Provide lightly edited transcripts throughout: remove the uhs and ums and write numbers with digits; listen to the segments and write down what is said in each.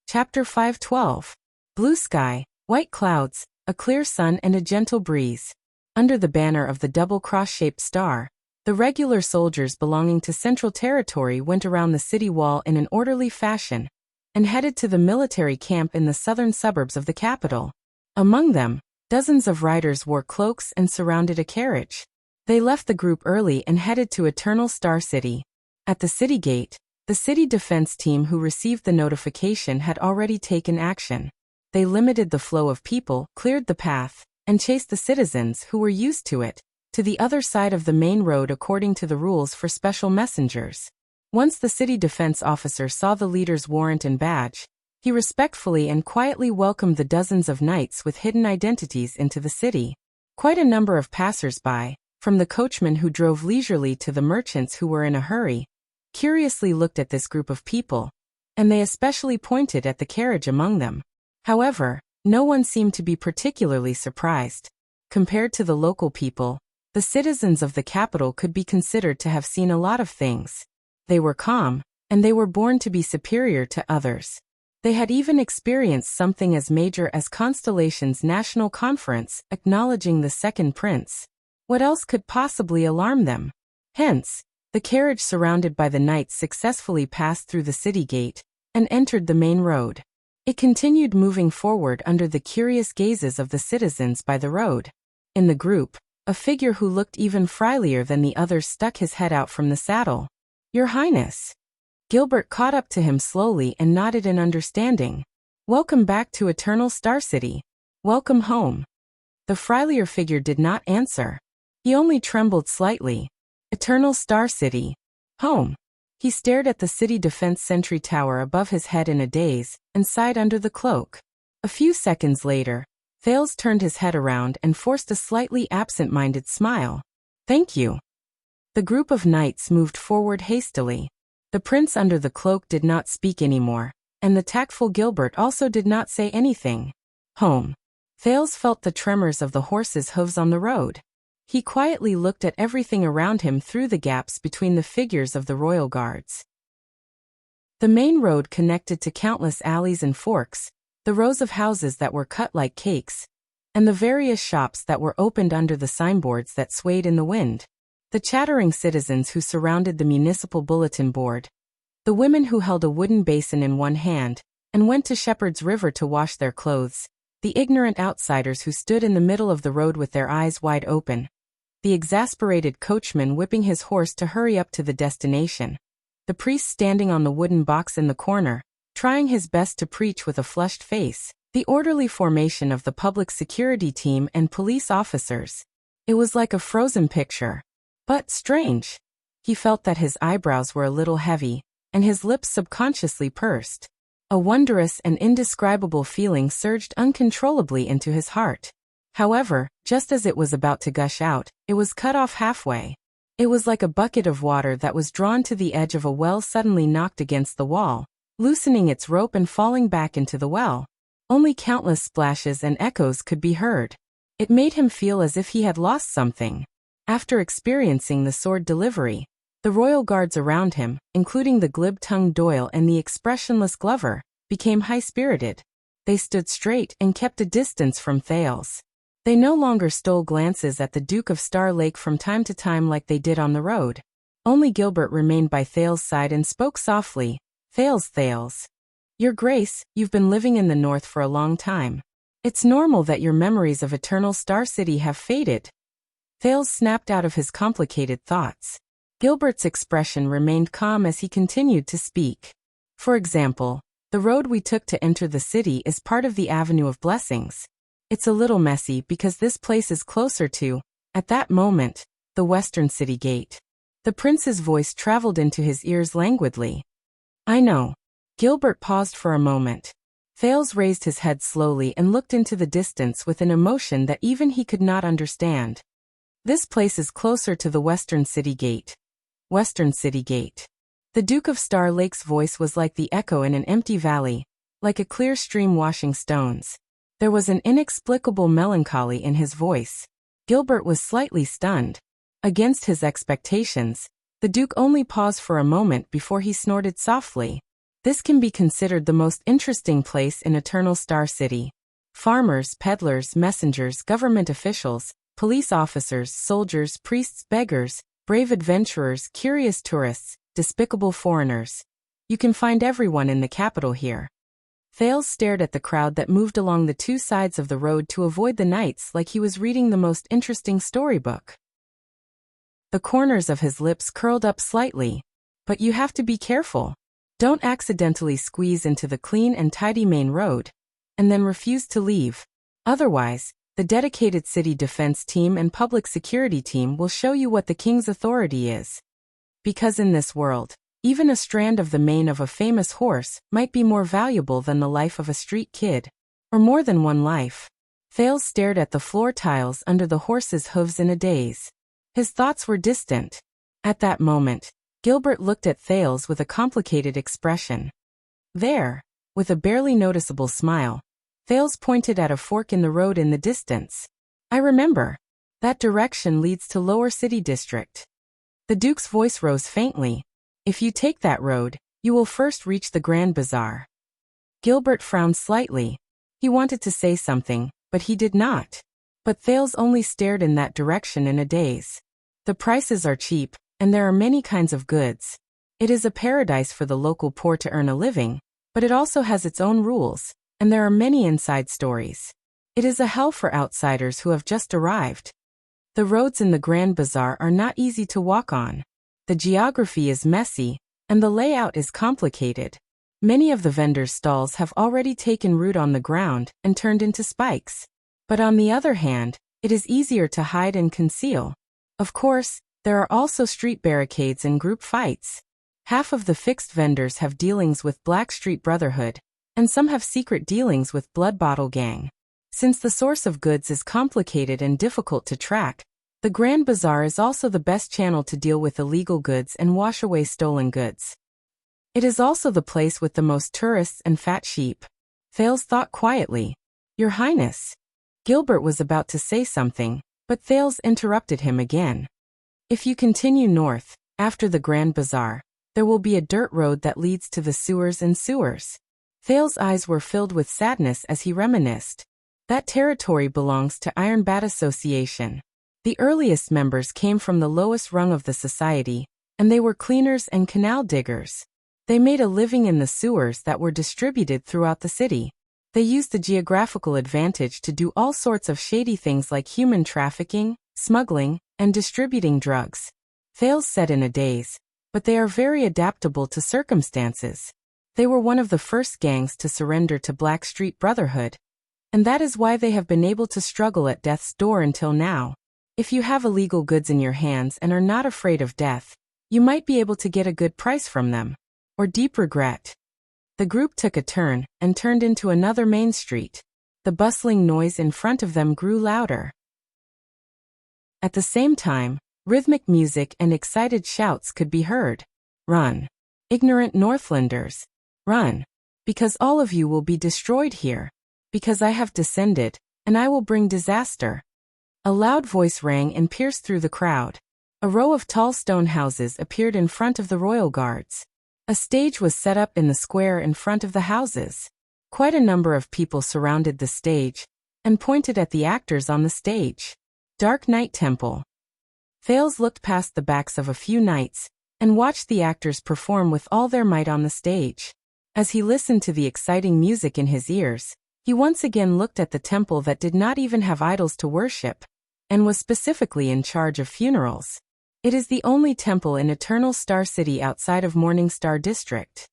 Chapter 512. Blue sky, white clouds, a clear sun and a gentle breeze. Under the banner of the double cross-shaped star, the regular soldiers belonging to Central Territory went around the city wall in an orderly fashion and headed to the military camp in the southern suburbs of the capital. Among them, dozens of riders wore cloaks and surrounded a carriage. They left the group early and headed to Eternal Star City. At the city gate, the city defense team who received the notification had already taken action. They limited the flow of people, cleared the path, and chased the citizens who were used to it to the other side of the main road according to the rules for special messengers. Once the city defense officer saw the leader's warrant and badge, he respectfully and quietly welcomed the dozens of knights with hidden identities into the city. Quite a number of passers-by, from the coachmen who drove leisurely to the merchants who were in a hurry, curiously looked at this group of people, and they especially pointed at the carriage among them. However, no one seemed to be particularly surprised. Compared to the local people, the citizens of the capital could be considered to have seen a lot of things. They were calm, and they were born to be superior to others. They had even experienced something as major as Constellation's national conference acknowledging the second prince. What else could possibly alarm them? Hence, the carriage surrounded by the knights successfully passed through the city gate and entered the main road. It continued moving forward under the curious gazes of the citizens by the road. In the group, a figure who looked even friendlier than the others stuck his head out from the saddle. "Your Highness." Gilbert caught up to him slowly and nodded in understanding. "Welcome back to Eternal Star City. Welcome home." The friendlier figure did not answer. He only trembled slightly. Eternal Star City. Home. He stared at the city defense sentry tower above his head in a daze and sighed under the cloak. A few seconds later, Thales turned his head around and forced a slightly absent-minded smile. "Thank you." The group of knights moved forward hastily. The prince under the cloak did not speak anymore, and the tactful Gilbert also did not say anything. Home. Thales felt the tremors of the horses' hooves on the road. He quietly looked at everything around him through the gaps between the figures of the royal guards. The main road connected to countless alleys and forks, the rows of houses that were cut like cakes, and the various shops that were opened under the signboards that swayed in the wind. The chattering citizens who surrounded the municipal bulletin board, the women who held a wooden basin in one hand and went to Shepherd's River to wash their clothes, the ignorant outsiders who stood in the middle of the road with their eyes wide open, the exasperated coachman whipping his horse to hurry up to the destination, the priest standing on the wooden box in the corner, trying his best to preach with a flushed face, the orderly formation of the public security team and police officers. It was like a frozen picture. But strange. He felt that his eyebrows were a little heavy, and his lips subconsciously pursed. A wondrous and indescribable feeling surged uncontrollably into his heart. However, just as it was about to gush out, it was cut off halfway. It was like a bucket of water that was drawn to the edge of a well suddenly knocked against the wall, loosening its rope and falling back into the well. Only countless splashes and echoes could be heard. It made him feel as if he had lost something. After experiencing the sword delivery, the royal guards around him, including the glib-tongued Doyle and the expressionless Glover, became high-spirited. They stood straight and kept a distance from Thales. They no longer stole glances at the Duke of Star Lake from time to time like they did on the road. Only Gilbert remained by Thales' side and spoke softly. Thales. Your Grace, you've been living in the north for a long time. It's normal that your memories of Eternal Star City have faded." Thales snapped out of his complicated thoughts. Gilbert's expression remained calm as he continued to speak. "For example, the road we took to enter the city is part of the Avenue of Blessings. It's a little messy because this place is closer to, at that moment, the Western City Gate." The prince's voice traveled into his ears languidly. "I know." Gilbert paused for a moment. Thales raised his head slowly and looked into the distance with an emotion that even he could not understand. "This place is closer to the Western City Gate." Western City Gate. The Duke of Star Lake's voice was like the echo in an empty valley, like a clear stream washing stones. There was an inexplicable melancholy in his voice. Gilbert was slightly stunned. Against his expectations, the Duke only paused for a moment before he snorted softly. This can be considered the most interesting place in Eternal Star City. Farmers, peddlers, messengers, government officials, police officers, soldiers, priests, beggars, brave adventurers, curious tourists, despicable foreigners. You can find everyone in the capital here. Thales stared at the crowd that moved along the two sides of the road to avoid the knights like he was reading the most interesting storybook. The corners of his lips curled up slightly. But you have to be careful. Don't accidentally squeeze into the clean and tidy main road, and then refuse to leave. Otherwise, the dedicated city defense team and public security team will show you what the king's authority is. Because in this world, even a strand of the mane of a famous horse might be more valuable than the life of a street kid. Or more than one life. Thales stared at the floor tiles under the horse's hooves in a daze. His thoughts were distant. At that moment, Gilbert looked at Thales with a complicated expression. There, with a barely noticeable smile, Thales pointed at a fork in the road in the distance. I remember. That direction leads to Lower City District. The Duke's voice rose faintly. If you take that road, you will first reach the Grand Bazaar. Gilbert frowned slightly. He wanted to say something, but he did not. But Thales only stared in that direction in a daze. The prices are cheap, and there are many kinds of goods. It is a paradise for the local poor to earn a living, but it also has its own rules, and there are many inside stories. It is a hell for outsiders who have just arrived. The roads in the Grand Bazaar are not easy to walk on. The geography is messy, and the layout is complicated. Many of the vendors' stalls have already taken root on the ground and turned into spikes. But on the other hand, it is easier to hide and conceal. Of course, there are also street barricades and group fights. Half of the fixed vendors have dealings with Black Street Brotherhood, and some have secret dealings with Blood Bottle Gang. Since the source of goods is complicated and difficult to track, the Grand Bazaar is also the best channel to deal with illegal goods and wash away stolen goods. It is also the place with the most tourists and fat sheep. Thales thought quietly. Your Highness. Gilbert was about to say something, but Thales interrupted him again. If you continue north, after the Grand Bazaar, there will be a dirt road that leads to the sewers and sewers. Thales' eyes were filled with sadness as he reminisced. That territory belongs to Iron Bat Association. The earliest members came from the lowest rung of the society, and they were cleaners and canal diggers. They made a living in the sewers that were distributed throughout the city. They used the geographical advantage to do all sorts of shady things like human trafficking, smuggling, and distributing drugs. Thales said in a daze, but they are very adaptable to circumstances. They were one of the first gangs to surrender to Black Street Brotherhood, and that is why they have been able to struggle at death's door until now. If you have illegal goods in your hands and are not afraid of death, you might be able to get a good price from them. Or deep regret. The group took a turn and turned into another main street. The bustling noise in front of them grew louder. At the same time, rhythmic music and excited shouts could be heard. Run. Ignorant Northlanders. Run. Because all of you will be destroyed here. Because I have descended, and I will bring disaster. A loud voice rang and pierced through the crowd. A row of tall stone houses appeared in front of the royal guards. A stage was set up in the square in front of the houses. Quite a number of people surrounded the stage and pointed at the actors on the stage. Dark Knight Temple. Thales looked past the backs of a few knights and watched the actors perform with all their might on the stage. As he listened to the exciting music in his ears, he once again looked at the temple that did not even have idols to worship and was specifically in charge of funerals. It is the only temple in Eternal Star City outside of Morning Star District.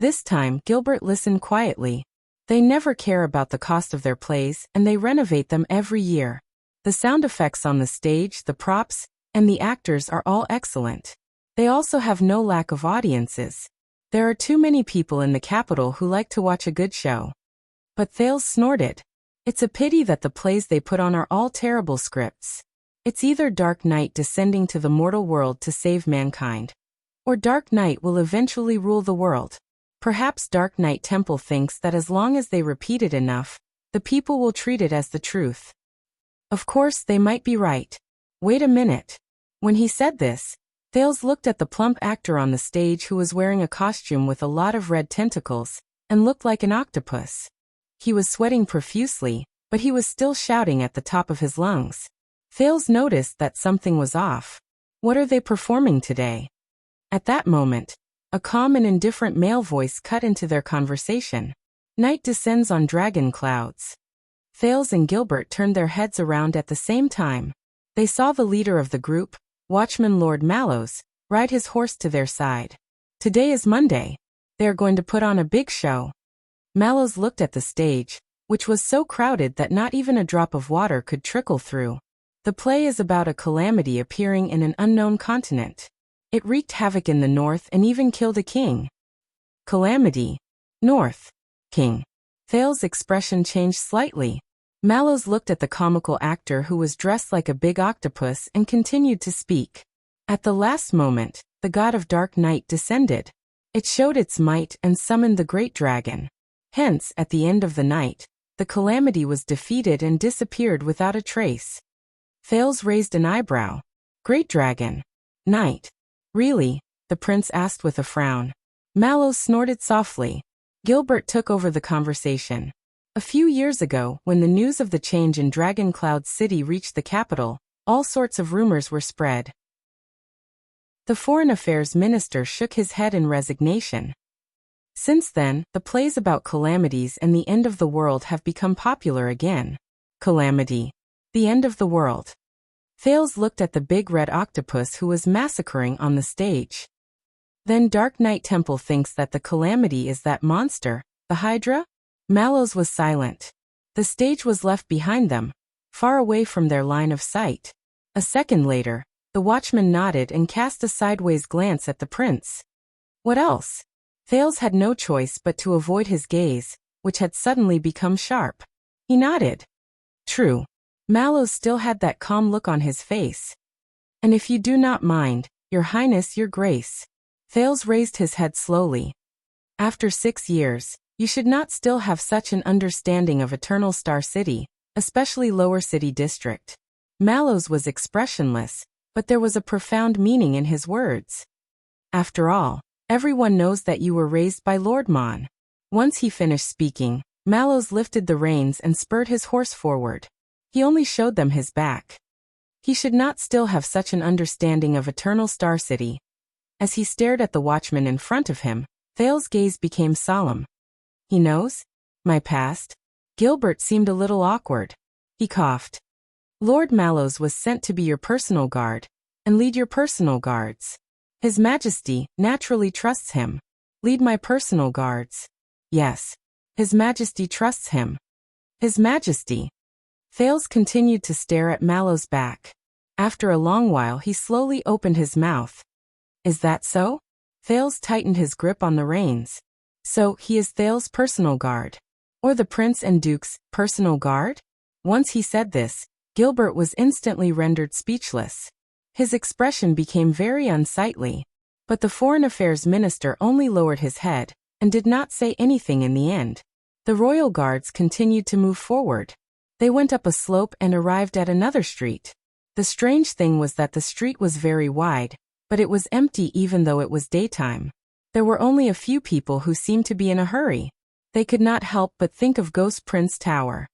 This time, Gilbert listened quietly. They never care about the cost of their plays, and they renovate them every year. The sound effects on the stage, the props, and the actors are all excellent. They also have no lack of audiences. There are too many people in the capital who like to watch a good show. But Thales snorted. It's a pity that the plays they put on are all terrible scripts. It's either Dark Knight descending to the mortal world to save mankind, or Dark Knight will eventually rule the world. Perhaps Dark Knight Temple thinks that as long as they repeat it enough, the people will treat it as the truth. Of course, they might be right. Wait a minute. When he said this, Thales looked at the plump actor on the stage who was wearing a costume with a lot of red tentacles and looked like an octopus. He was sweating profusely, but he was still shouting at the top of his lungs. Thales noticed that something was off. What are they performing today? At that moment, a calm and indifferent male voice cut into their conversation. Night descends on dragon clouds. Thales and Gilbert turned their heads around at the same time. They saw the leader of the group, Watchman Lord Mallows, ride his horse to their side. Today is Monday. They are going to put on a big show. Mallows looked at the stage, which was so crowded that not even a drop of water could trickle through. The play is about a calamity appearing in an unknown continent. It wreaked havoc in the north and even killed a king. Calamity. North. King. Thales' expression changed slightly. Mallows looked at the comical actor who was dressed like a big octopus and continued to speak. At the last moment, the god of dark night descended. It showed its might and summoned the great dragon. Hence, at the end of the night, the calamity was defeated and disappeared without a trace. Thales raised an eyebrow. Great dragon. Night. Really? The prince asked with a frown. Mallows snorted softly. Gilbert took over the conversation. A few years ago, when the news of the change in Dragon Cloud City reached the capital, all sorts of rumors were spread. The Foreign Affairs Minister shook his head in resignation. Since then, the plays about calamities and the end of the world have become popular again. Calamity. The end of the world. Thales looked at the big red octopus who was massacring on the stage. Then Dark Knight Temple thinks that the calamity is that monster, the Hydra? Mallows was silent. The stage was left behind them, far away from their line of sight. A second later, the watchman nodded and cast a sideways glance at the prince. What else? Thales had no choice but to avoid his gaze, which had suddenly become sharp. He nodded. True. Mallows still had that calm look on his face. And if you do not mind, your highness, your grace. Thales raised his head slowly. After 6 years, you should not still have such an understanding of Eternal Star City, especially Lower City District. Mallows was expressionless, but there was a profound meaning in his words. After all, everyone knows that you were raised by Lord Mon. Once he finished speaking, Mallows lifted the reins and spurred his horse forward. He only showed them his back. He should not still have such an understanding of Eternal Star City. As he stared at the watchman in front of him, Thales' gaze became solemn. He knows? My past? Gilbert seemed a little awkward. He coughed. Lord Mallows was sent to be your personal guard, and lead your personal guards. His Majesty naturally trusts him. Lead my personal guards. Yes. His Majesty trusts him. His Majesty. Thales continued to stare at Mallows' back. After a long while he slowly opened his mouth. Is that so? Thales tightened his grip on the reins. So, he is Thales' personal guard. Or the Prince and Duke's personal guard? Once he said this, Gilbert was instantly rendered speechless. His expression became very unsightly. But the Foreign Affairs Minister only lowered his head, and did not say anything in the end. The royal guards continued to move forward. They went up a slope and arrived at another street. The strange thing was that the street was very wide, but it was empty even though it was daytime. There were only a few people who seemed to be in a hurry. They could not help but think of Ghost Prince Tower.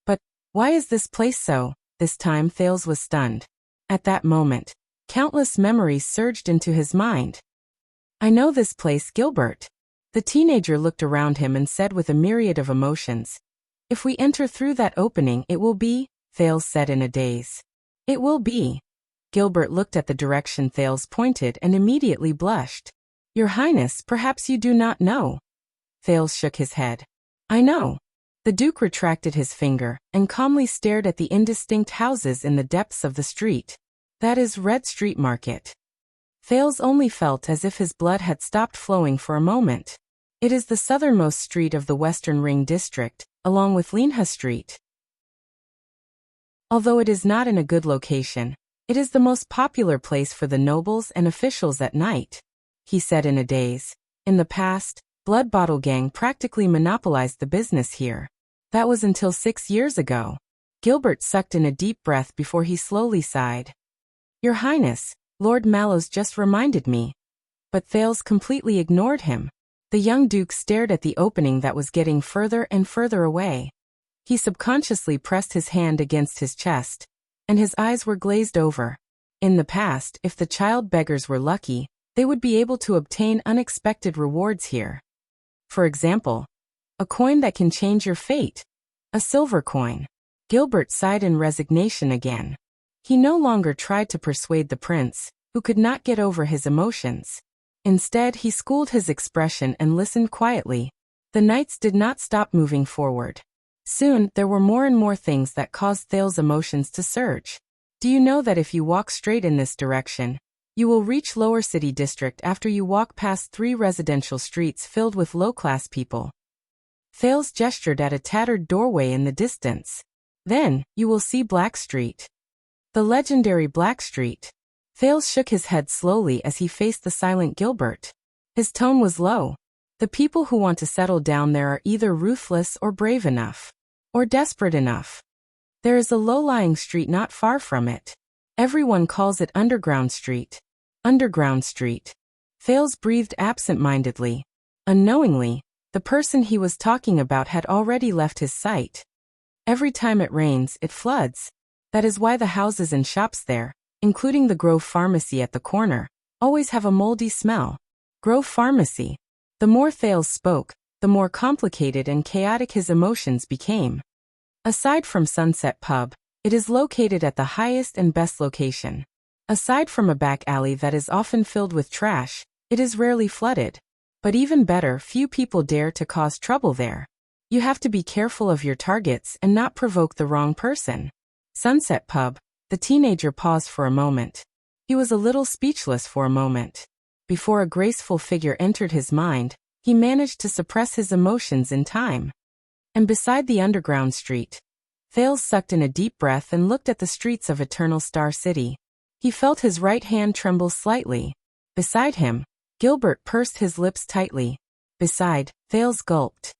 But, why is this place so? This time Thales was stunned. At that moment, countless memories surged into his mind. I know this place, Gilbert. The teenager looked around him and said with a myriad of emotions. If we enter through that opening it will be, Thales said in a daze. It will be. Gilbert looked at the direction Thales pointed and immediately blushed. Your Highness, perhaps you do not know. Thales shook his head. I know. The Duke retracted his finger and calmly stared at the indistinct houses in the depths of the street. That is Red Street Market. Thales only felt as if his blood had stopped flowing for a moment. It is the southernmost street of the Western Ring District, along with Linha Street. Although it is not in a good location, it is the most popular place for the nobles and officials at night, he said in a daze. In the past, Blood Bottle Gang practically monopolized the business here. That was until 6 years ago. Gilbert sucked in a deep breath before he slowly sighed. Your Highness, Lord Mallows just reminded me. But Thales completely ignored him. The young Duke stared at the opening that was getting further and further away. He subconsciously pressed his hand against his chest, and his eyes were glazed over. In the past, if the child beggars were lucky, they would be able to obtain unexpected rewards here. For example, a coin that can change your fate. A silver coin. Gilbert sighed in resignation again. He no longer tried to persuade the prince, who could not get over his emotions. Instead, he schooled his expression and listened quietly. The knights did not stop moving forward. Soon, there were more and more things that caused Thales' emotions to surge. Do you know that if you walk straight in this direction, you will reach Lower City District after you walk past 3 residential streets filled with low-class people? Thales gestured at a tattered doorway in the distance. Then, you will see Black Street. The legendary Black Street. Thales shook his head slowly as he faced the silent Gilbert. His tone was low. The people who want to settle down there are either ruthless or brave enough, or desperate enough. There is a low-lying street not far from it. Everyone calls it Underground Street. Underground Street. Thales breathed absent-mindedly. Unknowingly, the person he was talking about had already left his sight. Every time it rains, it floods. That is why the houses and shops there, including the Grove Pharmacy at the corner, always have a moldy smell. Grove Pharmacy. The more Thales spoke, the more complicated and chaotic his emotions became. Aside from Sunset Pub, it is located at the highest and best location. Aside from a back alley that is often filled with trash, it is rarely flooded. But even better, few people dare to cause trouble there. You have to be careful of your targets and not provoke the wrong person. Sunset Pub. The teenager paused for a moment. He was a little speechless for a moment. Before a graceful figure entered his mind, he managed to suppress his emotions in time. And beside the Underground Street, Thales sucked in a deep breath and looked at the streets of Eternal Star City. He felt his right hand tremble slightly. Beside him, Gilbert pursed his lips tightly. Beside, Thales gulped.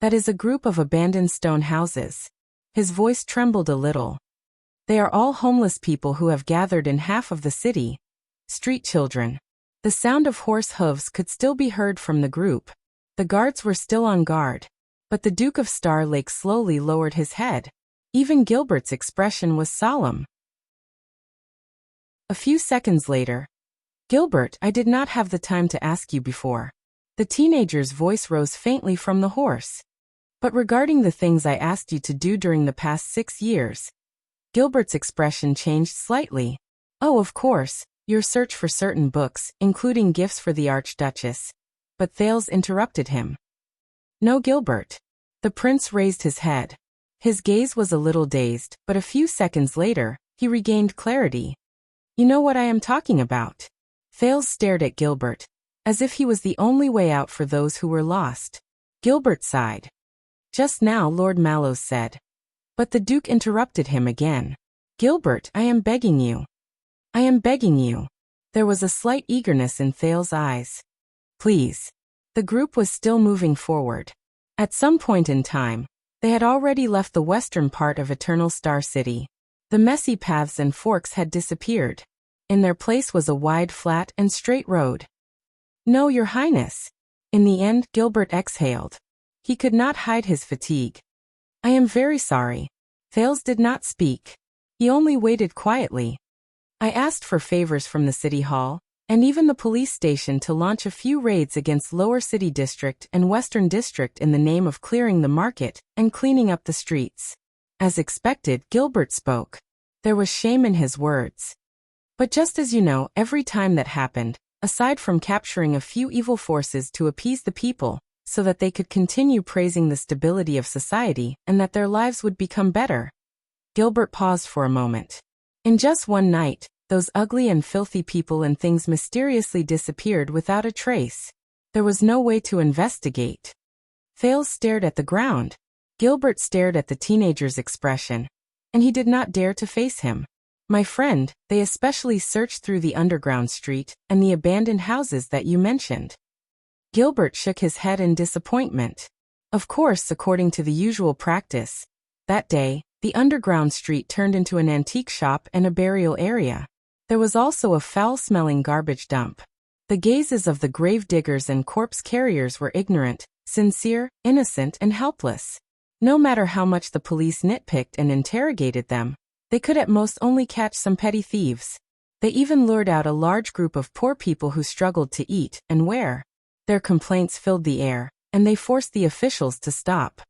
That is a group of abandoned stone houses. His voice trembled a little. They are all homeless people who have gathered in half of the city. Street children. The sound of horse hooves could still be heard from the group. The guards were still on guard. But the Duke of Star Lake slowly lowered his head. Even Gilbert's expression was solemn. A few seconds later, Gilbert, I did not have the time to ask you before. The teenager's voice rose faintly from the horse. But regarding the things I asked you to do during the past 6 years, Gilbert's expression changed slightly. Oh, of course, your search for certain books, including gifts for the Archduchess. But Thales interrupted him. No, Gilbert. The prince raised his head. His gaze was a little dazed, but a few seconds later, he regained clarity. You know what I am talking about. Thales stared at Gilbert, as if he was the only way out for those who were lost. Gilbert sighed. Just now, Lord Mallows said. But the Duke interrupted him again. Gilbert, I am begging you. I am begging you. There was a slight eagerness in Thales' eyes. Please. The group was still moving forward. At some point in time, they had already left the western part of Eternal Star City. The messy paths and forks had disappeared. In their place was a wide, flat, and straight road. No, Your Highness. In the end, Gilbert exhaled. He could not hide his fatigue. I am very sorry. Thales did not speak. He only waited quietly. I asked for favors from the City Hall, and even the police station to launch a few raids against Lower City District and Western District in the name of clearing the market and cleaning up the streets. As expected, Gilbert spoke. There was shame in his words. But just as you know, every time that happened, aside from capturing a few evil forces to appease the people, so that they could continue praising the stability of society and that their lives would become better. Gilbert paused for a moment. In just one night, those ugly and filthy people and things mysteriously disappeared without a trace. There was no way to investigate. Thales stared at the ground. Gilbert stared at the teenager's expression, and he did not dare to face him. My friend, they especially searched through the Underground Street and the abandoned houses that you mentioned. Gilbert shook his head in disappointment. Of course, according to the usual practice, that day, the Underground Street turned into an antique shop and a burial area. There was also a foul-smelling garbage dump. The gazes of the grave diggers and corpse carriers were ignorant, sincere, innocent, and helpless. No matter how much the police nitpicked and interrogated them, they could at most only catch some petty thieves. They even lured out a large group of poor people who struggled to eat and wear. Their complaints filled the air, and they forced the officials to stop.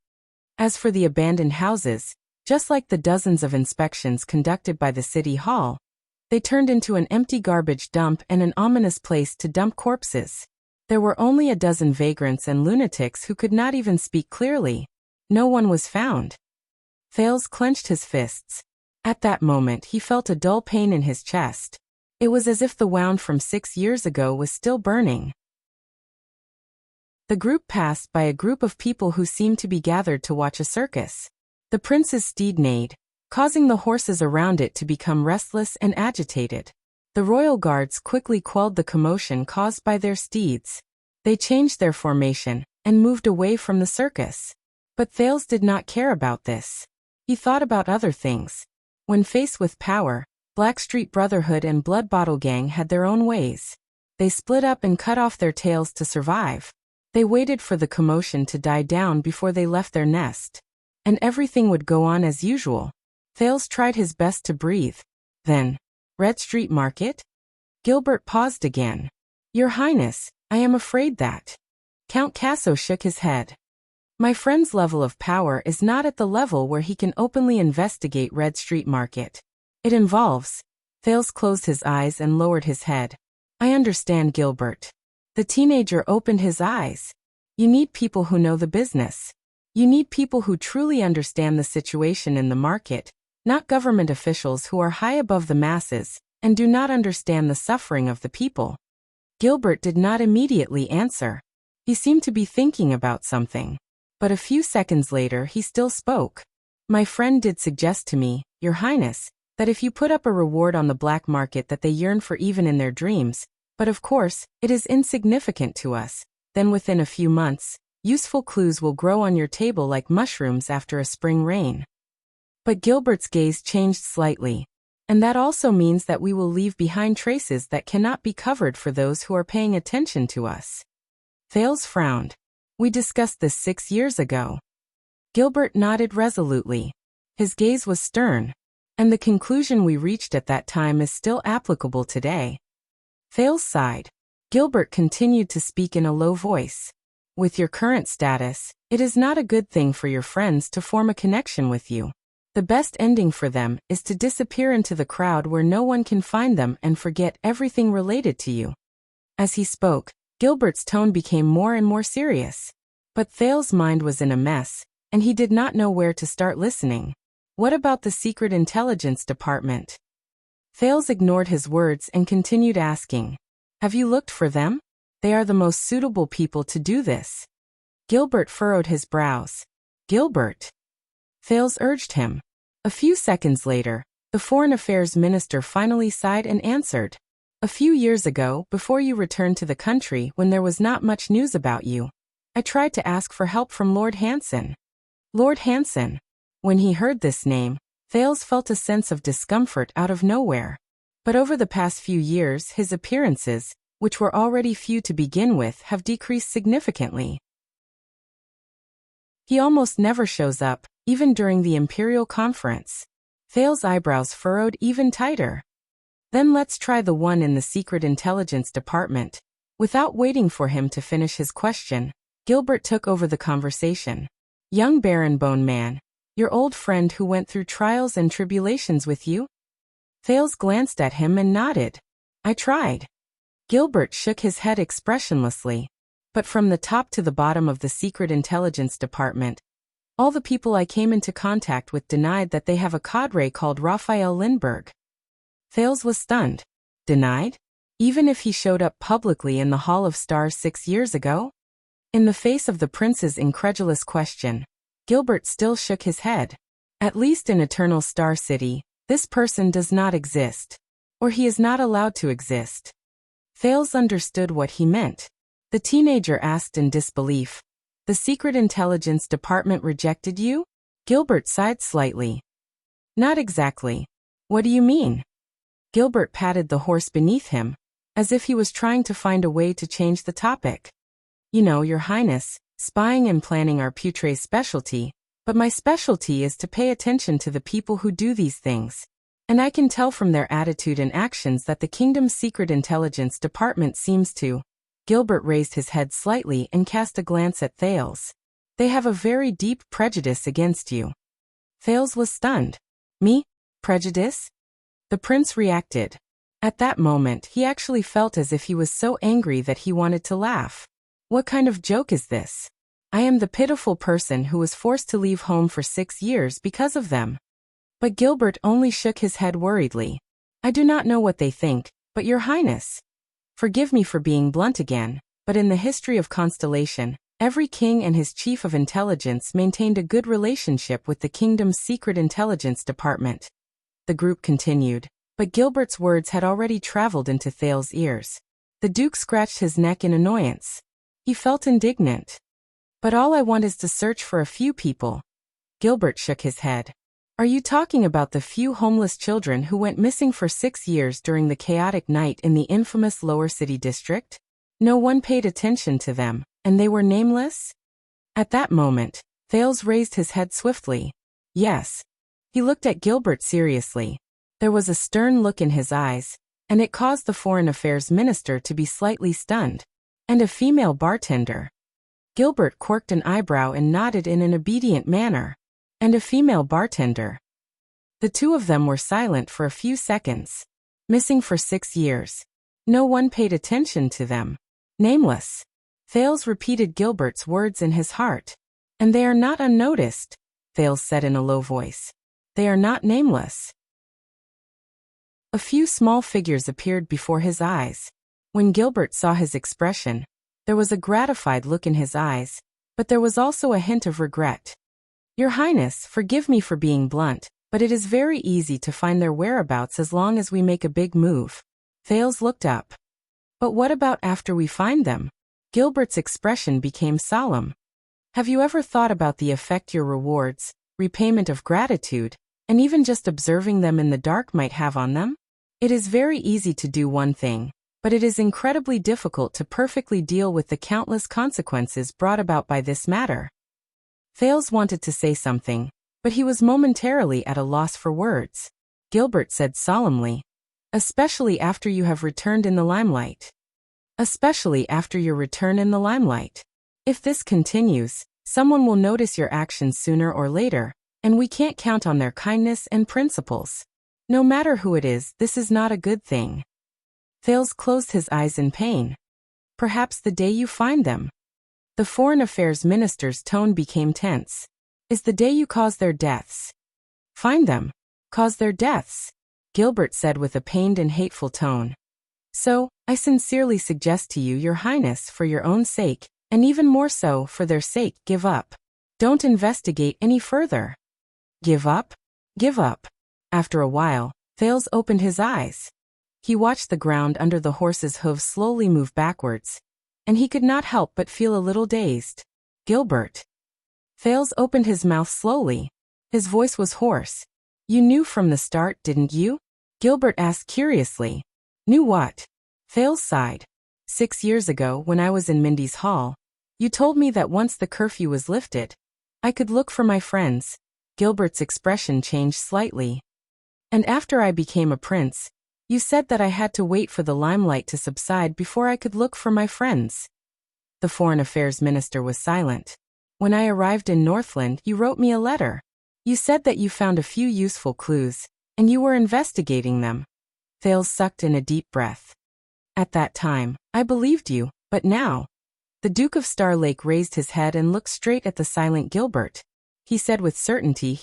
As for the abandoned houses, just like the dozens of inspections conducted by the city hall, they turned into an empty garbage dump and an ominous place to dump corpses. There were only a dozen vagrants and lunatics who could not even speak clearly. No one was found. Thales clenched his fists. At that moment he felt a dull pain in his chest. It was as if the wound from 6 years ago was still burning. The group passed by a group of people who seemed to be gathered to watch a circus. The prince's steed neighed, causing the horses around it to become restless and agitated. The royal guards quickly quelled the commotion caused by their steeds. They changed their formation and moved away from the circus. But Thales did not care about this. He thought about other things. When faced with power, Blackstreet Brotherhood and Blood Bottle Gang had their own ways. They split up and cut off their tails to survive. They waited for the commotion to die down before they left their nest. And everything would go on as usual. Thales tried his best to breathe. Then, Red Street Market? Gilbert paused again. Your Highness, I am afraid that. Count Casso shook his head. My friend's level of power is not at the level where he can openly investigate Red Street Market. It involves. Thales closed his eyes and lowered his head. I understand, Gilbert. The teenager opened his eyes. You need people who know the business. You need people who truly understand the situation in the market, not government officials who are high above the masses and do not understand the suffering of the people. Gilbert did not immediately answer. He seemed to be thinking about something. But a few seconds later he still spoke. My friend did suggest to me, Your Highness, that if you put up a reward on the black market that they yearn for even in their dreams, but of course, it is insignificant to us, then within a few months, useful clues will grow on your table like mushrooms after a spring rain. But Gilbert's gaze changed slightly. And that also means that we will leave behind traces that cannot be covered for those who are paying attention to us. Thales frowned. We discussed this 6 years ago. Gilbert nodded resolutely. His gaze was stern. And the conclusion we reached at that time is still applicable today. Thales sighed. Gilbert continued to speak in a low voice. With your current status, it is not a good thing for your friends to form a connection with you. The best ending for them is to disappear into the crowd where no one can find them and forget everything related to you. As he spoke, Gilbert's tone became more and more serious. But Thales' mind was in a mess, and he did not know where to start listening. What about the Secret Intelligence Department? Thales ignored his words and continued asking. Have you looked for them? They are the most suitable people to do this. Gilbert furrowed his brows. Gilbert? Thales urged him. A few seconds later, the Foreign Affairs Minister finally sighed and answered. A few years ago, before you returned to the country when there was not much news about you, I tried to ask for help from Lord Hanson. Lord Hanson. When he heard this name, Thales felt a sense of discomfort out of nowhere. But over the past few years his appearances, which were already few to begin with, have decreased significantly. He almost never shows up, even during the Imperial Conference. Thales' eyebrows furrowed even tighter. Then let's try the one in the Secret Intelligence Department. Without waiting for him to finish his question, Gilbert took over the conversation. Young Baron Bone Man, your old friend who went through trials and tribulations with you? Thales glanced at him and nodded. I tried. Gilbert shook his head expressionlessly. But from the top to the bottom of the Secret Intelligence Department, all the people I came into contact with denied that they have a cadre called Raphael Lindbergh. Thales was stunned. Denied? Even if he showed up publicly in the Hall of Stars 6 years ago? In the face of the prince's incredulous question, Gilbert still shook his head. At least in Eternal Star City, this person does not exist. Or he is not allowed to exist. Thales understood what he meant. The teenager asked in disbelief. The Secret Intelligence Department rejected you? Gilbert sighed slightly. Not exactly. What do you mean? Gilbert patted the horse beneath him, as if he was trying to find a way to change the topic. You know, Your Highness, spying and planning are Putre's specialty, but my specialty is to pay attention to the people who do these things. And I can tell from their attitude and actions that the kingdom's secret intelligence department seems to. Gilbert raised his head slightly and cast a glance at Thales. They have a very deep prejudice against you. Thales was stunned. Me? Prejudice? The prince reacted. At that moment, he actually felt as if he was so angry that he wanted to laugh. What kind of joke is this? I am the pitiful person who was forced to leave home for 6 years because of them. But Gilbert only shook his head worriedly. I do not know what they think, but Your Highness. Forgive me for being blunt again, but in the history of Constellation, every king and his chief of intelligence maintained a good relationship with the kingdom's secret intelligence department. The group continued, but Gilbert's words had already traveled into Thales' ears. The Duke scratched his neck in annoyance. He felt indignant. But all I want is to search for a few people. Gilbert shook his head. Are you talking about the few homeless children who went missing for 6 years during the chaotic night in the infamous Lower City District? No one paid attention to them, and they were nameless? At that moment, Thales raised his head swiftly. Yes. He looked at Gilbert seriously. There was a stern look in his eyes, and it caused the Foreign Affairs Minister to be slightly stunned. And a female bartender. Gilbert quirked an eyebrow and nodded in an obedient manner. And a female bartender. The two of them were silent for a few seconds. Missing for 6 years. No one paid attention to them. Nameless. Thales repeated Gilbert's words in his heart. And they are not unnoticed, Thales said in a low voice. They are not nameless. A few small figures appeared before his eyes. When Gilbert saw his expression, there was a gratified look in his eyes, but there was also a hint of regret. Your Highness, forgive me for being blunt, but it is very easy to find their whereabouts as long as we make a big move. Thales looked up. But what about after we find them? Gilbert's expression became solemn. Have you ever thought about the effect your rewards, repayment of gratitude, and even just observing them in the dark might have on them? It is very easy to do one thing, but it is incredibly difficult to perfectly deal with the countless consequences brought about by this matter. Thales wanted to say something, but he was momentarily at a loss for words. Gilbert said solemnly, especially after you have returned in the limelight. Especially after your return in the limelight. If this continues, someone will notice your actions sooner or later, and we can't count on their kindness and principles. No matter who it is, this is not a good thing. Thales closed his eyes in pain. Perhaps the day you find them. The Foreign Affairs Minister's tone became tense. Is the day you cause their deaths. Find them. Cause their deaths. Gilbert said with a pained and hateful tone. So, I sincerely suggest to you, Your Highness, for your own sake, and even more so for their sake, give up. Don't investigate any further. Give up? Give up. After a while, Thales opened his eyes. He watched the ground under the horse's hooves slowly move backwards, and he could not help but feel a little dazed. Gilbert. Thales opened his mouth slowly. His voice was hoarse. You knew from the start, didn't you? Gilbert asked curiously. Knew what? Thales sighed. 6 years ago, when I was in Mindy's hall, you told me that once the curfew was lifted, I could look for my friends. Gilbert's expression changed slightly. And after I became a prince, you said that I had to wait for the limelight to subside before I could look for my friends. The Foreign Affairs Minister was silent. When I arrived in Northland, you wrote me a letter. You said that you found a few useful clues, and you were investigating them. Thales sucked in a deep breath. At that time, I believed you, but now. The Duke of Star Lake raised his head and looked straight at the silent Gilbert. He said with certainty,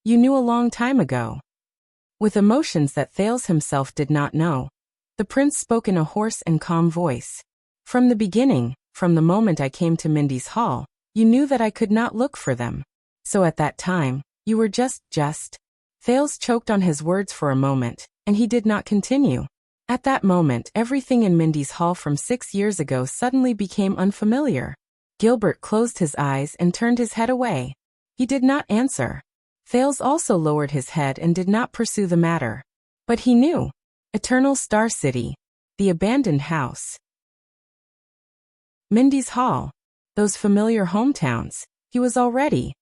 you knew a long time ago. With emotions that Thales himself did not know, the prince spoke in a hoarse and calm voice. From the beginning, from the moment I came to Mindy's hall, you knew that I could not look for them. So at that time, you were just. Thales choked on his words for a moment, and he did not continue. At that moment, everything in Mindy's hall from 6 years ago suddenly became unfamiliar. Gilbert closed his eyes and turned his head away. He did not answer. Thales also lowered his head and did not pursue the matter. But he knew. Eternal Star City. The abandoned house. Mindy's Hall. Those familiar hometowns. He was already.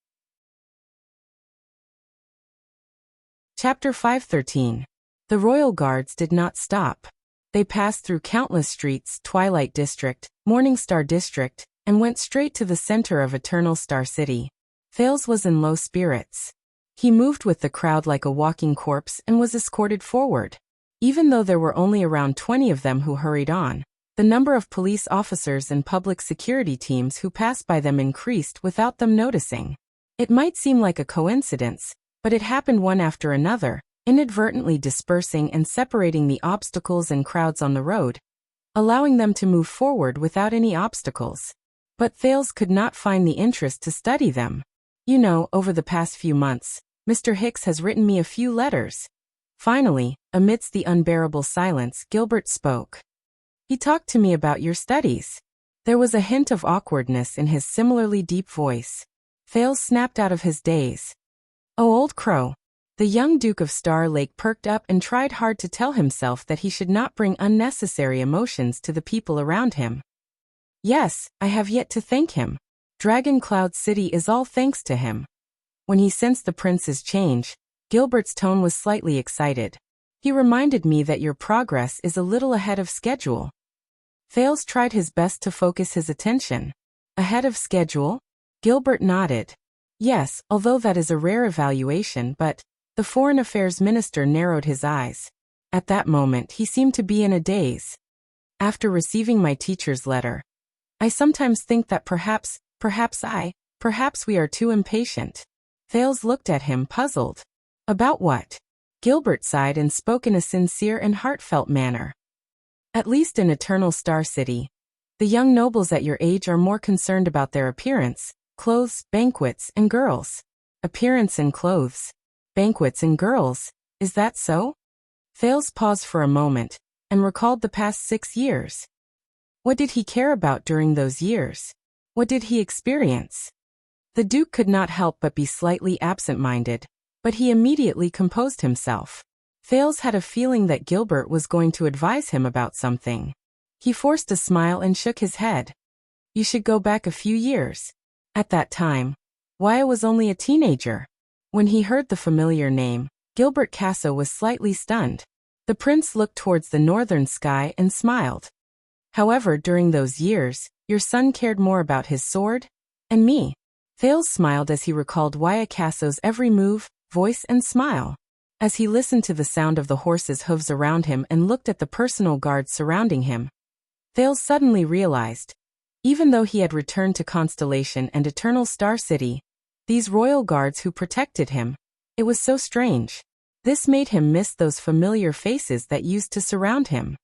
Chapter 513. The Royal Guards did not stop. They passed through countless streets, Twilight District, Morningstar District, and went straight to the center of Eternal Star City. Thales was in low spirits. He moved with the crowd like a walking corpse and was escorted forward. Even though there were only around 20 of them who hurried on, the number of police officers and public security teams who passed by them increased without them noticing. It might seem like a coincidence, but it happened one after another, inadvertently dispersing and separating the obstacles and crowds on the road, allowing them to move forward without any obstacles. But Thales could not find the interest to study them. You know, over the past few months, Mr. Hicks has written me a few letters. Finally, amidst the unbearable silence, Gilbert spoke. He talked to me about your studies. There was a hint of awkwardness in his similarly deep voice. Thales snapped out of his daze. Oh, old crow. The young Duke of Star Lake perked up and tried hard to tell himself that he should not bring unnecessary emotions to the people around him. Yes, I have yet to thank him. Dragon Cloud City is all thanks to him. When he sensed the prince's change, Gilbert's tone was slightly excited. He reminded me that your progress is a little ahead of schedule. Thales tried his best to focus his attention. Ahead of schedule? Gilbert nodded. Yes, although that is a rare evaluation, but the Foreign Affairs Minister narrowed his eyes. At that moment he seemed to be in a daze. After receiving my teacher's letter, I sometimes think that perhaps we are too impatient. Thales looked at him puzzled. About what? Gilbert sighed and spoke in a sincere and heartfelt manner. At least in Eternal Star City, the young nobles at your age are more concerned about their appearance, clothes, banquets, and girls. Appearance and clothes. Banquets and girls. Is that so? Thales paused for a moment, and recalled the past 6 years. What did he care about during those years? What did he experience? The Duke could not help but be slightly absent-minded, but he immediately composed himself. Thales had a feeling that Gilbert was going to advise him about something. He forced a smile and shook his head. You should go back a few years. At that time, Waya was only a teenager. When he heard the familiar name, Gilbert Casso was slightly stunned. The prince looked towards the northern sky and smiled. However, during those years, your son cared more about his sword and me. Thales smiled as he recalled Waya Casso's every move, voice, and smile. As he listened to the sound of the horses' hooves around him and looked at the personal guards surrounding him, Thales suddenly realized, even though he had returned to Constellation and Eternal Star City, these royal guards who protected him, it was so strange. This made him miss those familiar faces that used to surround him.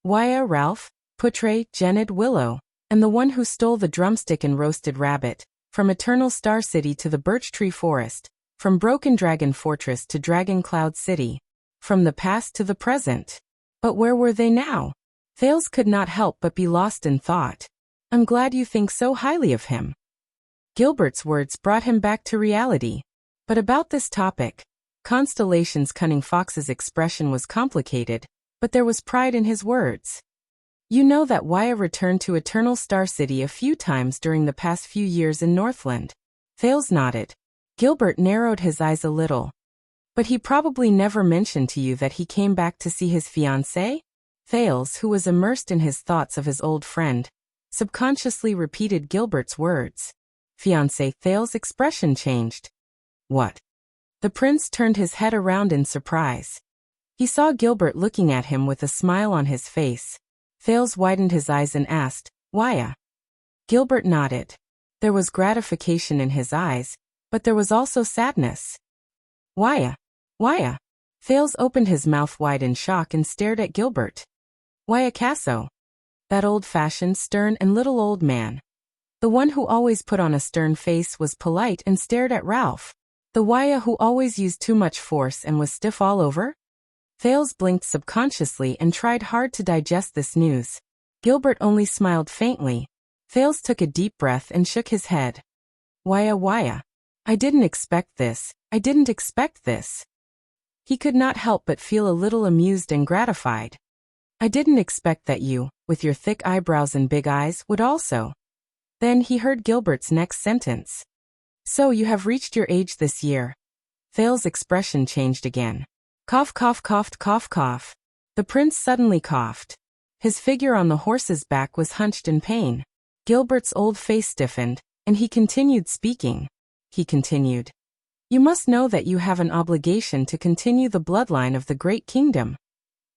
Waya, Ralph, Putre, Jenid, Willow, and the one who stole the drumstick and roasted rabbit, from Eternal Star City to the Birch Tree Forest, from Broken Dragon Fortress to Dragon Cloud City, from the past to the present. But where were they now? Thales could not help but be lost in thought. I'm glad you think so highly of him. Gilbert's words brought him back to reality. But about this topic, Constellation's cunning fox's expression was complicated, but there was pride in his words. You know that Waya returned to Eternal Star City a few times during the past few years in Northland. Thales nodded. Gilbert narrowed his eyes a little. But he probably never mentioned to you that he came back to see his fiancée? Thales, who was immersed in his thoughts of his old friend, subconsciously repeated Gilbert's words. Fiancé. Thales' expression changed. What? The prince turned his head around in surprise. He saw Gilbert looking at him with a smile on his face. Thales widened his eyes and asked, Waya? Gilbert nodded. There was gratification in his eyes, but there was also sadness. Waya? Waya? Thales opened his mouth wide in shock and stared at Gilbert. Waya Casso. That old-fashioned, stern and little old man. The one who always put on a stern face was polite and stared at Ralph. The Waya who always used too much force and was stiff all over? Thales blinked subconsciously and tried hard to digest this news. Gilbert only smiled faintly. Thales took a deep breath and shook his head. Waya. I didn't expect this. He could not help but feel a little amused and gratified. I didn't expect that you, with your thick eyebrows and big eyes, would also. Then he heard Gilbert's next sentence. So you have reached your age this year. Thales's expression changed again. Cough, cough, coughed, cough, cough. The prince suddenly coughed. His figure on the horse's back was hunched in pain. Gilbert's old face stiffened, and he continued speaking. He continued. You must know that you have an obligation to continue the bloodline of the great kingdom.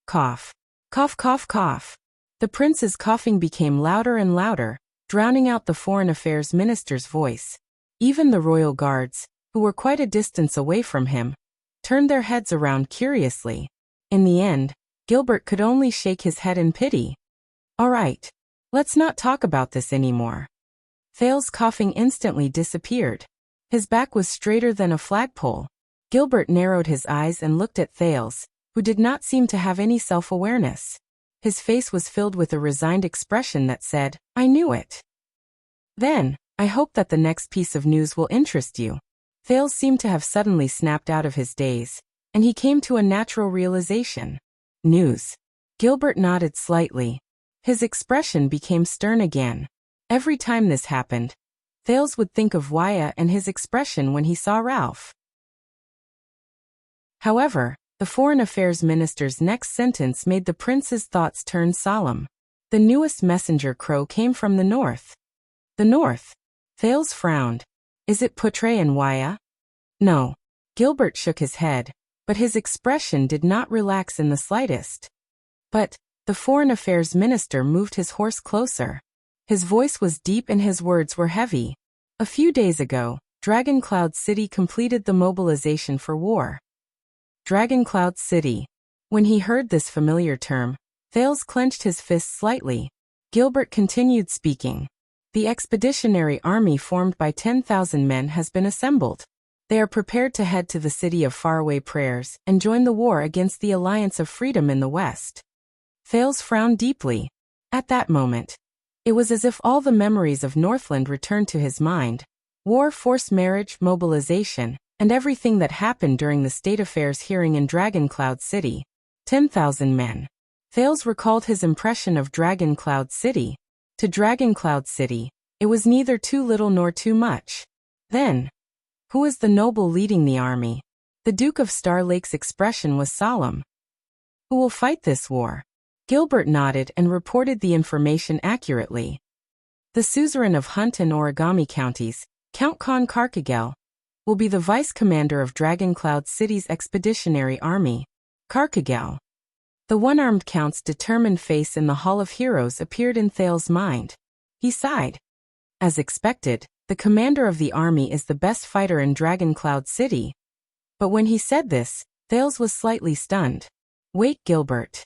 Cough. Cough, cough, cough. The prince's coughing became louder and louder, drowning out the foreign affairs minister's voice. Even the royal guards, who were quite a distance away from him, turned their heads around curiously. In the end, Gilbert could only shake his head in pity. All right. Let's not talk about this anymore. Thales's coughing instantly disappeared. His back was straighter than a flagpole. Gilbert narrowed his eyes and looked at Thales, who did not seem to have any self-awareness. His face was filled with a resigned expression that said, I knew it. Then, I hope that the next piece of news will interest you. Thales seemed to have suddenly snapped out of his daze, and he came to a natural realization. News. Gilbert nodded slightly. His expression became stern again. Every time this happened, Thales would think of Wyatt and his expression when he saw Ralph. However, the Foreign Affairs Minister's next sentence made the prince's thoughts turn solemn. The newest messenger crow came from the north. The north? Thales frowned. Is it Poutre and Wyatt? No. Gilbert shook his head, but his expression did not relax in the slightest. But the Foreign Affairs Minister moved his horse closer. His voice was deep and his words were heavy. A few days ago, Dragon Cloud City completed the mobilization for war. Dragon Cloud City. When he heard this familiar term, Thales clenched his fists slightly. Gilbert continued speaking. The expeditionary army formed by 10,000 men has been assembled. They are prepared to head to the city of faraway prayers and join the war against the Alliance of Freedom in the West. Thales frowned deeply. At that moment, it was as if all the memories of Northland returned to his mind. War, forced marriage, mobilization, and everything that happened during the state affairs hearing in Dragon Cloud City. 10,000 men. Thales recalled his impression of Dragon Cloud City. To Dragon Cloud City, it was neither too little nor too much. Then, who is the noble leading the army? The Duke of Star Lake's expression was solemn. Who will fight this war? Gilbert nodded and reported the information accurately. The suzerain of Hunt and Origami counties, Count Khan Karkagel, will be the vice commander of Dragon Cloud City's expeditionary army. Karkagel. The one-armed count's determined face in the Hall of Heroes appeared in Thales's mind. He sighed. As expected, the commander of the army is the best fighter in Dragon Cloud City. But when he said this, Thales was slightly stunned. Wait, Gilbert.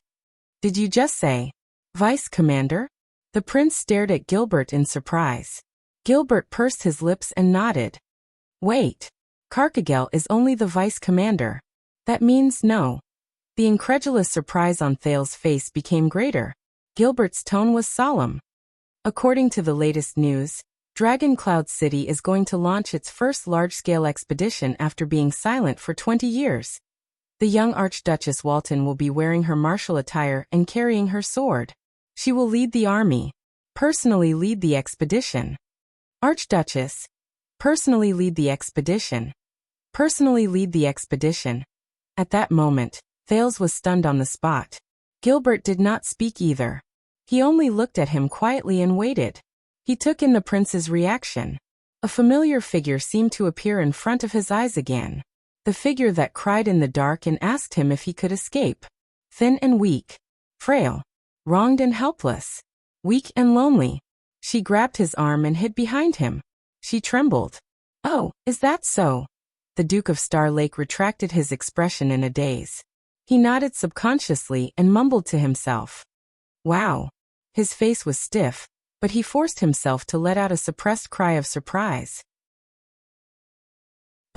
Did you just say, Vice Commander? The prince stared at Gilbert in surprise. Gilbert pursed his lips and nodded. Wait. Karkagel is only the vice commander. That means no. The incredulous surprise on Thales's face became greater. Gilbert's tone was solemn. According to the latest news, Dragon Cloud City is going to launch its first large-scale expedition after being silent for 20 years. The young Archduchess Walton will be wearing her martial attire and carrying her sword. She will lead the army. Personally lead the expedition. Archduchess. Personally lead the expedition. Personally lead the expedition. At that moment, Thales was stunned on the spot. Gilbert did not speak either. He only looked at him quietly and waited. He took in the prince's reaction. A familiar figure seemed to appear in front of his eyes again. The figure that cried in the dark and asked him if he could escape. Thin and weak. Frail. Wronged and helpless. Weak and lonely. She grabbed his arm and hid behind him. She trembled. Oh, is that so? The Duke of Star Lake retracted his expression in a daze. He nodded subconsciously and mumbled to himself. Wow. His face was stiff, but he forced himself to let out a suppressed cry of surprise.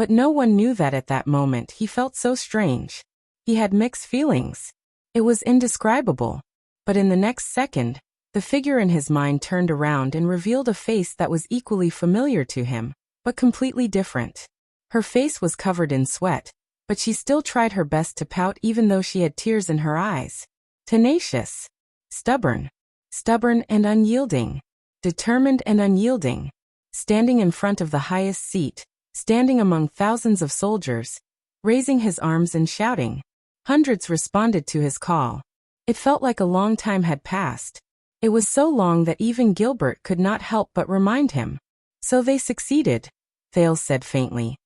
But no one knew that at that moment he felt so strange. He had mixed feelings. It was indescribable. But in the next second, the figure in his mind turned around and revealed a face that was equally familiar to him, but completely different. Her face was covered in sweat, but she still tried her best to pout even though she had tears in her eyes. Tenacious. Stubborn. Stubborn and unyielding. Determined and unyielding. Standing in front of the highest seat, standing among thousands of soldiers, raising his arms and shouting. Hundreds responded to his call. It felt like a long time had passed. It was so long that even Gilbert could not help but remind him. So they succeeded, Thales said faintly.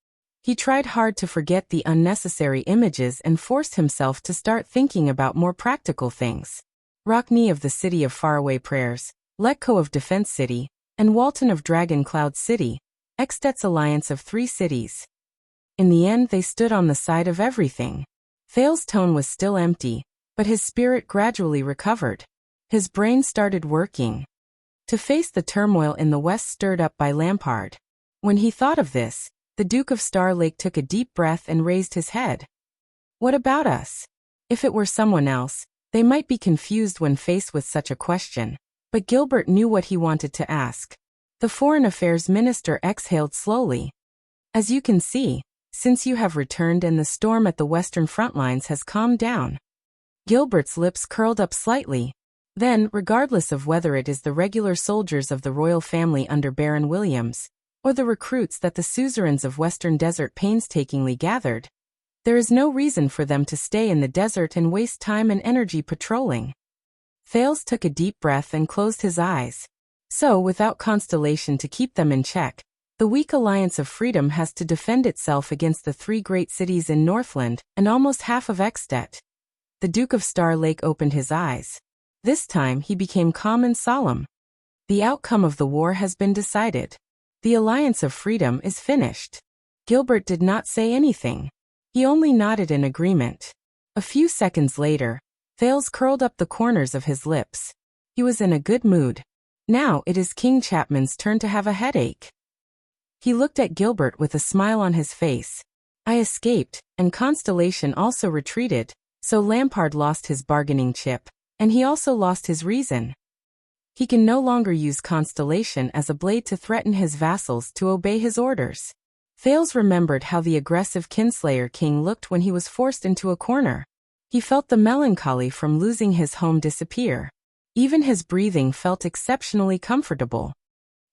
He tried hard to forget the unnecessary images and forced himself to start thinking about more practical things. Rockney of the City of Faraway Prayers, Letko of Defense City, and Walton of Dragon Cloud City, Extet's alliance of 3 cities. In the end they stood on the side of everything. Thales' tone was still empty, but his spirit gradually recovered. His brain started working. To face the turmoil in the west stirred up by Lampard. When he thought of this, the Duke of Star Lake took a deep breath and raised his head. What about us? If it were someone else, they might be confused when faced with such a question. But Gilbert knew what he wanted to ask. The Foreign Affairs Minister exhaled slowly. As you can see, since you have returned and the storm at the western front lines has calmed down. Gilbert's lips curled up slightly. Then, regardless of whether it is the regular soldiers of the royal family under Baron Williams, or the recruits that the suzerains of Western Desert painstakingly gathered, there is no reason for them to stay in the desert and waste time and energy patrolling. Thales took a deep breath and closed his eyes. So, without Constellation to keep them in check, the weak Alliance of Freedom has to defend itself against the 3 great cities in Northland and almost half of Extet. The Duke of Star Lake opened his eyes. This time he became calm and solemn. The outcome of the war has been decided. The Alliance of Freedom is finished. Gilbert did not say anything. He only nodded in agreement. A few seconds later, Thales curled up the corners of his lips. He was in a good mood. Now it is King Chapman's turn to have a headache. He looked at Gilbert with a smile on his face. I escaped, and Constellation also retreated, so Lampard lost his bargaining chip, and he also lost his reason. He can no longer use Constellation as a blade to threaten his vassals to obey his orders. Thales remembered how the aggressive Kinslayer king looked when he was forced into a corner. He felt the melancholy from losing his home disappear. Even his breathing felt exceptionally comfortable.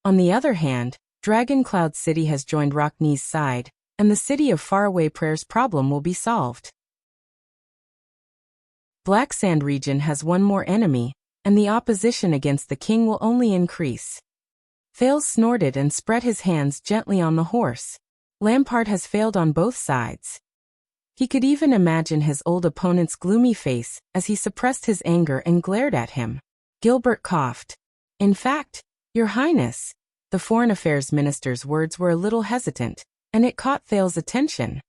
On the other hand, Dragon Cloud City has joined Rockney's side, and the City of Faraway Prayers problem will be solved. Black Sand region has one more enemy, and the opposition against the king will only increase. Thales snorted and spread his hands gently on the horse. Lampard has failed on both sides. He could even imagine his old opponent's gloomy face as he suppressed his anger and glared at him. Gilbert coughed. In fact, Your Highness, the Foreign Affairs Minister's words were a little hesitant, and it caught Thales' attention.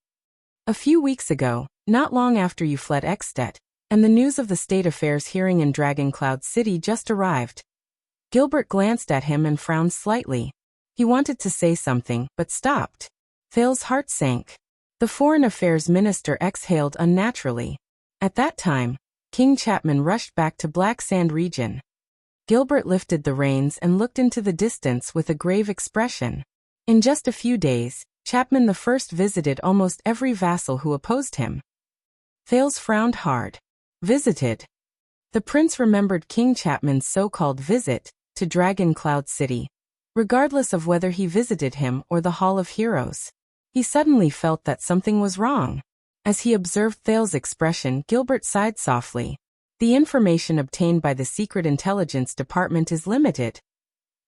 A few weeks ago, not long after you fled Extet, and the news of the state affairs hearing in Dragon Cloud City just arrived. Gilbert glanced at him and frowned slightly. He wanted to say something, but stopped. Thales' heart sank. The Foreign Affairs Minister exhaled unnaturally. At that time, King Chapman rushed back to Black Sand region. Gilbert lifted the reins and looked into the distance with a grave expression. In just a few days, Chapman I visited almost every vassal who opposed him. Thales frowned hard. Visited. The prince remembered King Chapman's so-called visit to Dragon Cloud City, regardless of whether he visited him or the Hall of Heroes. He suddenly felt that something was wrong. As he observed Thales' expression, Gilbert sighed softly. The information obtained by the Secret Intelligence Department is limited.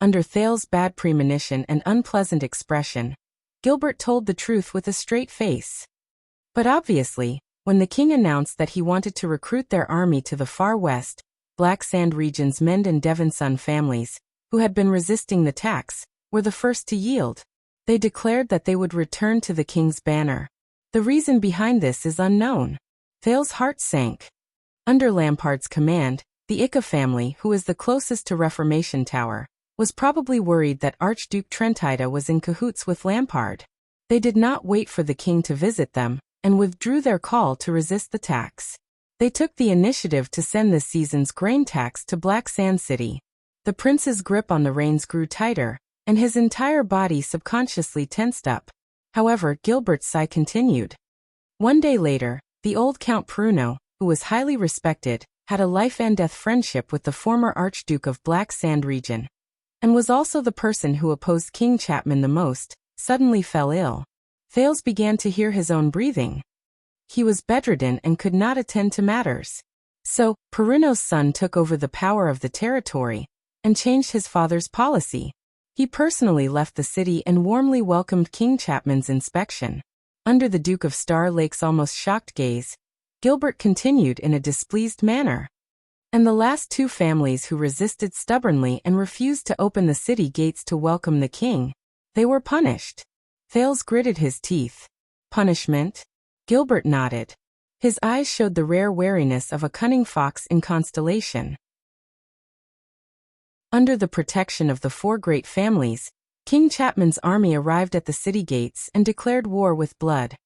Under Thales' bad premonition and unpleasant expression, Gilbert told the truth with a straight face. But obviously, when the king announced that he wanted to recruit their army to the far west, Black Sand region's Mend and Devonson families, who had been resisting the tax, were the first to yield. They declared that they would return to the king's banner. The reason behind this is unknown. Thales' heart sank. Under Lampard's command, the Ika family, who is the closest to Reformation Tower, was probably worried that Archduke Trentida was in cahoots with Lampard. They did not wait for the king to visit them, and withdrew their call to resist the tax. They took the initiative to send this season's grain tax to Black Sand City. The prince's grip on the reins grew tighter, and his entire body subconsciously tensed up. However, Gilbert's sigh continued. One day later, the old Count Pruno, who was highly respected, had a life-and-death friendship with the former Archduke of Black Sand region, and was also the person who opposed King Chapman the most, suddenly fell ill. Thales began to hear his own breathing. He was bedridden and could not attend to matters. So, Pruno's son took over the power of the territory and changed his father's policy. He personally left the city and warmly welcomed King Chapman's inspection. Under the Duke of Star Lake's almost shocked gaze, Gilbert continued in a displeased manner. And the last two families who resisted stubbornly and refused to open the city gates to welcome the king, they were punished. Thales gritted his teeth. Punishment? Gilbert nodded. His eyes showed the rare wariness of a cunning fox in constellation. Under the protection of the four great families, King Chapman's army arrived at the city gates and declared war with blood.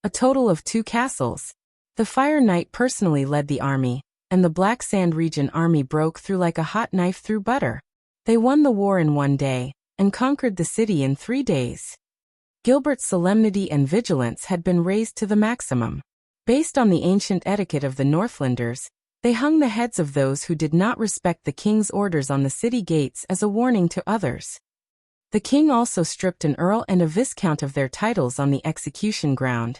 A total of 2 castles. The Fire Knight personally led the army, and the Black Sand region army broke through like a hot knife through butter. They won the war in 1 day, and conquered the city in 3 days. Gilbert's solemnity and vigilance had been raised to the maximum. Based on the ancient etiquette of the Northlanders, they hung the heads of those who did not respect the king's orders on the city gates as a warning to others. The king also stripped an earl and a viscount of their titles on the execution ground,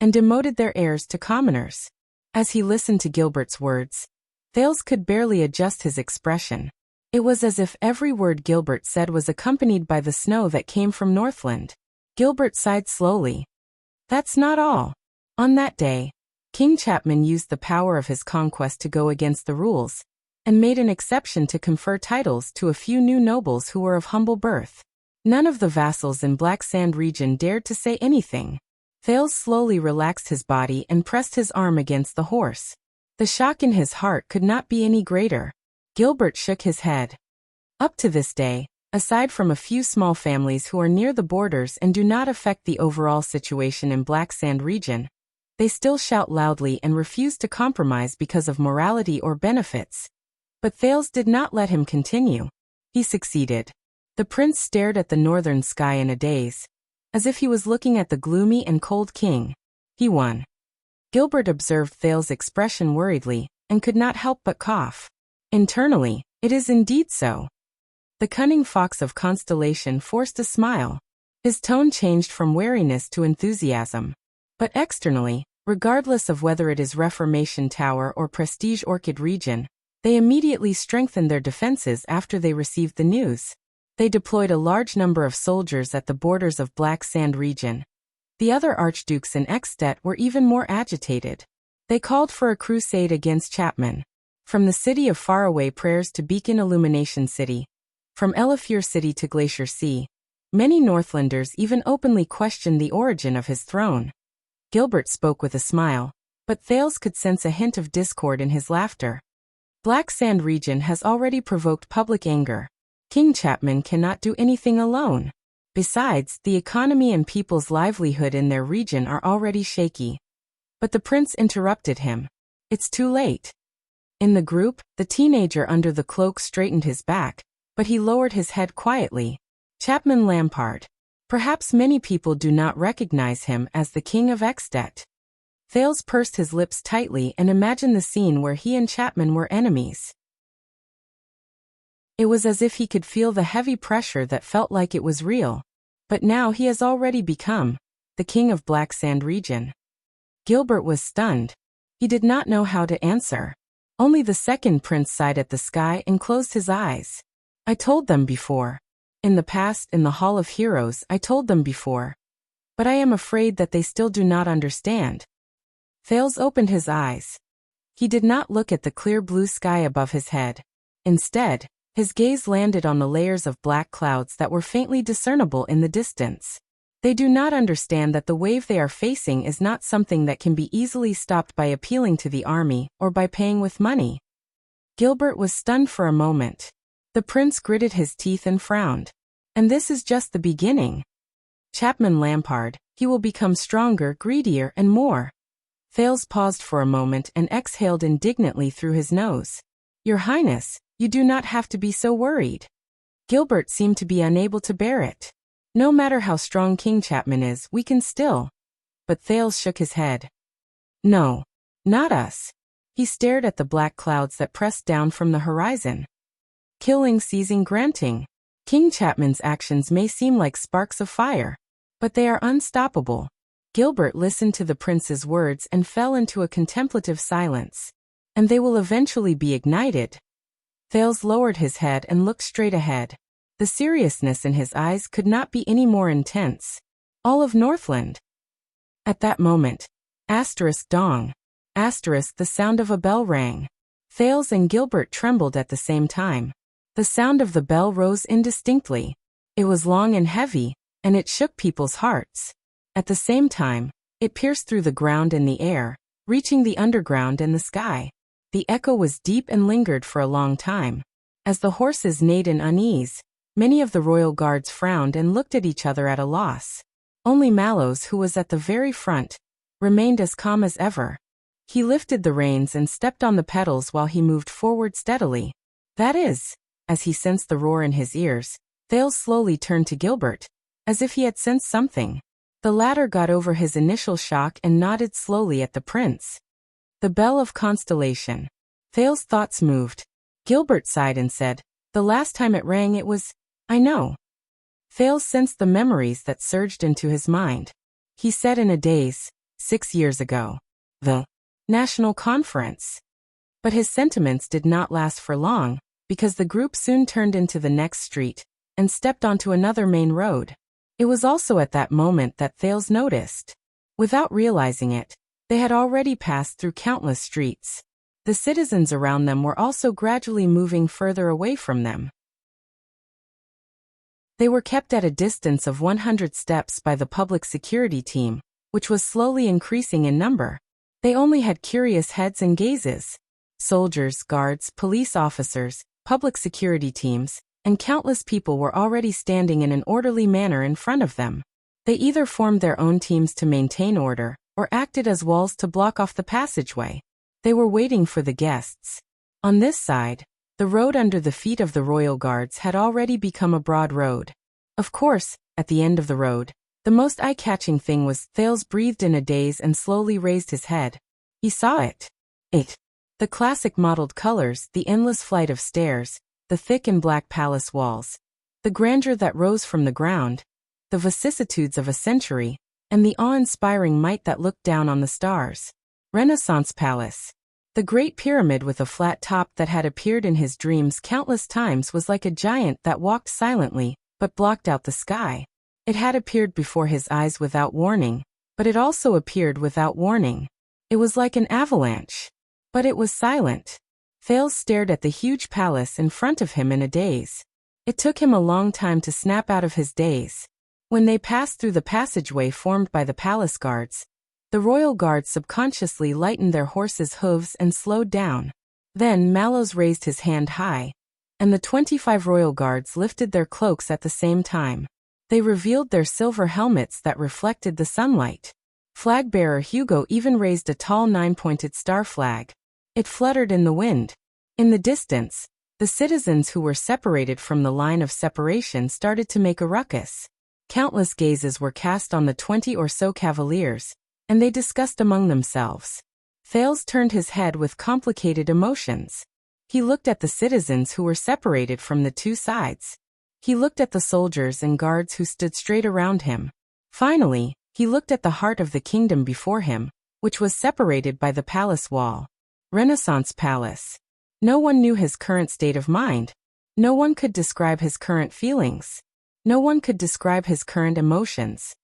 and demoted their heirs to commoners. As he listened to Gilbert's words, Thales could barely adjust his expression. It was as if every word Gilbert said was accompanied by the snow that came from Northland. Gilbert sighed slowly. That's not all. On that day, King Chapman used the power of his conquest to go against the rules, and made an exception to confer titles to a few new nobles who were of humble birth. None of the vassals in Black Sand region dared to say anything. Thales slowly relaxed his body and pressed his arm against the horse. The shock in his heart could not be any greater. Gilbert shook his head. Up to this day, aside from a few small families who are near the borders and do not affect the overall situation in Black Sand region, they still shout loudly and refuse to compromise because of morality or benefits. But Thales did not let him continue. He succeeded. The prince stared at the northern sky in a daze, as if he was looking at the gloomy and cold king. He won. Gilbert observed Thales' expression worriedly, and could not help but cough. Internally, it is indeed so. The cunning fox of constellation forced a smile. His tone changed from wariness to enthusiasm. But externally, regardless of whether it is Reformation Tower or Prestige Orchid region, they immediately strengthened their defenses after they received the news. They deployed a large number of soldiers at the borders of Black Sand region. The other archdukes in Extet were even more agitated. They called for a crusade against Chapman. From the city of Faraway Prayers to Beacon Illumination City, from Elefure City to Glacier Sea, many Northlanders even openly questioned the origin of his throne. Gilbert spoke with a smile, but Thales could sense a hint of discord in his laughter. Black Sand region has already provoked public anger. King Chapman cannot do anything alone. Besides, the economy and people's livelihood in their region are already shaky. But the prince interrupted him. It's too late. In the group, the teenager under the cloak straightened his back, but he lowered his head quietly. Chapman Lampard. Perhaps many people do not recognize him as the king of Extet. Thales pursed his lips tightly and imagined the scene where he and Chapman were enemies. It was as if he could feel the heavy pressure that felt like it was real. But now he has already become the king of Black Sand region. Gilbert was stunned. He did not know how to answer. Only the second prince sighed at the sky and closed his eyes. I told them before. In the past, in the Hall of Heroes, I told them before. But I am afraid that they still do not understand. Thales opened his eyes. He did not look at the clear blue sky above his head. Instead, his gaze landed on the layers of black clouds that were faintly discernible in the distance. They do not understand that the wave they are facing is not something that can be easily stopped by appealing to the army or by paying with money. Gilbert was stunned for a moment. The prince gritted his teeth and frowned. And this is just the beginning. Chapman Lampard, he will become stronger, greedier, and more. Thales paused for a moment and exhaled indignantly through his nose. Your Highness, you do not have to be so worried. Gilbert seemed to be unable to bear it. No matter how strong King Chapman is, we can still. but Thales shook his head. No. Not us. He stared at the black clouds that pressed down from the horizon. Killing, seizing, granting. King Chapman's actions may seem like sparks of fire, but they are unstoppable. Gilbert listened to the prince's words and fell into a contemplative silence. And they will eventually be ignited. Thales lowered his head and looked straight ahead. The seriousness in his eyes could not be any more intense. All of Northland. At that moment, dong. The sound of a bell rang. Thales and Gilbert trembled at the same time. The sound of the bell rose indistinctly. It was long and heavy, and it shook people's hearts. At the same time, it pierced through the ground and the air, reaching the underground and the sky. The echo was deep and lingered for a long time. As the horses neighed in unease, many of the royal guards frowned and looked at each other at a loss. Only Mallows, who was at the very front, remained as calm as ever. He lifted the reins and stepped on the pedals while he moved forward steadily. That is, as he sensed the roar in his ears, Thales slowly turned to Gilbert, as if he had sensed something. The latter got over his initial shock and nodded slowly at the prince. The bell of constellation. Thales' thoughts moved. Gilbert sighed and said, the last time it rang it was, I know. Thales sensed the memories that surged into his mind. He said in a daze, 6 years ago. The National Conference. But his sentiments did not last for long, because the group soon turned into the next street, and stepped onto another main road. It was also at that moment that Thales noticed. Without realizing it, they had already passed through countless streets. The citizens around them were also gradually moving further away from them. They were kept at a distance of 100 steps by the public security team, which was slowly increasing in number. They only had curious heads and gazes. Soldiers, guards, police officers, public security teams, and countless people were already standing in an orderly manner in front of them. They either formed their own teams to maintain order, or acted as walls to block off the passageway. They were waiting for the guests. On this side, the road under the feet of the royal guards had already become a broad road. Of course, at the end of the road, the most eye-catching thing was Thales breathed in a daze and slowly raised his head. He saw it. The classic mottled colors, the endless flight of stairs, the thick and black palace walls, the grandeur that rose from the ground, the vicissitudes of a century, and the awe-inspiring might that looked down on the stars. Renaissance Palace. The Great Pyramid with a flat top that had appeared in his dreams countless times was like a giant that walked silently, but blocked out the sky. It had appeared before his eyes without warning, but it also appeared without warning. It was like an avalanche. But it was silent. Thales stared at the huge palace in front of him in a daze. It took him a long time to snap out of his daze. When they passed through the passageway formed by the palace guards, the royal guards subconsciously lightened their horses' hooves and slowed down. Then Mallows raised his hand high, and the 25 royal guards lifted their cloaks at the same time. They revealed their silver helmets that reflected the sunlight. Flag-bearer Hugo even raised a tall 9-pointed star flag. It fluttered in the wind. In the distance, the citizens who were separated from the line of separation started to make a ruckus. Countless gazes were cast on the 20 or so cavaliers, and they discussed among themselves. Thales turned his head with complicated emotions. He looked at the citizens who were separated from the two sides. He looked at the soldiers and guards who stood straight around him. Finally, he looked at the heart of the kingdom before him, which was separated by the palace wall. Renaissance Palace. No one knew his current state of mind. No one could describe his current feelings. No one could describe his current emotions.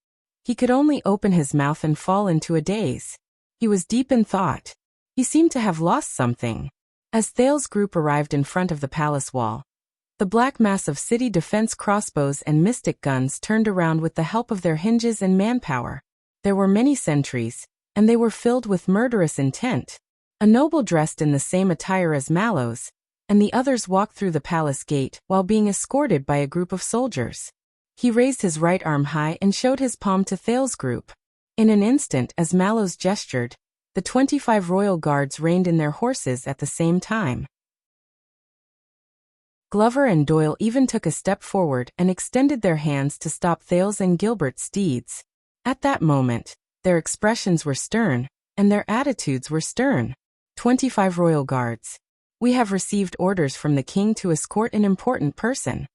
He could only open his mouth and fall into a daze. He was deep in thought. He seemed to have lost something. As Thales' group arrived in front of the palace wall, the black mass of city defense crossbows and mystic guns turned around with the help of their hinges and manpower. There were many sentries, and they were filled with murderous intent. A noble dressed in the same attire as Mallows, and the others walked through the palace gate while being escorted by a group of soldiers. He raised his right arm high and showed his palm to Thales' group. In an instant, as Mallows gestured, the 25 royal guards reined in their horses at the same time. Glover and Doyle even took a step forward and extended their hands to stop Thales and Gilbert's steeds. At that moment, their expressions were stern, and their attitudes were stern. 25 royal guards. We have received orders from the king to escort an important person.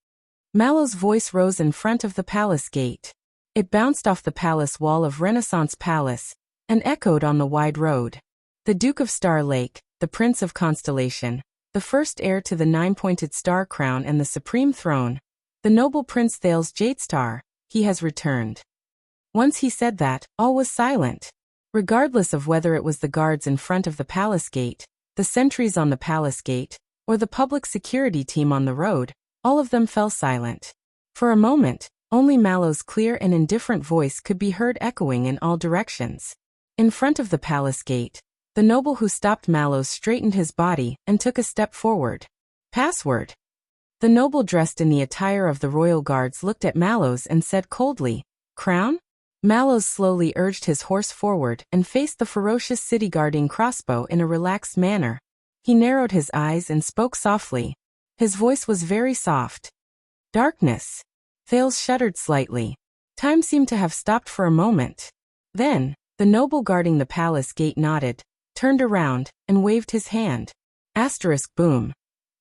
Mallow's voice rose in front of the palace gate. It bounced off the palace wall of Renaissance Palace and echoed on the wide road. The Duke of Star Lake, the Prince of Constellation, the first heir to the 9-pointed star crown and the supreme throne, the noble Prince Thales Jadestar, he has returned. Once he said that, all was silent. Regardless of whether it was the guards in front of the palace gate, the sentries on the palace gate, or the public security team on the road, all of them fell silent. For a moment, only Mallow's clear and indifferent voice could be heard echoing in all directions. In front of the palace gate, the noble who stopped Mallow straightened his body and took a step forward. Password. The noble dressed in the attire of the royal guards looked at Mallows and said coldly, "Crown?" Mallows slowly urged his horse forward and faced the ferocious city-guarding crossbow in a relaxed manner. He narrowed his eyes and spoke softly. His voice was very soft. Darkness. Thales shuddered slightly. Time seemed to have stopped for a moment. Then, the noble guarding the palace gate nodded, turned around, and waved his hand. Asterisk boom.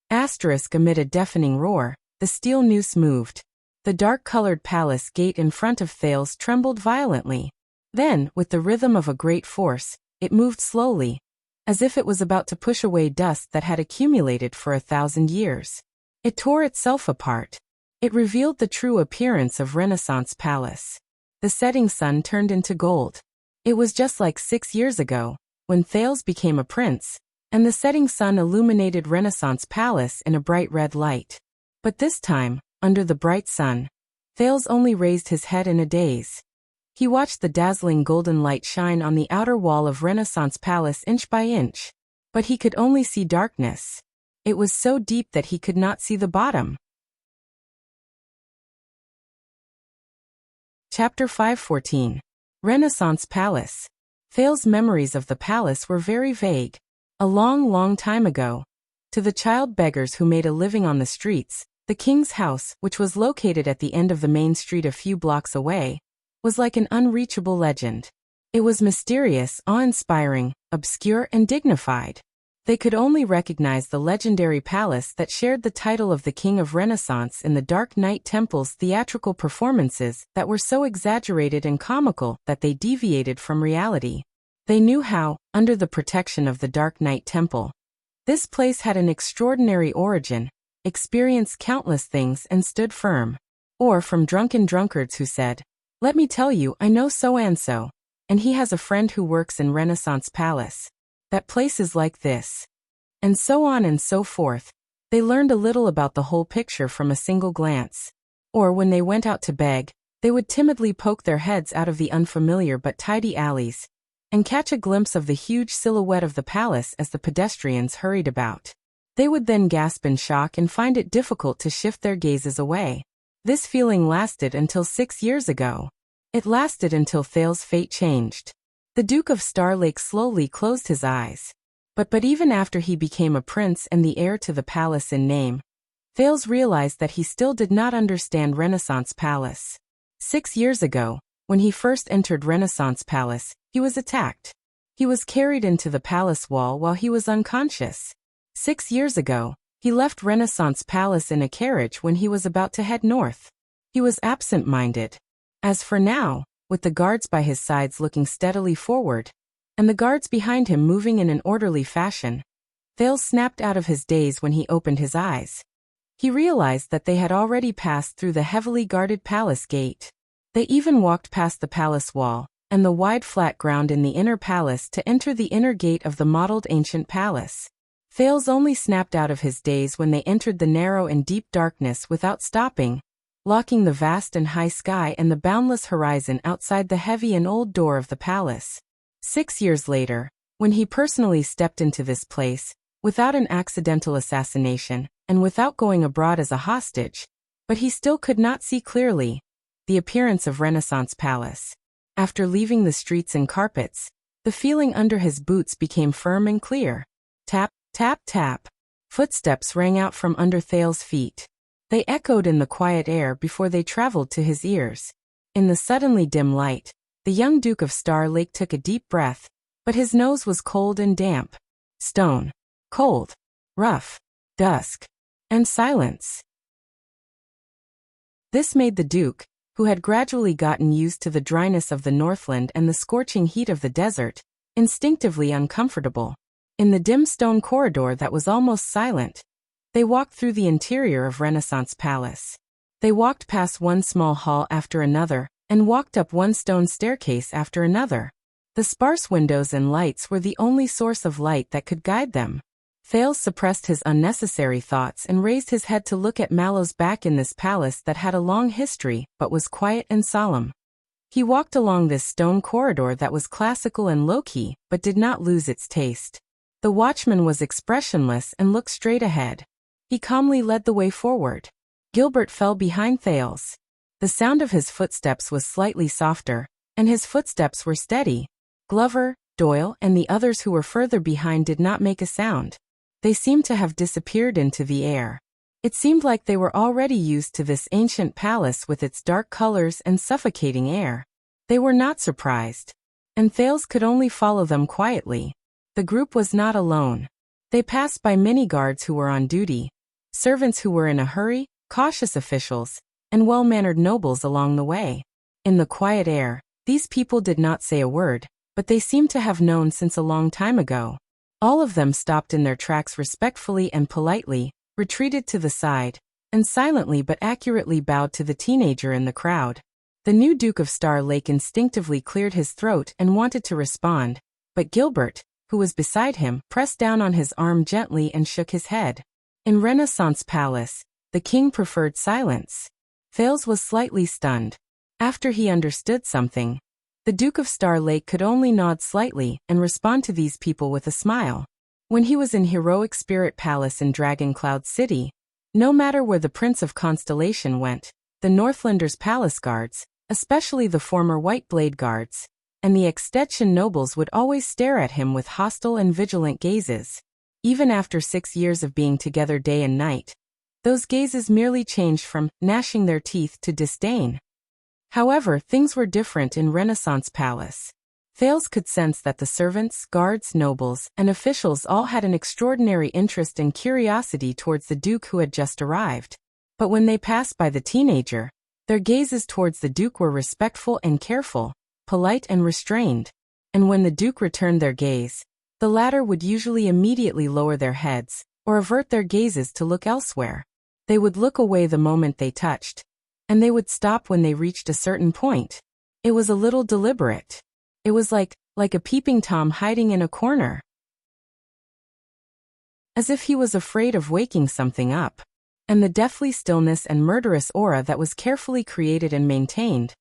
Asterisk amid a deafening roar, the steel noose moved. The dark-colored palace gate in front of Thales trembled violently. Then, with the rhythm of a great force, it moved slowly, as if it was about to push away dust that had accumulated for 1,000 years. It tore itself apart. It revealed the true appearance of Renaissance Palace. The setting sun turned into gold. It was just like 6 years ago, when Thales became a prince, and the setting sun illuminated Renaissance Palace in a bright red light. But this time, under the bright sun, Thales only raised his head in a daze. He watched the dazzling golden light shine on the outer wall of Renaissance Palace inch by inch, but he could only see darkness. It was so deep that he could not see the bottom. Chapter 514. Renaissance Palace. Thales' memories of the palace were very vague. A long, long time ago. To the child beggars who made a living on the streets, the king's house, which was located at the end of the main street a few blocks away, was like an unreachable legend. It was mysterious, awe-inspiring, obscure, and dignified. They could only recognize the legendary palace that shared the title of the King of Renaissance in the Dark Knight Temple's theatrical performances that were so exaggerated and comical that they deviated from reality. They knew how, under the protection of the Dark Knight Temple, this place had an extraordinary origin, experienced countless things and stood firm. Or from drunken drunkards who said, "Let me tell you, I know so-and-so, and he has a friend who works in Renaissance Palace. That place is like this." And so on and so forth. They learned a little about the whole picture from a single glance. Or when they went out to beg, they would timidly poke their heads out of the unfamiliar but tidy alleys, and catch a glimpse of the huge silhouette of the palace as the pedestrians hurried about. They would then gasp in shock and find it difficult to shift their gazes away. This feeling lasted until 6 years ago. It lasted until Thales' fate changed. The Duke of Star Lake slowly closed his eyes. But even after he became a prince and the heir to the palace in name, Thales realized that he still did not understand Renaissance Palace. 6 years ago, when he first entered Renaissance Palace, he was attacked. He was carried into the palace wall while he was unconscious. 6 years ago, he left Renaissance Palace in a carriage when he was about to head north. He was absent-minded. As for now, with the guards by his sides looking steadily forward, and the guards behind him moving in an orderly fashion, Thales snapped out of his daze when he opened his eyes. He realized that they had already passed through the heavily guarded palace gate. They even walked past the palace wall and the wide flat ground in the inner palace to enter the inner gate of the modeled ancient palace. Thales only snapped out of his daze when they entered the narrow and deep darkness without stopping, locking the vast and high sky and the boundless horizon outside the heavy and old door of the palace. 6 years later, when he personally stepped into this place, without an accidental assassination, and without going abroad as a hostage, but he still could not see clearly the appearance of Renaissance Palace. After leaving the streets and carpets, the feeling under his boots became firm and clear. Tap, tap, tap. Footsteps rang out from under Thales' feet. They echoed in the quiet air before they traveled to his ears. In the suddenly dim light, The young Duke of Star Lake took a deep breath, but his nose was cold and damp. Stone. Cold. Rough. Dusk. And silence. This made the Duke, who had gradually gotten used to the dryness of the Northland and the scorching heat of the desert, instinctively uncomfortable. In the dim stone corridor that was almost silent, they walked through the interior of Renaissance Palace. They walked past one small hall after another, and walked up one stone staircase after another. The sparse windows and lights were the only source of light that could guide them. Thales suppressed his unnecessary thoughts and raised his head to look at Mallow's back in this palace that had a long history but was quiet and solemn. He walked along this stone corridor that was classical and low-key but did not lose its taste. The watchman was expressionless and looked straight ahead. He calmly led the way forward. Gilbert fell behind Thales. The sound of his footsteps was slightly softer, and his footsteps were steady. Glover, Doyle, and the others who were further behind did not make a sound. They seemed to have disappeared into the air. It seemed like they were already used to this ancient palace with its dark colors and suffocating air. They were not surprised. And Thales could only follow them quietly. The group was not alone. They passed by many guards who were on duty, servants who were in a hurry, cautious officials, and well-mannered nobles along the way. In the quiet air, these people did not say a word, but they seemed to have known since a long time ago. All of them stopped in their tracks respectfully and politely, retreated to the side, and silently but accurately bowed to the teenager in the crowd. The new Duke of Star Lake instinctively cleared his throat and wanted to respond, but Gilbert, who was beside him, pressed down on his arm gently and shook his head. In Renaissance Palace, the king preferred silence. Thales was slightly stunned. After he understood something, the Duke of Star Lake could only nod slightly and respond to these people with a smile. When he was in Heroic Spirit Palace in Dragon Cloud City, no matter where the Prince of Constellation went, the Northlanders' palace guards, especially the former White Blade guards, and the extension nobles would always stare at him with hostile and vigilant gazes. Even after 6 years of being together day and night, those gazes merely changed from gnashing their teeth to disdain. However, things were different in Renaissance Palace. Thales could sense that the servants, guards, nobles, and officials all had an extraordinary interest and curiosity towards the Duke who had just arrived. But when they passed by the teenager, their gazes towards the Duke were respectful and careful, polite and restrained. And when the Duke returned their gaze, the latter would usually immediately lower their heads, or avert their gazes to look elsewhere. They would look away the moment they touched, and they would stop when they reached a certain point. It was a little deliberate. It was like a peeping Tom hiding in a corner. As if he was afraid of waking something up. And the deathly stillness and murderous aura that was carefully created and maintained.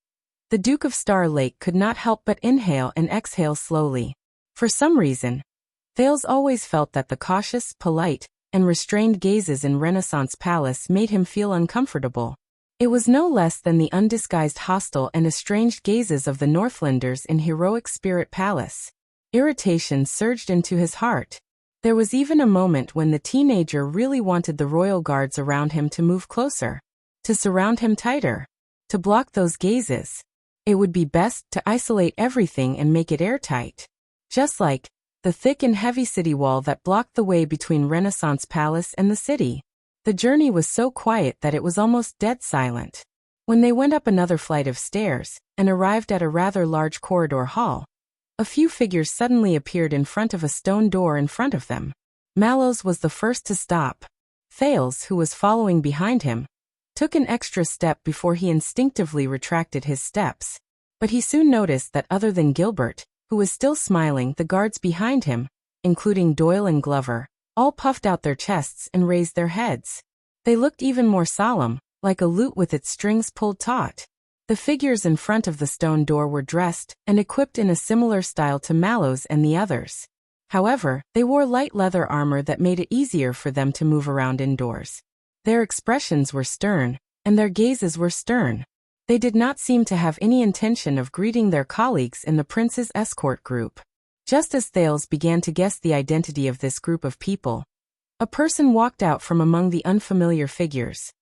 The Duke of Star Lake could not help but inhale and exhale slowly. For some reason, Thales always felt that the cautious, polite, and restrained gazes in Renaissance Palace made him feel uncomfortable. It was no less than the undisguised hostile and estranged gazes of the Northlanders in Heroic Spirit Palace. Irritation surged into his heart. There was even a moment when the teenager really wanted the royal guards around him to move closer, to surround him tighter, to block those gazes. It would be best to isolate everything and make it airtight. Just like the thick and heavy city wall that blocked the way between Renaissance Palace and the city. The journey was so quiet that it was almost dead silent. When they went up another flight of stairs and arrived at a rather large corridor hall, a few figures suddenly appeared in front of a stone door in front of them. Mallows was the first to stop. Thales, who was following behind him, took an extra step before he instinctively retracted his steps. But he soon noticed that other than Gilbert, who was still smiling, the guards behind him, including Doyle and Glover, all puffed out their chests and raised their heads. They looked even more solemn, like a lute with its strings pulled taut. The figures in front of the stone door were dressed and equipped in a similar style to Mallows and the others. However, they wore light leather armor that made it easier for them to move around indoors. Their expressions were stern, and their gazes were stern. They did not seem to have any intention of greeting their colleagues in the prince's escort group. Just as Thales began to guess the identity of this group of people, a person walked out from among the unfamiliar figures.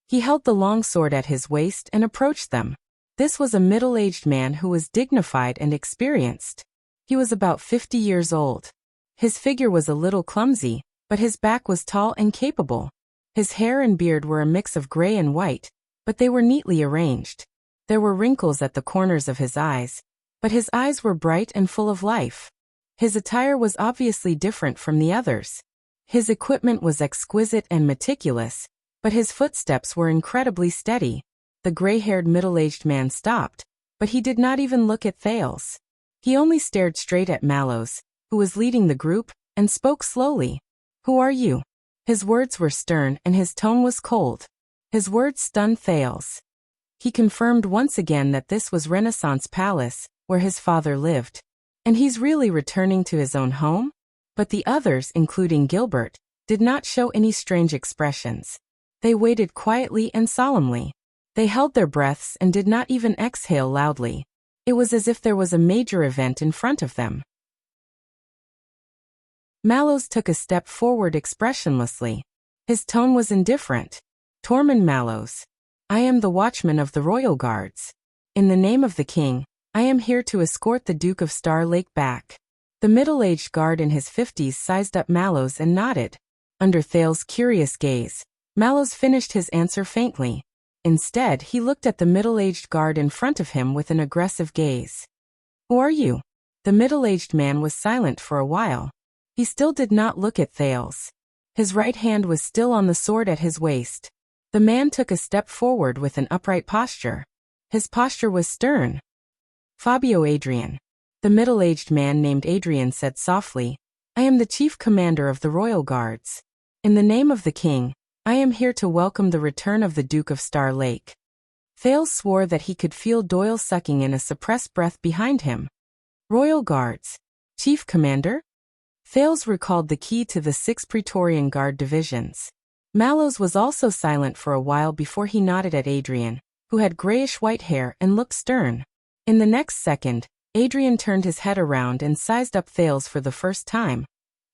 He held the long sword at his waist and approached them. This was a middle-aged man who was dignified and experienced. He was about 50 years old. His figure was a little clumsy, but his back was tall and capable. His hair and beard were a mix of gray and white, but they were neatly arranged. There were wrinkles at the corners of his eyes, but his eyes were bright and full of life. His attire was obviously different from the others. His equipment was exquisite and meticulous, but his footsteps were incredibly steady. The gray-haired middle-aged man stopped, but he did not even look at Thales. He only stared straight at Mallows, who was leading the group, and spoke slowly. "Who are you?" His words were stern and his tone was cold. His words stunned Thales. He confirmed once again that this was Renaissance Palace, where his father lived. And he's really returning to his own home? But the others, including Gilbert, did not show any strange expressions. They waited quietly and solemnly. They held their breaths and did not even exhale loudly. It was as if there was a major event in front of them. Mallows took a step forward expressionlessly. His tone was indifferent. "Tormund Mallows. I am the watchman of the royal guards. In the name of the king, I am here to escort the Duke of Star Lake back." The middle-aged guard in his 50s sized up Mallows and nodded. Under Thales' curious gaze, Mallows finished his answer faintly. Instead, he looked at the middle-aged guard in front of him with an aggressive gaze. "Who are you?" The middle-aged man was silent for a while. He still did not look at Thales. His right hand was still on the sword at his waist. The man took a step forward with an upright posture. His posture was stern. "Fabio Adrian." The middle-aged man named Adrian said softly, "I am the chief commander of the royal guards. In the name of the king, I am here to welcome the return of the Duke of Star Lake." Thales swore that he could feel Doyle sucking in a suppressed breath behind him. "Royal Guards. Chief Commander?" Thales recalled the key to the 6 Praetorian Guard divisions. Mallows was also silent for a while before he nodded at Adrian, who had grayish-white hair and looked stern. In the next second, Adrian turned his head around and sized up Thales for the first time,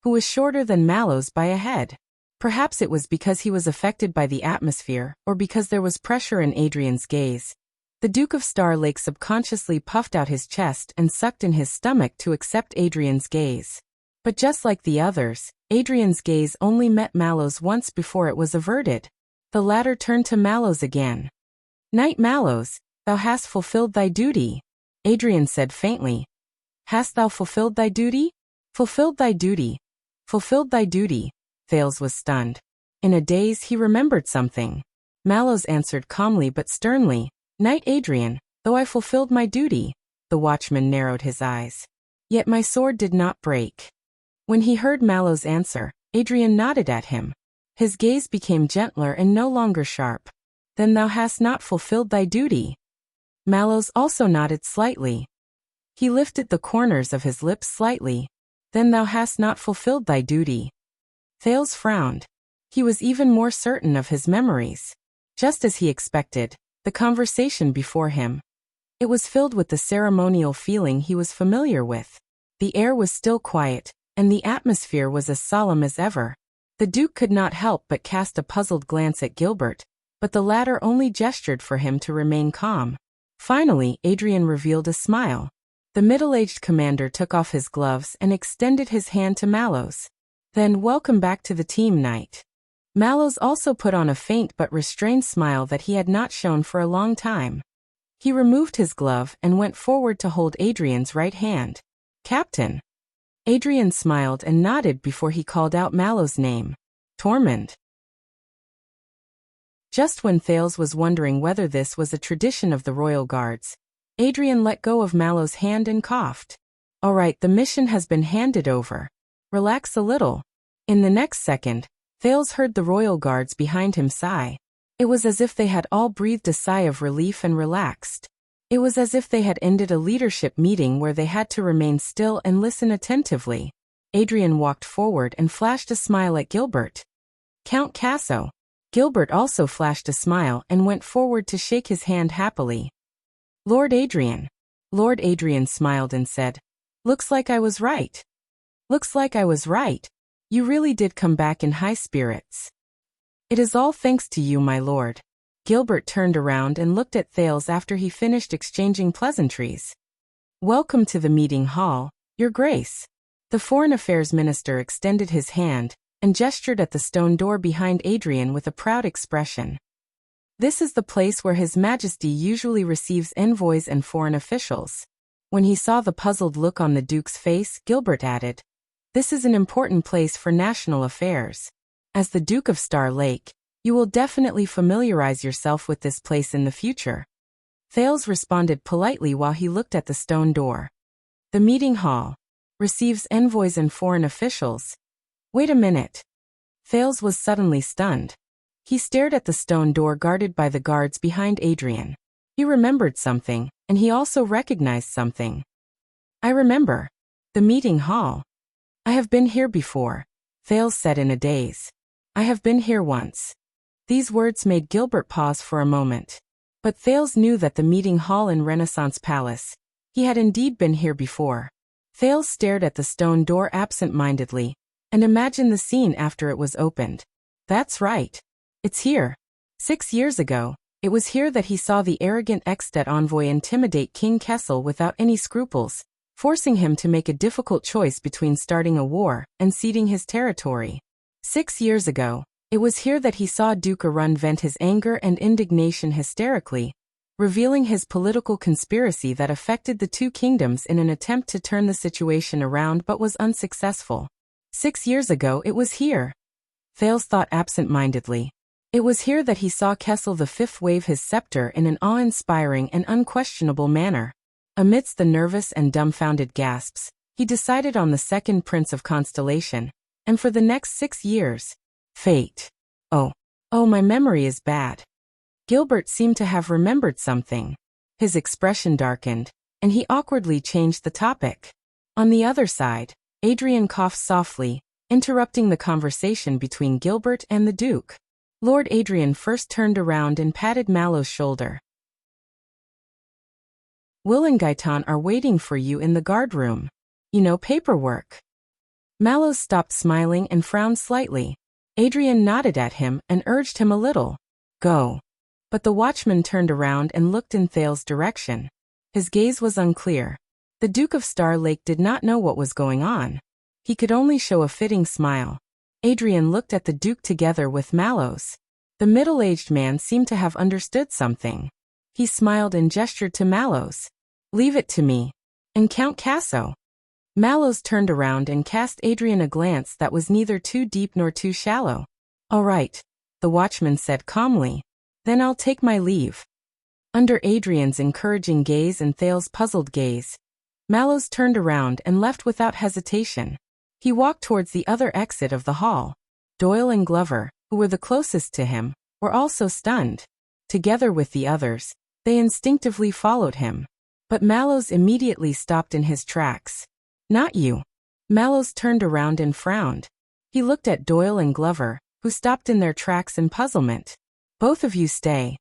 who was shorter than Mallows by a head. Perhaps it was because he was affected by the atmosphere, or because there was pressure in Adrian's gaze. The Duke of Star Lake subconsciously puffed out his chest and sucked in his stomach to accept Adrian's gaze. But just like the others, Adrian's gaze only met Mallows once before it was averted. The latter turned to Mallows again. "Knight Mallows, thou hast fulfilled thy duty," Adrian said faintly. "Hast thou fulfilled thy duty? Fulfilled thy duty. Fulfilled thy duty." Thales was stunned. In a daze he remembered something. Mallows answered calmly but sternly, "Knight Adrian, though I fulfilled my duty." The watchman narrowed his eyes. "Yet my sword did not break." When he heard Mallows' answer, Adrian nodded at him. His gaze became gentler and no longer sharp. "Then thou hast not fulfilled thy duty." Mallows also nodded slightly. He lifted the corners of his lips slightly. "Then thou hast not fulfilled thy duty." Thales frowned. He was even more certain of his memories. Just as he expected, the conversation before him. It was filled with the ceremonial feeling he was familiar with. The air was still quiet, and the atmosphere was as solemn as ever. The Duke could not help but cast a puzzled glance at Gilbert, but the latter only gestured for him to remain calm. Finally, Adrian revealed a smile. The middle-aged commander took off his gloves and extended his hand to Mallows. "Then welcome back to the team, Knight." Mallows also put on a faint but restrained smile that he had not shown for a long time. He removed his glove and went forward to hold Adrian's right hand. "Captain." Adrian smiled and nodded before he called out Mallows' name. "Tormund." Just when Thales was wondering whether this was a tradition of the royal guards, Adrian let go of Mallows' hand and coughed. "All right, the mission has been handed over. Relax a little." In the next second, Thales heard the royal guards behind him sigh. It was as if they had all breathed a sigh of relief and relaxed. It was as if they had ended a leadership meeting where they had to remain still and listen attentively. Adrian walked forward and flashed a smile at Gilbert. "Count Casso." Gilbert also flashed a smile and went forward to shake his hand happily. "Lord Adrian." Lord Adrian smiled and said, "Looks like I was right." "Looks like I was right. You really did come back in high spirits." "It is all thanks to you, my lord." Gilbert turned around and looked at Thales after he finished exchanging pleasantries. "Welcome to the meeting hall, Your Grace." The Foreign Affairs Minister extended his hand and gestured at the stone door behind Adrian with a proud expression. "This is the place where His Majesty usually receives envoys and foreign officials." When he saw the puzzled look on the Duke's face, Gilbert added, "This is an important place for national affairs. As the Duke of Star Lake, you will definitely familiarize yourself with this place in the future." Thales responded politely while he looked at the stone door. "The meeting hall receives envoys and foreign officials. Wait a minute." Thales was suddenly stunned. He stared at the stone door guarded by the guards behind Adrian. He remembered something, and he also recognized something. "I remember. The meeting hall. I have been here before," Thales said in a daze. "I have been here once." These words made Gilbert pause for a moment. But Thales knew that the meeting hall in Renaissance Palace. He had indeed been here before. Thales stared at the stone door absent-mindedly, and imagined the scene after it was opened. That's right. It's here. 6 years ago, it was here that he saw the arrogant ex-state envoy intimidate King Kessel without any scruples, forcing him to make a difficult choice between starting a war and ceding his territory. 6 years ago, it was here that he saw Duke Arun vent his anger and indignation hysterically, revealing his political conspiracy that affected the two kingdoms in an attempt to turn the situation around but was unsuccessful. 6 years ago it was here. Thales thought absent-mindedly. It was here that he saw Kessel V wave his scepter in an awe-inspiring and unquestionable manner. Amidst the nervous and dumbfounded gasps, he decided on the second Prince of Constellation, and for the next 6 years, fate. Oh, my memory is bad. Gilbert seemed to have remembered something. His expression darkened, and he awkwardly changed the topic. On the other side, Adrian coughed softly, interrupting the conversation between Gilbert and the Duke. Lord Adrian first turned around and patted Mallow's shoulder. "Will and Gaetan are waiting for you in the guard room. Paperwork." Mallow stopped smiling and frowned slightly. Adrian nodded at him and urged him a little. "Go." But the watchman turned around and looked in Thales' direction. His gaze was unclear. The Duke of Star Lake did not know what was going on. He could only show a fitting smile. Adrian looked at the Duke together with Mallows. The middle-aged man seemed to have understood something. He smiled and gestured to Mallows. "Leave it to me. And Count Casso." Mallows turned around and cast Adrian a glance that was neither too deep nor too shallow. "All right," the watchman said calmly. "Then I'll take my leave." Under Adrian's encouraging gaze and Thales' puzzled gaze, Mallows turned around and left without hesitation. He walked towards the other exit of the hall. Doyle and Glover, who were the closest to him, were also stunned. Together with the others, they instinctively followed him. But Mallows immediately stopped in his tracks. "Not you." Mallows turned around and frowned. He looked at Doyle and Glover, who stopped in their tracks in puzzlement. "Both of you stay."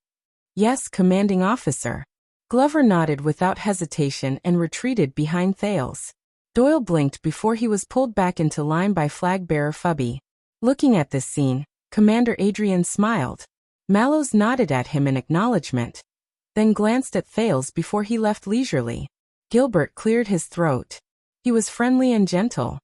"Yes, commanding officer." Glover nodded without hesitation and retreated behind Thales. Doyle blinked before he was pulled back into line by flag-bearer Fubby. Looking at this scene, Commander Adrian smiled. Mallows nodded at him in acknowledgement, then glanced at Thales before he left leisurely. Gilbert cleared his throat. He was friendly and gentle.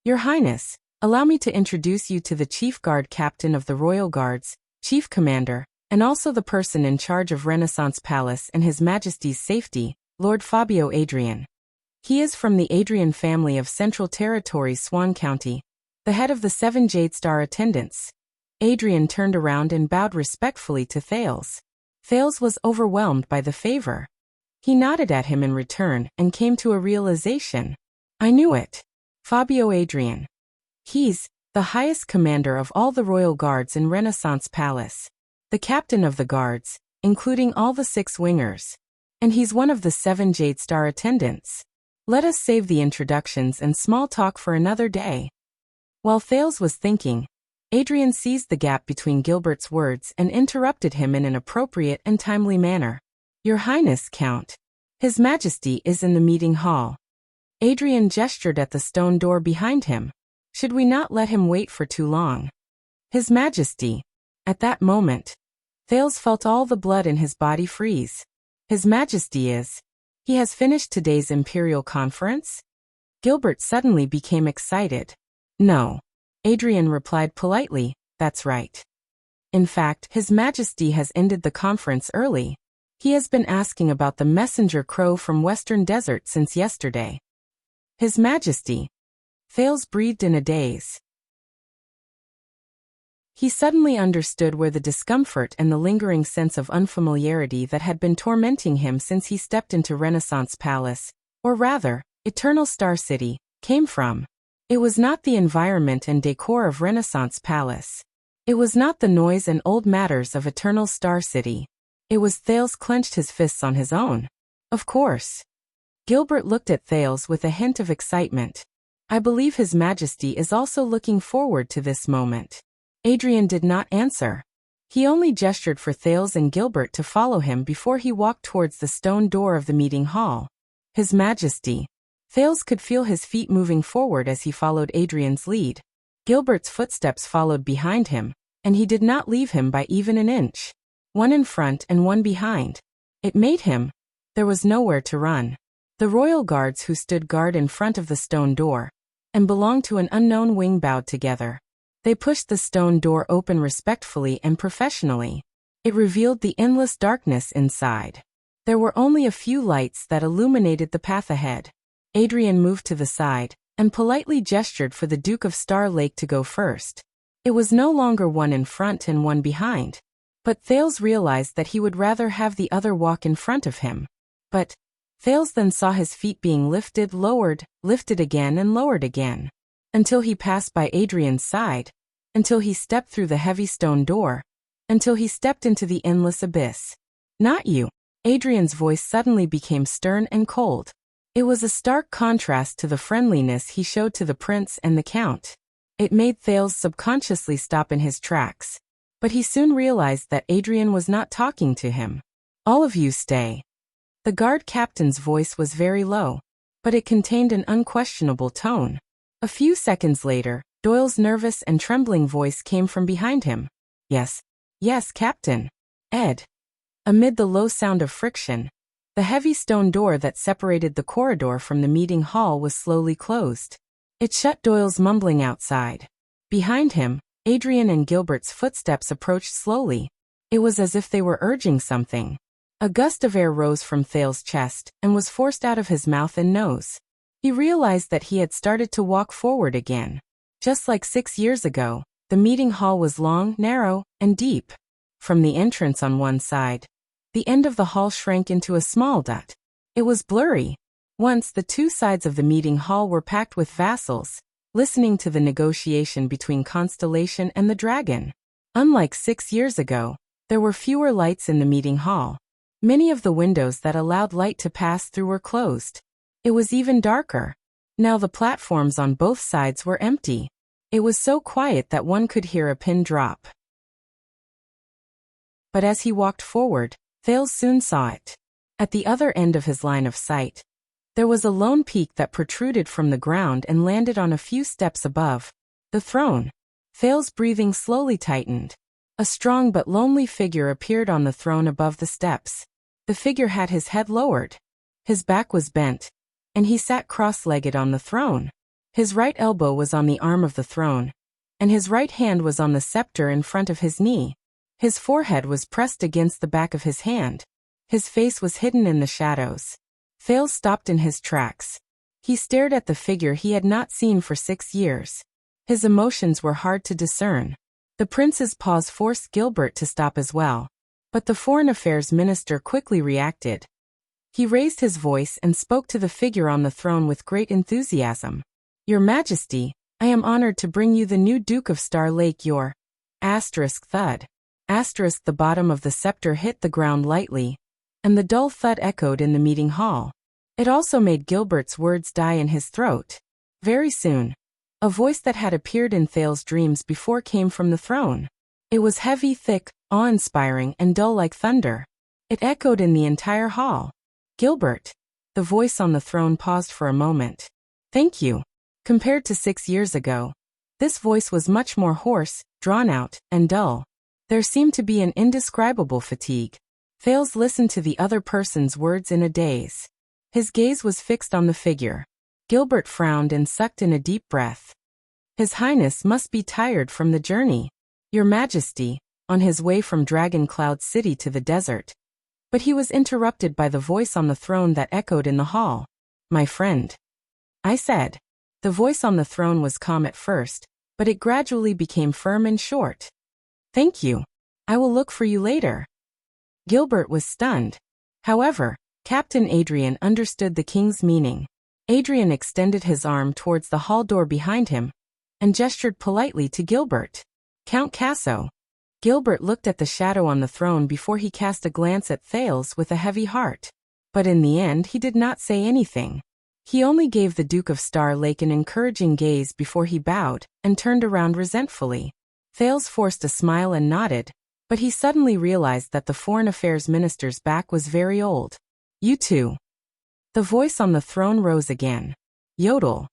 "Your Highness, allow me to introduce you to the Chief Guard Captain of the Royal Guards, Chief Commander, and also the person in charge of Renaissance Palace and His Majesty's safety, Lord Fabio Adrian. He is from the Adrian family of Central Territories, Swan County, the head of the 7 Jade Star attendants." Adrian turned around and bowed respectfully to Thales. Thales was overwhelmed by the favor. He nodded at him in return and came to a realization. "I knew it. Fabio Adrian. He's the highest commander of all the royal guards in Renaissance Palace. The captain of the guards, including all the 6 wingers. And he's one of the 7 Jade Star attendants. Let us save the introductions and small talk for another day." While Thales was thinking, Adrian seized the gap between Gilbert's words and interrupted him in an appropriate and timely manner. "Your Highness, Count. His Majesty is in the meeting hall." Adrian gestured at the stone door behind him. "Should we not let him wait for too long?" "His Majesty." At that moment, Thales felt all the blood in his body freeze. His Majesty is. He has finished today's Imperial Conference? Gilbert suddenly became excited. No. Adrian replied politely, that's right. In fact, His Majesty has ended the conference early. He has been asking about the messenger crow from Western Desert since yesterday. His Majesty. Thales breathed in a daze. He suddenly understood where the discomfort and the lingering sense of unfamiliarity that had been tormenting him since he stepped into Renaissance Palace, or rather, Eternal Star City, came from. It was not the environment and decor of Renaissance Palace. It was not the noise and old matters of Eternal Star City. It was Thales clenched his fists on his own. Of course. Gilbert looked at Thales with a hint of excitement. I believe His Majesty is also looking forward to this moment. Adrian did not answer. He only gestured for Thales and Gilbert to follow him before he walked towards the stone door of the meeting hall. His Majesty. Thales could feel his feet moving forward as he followed Adrian's lead. Gilbert's footsteps followed behind him, and he did not leave him by even an inch. One in front and one behind. It made him. There was nowhere to run. The royal guards who stood guard in front of the stone door, and belonged to an unknown wing bowed together. They pushed the stone door open respectfully and professionally. It revealed the endless darkness inside. There were only a few lights that illuminated the path ahead. Adrian moved to the side, and politely gestured for the Duke of Star Lake to go first. It was no longer one in front and one behind. But Thales realized that he would rather have the other walk in front of him. But Thales then saw his feet being lifted, lowered, lifted again and lowered again. Until he passed by Adrian's side, until he stepped through the heavy stone door, until he stepped into the endless abyss. Not you. Adrian's voice suddenly became stern and cold. It was a stark contrast to the friendliness he showed to the prince and the count. It made Thales subconsciously stop in his tracks. But he soon realized that Adrian was not talking to him. All of you stay. The guard captain's voice was very low, but it contained an unquestionable tone. A few seconds later, Doyle's nervous and trembling voice came from behind him. Yes, Captain. Ed. Amid the low sound of friction, the heavy stone door that separated the corridor from the meeting hall was slowly closed. It shut Doyle's mumbling outside. Behind him, Adrian and Gilbert's footsteps approached slowly. It was as if they were urging something. A gust of air rose from Thales' chest and was forced out of his mouth and nose. He realized that he had started to walk forward again. Just like 6 years ago, the meeting hall was long, narrow, and deep. From the entrance on one side, the end of the hall shrank into a small dot. It was blurry. Once the two sides of the meeting hall were packed with vassals, listening to the negotiation between Constellation and the Dragon. Unlike 6 years ago, there were fewer lights in the meeting hall. Many of the windows that allowed light to pass through were closed. It was even darker. Now the platforms on both sides were empty. It was so quiet that one could hear a pin drop. But as he walked forward, Thales soon saw it. At the other end of his line of sight, there was a lone peak that protruded from the ground and landed on a few steps above the throne. Thales' breathing slowly tightened. A strong but lonely figure appeared on the throne above the steps. The figure had his head lowered. His back was bent, and he sat cross-legged on the throne. His right elbow was on the arm of the throne, and his right hand was on the scepter in front of his knee. His forehead was pressed against the back of his hand. His face was hidden in the shadows. Thales stopped in his tracks. He stared at the figure he had not seen for 6 years. His emotions were hard to discern. The prince's pause forced Gilbert to stop as well. But the Foreign Affairs Minister quickly reacted. He raised his voice and spoke to the figure on the throne with great enthusiasm. Your Majesty, I am honored to bring you the new Duke of Star Lake, your thud. The bottom of the scepter hit the ground lightly, and the dull thud echoed in the meeting hall. It also made Gilbert's words die in his throat. Very soon, a voice that had appeared in Thales' dreams before came from the throne. It was heavy, thick, awe-inspiring, and dull like thunder. It echoed in the entire hall. Gilbert. The voice on the throne paused for a moment. Thank you. Compared to 6 years ago, this voice was much more hoarse, drawn out, and dull. There seemed to be an indescribable fatigue. Thales listened to the other person's words in a daze. His gaze was fixed on the figure. Gilbert frowned and sucked in a deep breath. His Highness must be tired from the journey. Your Majesty, on his way from Dragon Cloud City to the desert. But he was interrupted by the voice on the throne that echoed in the hall. My friend. I said. The voice on the throne was calm at first, but it gradually became firm and short. Thank you. I will look for you later. Gilbert was stunned. However, Captain Adrian understood the king's meaning. Adrian extended his arm towards the hall door behind him and gestured politely to Gilbert. Count Casso. Gilbert looked at the shadow on the throne before he cast a glance at Thales with a heavy heart. But in the end he did not say anything. He only gave the Duke of Star Lake an encouraging gaze before he bowed and turned around resentfully. Thales forced a smile and nodded, but he suddenly realized that the Foreign Affairs Minister's back was very old. You too. The voice on the throne rose again. Yodel.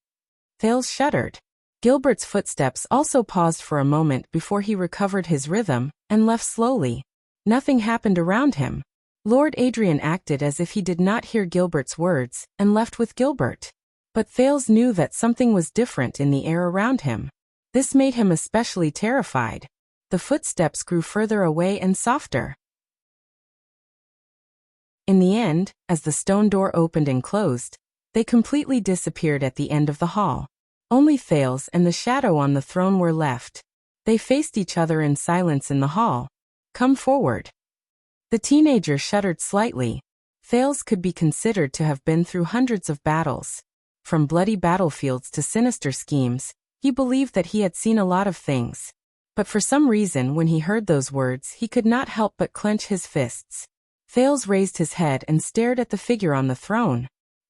Thales shuddered. Gilbert's footsteps also paused for a moment before he recovered his rhythm and left slowly. Nothing happened around him. Lord Adrian acted as if he did not hear Gilbert's words and left with Gilbert. But Thales knew that something was different in the air around him. This made him especially terrified. The footsteps grew further away and softer. In the end, as the stone door opened and closed, they completely disappeared at the end of the hall. Only Thales and the shadow on the throne were left. They faced each other in silence in the hall. Come forward. The teenager shuddered slightly. Thales could be considered to have been through hundreds of battles. From bloody battlefields to sinister schemes, he believed that he had seen a lot of things. But for some reason when he heard those words he could not help but clench his fists. Thales raised his head and stared at the figure on the throne.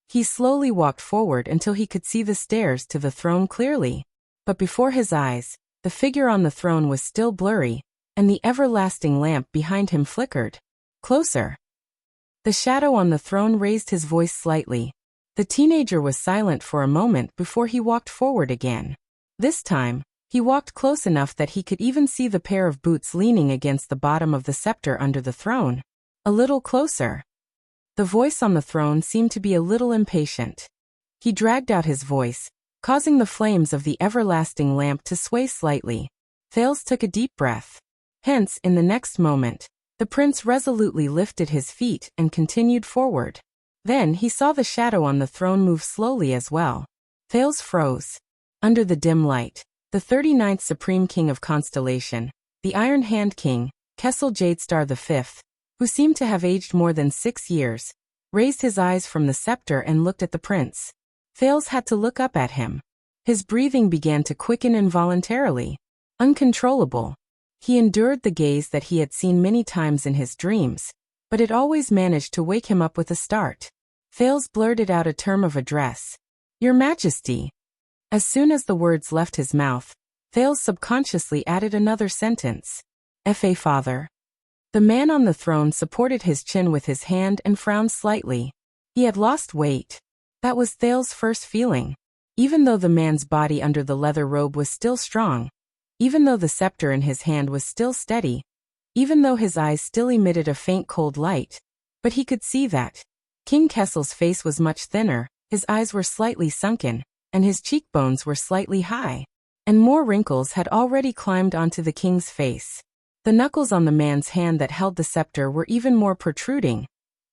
He slowly walked forward until he could see the stairs to the throne clearly. But before his eyes, the figure on the throne was still blurry, and the everlasting lamp behind him flickered. Closer. The shadow on the throne raised his voice slightly. The teenager was silent for a moment before he walked forward again. This time, he walked close enough that he could even see the pair of boots leaning against the bottom of the scepter under the throne. A little closer. The voice on the throne seemed to be a little impatient. He dragged out his voice, causing the flames of the everlasting lamp to sway slightly. Thales took a deep breath. Hence, in the next moment, the prince resolutely lifted his feet and continued forward. Then he saw the shadow on the throne move slowly as well. Thales froze. Under the dim light, the 39th Supreme King of Constellation, the Iron Hand King, Kessel Jadestar V, who seemed to have aged more than 6 years, raised his eyes from the scepter and looked at the prince. Thales had to look up at him. His breathing began to quicken involuntarily. Uncontrollable. He endured the gaze that he had seen many times in his dreams, but it always managed to wake him up with a start. Thales blurted out a term of address. Your Majesty. As soon as the words left his mouth, Thales subconsciously added another sentence. Fa Father. The man on the throne supported his chin with his hand and frowned slightly. He had lost weight. That was Thales' first feeling. Even though the man's body under the leather robe was still strong, even though the scepter in his hand was still steady, even though his eyes still emitted a faint cold light, but he could see that King Kessel's face was much thinner, his eyes were slightly sunken, and his cheekbones were slightly high, and more wrinkles had already climbed onto the king's face. The knuckles on the man's hand that held the scepter were even more protruding,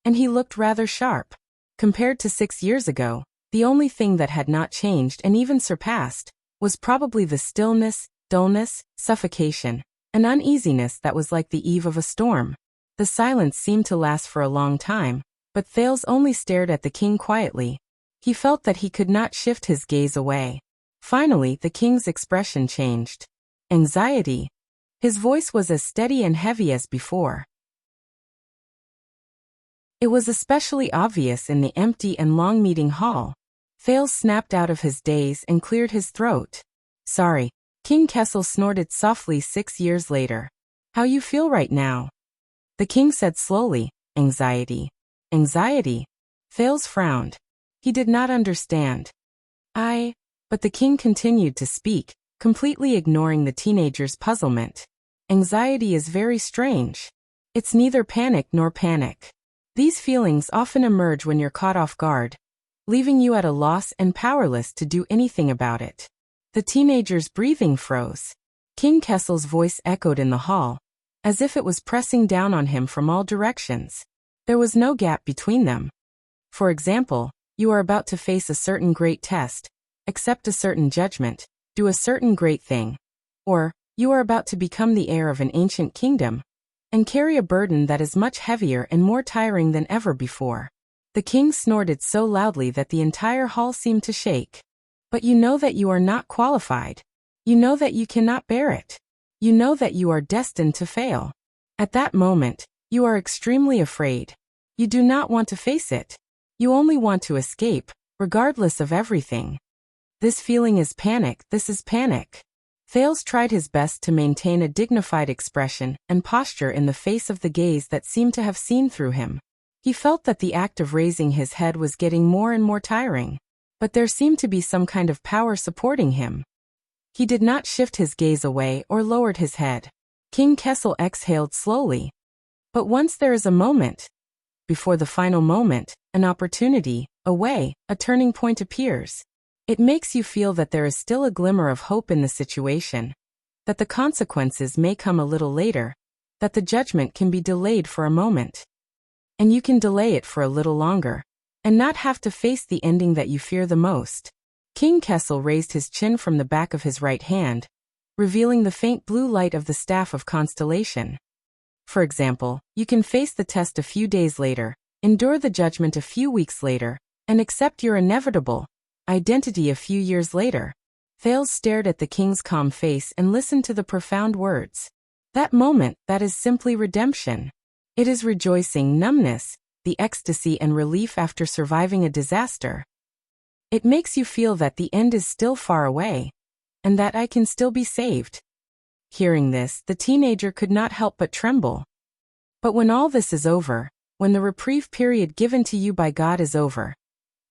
and he looked rather sharp. Compared to 6 years ago, the only thing that had not changed and even surpassed was probably the stillness, dullness, suffocation, and uneasiness that was like the eve of a storm. The silence seemed to last for a long time, but Thales only stared at the king quietly. He felt that he could not shift his gaze away. Finally, the king's expression changed. Anxiety. His voice was as steady and heavy as before. It was especially obvious in the empty and long meeting hall. Thales snapped out of his daze and cleared his throat. Sorry. King Kessel snorted softly 6 years later. How you feel right now? The king said slowly, anxiety. Anxiety? Thales frowned. He did not understand. But the king continued to speak, completely ignoring the teenager's puzzlement. Anxiety is very strange. It's neither panic nor panic. These feelings often emerge when you're caught off guard, leaving you at a loss and powerless to do anything about it. The teenager's breathing froze. King Kessel's voice echoed in the hall, as if it was pressing down on him from all directions. There was no gap between them. For example, you are about to face a certain great test, accept a certain judgment, do a certain great thing. Or, you are about to become the heir of an ancient kingdom, and carry a burden that is much heavier and more tiring than ever before. The king snorted so loudly that the entire hall seemed to shake. But you know that you are not qualified. You know that you cannot bear it. You know that you are destined to fail. At that moment, you are extremely afraid. You do not want to face it. You only want to escape, regardless of everything. This feeling is panic. This is panic. Thales tried his best to maintain a dignified expression and posture in the face of the gaze that seemed to have seen through him. He felt that the act of raising his head was getting more and more tiring, but there seemed to be some kind of power supporting him. He did not shift his gaze away or lowered his head. King Kessel exhaled slowly. But once there is a moment, before the final moment, an opportunity, a way, a turning point appears. It makes you feel that there is still a glimmer of hope in the situation, that the consequences may come a little later, that the judgment can be delayed for a moment. And you can delay it for a little longer, and not have to face the ending that you fear the most. King Kessel raised his chin from the back of his right hand, revealing the faint blue light of the staff of constellation. For example, you can face the test a few days later, endure the judgment a few weeks later, and accept your inevitable identity a few years later. Thales stared at the king's calm face and listened to the profound words. That moment, that is simply redemption. It is rejoicing, numbness, the ecstasy and relief after surviving a disaster. It makes you feel that the end is still far away, and that I can still be saved. Hearing this, the teenager could not help but tremble. But when all this is over, when the reprieve period given to you by God is over,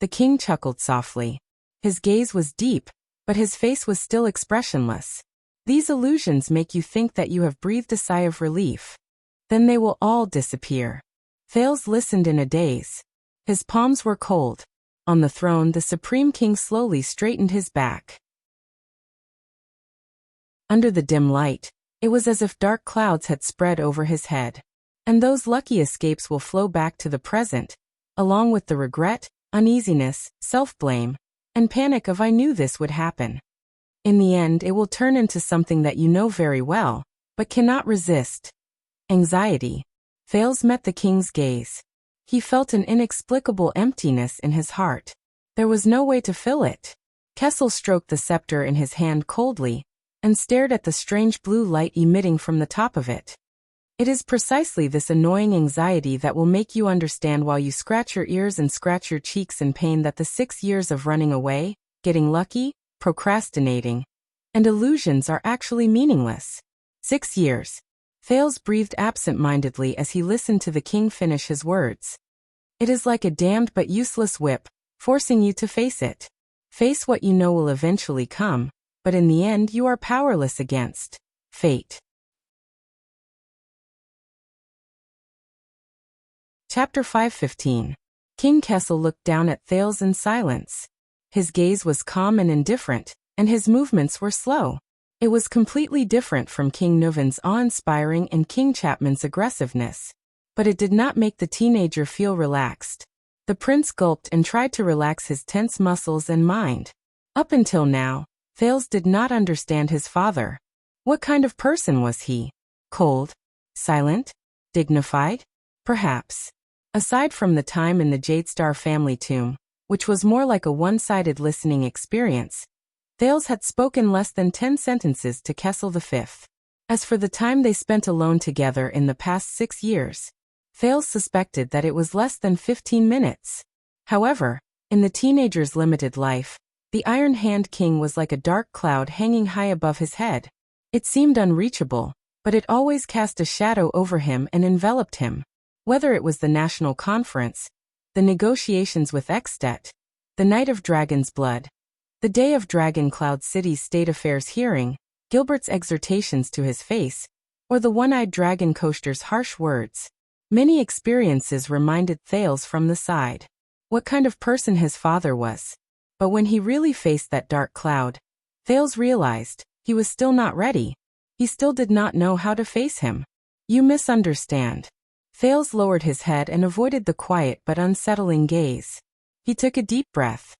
the king chuckled softly. His gaze was deep, but his face was still expressionless. These illusions make you think that you have breathed a sigh of relief. Then they will all disappear. Thales listened in a daze. His palms were cold. On the throne, the Supreme King slowly straightened his back. Under the dim light, it was as if dark clouds had spread over his head. And those lucky escapes will flow back to the present, along with the regret, uneasiness, self-blame, and panic of I knew this would happen. In the end, it will turn into something that you know very well, but cannot resist. Anxiety. Thales met the king's gaze. He felt an inexplicable emptiness in his heart. There was no way to fill it. Kessel stroked the scepter in his hand coldly, and stared at the strange blue light emitting from the top of it. It is precisely this annoying anxiety that will make you understand while you scratch your ears and scratch your cheeks in pain that the 6 years of running away, getting lucky, procrastinating, and illusions are actually meaningless. 6 years. Thales breathed absent-mindedly as he listened to the king finish his words. It is like a damned but useless whip, forcing you to face it. Face what you know will eventually come, but in the end you are powerless against fate. Chapter 5:15. King Kessel looked down at Thales in silence. His gaze was calm and indifferent, and his movements were slow. It was completely different from King Nuvan's awe-inspiring and King Chapman's aggressiveness. But it did not make the teenager feel relaxed. The prince gulped and tried to relax his tense muscles and mind. Up until now, Thales did not understand his father. What kind of person was he? Cold? Silent? Dignified? Perhaps. Aside from the time in the Jadestar family tomb, which was more like a one-sided listening experience, Thales had spoken less than 10 sentences to Kessel V. As for the time they spent alone together in the past 6 years, Thales suspected that it was less than 15 minutes. However, in the teenager's limited life, the Iron Hand King was like a dark cloud hanging high above his head. It seemed unreachable, but it always cast a shadow over him and enveloped him. Whether it was the National Conference, the negotiations with Ekstedt, the night of Dragon's Blood, the day of Dragon Cloud City's State Affairs hearing, Gilbert's exhortations to his face, Or the one-eyed dragon coaster's harsh words? Many experiences reminded Thales from the side what kind of person his father was. But when he really faced that dark cloud, Thales realized he was still not ready. He still did not know how to face him. You misunderstand. Thales lowered his head and avoided the quiet but unsettling gaze. He took a deep breath.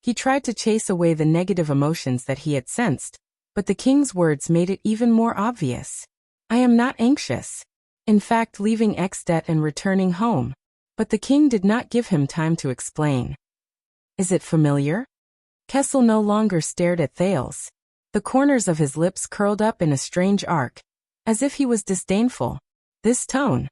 He tried to chase away the negative emotions that he had sensed, but the king's words made it even more obvious. I am not anxious. In fact, leaving Exdet and returning home. But the king did not give him time to explain. Is it familiar? Kessel no longer stared at Thales. The corners of his lips curled up in a strange arc, as if he was disdainful. This tone.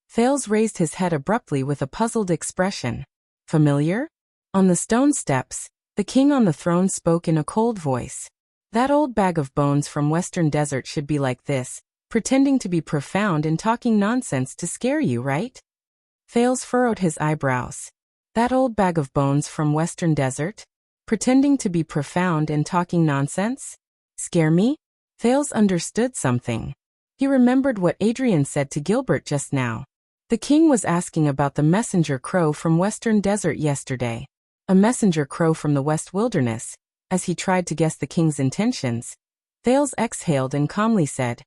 Thales raised his head abruptly with a puzzled expression. Familiar? On the stone steps, the king on the throne spoke in a cold voice. That old bag of bones from Western Desert should be like this, pretending to be profound and talking nonsense to scare you, right? Thales furrowed his eyebrows. That old bag of bones from Western Desert? Pretending to be profound and talking nonsense? Scare me? Thales understood something. He remembered what Adrian said to Gilbert just now. The king was asking about the messenger crow from Western Desert yesterday. A messenger crow from the West Wilderness. As he tried to guess the king's intentions, Thales exhaled and calmly said,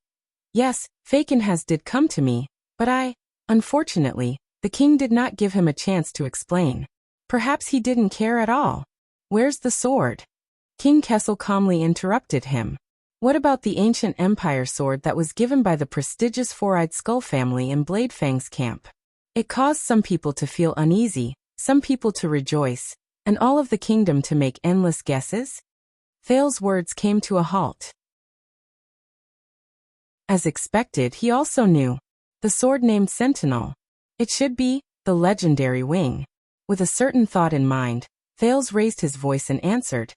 Yes, Fakenhas did come to me, but unfortunately, the king did not give him a chance to explain. Perhaps he didn't care at all. Where's the sword? King Kessel calmly interrupted him. What about the ancient empire sword that was given by the prestigious Four-Eyed Skull family in Bladefang's camp? It caused some people to feel uneasy, some people to rejoice, and all of the kingdom to make endless guesses? Thales' words came to a halt. As expected, he also knew. The sword named Sentinel. It should be the legendary wing. With a certain thought in mind, Thales raised his voice and answered.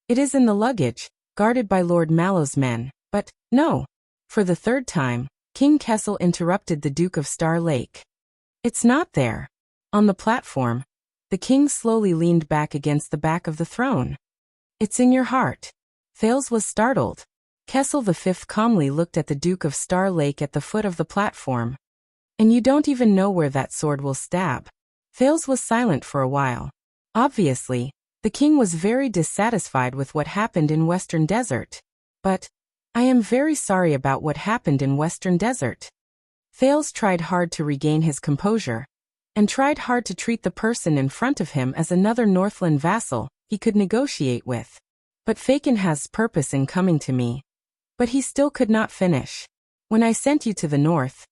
It is in the luggage, guarded by Lord Mallow's men, but, no. For the third time, King Kessel interrupted the Duke of Star Lake. It's not there. On the platform, the king slowly leaned back against the back of the throne. It's in your heart. Thales was startled. Kessel V calmly looked at the Duke of Star Lake at the foot of the platform. And you don't even know where that sword will stab. Thales was silent for a while. Obviously, the king was very dissatisfied with what happened in Western Desert. But, I am very sorry about what happened in Western Desert. Thales tried hard to regain his composure, and tried hard to treat the person in front of him as another Northland vassal he could negotiate with. But Fakenhas' purpose in coming to me. But he still could not finish. When I sent you to the north,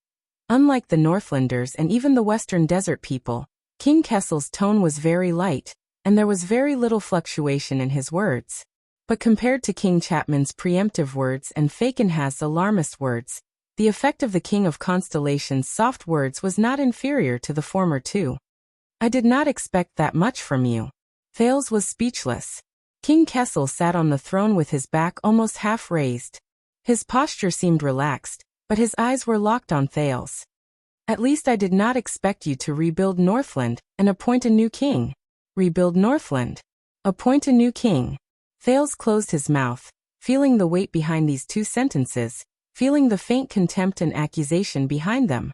unlike the Northlanders and even the Western Desert people, King Kessel's tone was very light, and there was very little fluctuation in his words. But compared to King Chapman's preemptive words and Fakenhas' alarmist words, the effect of the King of Constellation's soft words was not inferior to the former two. I did not expect that much from you. Thales was speechless. King Kessel sat on the throne with his back almost half raised. His posture seemed relaxed, but his eyes were locked on Thales. At least I did not expect you to rebuild Northland and appoint a new king. Rebuild Northland. Appoint a new king. Thales closed his mouth, feeling the weight behind these two sentences, feeling the faint contempt and accusation behind them.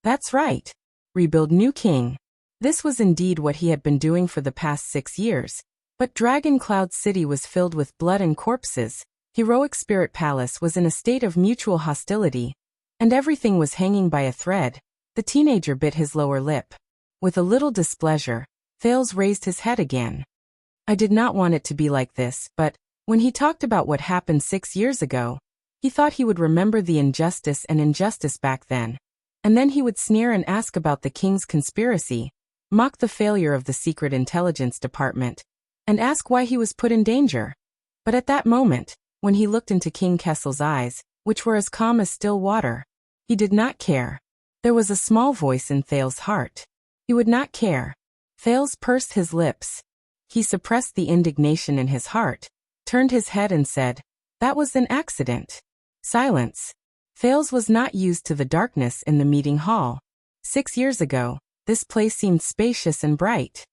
That's right. Rebuild new king. This was indeed what he had been doing for the past 6 years. But Dragon Cloud City was filled with blood and corpses. Heroic Spirit Palace was in a state of mutual hostility, and everything was hanging by a thread. The teenager bit his lower lip. With a little displeasure, Thales raised his head again. I did not want it to be like this, but when he talked about what happened 6 years ago, he thought he would remember the injustice back then. And then he would sneer and ask about the king's conspiracy, mock the failure of the Secret Intelligence Department, and ask why he was put in danger. But at that moment, when he looked into King Kessel's eyes, which were as calm as still water, he did not care. There was a small voice in Thales' heart. He would not care. Thales pursed his lips. He suppressed the indignation in his heart, turned his head and said, "That was an accident." Silence. Thales was not used to the darkness in the meeting hall. 6 years ago, this place seemed spacious and bright.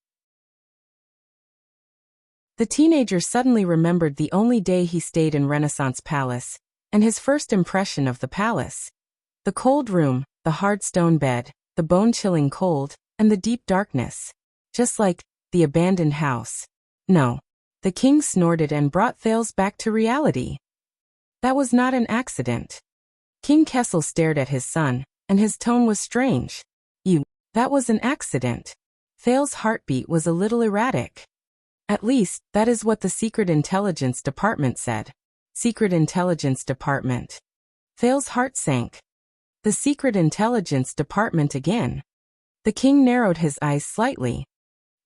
The teenager suddenly remembered the only day he stayed in Renaissance Palace, and his first impression of the palace. The cold room, the hard stone bed, the bone-chilling cold, and the deep darkness. Just like the abandoned house. No. The king snorted and brought Thales back to reality. That was not an accident. King Kessel stared at his son, and his tone was strange. That was an accident. Thales' heartbeat was a little erratic. At least, that is what the Secret Intelligence Department said. Secret Intelligence Department. Thales' heart sank. The Secret Intelligence Department again. The king narrowed his eyes slightly.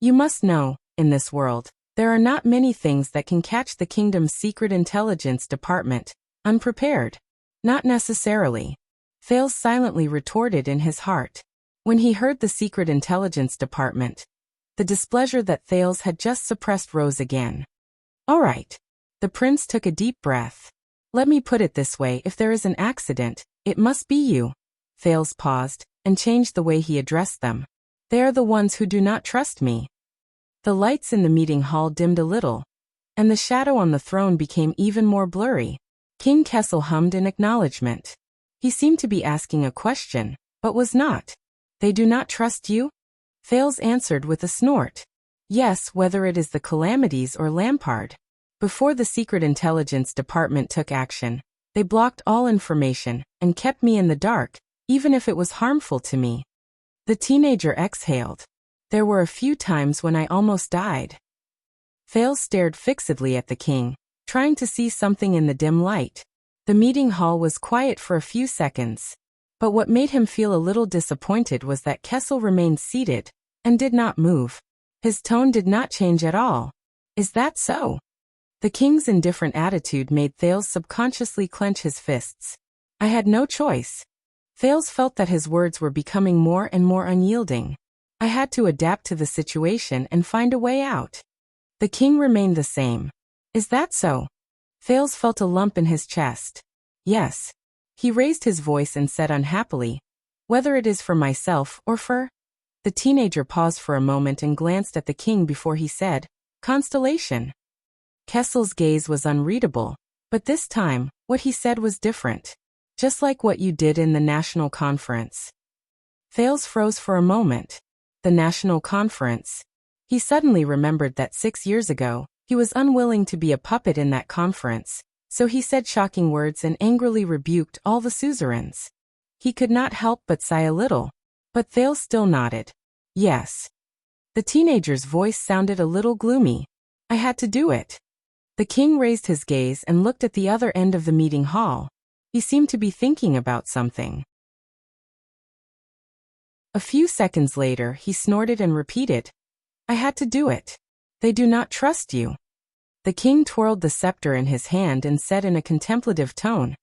You must know, in this world, there are not many things that can catch the kingdom's Secret Intelligence Department unprepared. Not necessarily. Thales silently retorted in his heart. When he heard the Secret Intelligence Department, the displeasure that Thales had just suppressed rose again. All right. The prince took a deep breath. Let me put it this way, if there is an accident, it must be you. Thales paused, and changed the way he addressed them. They are the ones who do not trust me. The lights in the meeting hall dimmed a little, and the shadow on the throne became even more blurry. King Kessel hummed in acknowledgement. He seemed to be asking a question, but was not. They do not trust you? Thales answered with a snort. Yes, whether it is the calamities or Lampard. Before the Secret Intelligence Department took action, they blocked all information and kept me in the dark, even if it was harmful to me. The teenager exhaled. There were a few times when I almost died. Thales stared fixedly at the king, trying to see something in the dim light. The meeting hall was quiet for a few seconds. But what made him feel a little disappointed was that Kessel remained seated and did not move. His tone did not change at all. Is that so? The king's indifferent attitude made Thales subconsciously clench his fists. I had no choice. Thales felt that his words were becoming more and more unyielding. I had to adapt to the situation and find a way out. The king remained the same. Is that so? Thales felt a lump in his chest. Yes. He raised his voice and said unhappily, whether it is for myself or for... The teenager paused for a moment and glanced at the king before he said, Constellation. Kessel's gaze was unreadable, but this time, what he said was different. Just like what you did in the national conference. Thales froze for a moment. The national conference. He suddenly remembered that 6 years ago, he was unwilling to be a puppet in that conference. So he said shocking words and angrily rebuked all the suzerains. He could not help but sigh a little. But Thales still nodded. Yes. The teenager's voice sounded a little gloomy. I had to do it. The king raised his gaze and looked at the other end of the meeting hall. He seemed to be thinking about something. A few seconds later, he snorted and repeated, I had to do it. They do not trust you. The king twirled the scepter in his hand and said in a contemplative tone,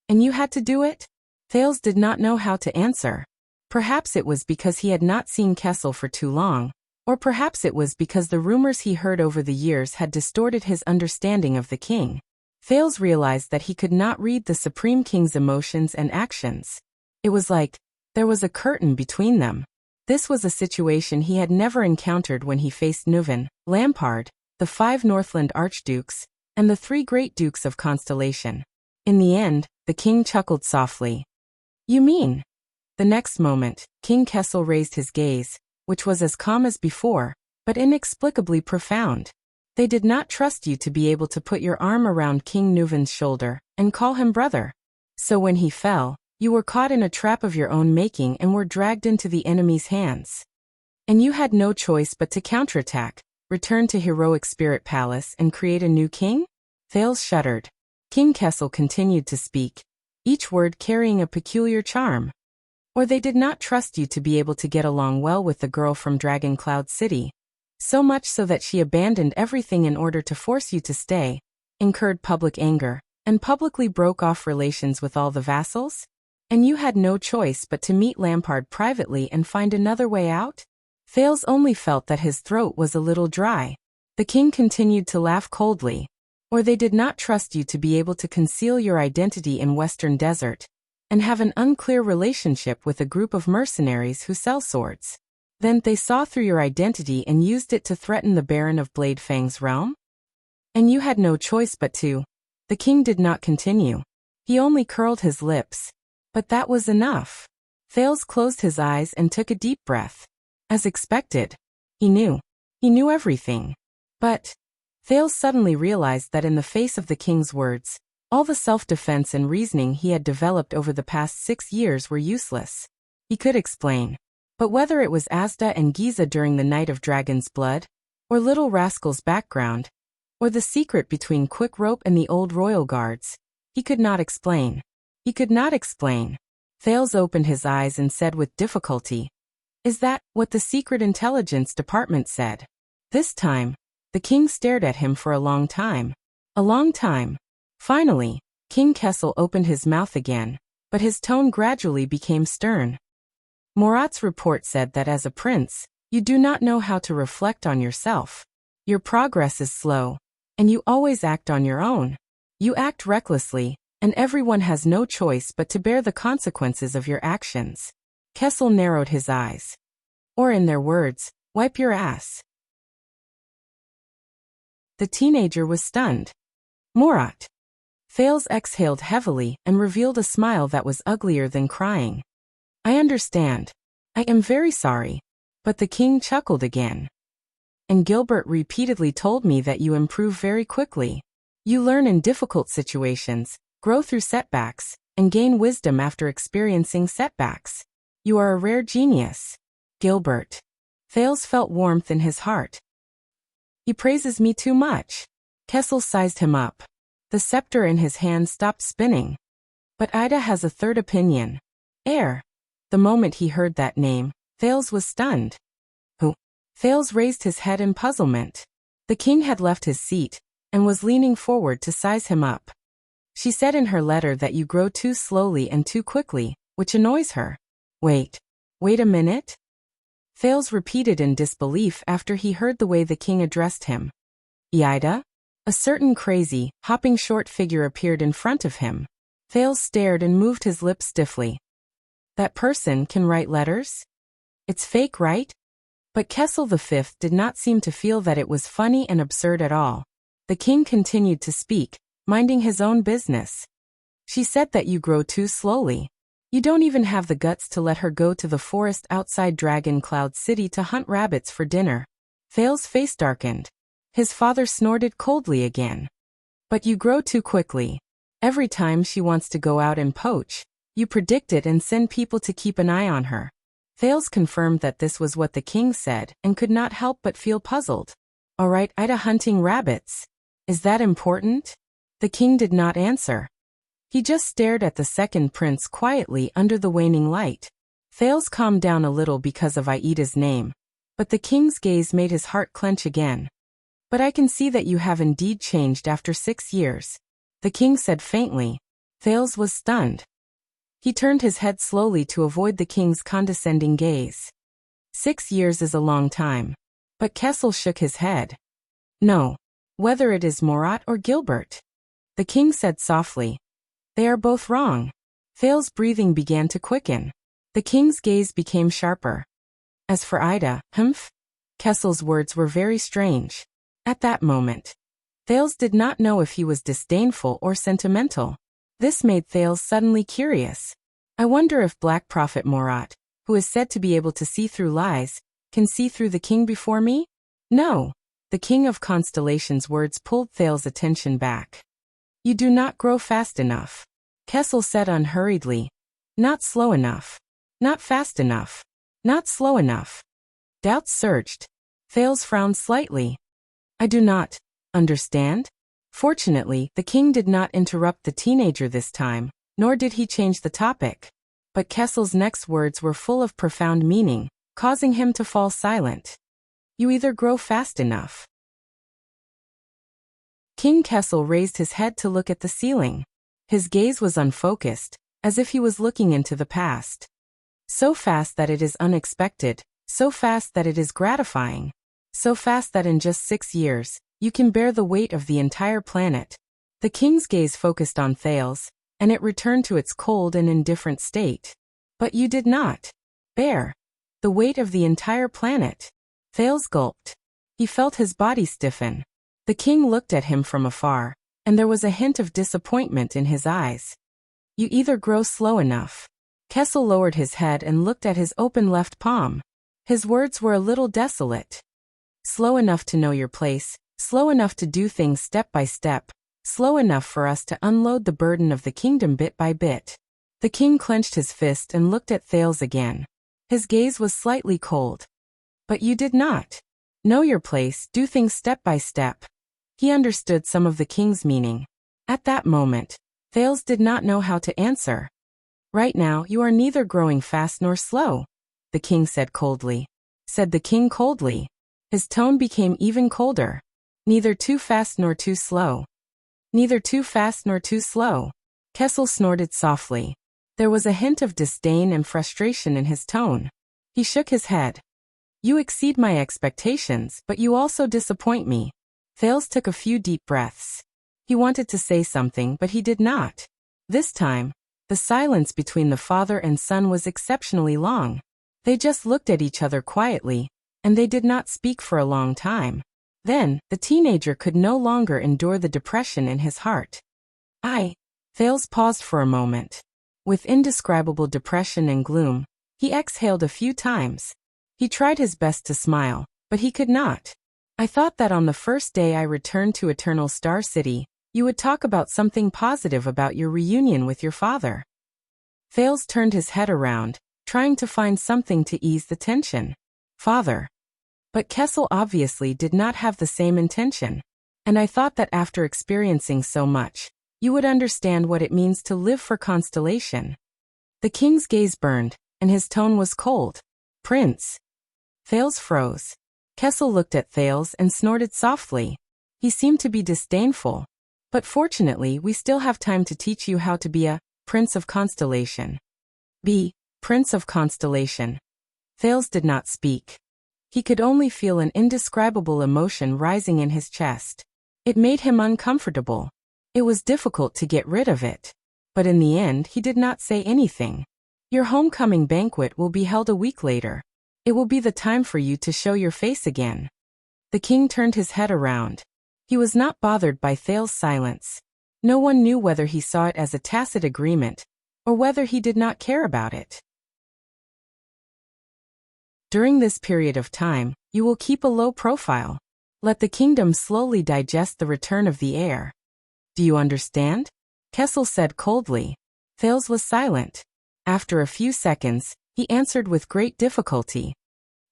And you had to do it? Thales did not know how to answer. Perhaps it was because he had not seen Kessel for too long, or perhaps it was because the rumors he heard over the years had distorted his understanding of the king. Thales realized that he could not read the Supreme King's emotions and actions. It was like there was a curtain between them. This was a situation he had never encountered when he faced Nuven, Lampard, the 5 Northland Archdukes, and the 3 Great Dukes of Constellation. In the end, the king chuckled softly. You mean? The next moment, King Kessel raised his gaze, which was as calm as before, but inexplicably profound. They did not trust you to be able to put your arm around King Nuven's shoulder and call him brother. So when he fell, you were caught in a trap of your own making and were dragged into the enemy's hands. And you had no choice but to counterattack, return to Heroic Spirit Palace and create a new king? Thales shuddered. King Kessel continued to speak, each word carrying a peculiar charm. Or they did not trust you to be able to get along well with the girl from Dragon Cloud City. So much so that she abandoned everything in order to force you to stay, incurred public anger, and publicly broke off relations with all the vassals? And you had no choice but to meet Lampard privately and find another way out? Thales only felt that his throat was a little dry. The king continued to laugh coldly. Or they did not trust you to be able to conceal your identity in Western Desert, and have an unclear relationship with a group of mercenaries who sell swords. Then they saw through your identity and used it to threaten the Baron of Bladefang's realm? And you had no choice but to. The king did not continue. He only curled his lips. But that was enough. Thales closed his eyes and took a deep breath. As expected. He knew. He knew everything. But Thales suddenly realized that in the face of the king's words, all the self-defense and reasoning he had developed over the past 6 years were useless. He could explain. But whether it was Asda and Giza during the Night of Dragon's Blood, or Little Rascal's background, or the secret between Quick Rope and the old royal guards, he could not explain. He could not explain. Thales opened his eyes and said with difficulty, "Is that what the Secret Intelligence Department said?" This time, the king stared at him for a long time. A long time. Finally, King Kessel opened his mouth again, but his tone gradually became stern. Murat's report said that as a prince, you do not know how to reflect on yourself. Your progress is slow, and you always act on your own. You act recklessly, and everyone has no choice but to bear the consequences of your actions. Kessel narrowed his eyes. Or in their words, wipe your ass. The teenager was stunned. Murat. Thales exhaled heavily and revealed a smile that was uglier than crying. I understand. I am very sorry. But the king chuckled again. And Gilbert repeatedly told me that you improve very quickly. You learn in difficult situations, grow through setbacks, and gain wisdom after experiencing setbacks. You are a rare genius. Gilbert. Thales felt warmth in his heart. He praises me too much. Kessel sized him up. The scepter in his hand stopped spinning. But Ida has a third opinion. Heir. The moment he heard that name, Thales was stunned. Who? Thales raised his head in puzzlement. The king had left his seat, and was leaning forward to size him up. She said in her letter that you grow too slowly and too quickly, which annoys her. Wait a minute? Thales repeated in disbelief after he heard the way the king addressed him. Ida? A certain crazy, hopping short figure appeared in front of him. Thales stared and moved his lips stiffly. That person can write letters? It's fake, right? But Kessel V did not seem to feel that it was funny and absurd at all. The king continued to speak, minding his own business. She said that you grow too slowly. You don't even have the guts to let her go to the forest outside Dragon Cloud City to hunt rabbits for dinner. Thales' face darkened. His father snorted coldly again. But you grow too quickly. Every time she wants to go out and poach, you predict it and send people to keep an eye on her. Thales confirmed that this was what the king said and could not help but feel puzzled. All right, Ida, hunting rabbits. Is that important? The king did not answer. He just stared at the second prince quietly under the waning light. Thales calmed down a little because of Aida's name, but the king's gaze made his heart clench again. But I can see that you have indeed changed after 6 years. The king said faintly. Thales was stunned. He turned his head slowly to avoid the king's condescending gaze. 6 years is a long time. But Kessel shook his head. No. Whether it is Murat or Gilbert. The king said softly. They are both wrong. Thales' breathing began to quicken. The king's gaze became sharper. As for Ida, humph? Kessel's words were very strange. At that moment, Thales did not know if he was disdainful or sentimental. This made Thales suddenly curious. I wonder if Black Prophet Murat, who is said to be able to see through lies, can see through the king before me? No. The King of Constellation's words pulled Thales' attention back. You do not grow fast enough. Kessel said unhurriedly. Not slow enough. Not fast enough. Not slow enough. Doubts surged. Thales frowned slightly. I do not understand. Fortunately, the king did not interrupt the teenager this time, nor did he change the topic. But Kessel's next words were full of profound meaning, causing him to fall silent. You either grow fast enough. King Kessel raised his head to look at the ceiling. His gaze was unfocused, as if he was looking into the past. So fast that it is unexpected, so fast that it is gratifying, so fast that in just 6 years, you can bear the weight of the entire planet. The king's gaze focused on Thales, and it returned to its cold and indifferent state. But you did not bear the weight of the entire planet. Thales gulped. He felt his body stiffen. The king looked at him from afar, and there was a hint of disappointment in his eyes. You either grow slow enough. Kessel lowered his head and looked at his open left palm. His words were a little desolate. Slow enough to know your place, slow enough to do things step by step, slow enough for us to unload the burden of the kingdom bit by bit. The king clenched his fist and looked at Thales again. His gaze was slightly cold. But you did not. Know your place, do things step by step. He understood some of the king's meaning. At that moment, Thales did not know how to answer. Right now you are neither growing fast nor slow, the king said coldly. Said the king coldly. His tone became even colder. Neither too fast nor too slow. Neither too fast nor too slow. Kessel snorted softly. There was a hint of disdain and frustration in his tone. He shook his head. You exceed my expectations, but you also disappoint me. Thales took a few deep breaths. He wanted to say something, but he did not. This time, the silence between the father and son was exceptionally long. They just looked at each other quietly, and they did not speak for a long time. Then, the teenager could no longer endure the depression in his heart. Thales paused for a moment. With indescribable depression and gloom, he exhaled a few times. He tried his best to smile, but he could not. I thought that on the first day I returned to Eternal Star City, you would talk about something positive about your reunion with your father. Thales turned his head around, trying to find something to ease the tension. Father. But Kessel obviously did not have the same intention. And I thought that after experiencing so much, you would understand what it means to live for constellation. The king's gaze burned, and his tone was cold. Prince. Thales froze. Kessel looked at Thales and snorted softly. He seemed to be disdainful. But fortunately we still have time to teach you how to be a Prince of Constellation. Be Prince of Constellation. Thales did not speak. He could only feel an indescribable emotion rising in his chest. It made him uncomfortable. It was difficult to get rid of it. But in the end he did not say anything. Your homecoming banquet will be held a week later. It will be the time for you to show your face again. The king turned his head around. He was not bothered by Thales' silence. No one knew whether he saw it as a tacit agreement, or whether he did not care about it. During this period of time, you will keep a low profile. Let the kingdom slowly digest the return of the heir. Do you understand? Kessel said coldly. Thales was silent. After a few seconds, he answered with great difficulty.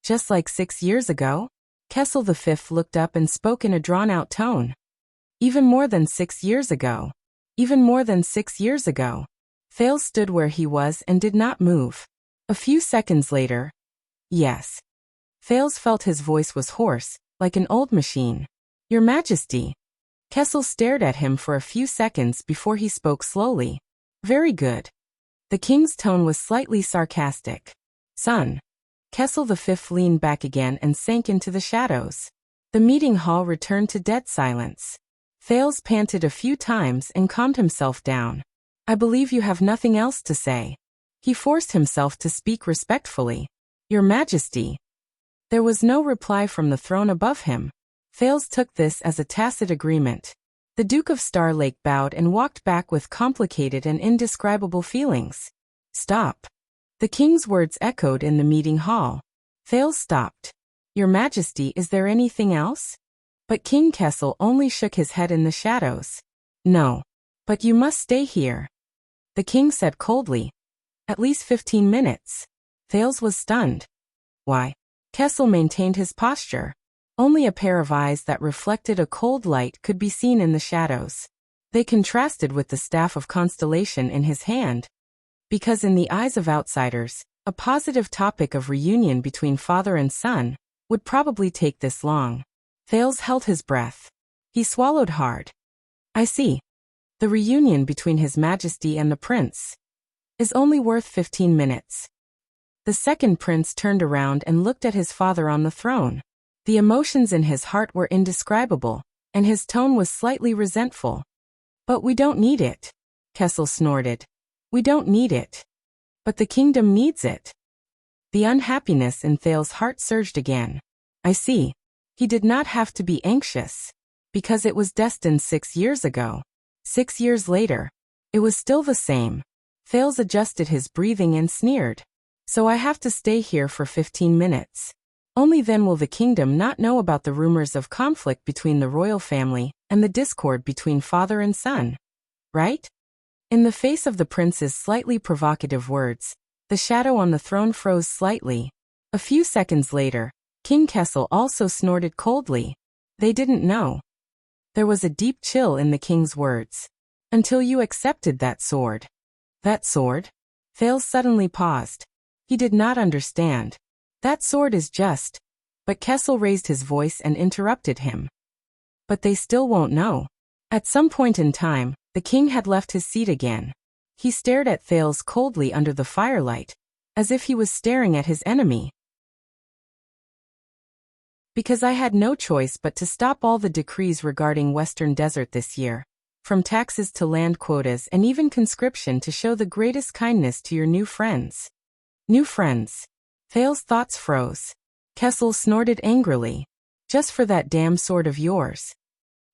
Just like 6 years ago? Kessel V looked up and spoke in a drawn-out tone. Even more than 6 years ago. Even more than 6 years ago. Thales stood where he was and did not move. A few seconds later. Yes. Thales felt his voice was hoarse, like an old machine. Your Majesty. Kessel stared at him for a few seconds before he spoke slowly. Very good. The king's tone was slightly sarcastic. Son. Kessel V leaned back again and sank into the shadows. The meeting hall returned to dead silence. Thales panted a few times and calmed himself down. I believe you have nothing else to say. He forced himself to speak respectfully. Your Majesty. There was no reply from the throne above him. Thales took this as a tacit agreement. The Duke of Star Lake bowed and walked back with complicated and indescribable feelings. Stop. The king's words echoed in the meeting hall. Thales stopped. Your Majesty, is there anything else? But King Kessel only shook his head in the shadows. No. But you must stay here. The king said coldly. At least 15 minutes. Thales was stunned. Why? Kessel maintained his posture. Only a pair of eyes that reflected a cold light could be seen in the shadows. They contrasted with the staff of constellation in his hand. Because in the eyes of outsiders, a positive topic of reunion between father and son would probably take this long. Thales held his breath. He swallowed hard. I see. The reunion between His Majesty and the prince is only worth 15 minutes. The second prince turned around and looked at his father on the throne. The emotions in his heart were indescribable, and his tone was slightly resentful. But we don't need it. Kessel snorted. We don't need it. But the kingdom needs it. The unhappiness in Thales' heart surged again. I see. He did not have to be anxious. Because it was destined 6 years ago. 6 years later. It was still the same. Thales adjusted his breathing and sneered. So I have to stay here for 15 minutes. Only then will the kingdom not know about the rumors of conflict between the royal family and the discord between father and son. Right? In the face of the prince's slightly provocative words, the shadow on the throne froze slightly. A few seconds later, King Kessel also snorted coldly. They didn't know. There was a deep chill in the king's words. Until you accepted that sword. That sword? Thales suddenly paused. He did not understand. That sword is just. But Kessel raised his voice and interrupted him. But they still won't know. At some point in time, the king had left his seat again. He stared at Thales coldly under the firelight, as if he was staring at his enemy. Because I had no choice but to stop all the decrees regarding Western Desert this year, from taxes to land quotas and even conscription, to show the greatest kindness to your new friends. New friends. Thales' thoughts froze. Kessel snorted angrily. Just for that damn sword of yours.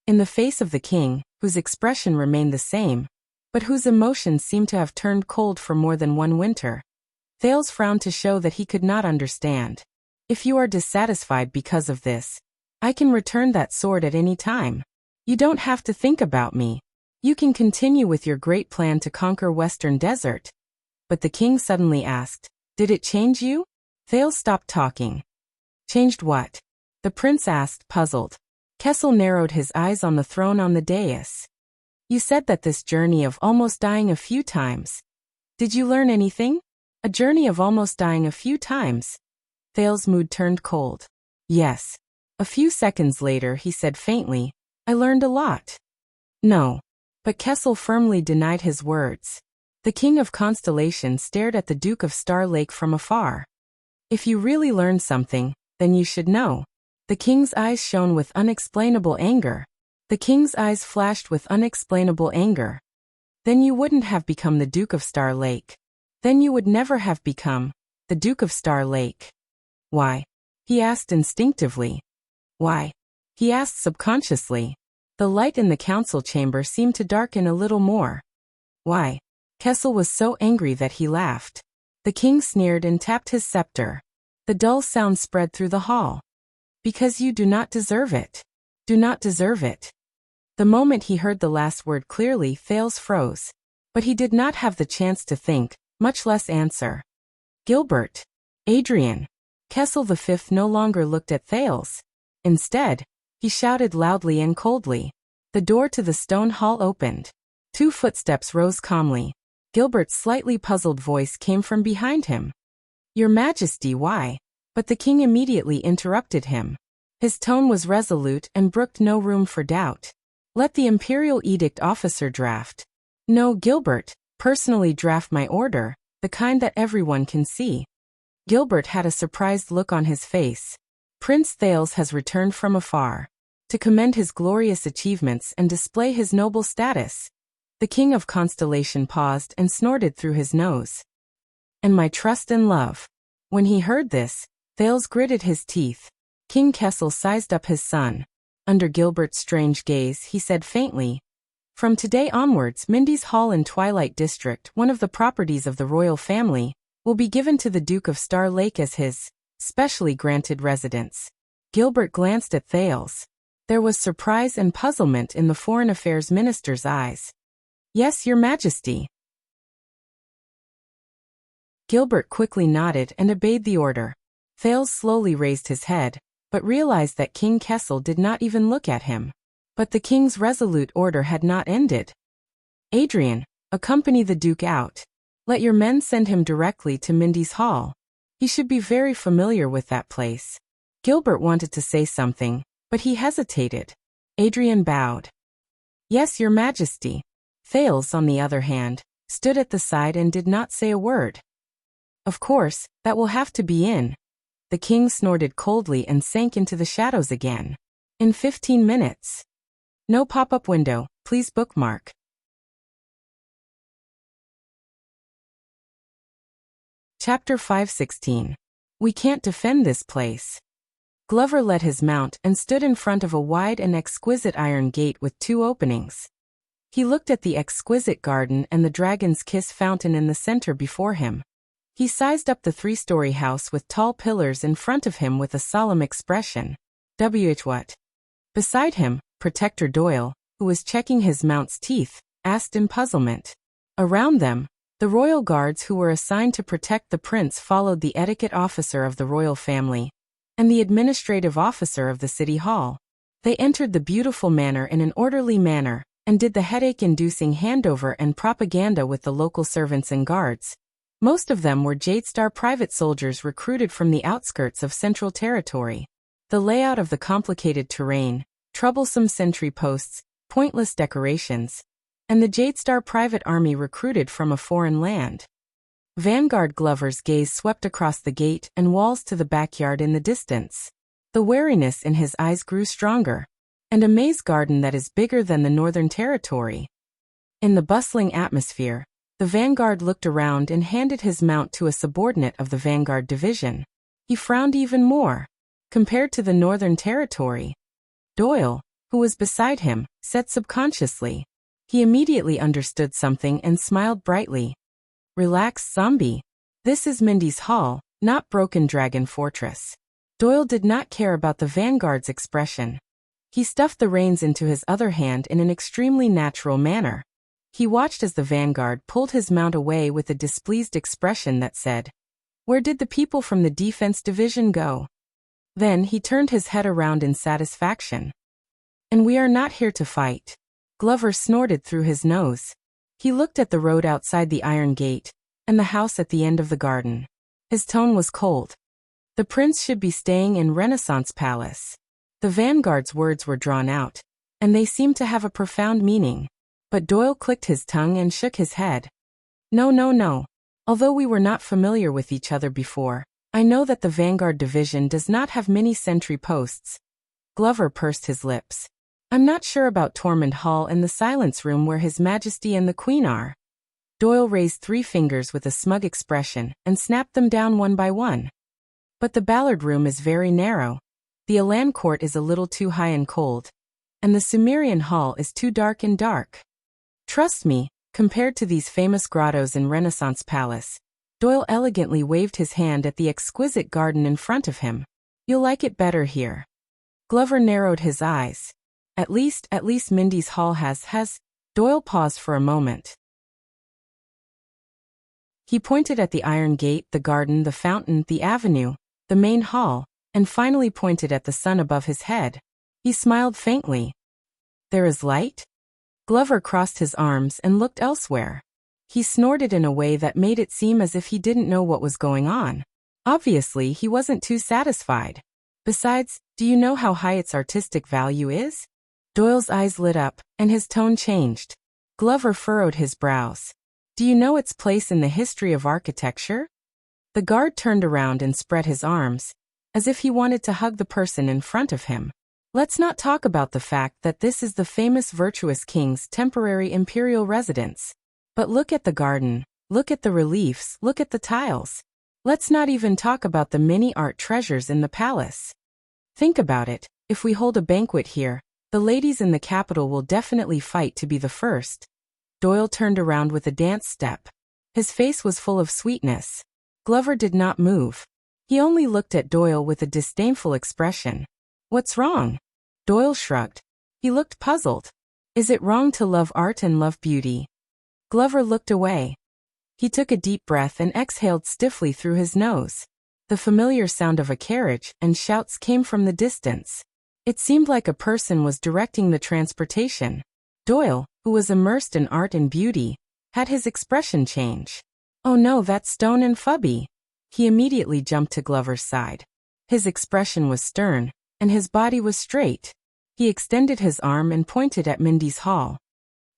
In the face of the king, whose expression remained the same, but whose emotions seemed to have turned cold for more than one winter, Thales frowned to show that he could not understand. If you are dissatisfied because of this, I can return that sword at any time. You don't have to think about me. You can continue with your great plan to conquer Western Desert. But the king suddenly asked, did it change you? Thales stopped talking. Changed what? The prince asked, puzzled. Kessel narrowed his eyes on the throne on the dais. You said that this journey of almost dying a few times. Did you learn anything? A journey of almost dying a few times. Thales' mood turned cold. Yes. A few seconds later he said faintly, I learned a lot. No. But Kessel firmly denied his words. The King of Constellation stared at the Duke of Star Lake from afar. If you really learned something, then you should know. The king's eyes shone with unexplainable anger. The king's eyes flashed with unexplainable anger. Then you wouldn't have become the Duke of Star Lake. Then you would never have become the Duke of Star Lake. Why? He asked instinctively. Why? He asked subconsciously. The light in the council chamber seemed to darken a little more. Why? Kessel was so angry that he laughed. The king sneered and tapped his scepter. The dull sound spread through the hall. Because you do not deserve it. Do not deserve it. The moment he heard the last word clearly, Thales froze. But he did not have the chance to think, much less answer. Gilbert. Adrian. Kessel V no longer looked at Thales. Instead, he shouted loudly and coldly. The door to the stone hall opened. 2 footsteps rose calmly. Gilbert's slightly puzzled voice came from behind him. Your Majesty, why? But the king immediately interrupted him. His tone was resolute and brooked no room for doubt. Let the imperial edict officer draft. No, Gilbert, personally draft my order, the kind that everyone can see. Gilbert had a surprised look on his face. Prince Thales has returned from afar to commend his glorious achievements and display his noble status. The King of Constellation paused and snorted through his nose. And my trust and love. When he heard this, Thales gritted his teeth. King Kessel sized up his son. Under Gilbert's strange gaze, he said faintly, from today onwards, Mindy's Hall in Twilight District, one of the properties of the royal family, will be given to the Duke of Star Lake as his specially granted residence. Gilbert glanced at Thales. There was surprise and puzzlement in the Foreign Affairs Minister's eyes. Yes, Your Majesty. Gilbert quickly nodded and obeyed the order. Thales slowly raised his head, but realized that King Kessel did not even look at him. But the king's resolute order had not ended. Adrian, accompany the Duke out. Let your men send him directly to Mindy's Hall. He should be very familiar with that place. Gilbert wanted to say something, but he hesitated. Adrian bowed. Yes, Your Majesty. Thales, on the other hand, stood at the side and did not say a word. Of course, that will have to be in. The king snorted coldly and sank into the shadows again. In 15 minutes. No pop-up window, please bookmark. Chapter 5:16. We can't defend this place. Glover led his mount and stood in front of a wide and exquisite iron gate with 2 openings. He looked at the exquisite garden and the dragon's kiss fountain in the center before him. He sized up the 3-story house with tall pillars in front of him with a solemn expression. What? Beside him, Protector Doyle, who was checking his mount's teeth, asked in puzzlement. Around them, the royal guards who were assigned to protect the prince followed the etiquette officer of the royal family and the administrative officer of the city hall. They entered the beautiful manor in an orderly manner and did the headache-inducing handover and propaganda with the local servants and guards. Most of them were Jadestar private soldiers recruited from the outskirts of Central Territory. The layout of the complicated terrain, troublesome sentry posts, pointless decorations, and the Jadestar private army recruited from a foreign land. Vanguard Glover's gaze swept across the gate and walls to the backyard in the distance. The wariness in his eyes grew stronger. And a maze garden that is bigger than the Northern Territory. In the bustling atmosphere, the Vanguard looked around and handed his mount to a subordinate of the Vanguard Division. He frowned even more. Compared to the Northern Territory, Doyle, who was beside him, said subconsciously. He immediately understood something and smiled brightly. Relax, zombie. This is Mindy's Hall, not Broken Dragon Fortress. Doyle did not care about the Vanguard's expression. He stuffed the reins into his other hand in an extremely natural manner. He watched as the Vanguard pulled his mount away with a displeased expression that said, "Where did the people from the Defense Division go?" Then he turned his head around in satisfaction. "And we are not here to fight." Glover snorted through his nose. He looked at the road outside the iron gate and the house at the end of the garden. His tone was cold. The prince should be staying in Renaissance Palace. The Vanguard's words were drawn out, and they seemed to have a profound meaning. But Doyle clicked his tongue and shook his head. No. Although we were not familiar with each other before, I know that the Vanguard Division does not have many sentry posts. Glover pursed his lips. I'm not sure about Tormund Hall and the Silence Room where His Majesty and the Queen are. Doyle raised 3 fingers with a smug expression and snapped them down one by one. But the Ballard Room is very narrow. The Elan Court is a little too high and cold, and the Sumerian Hall is too dark and dark. Trust me, compared to these famous grottos in Renaissance Palace, Doyle elegantly waved his hand at the exquisite garden in front of him. You'll like it better here. Glover narrowed his eyes. At least Mindy's Hall has. Doyle paused for a moment. He pointed at the iron gate, the garden, the fountain, the avenue, the main hall, and finally pointed at the sun above his head. He smiled faintly. There is light? Glover crossed his arms and looked elsewhere. He snorted in a way that made it seem as if he didn't know what was going on. Obviously, he wasn't too satisfied. Besides, do you know how high its artistic value is? Doyle's eyes lit up, and his tone changed. Glover furrowed his brows. Do you know its place in the history of architecture? The guard turned around and spread his arms, as if he wanted to hug the person in front of him. Let's not talk about the fact that this is the famous virtuous king's temporary imperial residence. But look at the garden, look at the reliefs, look at the tiles. Let's not even talk about the many art treasures in the palace. Think about it, if we hold a banquet here, the ladies in the capital will definitely fight to be the first. Doyle turned around with a dance step. His face was full of sweetness. Glover did not move. He only looked at Doyle with a disdainful expression. What's wrong? Doyle shrugged. He looked puzzled. Is it wrong to love art and love beauty? Glover looked away. He took a deep breath and exhaled stiffly through his nose. The familiar sound of a carriage and shouts came from the distance. It seemed like a person was directing the transportation. Doyle, who was immersed in art and beauty, had his expression change. Oh no, that's Stone and Fubby. He immediately jumped to Glover's side. His expression was stern, and his body was straight. He extended his arm and pointed at Mindy's Hall.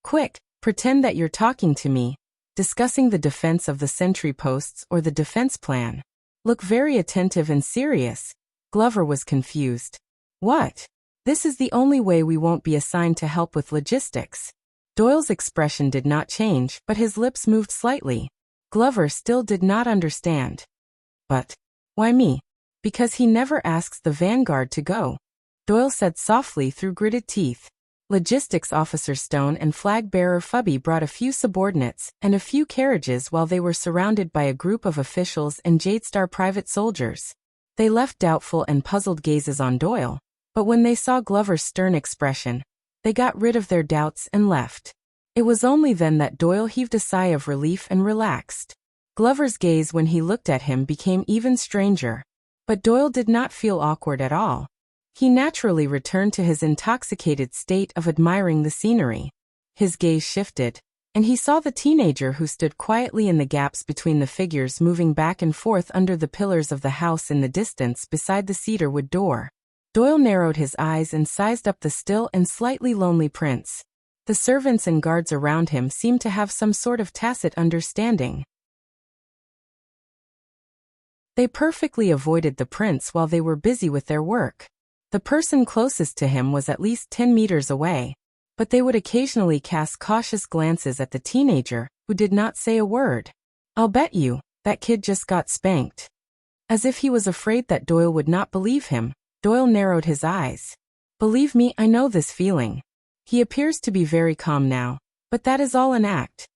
Quick, pretend that you're talking to me, discussing the defense of the sentry posts or the defense plan. Look very attentive and serious. Glover was confused. What? This is the only way we won't be assigned to help with logistics. Doyle's expression did not change, but his lips moved slightly. Glover still did not understand. But why me? Because he never asks the Vanguard to go, Doyle said softly through gritted teeth. Logistics Officer Stone and Flag Bearer Fubby brought a few subordinates and a few carriages while they were surrounded by a group of officials and Jadestar private soldiers. They left doubtful and puzzled gazes on Doyle, but when they saw Glover's stern expression, they got rid of their doubts and left. It was only then that Doyle heaved a sigh of relief and relaxed. Glover's gaze when he looked at him became even stranger. But Doyle did not feel awkward at all. He naturally returned to his intoxicated state of admiring the scenery. His gaze shifted, and he saw the teenager who stood quietly in the gaps between the figures moving back and forth under the pillars of the house in the distance beside the cedar wood door. Doyle narrowed his eyes and sized up the still and slightly lonely prince. The servants and guards around him seemed to have some sort of tacit understanding. They perfectly avoided the prince while they were busy with their work. The person closest to him was at least 10 meters away, but they would occasionally cast cautious glances at the teenager, who did not say a word. "I'll bet you, that kid just got spanked." As if he was afraid that Doyle would not believe him, Doyle narrowed his eyes. "Believe me, I know this feeling. He appears to be very calm now, but that is all an act."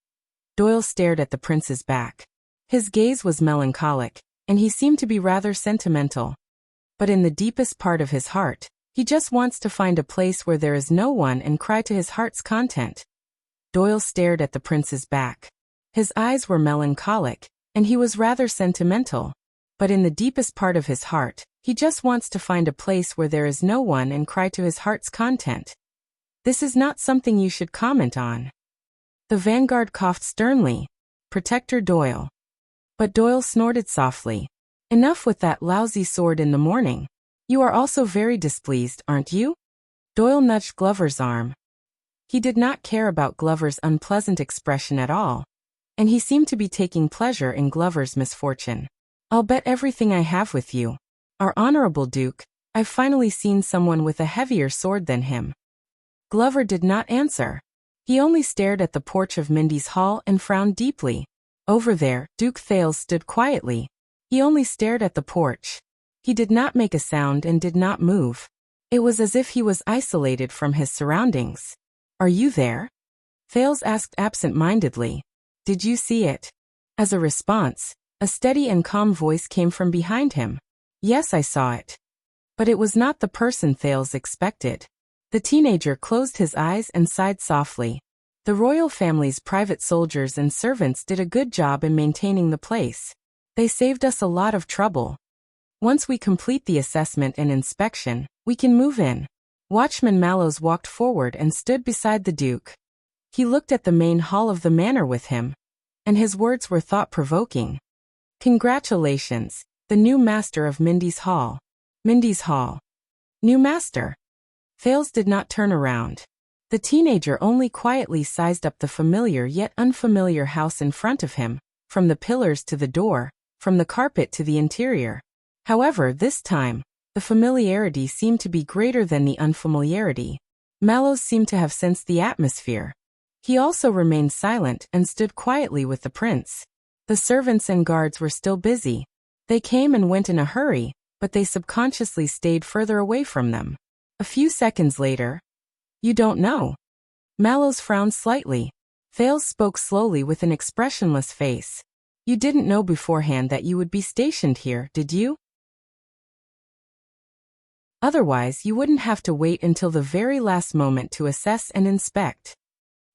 Doyle stared at the prince's back. His gaze was melancholic, and he seemed to be rather sentimental. But in the deepest part of his heart, he just wants to find a place where there is no one and cry to his heart's content. Doyle stared at the prince's back. His eyes were melancholic, and he was rather sentimental. But in the deepest part of his heart, he just wants to find a place where there is no one and cry to his heart's content. This is not something you should comment on. The vanguard coughed sternly. "Protector Doyle." But Doyle snorted softly. "Enough with that lousy sword in the morning. You are also very displeased, aren't you?" Doyle nudged Glover's arm. He did not care about Glover's unpleasant expression at all, and he seemed to be taking pleasure in Glover's misfortune. "I'll bet everything I have with you. Our honorable Duke, I've finally seen someone with a heavier sword than him." Glover did not answer. He only stared at the porch of Mindy's hall and frowned deeply. Over there, Duke Thales stood quietly. He only stared at the porch. He did not make a sound and did not move. It was as if he was isolated from his surroundings. "Are you there?" Thales asked absent-mindedly. "Did you see it?" As a response, a steady and calm voice came from behind him. "Yes, I saw it." But it was not the person Thales expected. The teenager closed his eyes and sighed softly. The royal family's private soldiers and servants did a good job in maintaining the place. They saved us a lot of trouble. Once we complete the assessment and inspection, we can move in. Watchman Mallows walked forward and stood beside the Duke. He looked at the main hall of the manor with him, and his words were thought-provoking. "Congratulations, the new master of Mindy's Hall." Mindy's Hall. New master. Thales did not turn around. The teenager only quietly sized up the familiar yet unfamiliar house in front of him, from the pillars to the door, from the carpet to the interior. However, this time, the familiarity seemed to be greater than the unfamiliarity. Mallows seemed to have sensed the atmosphere. He also remained silent and stood quietly with the prince. The servants and guards were still busy. They came and went in a hurry, but they subconsciously stayed further away from them. A few seconds later, "You don't know." Mallows frowned slightly. Thales spoke slowly with an expressionless face. "You didn't know beforehand that you would be stationed here, did you? Otherwise, you wouldn't have to wait until the very last moment to assess and inspect."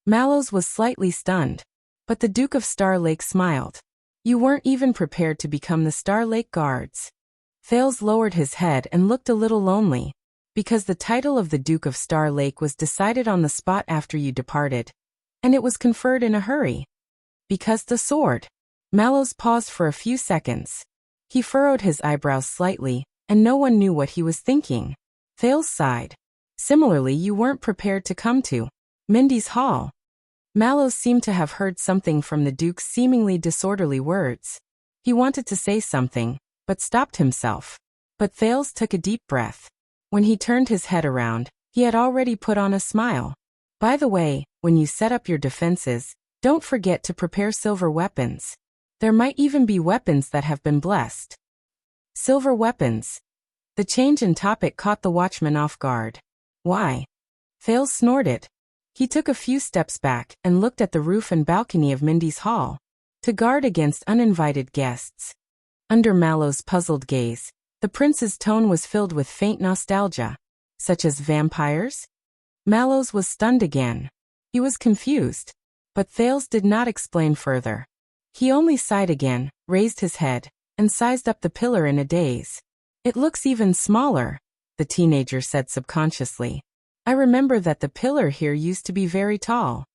Mallows was slightly stunned, but the Duke of Star Lake smiled. "You weren't even prepared to become the Star Lake Guards." Thales lowered his head and looked a little lonely. "Because the title of the Duke of Star Lake was decided on the spot after you departed, and it was conferred in a hurry." "Because the sword." Mallows paused for a few seconds. He furrowed his eyebrows slightly, and no one knew what he was thinking. Thales sighed. "Similarly, you weren't prepared to come to Mindy's Hall." Mallows seemed to have heard something from the Duke's seemingly disorderly words. He wanted to say something, but stopped himself. But Thales took a deep breath. When he turned his head around, he had already put on a smile. "By the way, when you set up your defenses, don't forget to prepare silver weapons. There might even be weapons that have been blessed." Silver weapons. The change in topic caught the watchman off guard. "Why?" Thales snorted. He took a few steps back and looked at the roof and balcony of Mindy's hall, to guard against uninvited guests. Under Mallow's puzzled gaze, the prince's tone was filled with faint nostalgia. Such as vampires? Mallow's was stunned again. He was confused. But Thales did not explain further. He only sighed again, raised his head, and sized up the pillar in a daze. It looks even smaller, the teenager said subconsciously. I remember that the pillar here used to be very tall.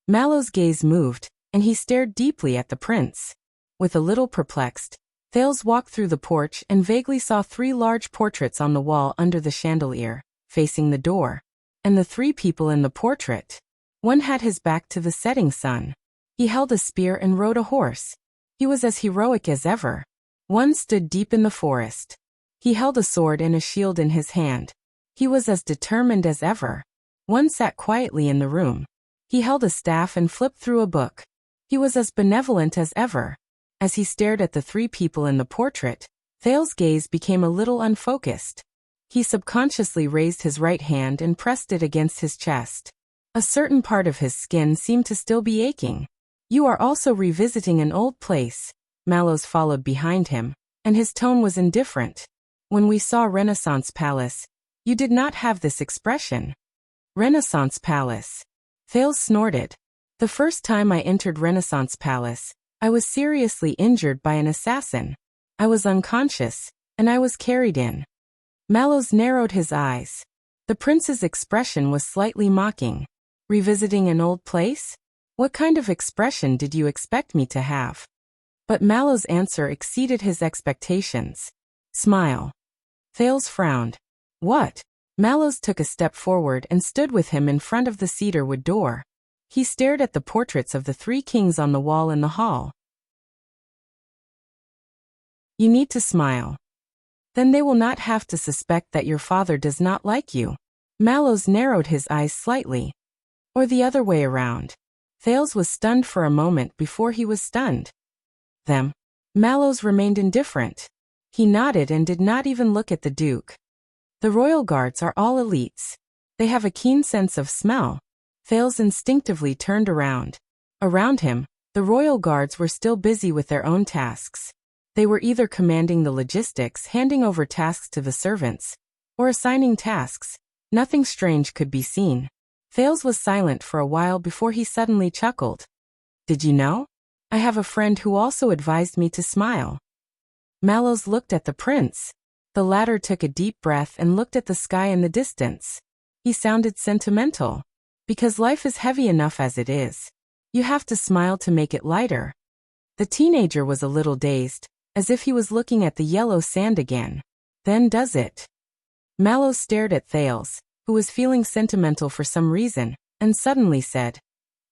Mallow's gaze moved, and he stared deeply at the prince. With a little perplexed, Thales walked through the porch and vaguely saw 3 large portraits on the wall under the chandelier, facing the door. And the 3 people in the portrait. One had his back to the setting sun. He held a spear and rode a horse. He was as heroic as ever. One stood deep in the forest. He held a sword and a shield in his hand. He was as determined as ever. One sat quietly in the room. He held a staff and flipped through a book. He was as benevolent as ever. As he stared at the 3 people in the portrait, Thales' gaze became a little unfocused. He subconsciously raised his right hand and pressed it against his chest. A certain part of his skin seemed to still be aching. You are also revisiting an old place. Mallows followed behind him, and his tone was indifferent. When we saw Renaissance Palace, you did not have this expression. Renaissance Palace. Thales snorted. The first time I entered Renaissance Palace, I was seriously injured by an assassin. I was unconscious, and I was carried in. Mallows narrowed his eyes. The prince's expression was slightly mocking. Revisiting an old place? What kind of expression did you expect me to have? But Mallow's answer exceeded his expectations. Smile. Thales frowned. What? Mallows took a step forward and stood with him in front of the cedar wood door. He stared at the portraits of the 3 kings on the wall in the hall. You need to smile. Then they will not have to suspect that your father does not like you. Mallows narrowed his eyes slightly. Or the other way around. Thales was stunned for a moment before he was stunned. Them. Mallows remained indifferent. He nodded and did not even look at the Duke. The royal guards are all elites. They have a keen sense of smell. Thales instinctively turned around. Around him, the royal guards were still busy with their own tasks. They were either commanding the logistics, handing over tasks to the servants, or assigning tasks. Nothing strange could be seen. Thales was silent for a while before he suddenly chuckled. Did you know? I have a friend who also advised me to smile. Mallows looked at the prince. The latter took a deep breath and looked at the sky in the distance. He sounded sentimental. Because life is heavy enough as it is. You have to smile to make it lighter. The teenager was a little dazed, as if he was looking at the yellow sand again. Then does it? Mallows stared at Thales, who was feeling sentimental for some reason, and suddenly said,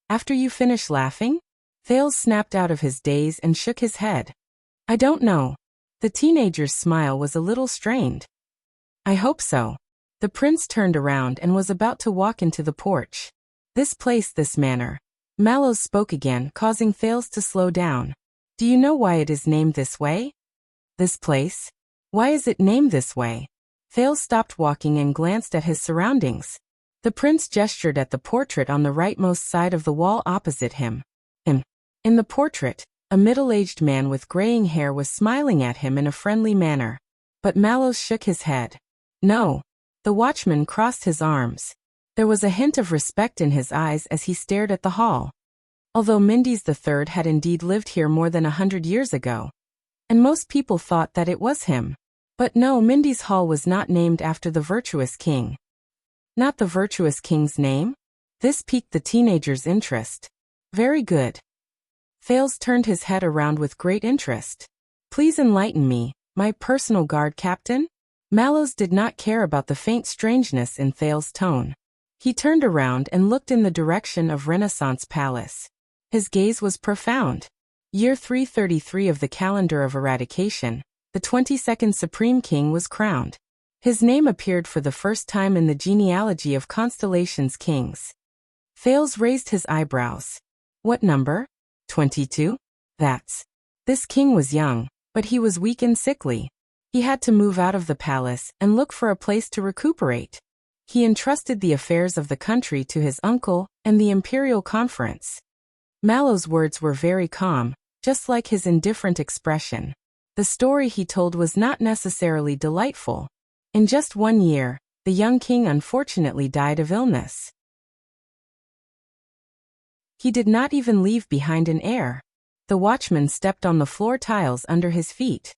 After you finish laughing? Thales snapped out of his daze and shook his head. I don't know. The teenager's smile was a little strained. I hope so. The prince turned around and was about to walk into the porch. This place, this manor. Mallows spoke again, causing Thales to slow down. Do you know why it is named this way? This place? Why is it named this way? Thales stopped walking and glanced at his surroundings. The prince gestured at the portrait on the rightmost side of the wall opposite him. In the portrait, a middle-aged man with graying hair was smiling at him in a friendly manner. But Mallows shook his head. No. The watchman crossed his arms. There was a hint of respect in his eyes as he stared at the hall. Although Mindy's III had indeed lived here more than 100 years ago. And most people thought that it was him. But no, Mindy's hall was not named after the virtuous king. Not the virtuous king's name? This piqued the teenager's interest. Very good. Thales turned his head around with great interest. Please enlighten me, my personal guard captain? Mallows did not care about the faint strangeness in Thales' tone. He turned around and looked in the direction of Renaissance Palace. His gaze was profound. Year 333 of the calendar of eradication, the 22nd Supreme King was crowned. His name appeared for the first time in the genealogy of Constellation's kings. Thales raised his eyebrows. What number? 22? That's. This king was young, but he was weak and sickly. He had to move out of the palace and look for a place to recuperate. He entrusted the affairs of the country to his uncle and the imperial conference. Mallow's words were very calm, just like his indifferent expression. The story he told was not necessarily delightful. In just 1 year, the young king unfortunately died of illness. He did not even leave behind an heir. The watchman stepped on the floor tiles under his feet.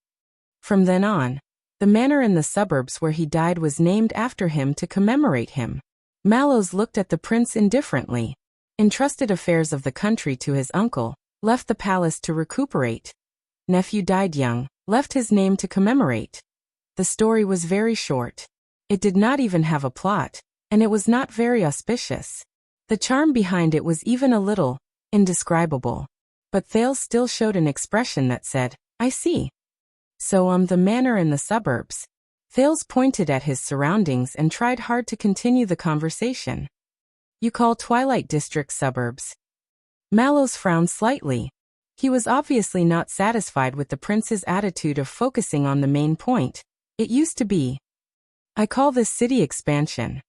From then on, the manor in the suburbs where he died was named after him to commemorate him. Mallows looked at the prince indifferently, entrusted affairs of the country to his uncle, left the palace to recuperate. Nephew died young, left his name to commemorate. The story was very short. It did not even have a plot, and it was not very auspicious. The charm behind it was even a little indescribable. But Thales still showed an expression that said, "I see." So the manor in the suburbs. Thales pointed at his surroundings and tried hard to continue the conversation. "You call Twilight District suburbs?" Mallows frowned slightly. He was obviously not satisfied with the prince's attitude of focusing on the main point. "It used to be. I call this city expansion."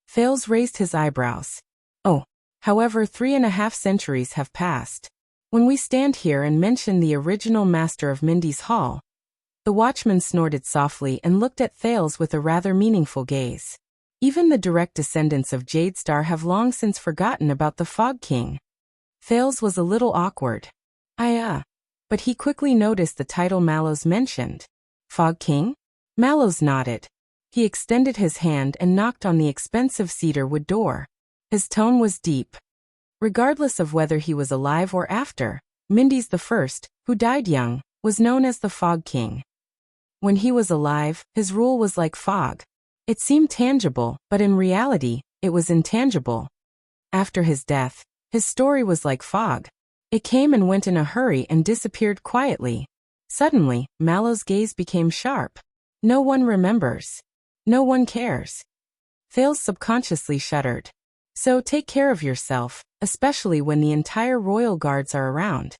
Thales raised his eyebrows. "Oh, however 3.5 centuries have passed. When we stand here and mention the original master of Mindy's Hall." The watchman snorted softly and looked at Thales with a rather meaningful gaze. Even the direct descendants of Jadestar have long since forgotten about the Fog King. Thales was a little awkward. But he quickly noticed the title Mallows mentioned. Fog King? Mallows nodded. He extended his hand and knocked on the expensive cedar wood door. His tone was deep. Regardless of whether he was alive or after, Mindy's the first, who died young, was known as the Fog King. When he was alive, his rule was like fog. It seemed tangible, but in reality, it was intangible. After his death, his story was like fog. It came and went in a hurry and disappeared quietly. Suddenly, Mallow's gaze became sharp. No one remembers. No one cares. Thales subconsciously shuddered. So take care of yourself, especially when the entire royal guards are around.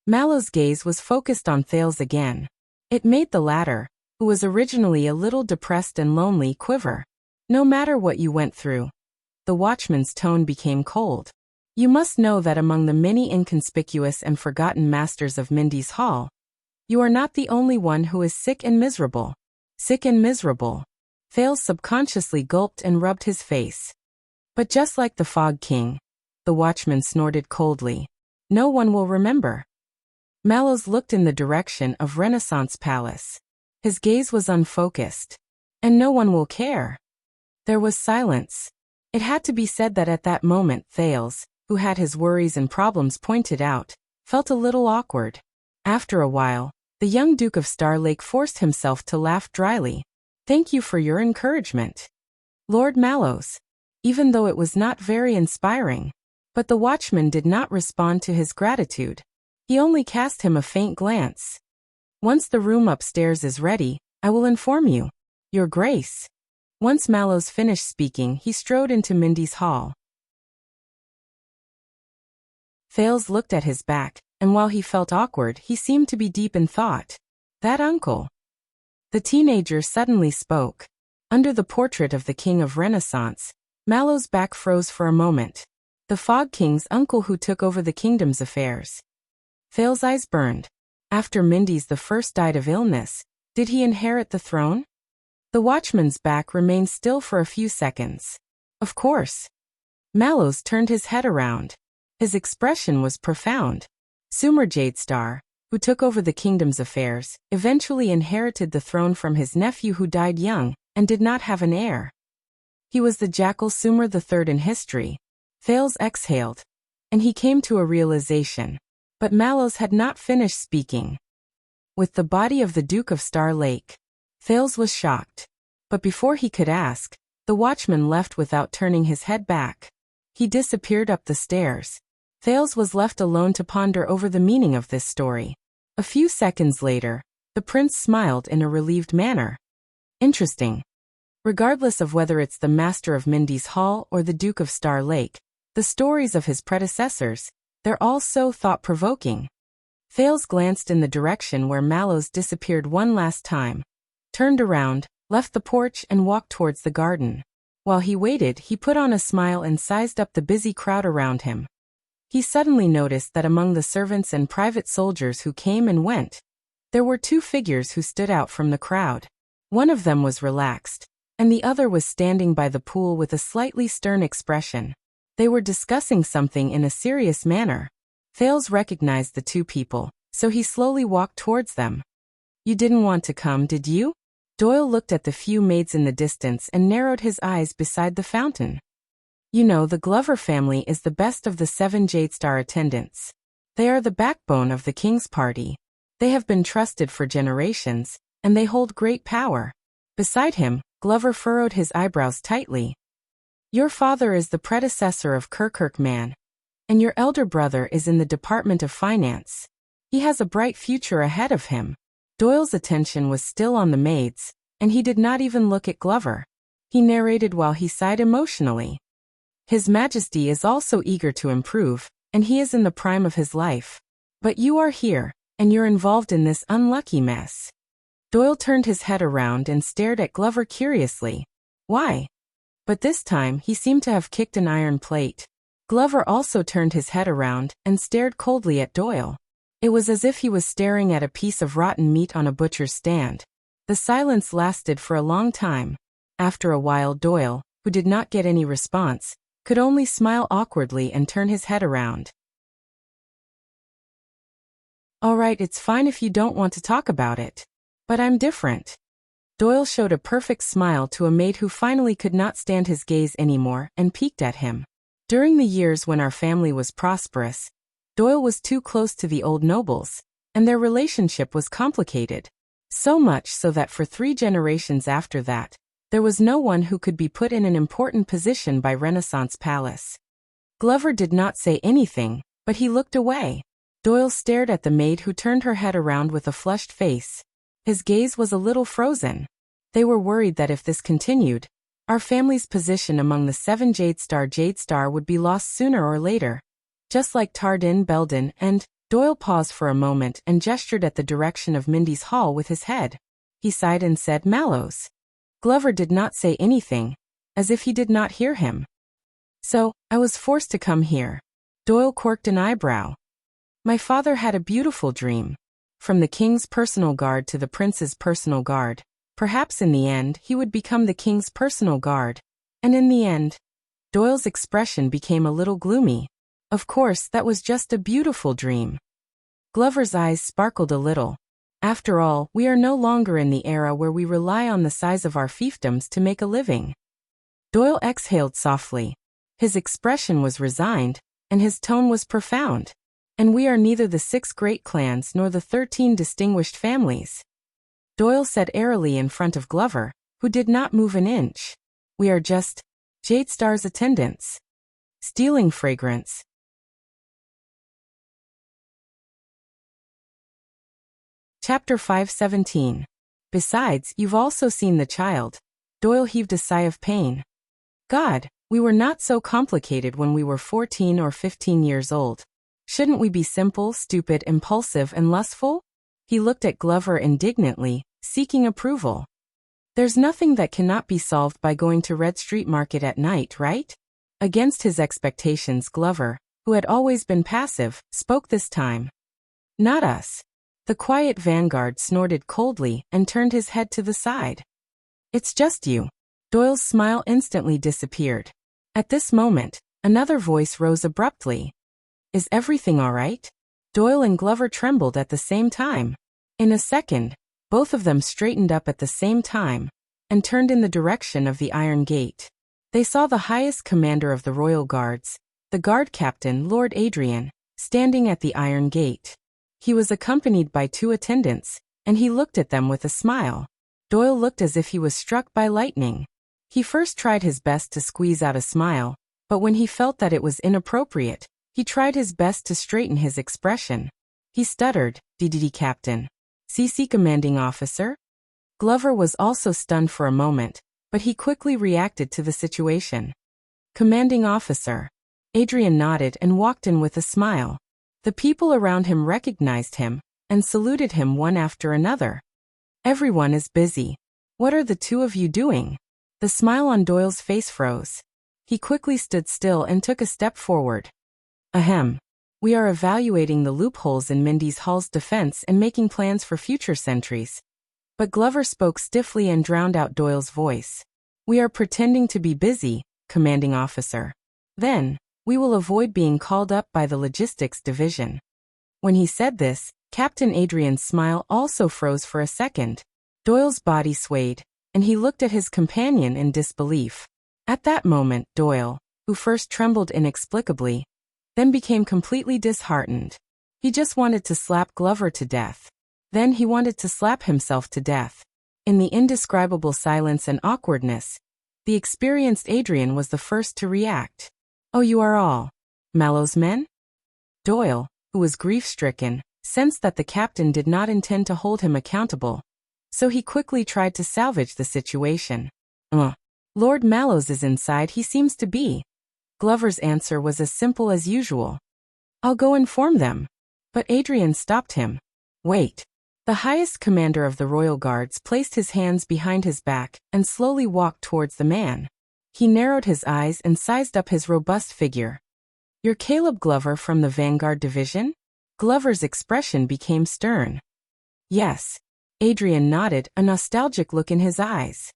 Mallow's gaze was focused on Thales again. It made the latter, who was originally a little depressed and lonely, quiver. "No matter what you went through." The watchman's tone became cold. "You must know that among the many inconspicuous and forgotten masters of Mindy's Hall, you are not the only one who is sick and miserable." Sick and miserable. Thales subconsciously gulped and rubbed his face. "But just like the Fog King," the watchman snorted coldly, "no one will remember." Mallows looked in the direction of Renaissance Palace. His gaze was unfocused. "And no one will care." There was silence. It had to be said that at that moment Thales, who had his worries and problems pointed out, felt a little awkward. After a while, the young Duke of Star Lake forced himself to laugh dryly. "Thank you for your encouragement, Lord Mallows." Even though it was not very inspiring. But the watchman did not respond to his gratitude. He only cast him a faint glance. "Once the room upstairs is ready, I will inform you, Your Grace." Once Mallows finished speaking, he strode into Mindy's Hall. Thales looked at his back, and while he felt awkward, he seemed to be deep in thought. "That uncle." The teenager suddenly spoke. Under the portrait of the King of Renaissance, Mallow's back froze for a moment. The Fog King's uncle who took over the kingdom's affairs. Thales' eyes burned. After Mindy's the first died of illness, did he inherit the throne? The watchman's back remained still for a few seconds. Of course. Mallows turned his head around. His expression was profound. Sumer Jadestar, who took over the kingdom's affairs, eventually inherited the throne from his nephew who died young and did not have an heir. He was the Jackal Sumer III in history. Thales exhaled, and he came to a realization. But Mallows had not finished speaking. With the body of the Duke of Star Lake, Thales was shocked. But before he could ask, the watchman left without turning his head back. He disappeared up the stairs. Thales was left alone to ponder over the meaning of this story. A few seconds later, the prince smiled in a relieved manner. "Interesting. Regardless of whether it's the master of Mindy's Hall or the Duke of Star Lake, the stories of his predecessors, they're all so thought-provoking." Thales glanced in the direction where Mallows disappeared one last time, turned around, left the porch and walked towards the garden. While he waited, he put on a smile and sized up the busy crowd around him. He suddenly noticed that among the servants and private soldiers who came and went, there were two figures who stood out from the crowd. One of them was relaxed, and the other was standing by the pool with a slightly stern expression. They were discussing something in a serious manner. Thales recognized the two people, so he slowly walked towards them. "You didn't want to come, did you?" Doyle looked at the few maids in the distance and narrowed his eyes beside the fountain. "You know, the Glover family is the best of the 7 Jadestar attendants. They are the backbone of the king's party. They have been trusted for generations, and they hold great power." Beside him, Glover furrowed his eyebrows tightly. "Your father is the predecessor of Kirkman, and your elder brother is in the Department of Finance. He has a bright future ahead of him." Doyle's attention was still on the maids, and he did not even look at Glover. He narrated while he sighed emotionally. "His Majesty is also eager to improve, and he is in the prime of his life. But you are here, and you're involved in this unlucky mess." Doyle turned his head around and stared at Glover curiously. "Why?" But this time he seemed to have kicked an iron plate. Glover also turned his head around and stared coldly at Doyle. It was as if he was staring at a piece of rotten meat on a butcher's stand. The silence lasted for a long time. After a while, Doyle, who did not get any response, could only smile awkwardly and turn his head around. "All right, it's fine if you don't want to talk about it. But I'm different." Doyle showed a perfect smile to a maid who finally could not stand his gaze anymore and peeked at him. "During the years when our family was prosperous, Doyle was too close to the old nobles, and their relationship was complicated. So much so that for 3 generations after that, there was no one who could be put in an important position by Renaissance Palace." Glover did not say anything, but he looked away. Doyle stared at the maid who turned her head around with a flushed face. His gaze was a little frozen. They were worried that if this continued, our family's position among the 7 Jadestar would be lost sooner or later. Just like Tardin Belden, and Doyle paused for a moment and gestured at the direction of Mindy's hall with his head. He sighed and said, "Mallows." Glover did not say anything, as if he did not hear him. "So, I was forced to come here." Doyle quirked an eyebrow. "My father had a beautiful dream. From the king's personal guard to the prince's personal guard. Perhaps in the end he would become the king's personal guard. And in the end..." Doyle's expression became a little gloomy. "Of course, that was just a beautiful dream." Glover's eyes sparkled a little. "After all, we are no longer in the era where we rely on the size of our fiefdoms to make a living." Doyle exhaled softly. His expression was resigned, and his tone was profound. "And we are neither the 6 great clans nor the 13 distinguished families," Doyle said airily in front of Glover, who did not move an inch. "We are just Jadestar's attendants. Stealing fragrance." Chapter 517. "Besides, you've also seen the child." Doyle heaved a sigh of pain. "God, we were not so complicated when we were 14 or 15 years old. Shouldn't we be simple, stupid, impulsive, and lustful?" He looked at Glover indignantly, seeking approval. "There's nothing that cannot be solved by going to Red Street Market at night, right?" Against his expectations, Glover, who had always been passive, spoke this time. "Not us." The quiet vanguard snorted coldly and turned his head to the side. "It's just you." Doyle's smile instantly disappeared. At this moment, another voice rose abruptly. "Is everything all right?" Doyle and Glover trembled at the same time. In a second, both of them straightened up at the same time and turned in the direction of the Iron Gate. They saw the highest commander of the Royal Guards, the guard captain Lord Adrian, standing at the Iron Gate. He was accompanied by 2 attendants, and he looked at them with a smile. Doyle looked as if he was struck by lightning. He first tried his best to squeeze out a smile, but when he felt that it was inappropriate, he tried his best to straighten his expression. He stuttered, "DDD Captain. CC Commanding Officer?" Glover was also stunned for a moment, but he quickly reacted to the situation. "Commanding Officer." Adrian nodded and walked in with a smile. The people around him recognized him and saluted him one after another. "Everyone is busy." What are the two of you doing? The smile on Doyle's face froze. He quickly stood still and took a step forward. Ahem. We are evaluating the loopholes in Mindy's Hall's defense and making plans for future sentries. But Glover spoke stiffly and drowned out Doyle's voice. We are pretending to be busy, commanding officer. Then, we will avoid being called up by the logistics division. When he said this, Captain Adrian's smile also froze for a second. Doyle's body swayed, and he looked at his companion in disbelief. At that moment, Doyle, who first trembled inexplicably, then became completely disheartened. He just wanted to slap Glover to death. Then he wanted to slap himself to death. In the indescribable silence and awkwardness, the experienced Adrian was the first to react. Oh, you are all Mallow's men? Doyle, who was grief-stricken, sensed that the captain did not intend to hold him accountable, so he quickly tried to salvage the situation. Lord Mallows is inside, he seems to be. Glover's answer was as simple as usual. I'll go inform them. But Adrian stopped him. Wait. The highest commander of the Royal Guards placed his hands behind his back and slowly walked towards the man. He narrowed his eyes and sized up his robust figure. You're Caleb Glover from the Vanguard Division? Glover's expression became stern. Yes. Adrian nodded, a nostalgic look in his eyes.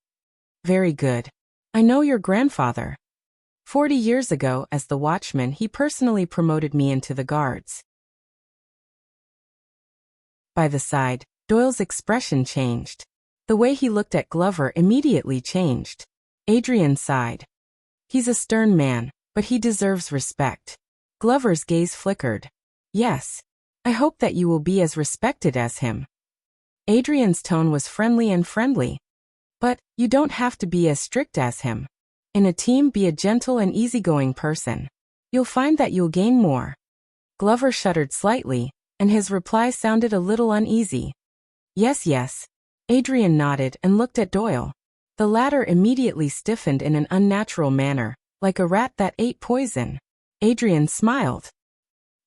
Very good. I know your grandfather. 40 years ago, as the watchman, he personally promoted me into the guards. By the side, Doyle's expression changed. The way he looked at Glover immediately changed. Adrian sighed. He's a stern man, but he deserves respect. Glover's gaze flickered. Yes. I hope that you will be as respected as him. Adrian's tone was friendly. But, you don't have to be as strict as him. In a team, be a gentle and easygoing person. You'll find that you'll gain more. Glover shuddered slightly, and his reply sounded a little uneasy. Yes. Adrian nodded and looked at Doyle. The latter immediately stiffened in an unnatural manner, like a rat that ate poison. Adrian smiled.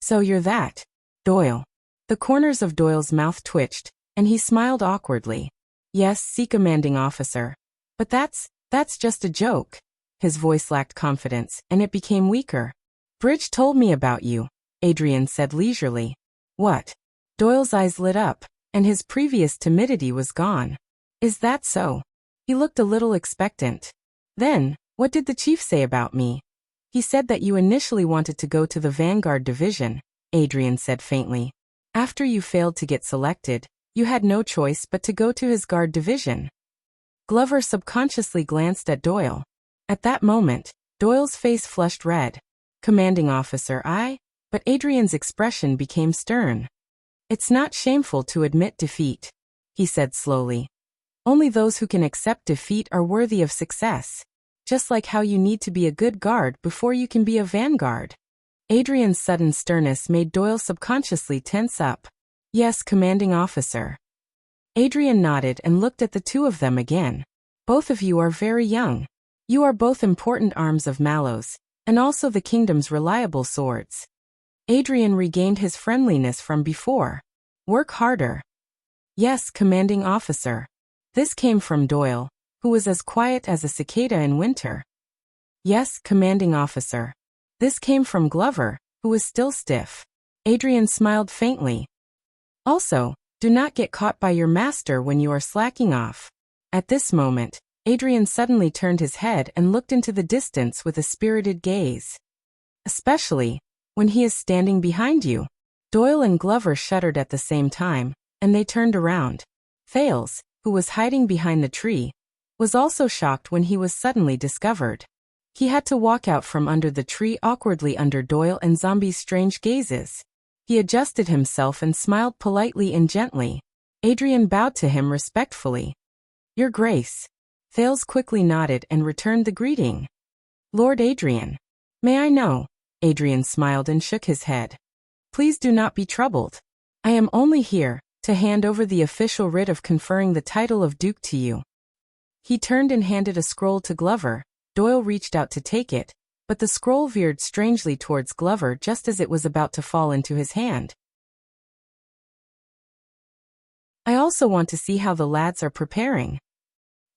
So you're that, Doyle. The corners of Doyle's mouth twitched, and he smiled awkwardly. Yes, Sea Commanding Officer. But that's just a joke. His voice lacked confidence, and it became weaker. Bridge told me about you, Adrian said leisurely. What? Doyle's eyes lit up, and his previous timidity was gone. Is that so? He looked a little expectant. Then, what did the chief say about me? He said that you initially wanted to go to the Vanguard Division, Adrian said faintly. After you failed to get selected, you had no choice but to go to his guard division. Glover subconsciously glanced at Doyle. At that moment, Doyle's face flushed red. Commanding officer, but Adrian's expression became stern. It's not shameful to admit defeat, he said slowly. Only those who can accept defeat are worthy of success. Just like how you need to be a good guard before you can be a vanguard. Adrian's sudden sternness made Doyle subconsciously tense up. Yes, commanding officer. Adrian nodded and looked at the two of them again. Both of you are very young. You are both important arms of Mallows, and also the kingdom's reliable swords. Adrian regained his friendliness from before. Work harder. Yes, commanding officer. This came from Doyle, who was as quiet as a cicada in winter. Yes, commanding officer. This came from Glover, who was still stiff. Adrian smiled faintly. Also, do not get caught by your master when you are slacking off. At this moment, Adrian suddenly turned his head and looked into the distance with a spirited gaze. Especially when he is standing behind you. Doyle and Glover shuddered at the same time, and they turned around. Thales, who was hiding behind the tree, was also shocked when he was suddenly discovered. He had to walk out from under the tree awkwardly under Doyle and Zombie's strange gazes. He adjusted himself and smiled politely and gently. Adrian bowed to him respectfully. Your Grace. Thales quickly nodded and returned the greeting. Lord Adrian. May I know? Adrian smiled and shook his head. Please do not be troubled. I am only here to hand over the official writ of conferring the title of Duke to you. He turned and handed a scroll to Glover. Doyle reached out to take it, but the scroll veered strangely towards Glover just as it was about to fall into his hand. I also want to see how the lads are preparing.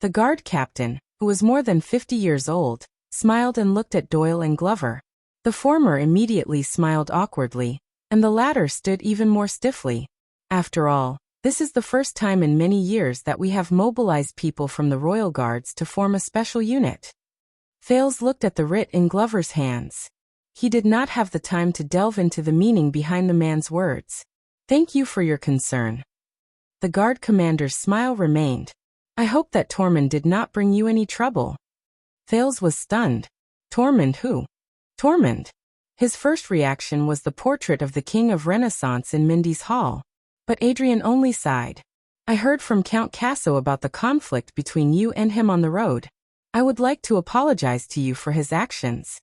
The guard captain, who was more than 50 years old, smiled and looked at Doyle and Glover. The former immediately smiled awkwardly, and the latter stood even more stiffly. After all, this is the first time in many years that we have mobilized people from the Royal Guards to form a special unit. Fales looked at the writ in Glover's hands. He did not have the time to delve into the meaning behind the man's words. "Thank you for your concern." The guard commander's smile remained. "I hope that Tormund did not bring you any trouble." Fales was stunned. Tormund who? Tormund. His first reaction was the portrait of the King of Renaissance in Mindy's Hall. But Adrian only sighed. "I heard from Count Casso about the conflict between you and him on the road. I would like to apologize to you for his actions."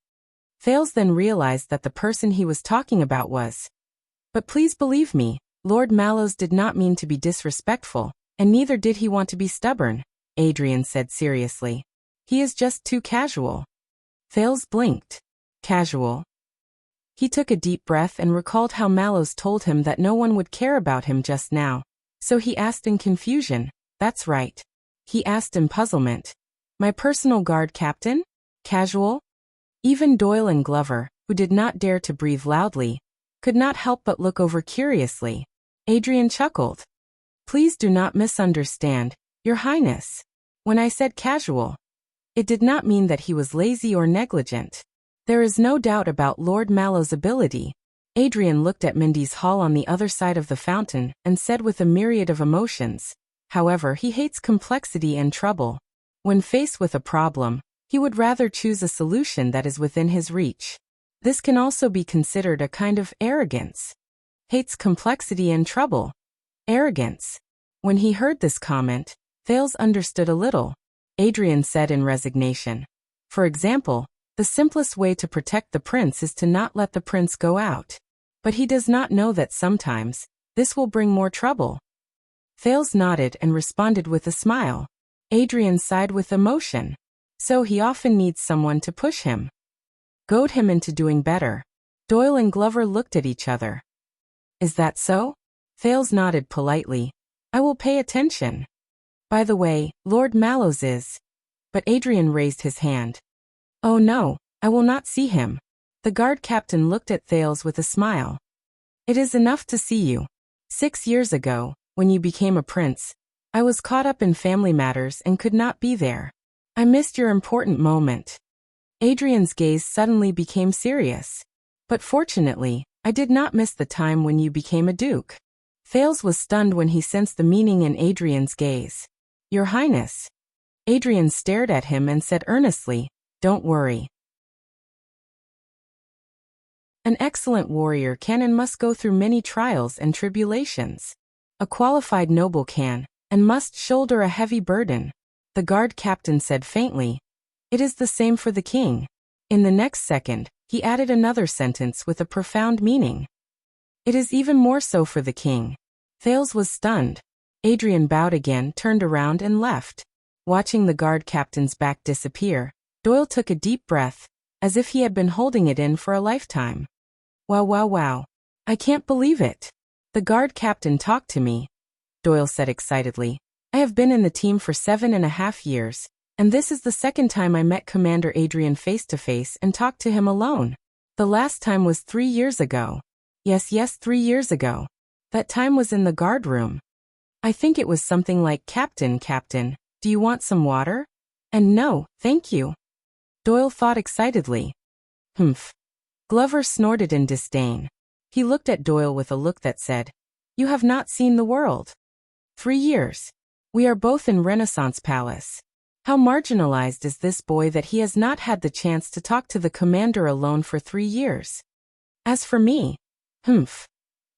Fales then realized that the person he was talking about was. "But please believe me, Lord Mallows did not mean to be disrespectful, and neither did he want to be stubborn," Adrian said seriously. "He is just too casual." Fales blinked. Casual? He took a deep breath and recalled how Mallows told him that no one would care about him just now. So he asked in confusion, "That's right." He asked in puzzlement, "My personal guard captain? Casual?" Even Doyle and Glover, who did not dare to breathe loudly, could not help but look over curiously. Adrian chuckled. "Please do not misunderstand, Your Highness. When I said casual, it did not mean that he was lazy or negligent. There is no doubt about Lord Mallow's ability." Adrian looked at Mindy's Hall on the other side of the fountain and said with a myriad of emotions, "However, he hates complexity and trouble. When faced with a problem, he would rather choose a solution that is within his reach. This can also be considered a kind of arrogance." Hates complexity and trouble. Arrogance. When he heard this comment, Fales understood a little. Adrian said in resignation, "For example, the simplest way to protect the prince is to not let the prince go out. But he does not know that sometimes, this will bring more trouble." Fales nodded and responded with a smile. Adrian sighed with emotion. So he often needs someone to push him. Goad him into doing better. Doyle and Glover looked at each other. "Is that so?" Fales nodded politely. "I will pay attention. By the way, Lord Mallows is..." But Adrian raised his hand. "Oh no, I will not see him." The guard captain looked at Thales with a smile. "It is enough to see you. 6 years ago, when you became a prince, I was caught up in family matters and could not be there. I missed your important moment." Adrian's gaze suddenly became serious. "But fortunately, I did not miss the time when you became a duke." Thales was stunned when he sensed the meaning in Adrian's gaze. "Your Highness." Adrian stared at him and said earnestly, "Don't worry. An excellent warrior can and must go through many trials and tribulations. A qualified noble can, and must shoulder a heavy burden." The guard captain said faintly, "It is the same for the king." In the next second, he added another sentence with a profound meaning. "It is even more so for the king." Thales was stunned. Adrian bowed again, turned around and left. Watching the guard captain's back disappear, Doyle took a deep breath, as if he had been holding it in for a lifetime. Wow, wow, wow. I can't believe it. The guard captain talked to me," Doyle said excitedly. "I have been in the team for 7.5 years, and this is the second time I met Commander Adrian face to face and talked to him alone. The last time was 3 years ago. Yes, 3 years ago. That time was in the guard room. I think it was something like, 'Captain, do you want some water?' And no, thank you." Doyle thought excitedly. "Humph." Glover snorted in disdain. He looked at Doyle with a look that said, "You have not seen the world. 3 years. We are both in Renaissance Palace. How marginalized is this boy that he has not had the chance to talk to the commander alone for 3 years? As for me..." Humph.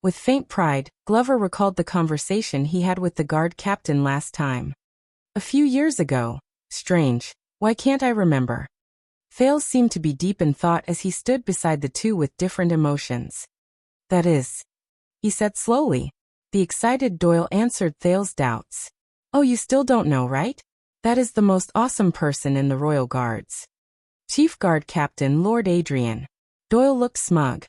With faint pride, Glover recalled the conversation he had with the guard captain last time. A few years ago. Strange. Why can't I remember? Fales seemed to be deep in thought as he stood beside the two with different emotions. "That is," he said slowly. The excited Doyle answered Thales' doubts. "Oh, you still don't know, right? That is the most awesome person in the Royal Guards. Chief Guard Captain Lord Adrian." Doyle looked smug.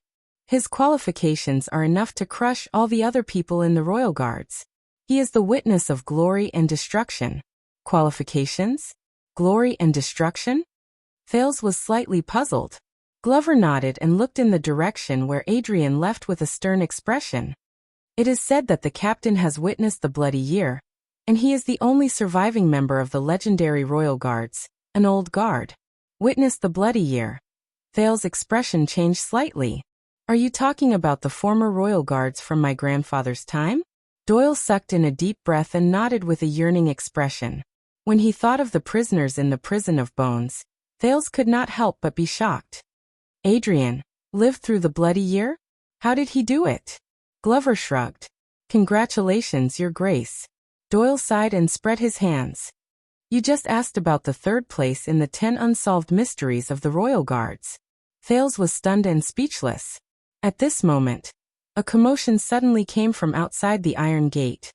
His qualifications are enough to crush all the other people in the Royal Guards. He is the witness of glory and destruction. Qualifications? Glory and destruction? Thales was slightly puzzled. Glover nodded and looked in the direction where Adrian left with a stern expression. It is said that the captain has witnessed the bloody year, and he is the only surviving member of the legendary Royal Guards, an old guard. Witnessed the bloody year. Thales' expression changed slightly. Are you talking about the former Royal Guards from my grandfather's time? Doyle sucked in a deep breath and nodded with a yearning expression. When he thought of the prisoners in the prison of bones, Thales could not help but be shocked. Adrian lived through the bloody year? How did he do it? Glover shrugged. Congratulations, Your Grace. Doyle sighed and spread his hands. You just asked about the third place in the 10 unsolved mysteries of the Royal Guards. Thales was stunned and speechless. At this moment, a commotion suddenly came from outside the iron gate.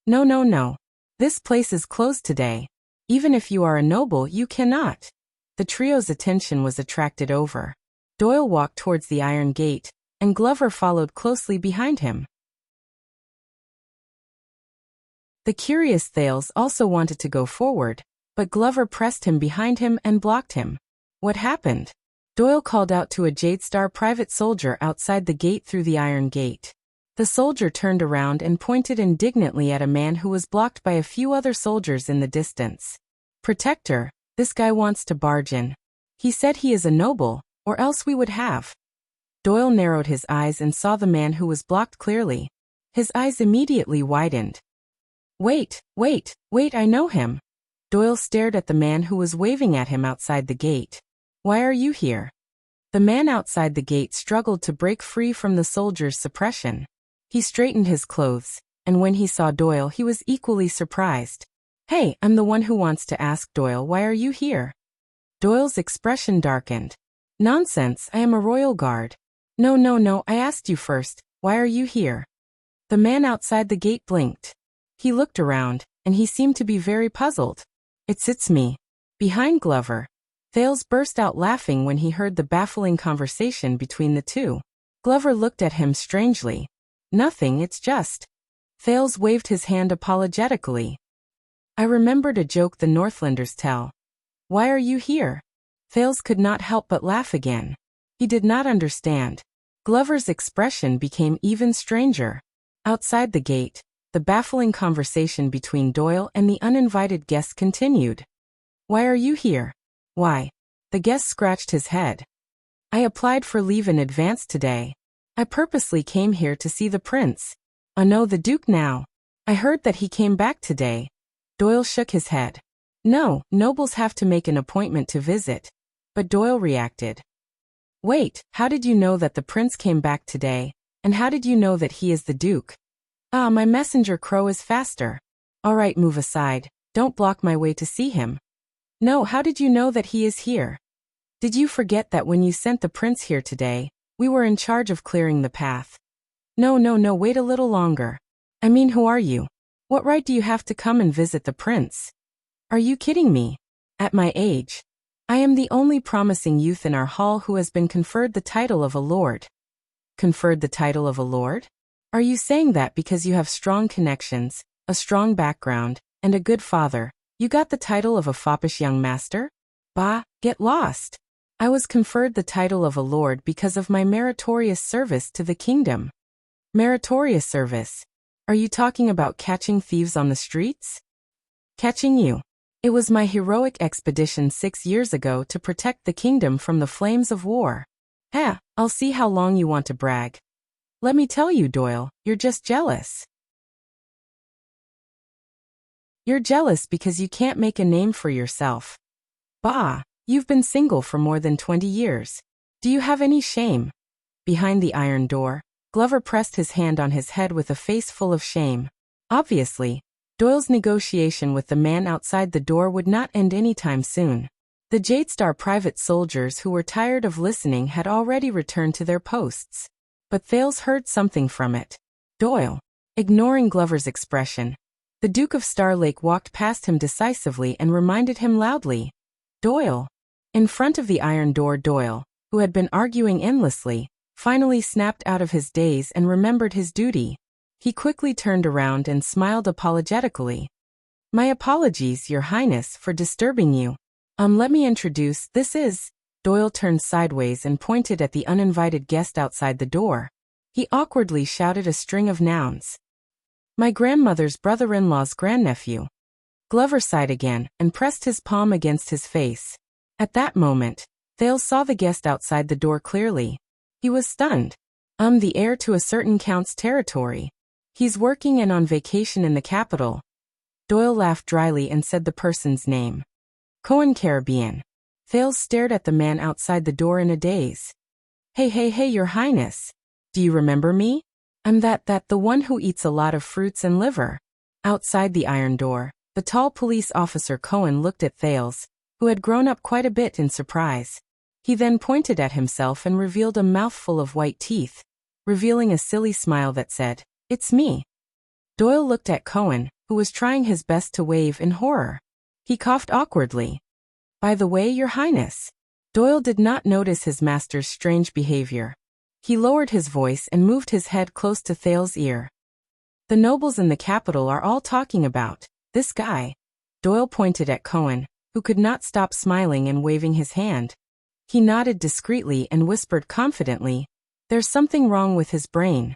No, no, no. This place is closed today. Even if you are a noble, you cannot. The trio's attention was attracted over. Doyle walked towards the iron gate, and Glover followed closely behind him. The curious Thales also wanted to go forward, but Glover pressed him behind him and blocked him. What happened? Doyle called out to a Jadestar private soldier outside the gate through the iron gate. The soldier turned around and pointed indignantly at a man who was blocked by a few other soldiers in the distance. Protector, this guy wants to barge in. He said he is a noble, or else we would have. Doyle narrowed his eyes and saw the man who was blocked clearly. His eyes immediately widened. Wait, I know him. Doyle stared at the man who was waving at him outside the gate. Why are you here? The man outside the gate struggled to break free from the soldier's suppression. He straightened his clothes, and when he saw Doyle he was equally surprised. Hey, I'm the one who wants to ask Doyle, why are you here? Doyle's expression darkened. Nonsense, I am a royal guard. No, I asked you first, why are you here? The man outside the gate blinked. He looked around, and he seemed to be very puzzled. It's me. Behind Glover. Thales burst out laughing when he heard the baffling conversation between the two. Glover looked at him strangely. Nothing, it's just. Thales waved his hand apologetically. I remembered a joke the Northlanders tell. Why are you here? Thales could not help but laugh again. He did not understand. Glover's expression became even stranger. Outside the gate, the baffling conversation between Doyle and the uninvited guest continued. Why are you here? Why? The guest scratched his head. I applied for leave in advance today. I purposely came here to see the prince. No, the Duke now. I heard that he came back today. Doyle shook his head. No, nobles have to make an appointment to visit. But Doyle reacted. Wait, how did you know that the prince came back today, and how did you know that he is the Duke? My messenger crow is faster. All right, move aside, don't block my way to see him. No, how did you know that he is here? Did you forget that when you sent the prince here today, we were in charge of clearing the path? No, wait a little longer. I mean, who are you? What right do you have to come and visit the prince? Are you kidding me? At my age, I am the only promising youth in our hall who has been conferred the title of a lord. Conferred the title of a lord? Are you saying that because you have strong connections, a strong background, and a good father, you got the title of a foppish young master? Bah, get lost. I was conferred the title of a lord because of my meritorious service to the kingdom. Meritorious service? Are you talking about catching thieves on the streets? Catching you. It was my heroic expedition 6 years ago to protect the kingdom from the flames of war. I'll see how long you want to brag. Let me tell you, Doyle, you're just jealous. You're jealous because you can't make a name for yourself. Bah, you've been single for more than 20 years. Do you have any shame? Behind the iron door, Glover pressed his hand on his head with a face full of shame. Obviously, Doyle's negotiation with the man outside the door would not end anytime soon. The Jadestar private soldiers who were tired of listening had already returned to their posts. But Thales heard something from it. Doyle. Ignoring Glover's expression, the Duke of Starlake walked past him decisively and reminded him loudly. Doyle. In front of the iron door, Doyle, who had been arguing endlessly, finally snapped out of his daze and remembered his duty. He quickly turned around and smiled apologetically. My apologies, Your Highness, for disturbing you. Let me introduce, this is... Doyle turned sideways and pointed at the uninvited guest outside the door. He awkwardly shouted a string of nouns. My grandmother's brother-in-law's grandnephew. Glover sighed again and pressed his palm against his face. At that moment, Thales saw the guest outside the door clearly. He was stunned. The heir to a certain count's territory. He's working and on vacation in the capital. Doyle laughed dryly and said the person's name. Cohen Caribbean. Thales stared at the man outside the door in a daze. Hey, Your Highness. Do you remember me? I'm the one who eats a lot of fruits and liver. Outside the iron door, the tall police officer Cohen looked at Thales, who had grown up quite a bit, in surprise. He then pointed at himself and revealed a mouthful of white teeth, revealing a silly smile that said, "It's me." Doyle looked at Cohen, who was trying his best to wave in horror. He coughed awkwardly. By the way, Your Highness. Doyle did not notice his master's strange behavior. He lowered his voice and moved his head close to Thales' ear. The nobles in the capital are all talking about this guy. Doyle pointed at Cohen, who could not stop smiling and waving his hand. He nodded discreetly and whispered confidently, "There's something wrong with his brain."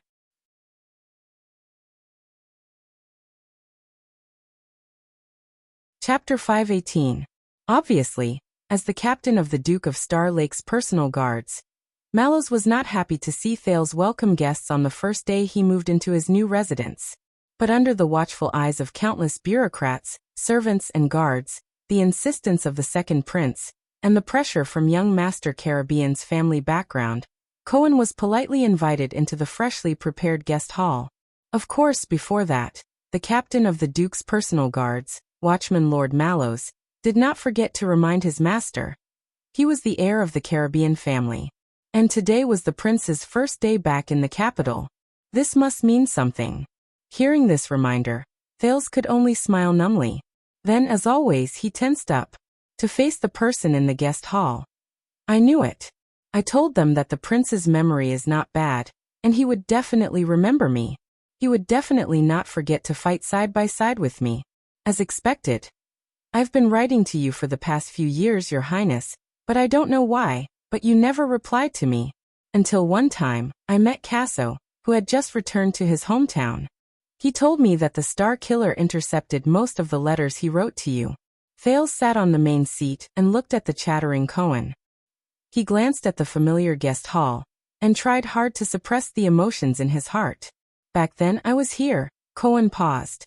Chapter 518. Obviously, as the captain of the Duke of Star Lake's personal guards, Mallows was not happy to see Thales welcome guests on the first day he moved into his new residence. But under the watchful eyes of countless bureaucrats, servants and guards, the insistence of the second prince, and the pressure from young Master Caribbean's family background, Cohen was politely invited into the freshly prepared guest hall. Of course, before that, the captain of the Duke's personal guards, Watchman Lord Mallows, did not forget to remind his master. He was the heir of the Caribbean family. And today was the prince's first day back in the capital. This must mean something. Hearing this reminder, Thales could only smile numbly. Then, as always, he tensed up to face the person in the guest hall. I knew it. I told them that the prince's memory is not bad, and he would definitely remember me. He would definitely not forget to fight side by side with me. As expected. I've been writing to you for the past few years, Your Highness, but I don't know why, but you never replied to me. Until one time, I met Casso, who had just returned to his hometown. He told me that the Star Killer intercepted most of the letters he wrote to you. Thales sat on the main seat and looked at the chattering Cohen. He glanced at the familiar guest hall, and tried hard to suppress the emotions in his heart. Back then I was here. Cohen paused.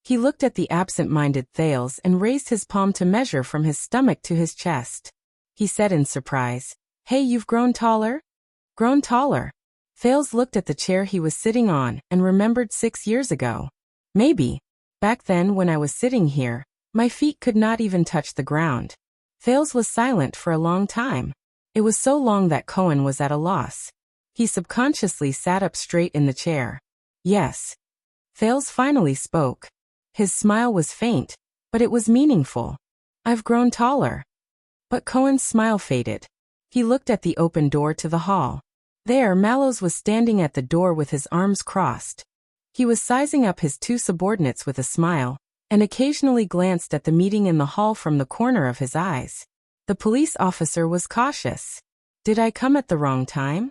He looked at the absent-minded Thales and raised his palm to measure from his stomach to his chest. He said in surprise, "Hey, you've grown taller?" Grown taller. Thales looked at the chair he was sitting on and remembered 6 years ago. Maybe. Back then when I was sitting here, my feet could not even touch the ground. Thales was silent for a long time. It was so long that Cohen was at a loss. He subconsciously sat up straight in the chair. Yes. Thales finally spoke. His smile was faint, but it was meaningful. I've grown taller. But Cohen's smile faded. He looked at the open door to the hall. There, Mallows was standing at the door with his arms crossed. He was sizing up his two subordinates with a smile, and occasionally glanced at the meeting in the hall from the corner of his eyes. The police officer was cautious. Did I come at the wrong time?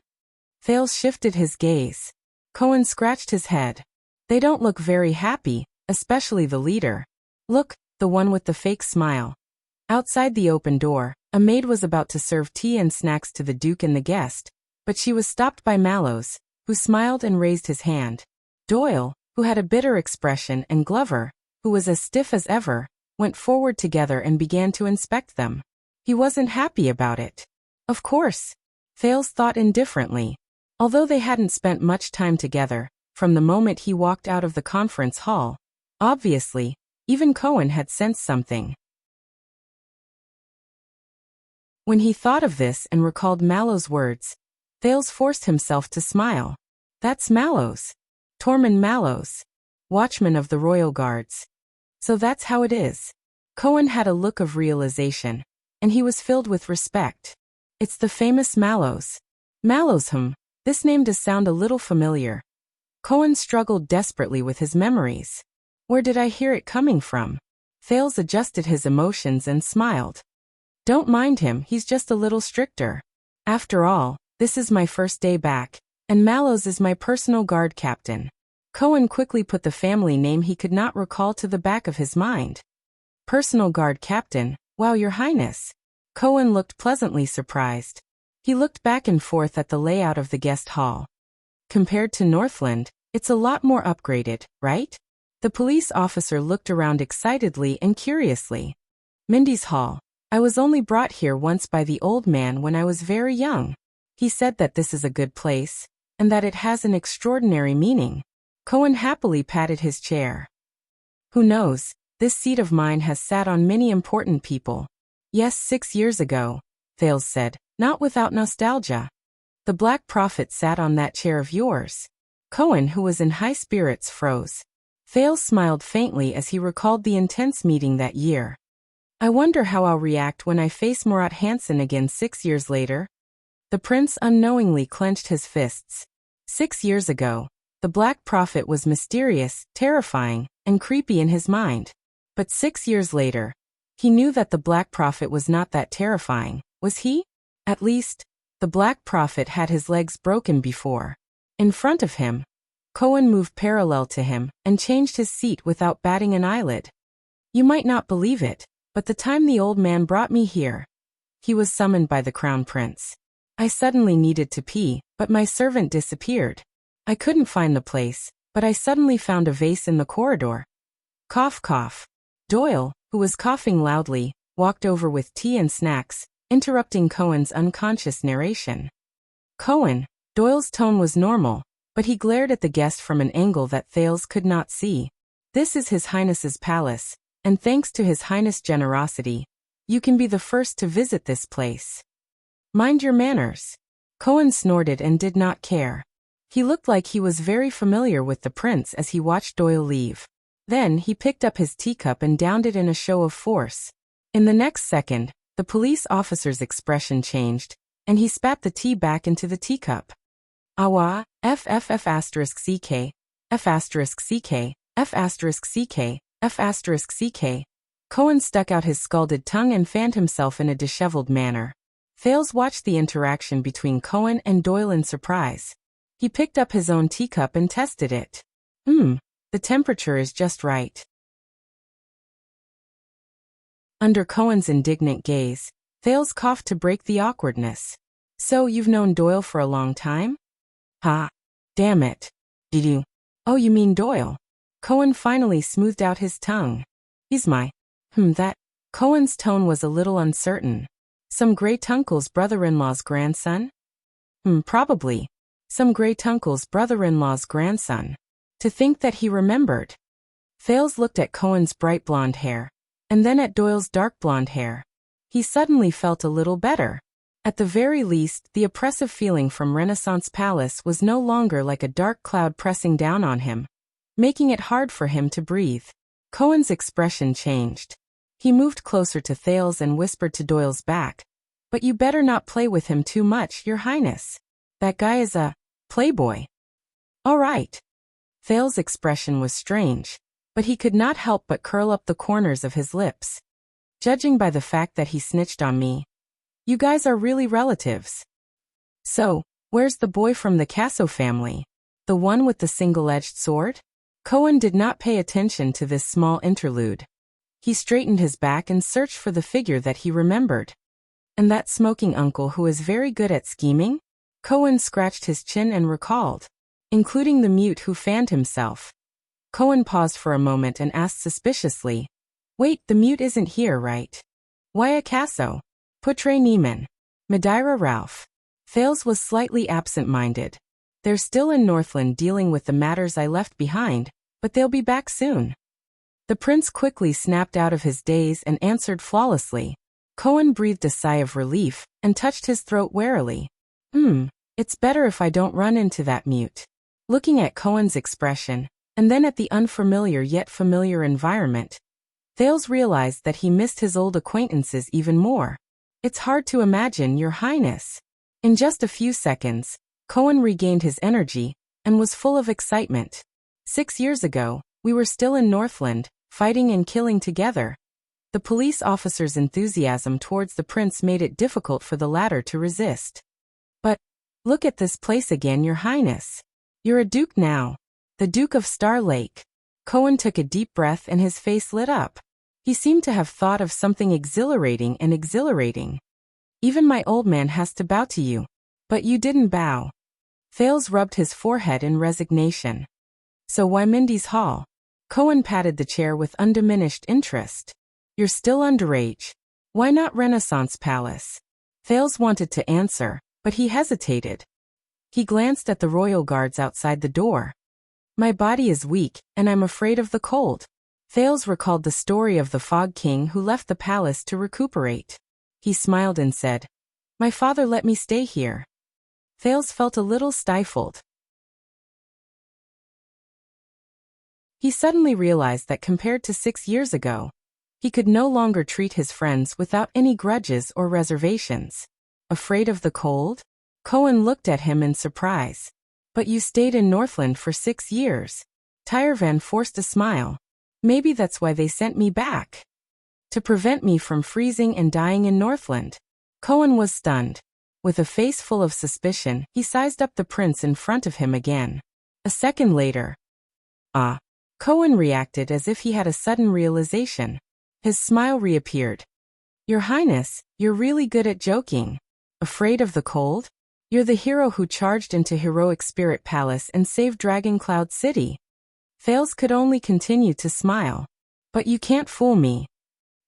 Thales shifted his gaze. Cohen scratched his head. They don't look very happy, especially the leader. Look, the one with the fake smile. Outside the open door, a maid was about to serve tea and snacks to the Duke and the guest, but she was stopped by Mallows, who smiled and raised his hand. Doyle, who had a bitter expression, and Glover, who was as stiff as ever, went forward together and began to inspect them. He wasn't happy about it. Of course. Thales thought indifferently. Although they hadn't spent much time together, from the moment he walked out of the conference hall, obviously, even Cohen had sensed something. When he thought of this and recalled Mallows' words, Thales forced himself to smile. That's Mallows. Tormund Mallows. Watchman of the Royal Guards. So that's how it is. Cohen had a look of realization, and he was filled with respect. It's the famous Mallows. Mallows, this name does sound a little familiar. Cohen struggled desperately with his memories. Where did I hear it coming from? Thales adjusted his emotions and smiled. Don't mind him, he's just a little stricter. After all, this is my first day back, and Mallows is my personal guard captain. Cohen quickly put the family name he could not recall to the back of his mind. Personal guard captain, wow, your highness. Cohen looked pleasantly surprised. He looked back and forth at the layout of the guest hall. Compared to Northland, it's a lot more upgraded, right? The police officer looked around excitedly and curiously. Mindy's hall. I was only brought here once by the old man when I was very young. He said that this is a good place, and that it has an extraordinary meaning. Cohen happily patted his chair. Who knows, this seat of mine has sat on many important people. Yes, 6 years ago, Thales said, not without nostalgia. The Black Prophet sat on that chair of yours. Cohen, who was in high spirits, froze. Thales smiled faintly as he recalled the intense meeting that year. I wonder how I'll react when I face Murat Hansen again 6 years later. The prince unknowingly clenched his fists. 6 years ago, the Black Prophet was mysterious, terrifying, and creepy in his mind. But 6 years later, he knew that the Black Prophet was not that terrifying, was he? At least, the Black Prophet had his legs broken before. In front of him, Cohen moved parallel to him and changed his seat without batting an eyelid. You might not believe it, but the time the old man brought me here, he was summoned by the crown prince. I suddenly needed to pee, but my servant disappeared. I couldn't find the place, but I suddenly found a vase in the corridor. Cough, cough. Doyle, who was coughing loudly, walked over with tea and snacks, interrupting Cohen's unconscious narration. Cohen, Doyle's tone was normal, but he glared at the guest from an angle that Thales could not see. This is His Highness's palace, and thanks to His Highness' generosity, you can be the first to visit this place. Mind your manners. Cohen snorted and did not care. He looked like he was very familiar with the prince as he watched Doyle leave. Then he picked up his teacup and downed it in a show of force. In the next second, the police officer's expression changed, and he spat the tea back into the teacup. Awa, FFF*CK, F*CK, F*CK, F*CK. Cohen stuck out his scalded tongue and fanned himself in a disheveled manner. Thales watched the interaction between Cohen and Doyle in surprise. He picked up his own teacup and tested it. The temperature is just right. Under Cohen's indignant gaze, Thales coughed to break the awkwardness. So you've known Doyle for a long time? Ha! Damn it. Did you? Oh, you mean Doyle. Cohen finally smoothed out his tongue. He's my… that. Cohen's tone was a little uncertain. Some great-uncle's brother-in-law's grandson? Probably. Some great-uncle's brother-in-law's grandson. To think that he remembered. Thales looked at Cohen's bright blonde hair, and then at Doyle's dark blonde hair. He suddenly felt a little better. At the very least, the oppressive feeling from Renaissance Palace was no longer like a dark cloud pressing down on him, making it hard for him to breathe. Cohen's expression changed. He moved closer to Thales and whispered to Doyle's back, "But you better not play with him too much, Your Highness. That guy is a playboy." All right. Thales' expression was strange, but he could not help but curl up the corners of his lips. Judging by the fact that he snitched on me, you guys are really relatives. So, where's the boy from the Casso family? The one with the single-edged sword? Cohen did not pay attention to this small interlude. He straightened his back and searched for the figure that he remembered. And that smoking uncle who is very good at scheming? Cohen scratched his chin and recalled. Including the mute who fanned himself. Cohen paused for a moment and asked suspiciously, "Wait, the mute isn't here, right? Why a Casso? Putre Neiman. Madeira Ralph." Thales was slightly absent-minded. "They're still in Northland dealing with the matters I left behind, but they'll be back soon." The prince quickly snapped out of his daze and answered flawlessly. Cohen breathed a sigh of relief and touched his throat warily. It's better if I don't run into that mute." Looking at Cohen's expression, and then at the unfamiliar yet familiar environment, Thales realized that he missed his old acquaintances even more. "It's hard to imagine, Your Highness." In just a few seconds, Cohen regained his energy and was full of excitement. 6 years ago, we were still in Northland, fighting and killing together, The police officer's enthusiasm towards the prince made it difficult for the latter to resist. But, look at this place again, Your Highness. You're a duke now. The Duke of Star Lake. Cohen took a deep breath and his face lit up. He seemed to have thought of something exhilarating. Even my old man has to bow to you. But you didn't bow. Thales rubbed his forehead in resignation. So why Mindy's Hall? Cohen patted the chair with undiminished interest. You're still underage. Why not Renaissance Palace? Thales wanted to answer, but he hesitated. He glanced at the royal guards outside the door. My body is weak, and I'm afraid of the cold. Thales recalled the story of the Fog King who left the palace to recuperate. He smiled and said, My father let me stay here. Thales felt a little stifled. He suddenly realized that compared to 6 years ago, he could no longer treat his friends without any grudges or reservations. Afraid of the cold? Cohen looked at him in surprise. But you stayed in Northland for 6 years. Tyrevan forced a smile. Maybe that's why they sent me back. To prevent me from freezing and dying in Northland. Cohen was stunned. With a face full of suspicion, he sized up the prince in front of him again. A second later. Cohen reacted as if he had a sudden realization. His smile reappeared. Your Highness, you're really good at joking. Afraid of the cold? You're the hero who charged into Heroic Spirit Palace and saved Dragon Cloud City. Thales could only continue to smile. But you can't fool me.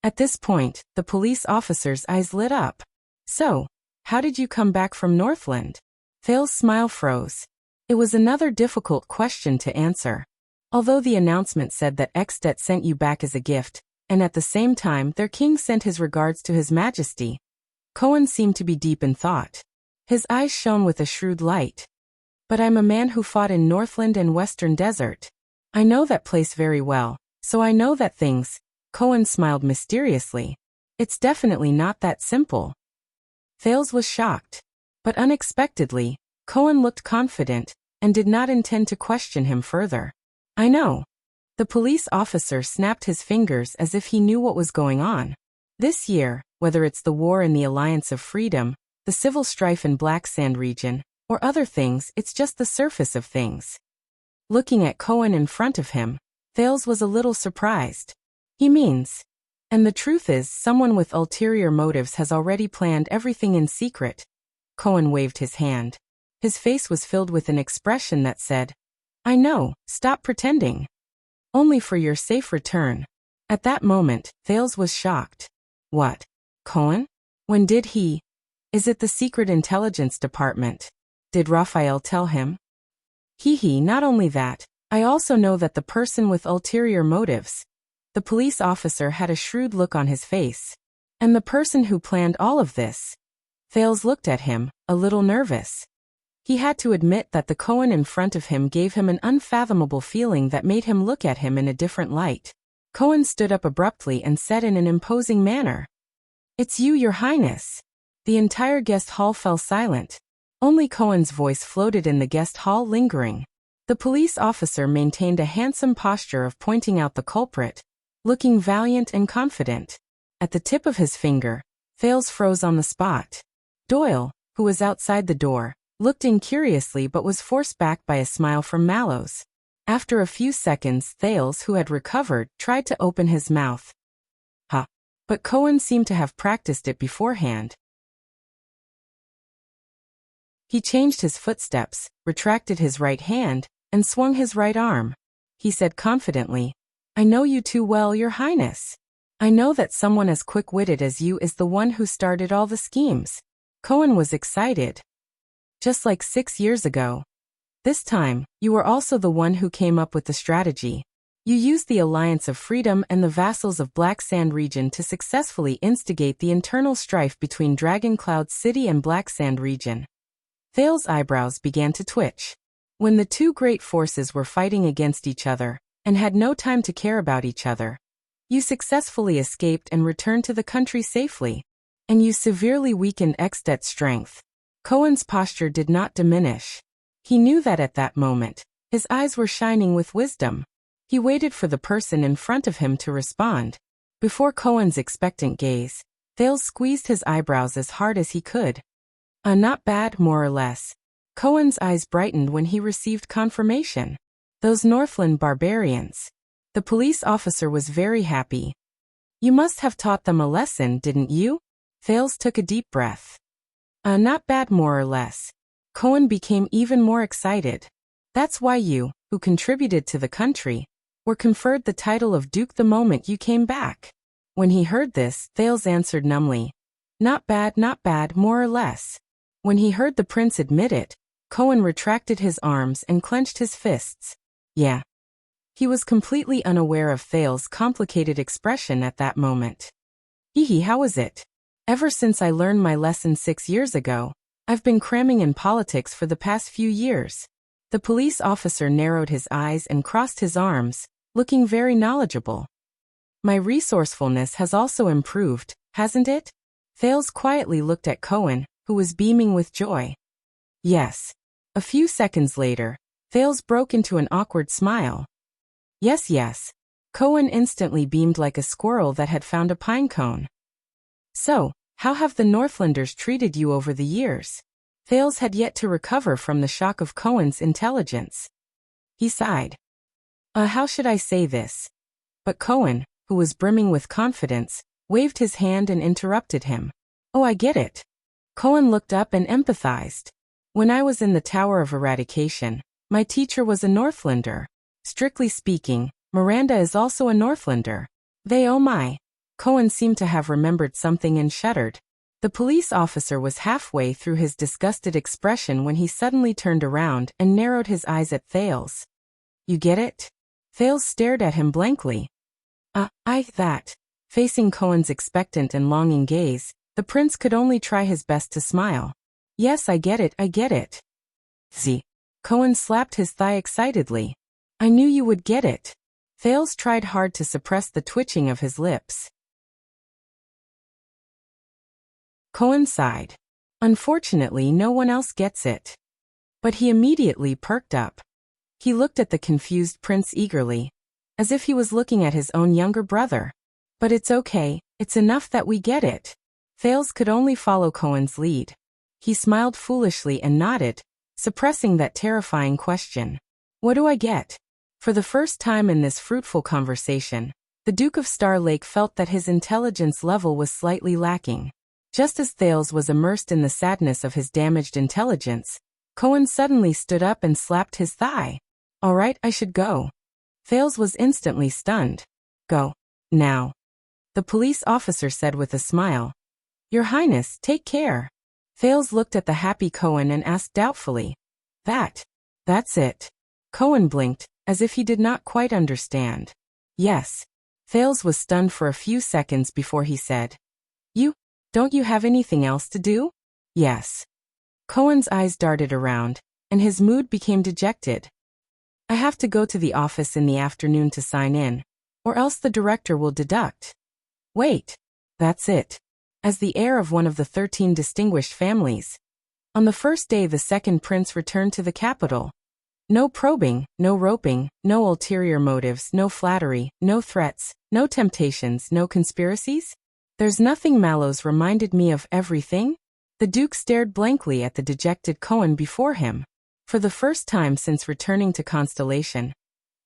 At this point, the police officer's eyes lit up. So, how did you come back from Northland? Thales' smile froze. It was another difficult question to answer. Although the announcement said that Extet sent you back as a gift, and at the same time their king sent his regards to His Majesty, Cohen seemed to be deep in thought. His eyes shone with a shrewd light. But I'm a man who fought in Northland and Western Desert. I know that place very well, so I know that things. Cohen smiled mysteriously. It's definitely not that simple. Thales was shocked. But unexpectedly, Cohen looked confident, and did not intend to question him further. I know. The police officer snapped his fingers as if he knew what was going on. This year, whether it's the war in the Alliance of Freedom, the civil strife in Black Sand region, or other things, it's just the surface of things. Looking at Cohen in front of him, Thales was a little surprised. He means. And the truth is, someone with ulterior motives has already planned everything in secret. Cohen waved his hand. His face was filled with an expression that said, I know, stop pretending. Only for your safe return. At that moment, Thales was shocked. What? Cohen? When did he? Is it the Secret Intelligence Department? Did Raphael tell him? Not only that, I also know that the person with ulterior motives. The police officer had a shrewd look on his face. And the person who planned all of this. Thales looked at him, a little nervous. He had to admit that the Cohen in front of him gave him an unfathomable feeling that made him look at him in a different light. Cohen stood up abruptly and said in an imposing manner, It's you, Your Highness. The entire guest hall fell silent. Only Cohen's voice floated in the guest hall, lingering. The police officer maintained a handsome posture of pointing out the culprit, looking valiant and confident. At the tip of his finger, Thales froze on the spot. Doyle, who was outside the door, looked in curiously but was forced back by a smile from Mallows. After a few seconds, Thales, who had recovered, tried to open his mouth. But Cohen seemed to have practiced it beforehand. He changed his footsteps, retracted his right hand, and swung his right arm. He said confidently, I know you too well, Your Highness. I know that someone as quick-witted as you is the one who started all the schemes. Cohen was excited. Just like 6 years ago. This time, you were also the one who came up with the strategy. You used the Alliance of Freedom and the vassals of Black Sand region to successfully instigate the internal strife between Dragon Cloud City and Black Sand region. Thales' eyebrows began to twitch. When the two great forces were fighting against each other, and had no time to care about each other, you successfully escaped and returned to the country safely. And you severely weakened Extet's strength. Cohen's posture did not diminish. He knew that at that moment, his eyes were shining with wisdom. He waited for the person in front of him to respond. Before Cohen's expectant gaze, Thales squeezed his eyebrows as hard as he could. Not bad, more or less. Cohen's eyes brightened when he received confirmation. Those Northland barbarians. The police officer was very happy. You must have taught them a lesson, didn't you? Thales took a deep breath. Not bad, more or less. Cohen became even more excited. That's why you, who contributed to the country, were conferred the title of Duke the moment you came back. When he heard this, Thales answered numbly. Not bad, more or less. When he heard the prince admit it, Cohen retracted his arms and clenched his fists. Yeah. He was completely unaware of Thales' complicated expression at that moment. Hee, how is it? Ever since I learned my lesson 6 years ago, I've been cramming in politics for the past few years. The police officer narrowed his eyes and crossed his arms, looking very knowledgeable. My resourcefulness has also improved, hasn't it? Thales quietly looked at Cohen, who was beaming with joy. Yes. A few seconds later, Thales broke into an awkward smile. Yes. Cohen instantly beamed like a squirrel that had found a pine cone. So, how have the Northlanders treated you over the years? Thales had yet to recover from the shock of Cohen's intelligence. He sighed. How should I say this? But Cohen, who was brimming with confidence, waved his hand and interrupted him. Oh, I get it. Cohen looked up and empathized. When I was in the Tower of Eradication, my teacher was a Northlander. Strictly speaking, Miranda is also a Northlander. Oh my. Cohen seemed to have remembered something and shuddered. The police officer was halfway through his disgusted expression when he suddenly turned around and narrowed his eyes at Thales. You get it? Thales stared at him blankly. That. Facing Cohen's expectant and longing gaze, the prince could only try his best to smile. Yes, I get it. See. Cohen slapped his thigh excitedly. I knew you would get it. Thales tried hard to suppress the twitching of his lips. Cohen sighed. Unfortunately, no one else gets it. But he immediately perked up. He looked at the confused prince eagerly, as if he was looking at his own younger brother. But it's okay, it's enough that we get it. Thales could only follow Cohen's lead. He smiled foolishly and nodded, suppressing that terrifying question. What do I get? For the first time in this fruitful conversation, the Duke of Star Lake felt that his intelligence level was slightly lacking. Just as Thales was immersed in the sadness of his damaged intelligence, Cohen suddenly stood up and slapped his thigh. All right, I should go. Thales was instantly stunned. Go. Now. The police officer said with a smile. Your Highness, take care. Thales looked at the happy Cohen and asked doubtfully. That's it. Cohen blinked, as if he did not quite understand. Yes. Thales was stunned for a few seconds before he said. Don't you have anything else to do? Yes. Cohen's eyes darted around, and his mood became dejected. I have to go to the office in the afternoon to sign in, or else the director will deduct. Wait. That's it. As the heir of one of the 13 distinguished families. On the first day the second prince returned to the capital. No probing, no roping, no ulterior motives, no flattery, no threats, no temptations, no conspiracies? There's nothing. Mallows reminded me of everything? The Duke stared blankly at the dejected Cohen before him. For the first time since returning to Constellation,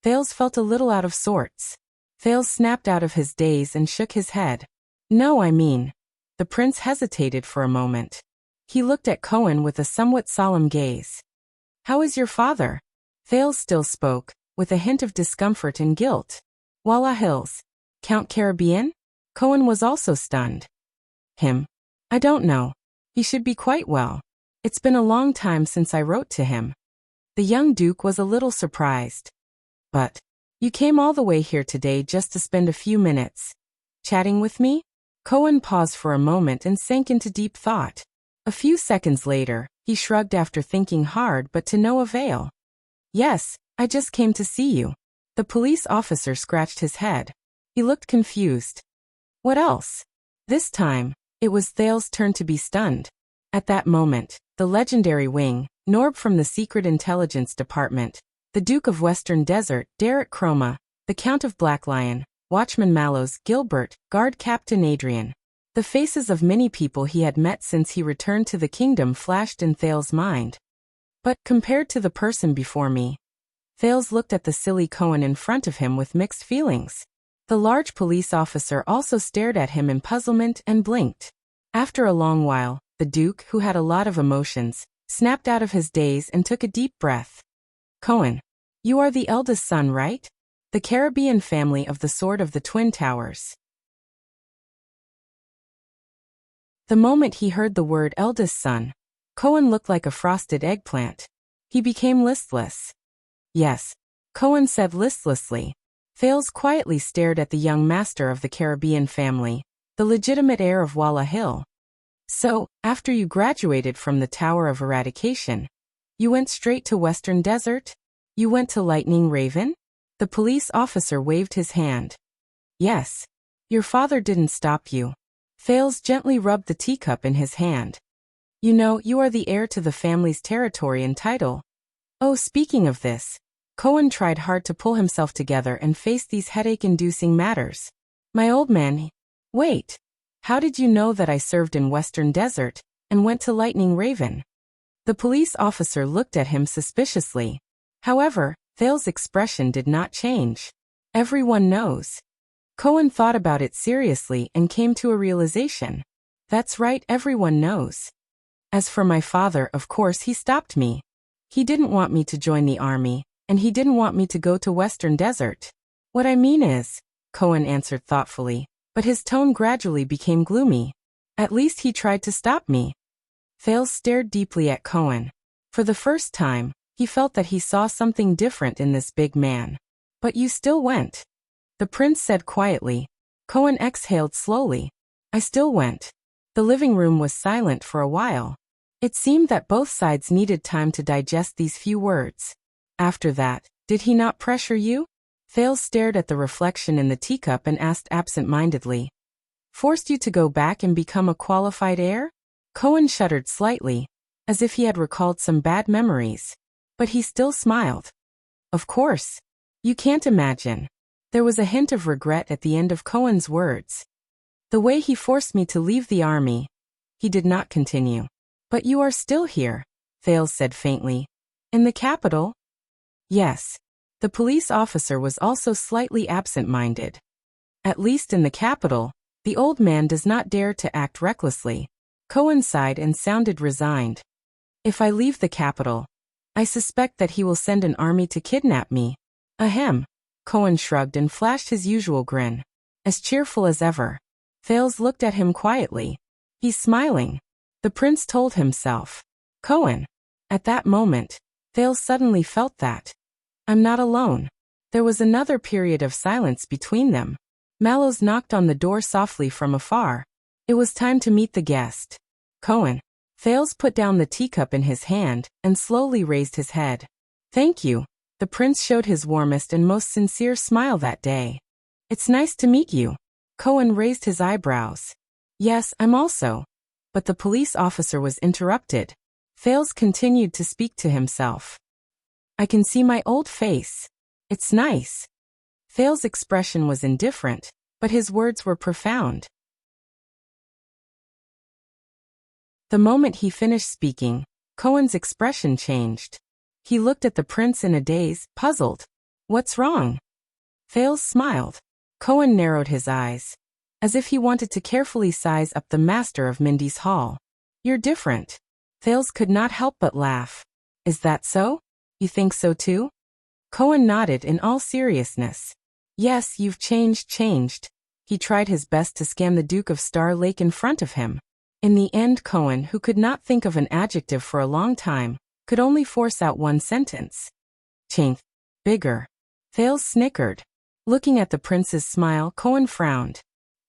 Thales felt a little out of sorts. Thales snapped out of his daze and shook his head. No, I mean. The prince hesitated for a moment. He looked at Cohen with a somewhat solemn gaze. How is your father? Thales still spoke, with a hint of discomfort and guilt. Walla Hills. Count Caribbean? Cohen was also stunned. Him? I don't know. He should be quite well. It's been a long time since I wrote to him. The young Duke was a little surprised. But, you came all the way here today just to spend a few minutes chatting with me? Cohen paused for a moment and sank into deep thought. A few seconds later, he shrugged after thinking hard but to no avail. Yes, I just came to see you. The police officer scratched his head. He looked confused. What else? This time, it was Thales' turn to be stunned. At that moment, the legendary wing, Norb from the Secret Intelligence Department, the Duke of Western Desert, Derek Chroma, the Count of Black Lion, Watchman Mallows, Gilbert, Guard Captain Adrian. The faces of many people he had met since he returned to the kingdom flashed in Thales' mind. But, compared to the person before me, Thales looked at the silly Cohen in front of him with mixed feelings. The large police officer also stared at him in puzzlement and blinked. After a long while, the Duke, who had a lot of emotions, snapped out of his daze and took a deep breath. Cohen, you are the eldest son, right? The Caribbean family of the Sword of the Twin Towers. The moment he heard the word eldest son, Cohen looked like a frosted eggplant. He became listless. Yes, Cohen said listlessly. Thales quietly stared at the young master of the Caribbean family, the legitimate heir of Walla Hill. So, after you graduated from the Tower of Eradication, you went straight to Western Desert? You went to Lightning Raven? The police officer waved his hand. Yes. Your father didn't stop you. Thales gently rubbed the teacup in his hand. You know, you are the heir to the family's territory and title. Oh, speaking of this, Cohen tried hard to pull himself together and face these headache-inducing matters. My old man, wait. How did you know that I served in Western Desert and went to Lightning Raven? The police officer looked at him suspiciously. However, Thales' expression did not change. Everyone knows. Cohen thought about it seriously and came to a realization. That's right, everyone knows. As for my father, of course he stopped me. He didn't want me to join the army, and he didn't want me to go to Western Desert. What I mean is, Cohen answered thoughtfully, but his tone gradually became gloomy. At least he tried to stop me. Thales stared deeply at Cohen. For the first time, he felt that he saw something different in this big man. But you still went. The prince said quietly. Cohen exhaled slowly. I still went. The living room was silent for a while. It seemed that both sides needed time to digest these few words. After that, did he not pressure you? Thales stared at the reflection in the teacup and asked absent-mindedly. Forced you to go back and become a qualified heir? Cohen shuddered slightly, as if he had recalled some bad memories. But he still smiled. Of course. You can't imagine. There was a hint of regret at the end of Cohen's words. The way he forced me to leave the army. He did not continue. But you are still here, Thales said faintly. In the capital? Yes. The police officer was also slightly absent-minded. At least in the capital, the old man does not dare to act recklessly. Cohen sighed and sounded resigned. If I leave the capital, I suspect that he will send an army to kidnap me. Ahem. Cohen shrugged and flashed his usual grin. As cheerful as ever. Thales looked at him quietly. He's smiling. The prince told himself. Cohen. At that moment, Thales suddenly felt that. I'm not alone. There was another period of silence between them. Mallows knocked on the door softly from afar. It was time to meet the guest. Cohen. Thales put down the teacup in his hand and slowly raised his head. Thank you. The prince showed his warmest and most sincere smile that day. It's nice to meet you. Cohen raised his eyebrows. Yes, I'm also. But the police officer was interrupted. Thales continued to speak to himself. I can see my old face. It's nice. Thales' expression was indifferent, but his words were profound. The moment he finished speaking, Cohen's expression changed. He looked at the prince in a daze, puzzled. What's wrong? Thales smiled. Cohen narrowed his eyes, as if he wanted to carefully size up the master of Mindy's Hall. You're different. Thales could not help but laugh. Is that so? You think so too? Cohen nodded in all seriousness. Yes, you've changed. He tried his best to scam the Duke of Star Lake in front of him. In the end, Cohen, who could not think of an adjective for a long time, could only force out one sentence. Changed. Bigger. Thales snickered. Looking at the prince's smile, Cohen frowned.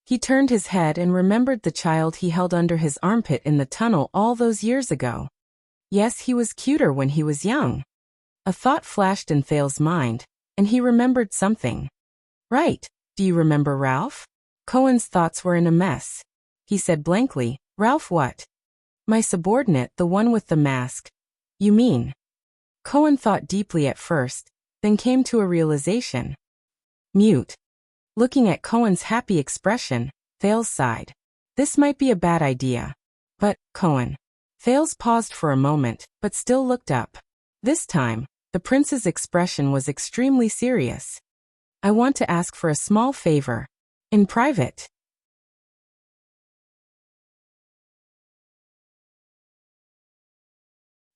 He turned his head and remembered the child he held under his armpit in the tunnel all those years ago. Yes, he was cuter when he was young. A thought flashed in Thales' mind, and he remembered something. Right. Do you remember Ralph? Cohen's thoughts were in a mess. He said blankly, Ralph what? My subordinate, the one with the mask. You mean? Cohen thought deeply at first, then came to a realization. Mute. Looking at Cohen's happy expression, Thales sighed. This might be a bad idea. But, Cohen. Thales paused for a moment, but still looked up. This time, the prince's expression was extremely serious. I want to ask for a small favor. In private.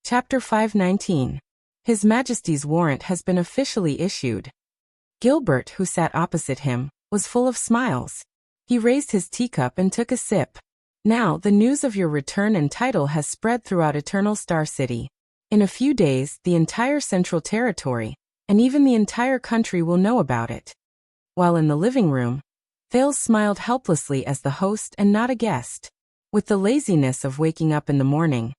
Chapter 519. His Majesty's warrant has been officially issued. Gilbert, who sat opposite him, was full of smiles. He raised his teacup and took a sip. Now, the news of your return and title has spread throughout Eternal Star City. In a few days, the entire Central Territory, and even the entire country will know about it. While in the living room, Thales smiled helplessly as the host and not a guest. With the laziness of waking up in the morning,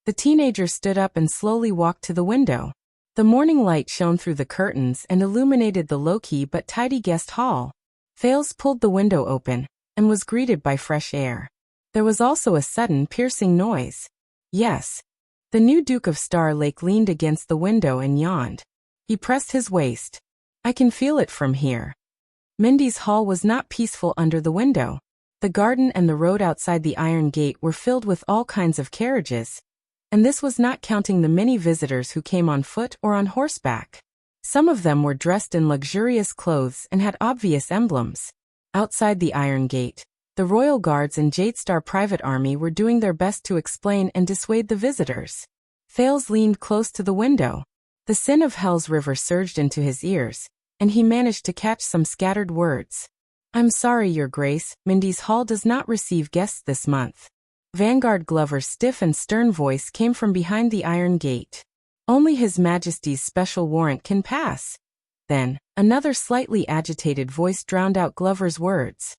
the teenager stood up and slowly walked to the window. The morning light shone through the curtains and illuminated the low-key but tidy guest hall. Thales pulled the window open and was greeted by fresh air. There was also a sudden piercing noise. Yes. The new Duke of Star Lake leaned against the window and yawned. He pressed his waist. I can feel it from here. Mindy's hall was not peaceful under the window. The garden and the road outside the iron gate were filled with all kinds of carriages. And this was not counting the many visitors who came on foot or on horseback. Some of them were dressed in luxurious clothes and had obvious emblems. Outside the iron gate, the Royal Guards and Jadestar Private Army were doing their best to explain and dissuade the visitors. Thales leaned close to the window. The sin of Hell's River surged into his ears, and he managed to catch some scattered words. I'm sorry, Your Grace, Mindy's hall does not receive guests this month. Vanguard Glover's stiff and stern voice came from behind the iron gate. Only His Majesty's special warrant can pass. Then, another slightly agitated voice drowned out Glover's words.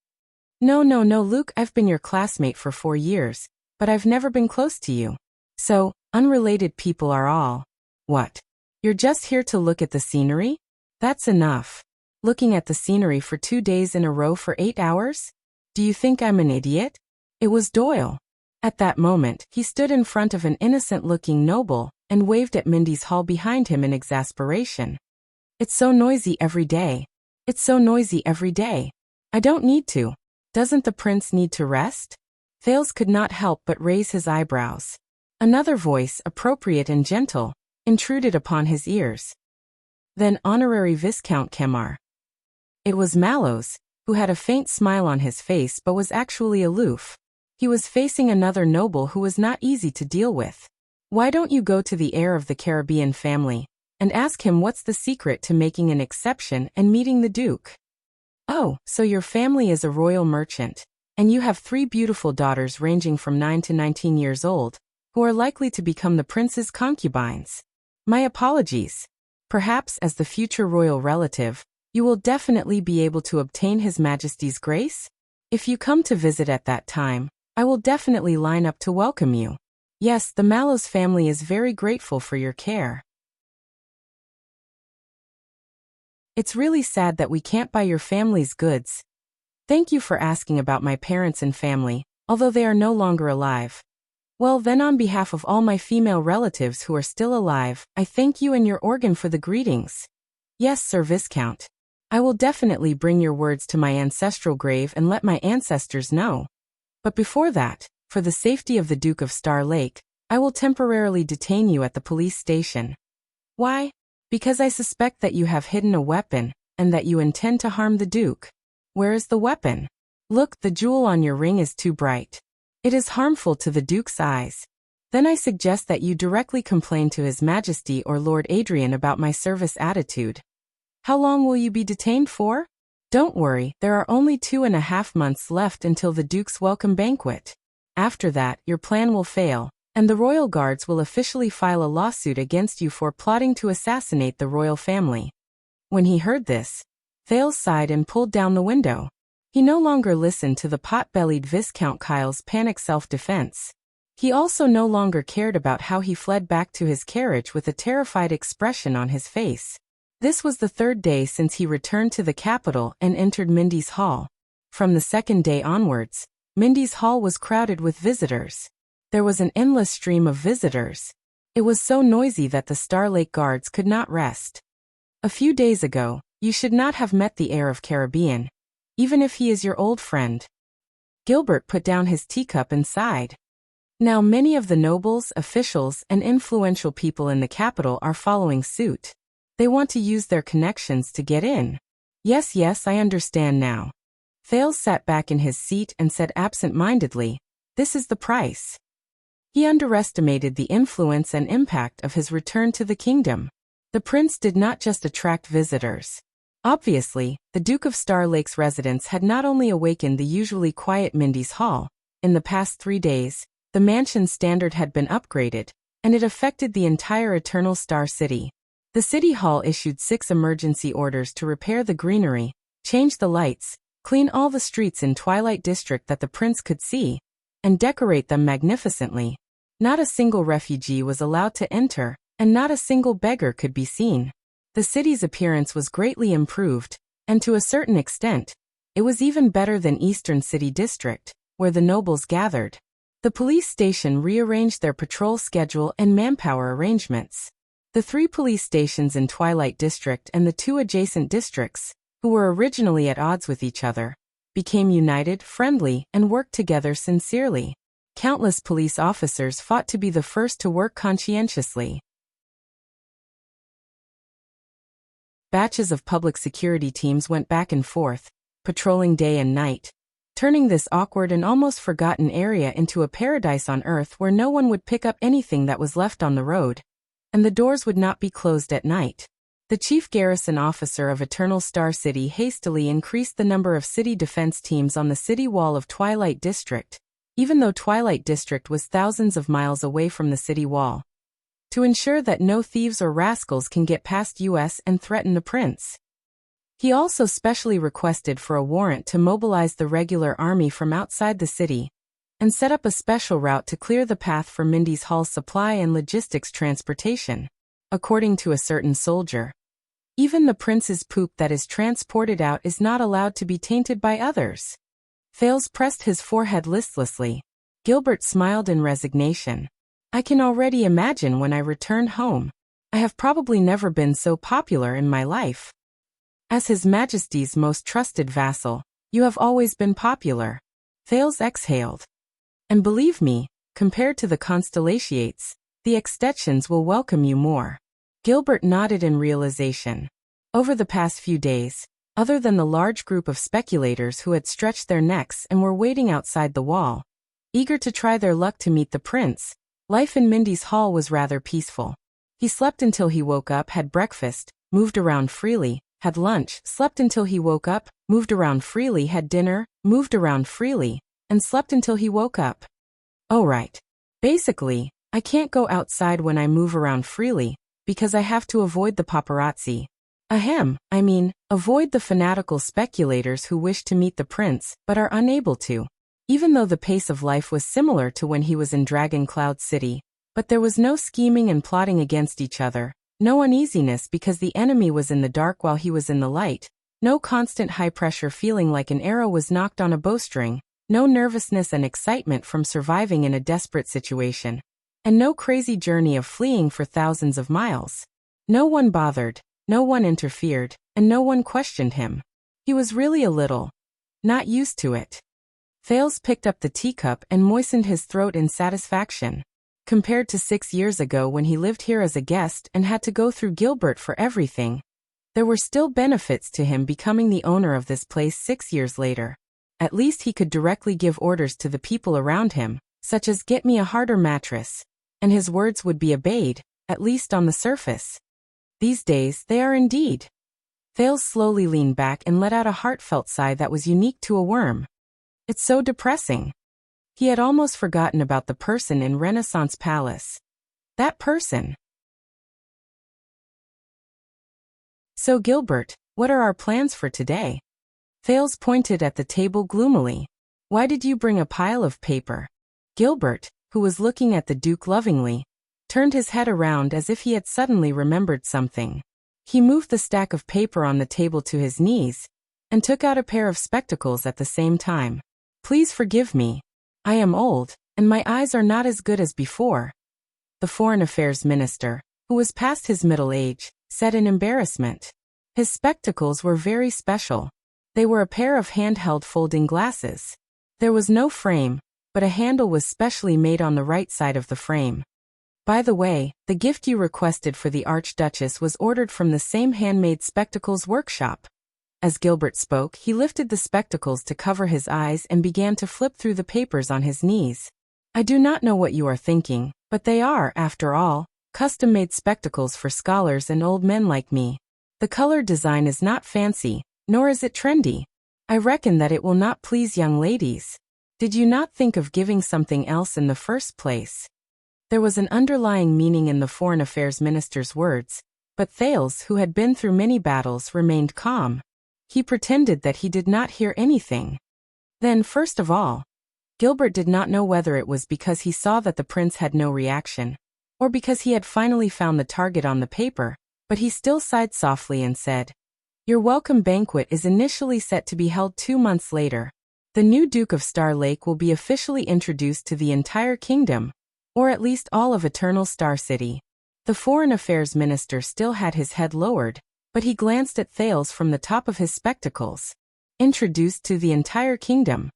No, Luke, I've been your classmate for 4 years, but I've never been close to you. So, unrelated people are all. What? You're just here to look at the scenery? That's enough. Looking at the scenery for 2 days in a row for 8 hours? Do you think I'm an idiot? It was Doyle. At that moment, he stood in front of an innocent-looking noble and waved at Mindy's hall behind him in exasperation. It's so noisy every day. It's so noisy every day. I don't need to. Doesn't the prince need to rest? Thales could not help but raise his eyebrows. Another voice, appropriate and gentle, intruded upon his ears. Then Honorary Viscount Kemar. It was Mallows, who had a faint smile on his face but was actually aloof. He was facing another noble who was not easy to deal with. Why don't you go to the heir of the Caribbean family and ask him what's the secret to making an exception and meeting the Duke? Oh, so your family is a royal merchant, and you have 3 beautiful daughters ranging from 9 to 19 years old, who are likely to become the prince's concubines. My apologies. Perhaps as the future royal relative, you will definitely be able to obtain His Majesty's grace? If you come to visit at that time, I will definitely line up to welcome you. Yes, the Mallows family is very grateful for your care. It's really sad that we can't buy your family's goods. Thank you for asking about my parents and family, although they are no longer alive. Well then, on behalf of all my female relatives who are still alive, I thank you and your organ for the greetings. Yes, Sir Viscount. I will definitely bring your words to my ancestral grave and let my ancestors know. But before that, for the safety of the Duke of Star Lake, I will temporarily detain you at the police station. Why? Because I suspect that you have hidden a weapon, and that you intend to harm the Duke. Where is the weapon? Look, the jewel on your ring is too bright. It is harmful to the Duke's eyes. Then I suggest that you directly complain to His Majesty or Lord Adrian about my service attitude. How long will you be detained for? Don't worry, there are only 2.5 months left until the Duke's welcome banquet. After that, your plan will fail, and the Royal Guards will officially file a lawsuit against you for plotting to assassinate the royal family. When he heard this, Thales sighed and pulled down the window. He no longer listened to the pot-bellied Viscount Kyle's panic self-defense. He also no longer cared about how he fled back to his carriage with a terrified expression on his face. This was the 3rd day since he returned to the capital and entered Mindy's hall. From the 2nd day onwards, Mindy's hall was crowded with visitors. There was an endless stream of visitors. It was so noisy that the Star Lake guards could not rest. A few days ago, you should not have met the heir of Caribbean. even if he is your old friend." Gilbert put down his teacup and sighed. Now many of the nobles, officials, and influential people in the capital are following suit. They want to use their connections to get in. Yes, I understand now. Thales sat back in his seat and said absent-mindedly, "This is the price." He underestimated the influence and impact of his return to the kingdom. The prince did not just attract visitors. Obviously, the Duke of Star Lake's residence had not only awakened the usually quiet Mindy's Hall. In the past 3 days, the mansion's standard had been upgraded, and it affected the entire Eternal Star City. The City Hall issued 6 emergency orders to repair the greenery, change the lights, clean all the streets in Twilight District that the prince could see, and decorate them magnificently. Not a single refugee was allowed to enter, and not a single beggar could be seen. The city's appearance was greatly improved, and to a certain extent, it was even better than Eastern City District, where the nobles gathered. The police station rearranged their patrol schedule and manpower arrangements. The 3 police stations in Twilight District and the 2 adjacent districts, who were originally at odds with each other, became united, friendly, and worked together sincerely. Countless police officers fought to be the first to work conscientiously. Batches of public security teams went back and forth, patrolling day and night, turning this awkward and almost forgotten area into a paradise on Earth where no one would pick up anything that was left on the road, and the doors would not be closed at night. The chief garrison officer of Eternal Star City hastily increased the number of city defense teams on the city wall of Twilight District, even though Twilight District was thousands of miles away from the city wall, to ensure that no thieves or rascals can get past US and threaten the prince. He also specially requested for a warrant to mobilize the regular army from outside the city, and set up a special route to clear the path for Mindy's Hall's supply and logistics transportation. According to a certain soldier, even the prince's poop that is transported out is not allowed to be tainted by others. Thales pressed his forehead listlessly. Gilbert smiled in resignation. "I can already imagine when I return home. I have probably never been so popular in my life. As His Majesty's most trusted vassal, you have always been popular." Thales exhaled. "And believe me, compared to the Constellations, the Extensions will welcome you more." Gilbert nodded in realization. Over the past few days, other than the large group of speculators who had stretched their necks and were waiting outside the wall, eager to try their luck to meet the prince, life in Mindy's Hall was rather peaceful. He slept until he woke up, had breakfast, moved around freely, had lunch, slept until he woke up, moved around freely, had dinner, moved around freely, and slept until he woke up. Oh right. Basically, I can't go outside when I move around freely, because I have to avoid the paparazzi. Avoid the fanatical speculators who wish to meet the prince, but are unable to. Even though the pace of life was similar to when he was in Dragon Cloud City, but there was no scheming and plotting against each other, no uneasiness because the enemy was in the dark while he was in the light, no constant high-pressure feeling like an arrow was knocked on a bowstring, no nervousness and excitement from surviving in a desperate situation, and no crazy journey of fleeing for thousands of miles. No one bothered, no one interfered, and no one questioned him. He was really a little not used to it. Thales picked up the teacup and moistened his throat in satisfaction. Compared to 6 years ago when he lived here as a guest and had to go through Gilbert for everything, there were still benefits to him becoming the owner of this place 6 years later. At least he could directly give orders to the people around him, such as "get me a harder mattress," and his words would be obeyed, at least on the surface. These days, they are indeed. Thales slowly leaned back and let out a heartfelt sigh that was unique to a worm. It's so depressing. He had almost forgotten about the person in Renaissance Palace. That person. "So Gilbert, what are our plans for today?" Thales pointed at the table gloomily. "Why did you bring a pile of paper?" Gilbert, who was looking at the Duke lovingly, turned his head around as if he had suddenly remembered something. He moved the stack of paper on the table to his knees, and took out a pair of spectacles at the same time. "Please forgive me. I am old, and my eyes are not as good as before." The Foreign Affairs Minister, who was past his middle age, said in embarrassment. His spectacles were very special. They were a pair of handheld folding glasses. There was no frame, but a handle was specially made on the right side of the frame. By the way, the gift you requested for the Archduchess was ordered from the same handmade spectacles workshop. As Gilbert spoke, he lifted the spectacles to cover his eyes and began to flip through the papers on his knees. I do not know what you are thinking, but they are, after all, custom-made spectacles for scholars and old men like me. The color design is not fancy, nor is it trendy. I reckon that it will not please young ladies. Did you not think of giving something else in the first place? There was an underlying meaning in the Foreign Affairs Minister's words, but Thales, who had been through many battles, remained calm. He pretended that he did not hear anything. Then, first of all, Gilbert did not know whether it was because he saw that the prince had no reaction, or because he had finally found the target on the paper, but he still sighed softly and said, "Your welcome banquet is initially set to be held 2 months later. The new Duke of Star Lake will be officially introduced to the entire kingdom, or at least all of Eternal Star City." The Foreign Affairs Minister still had his head lowered, but he glanced at Thales from the top of his spectacles. Introduced to the entire kingdom.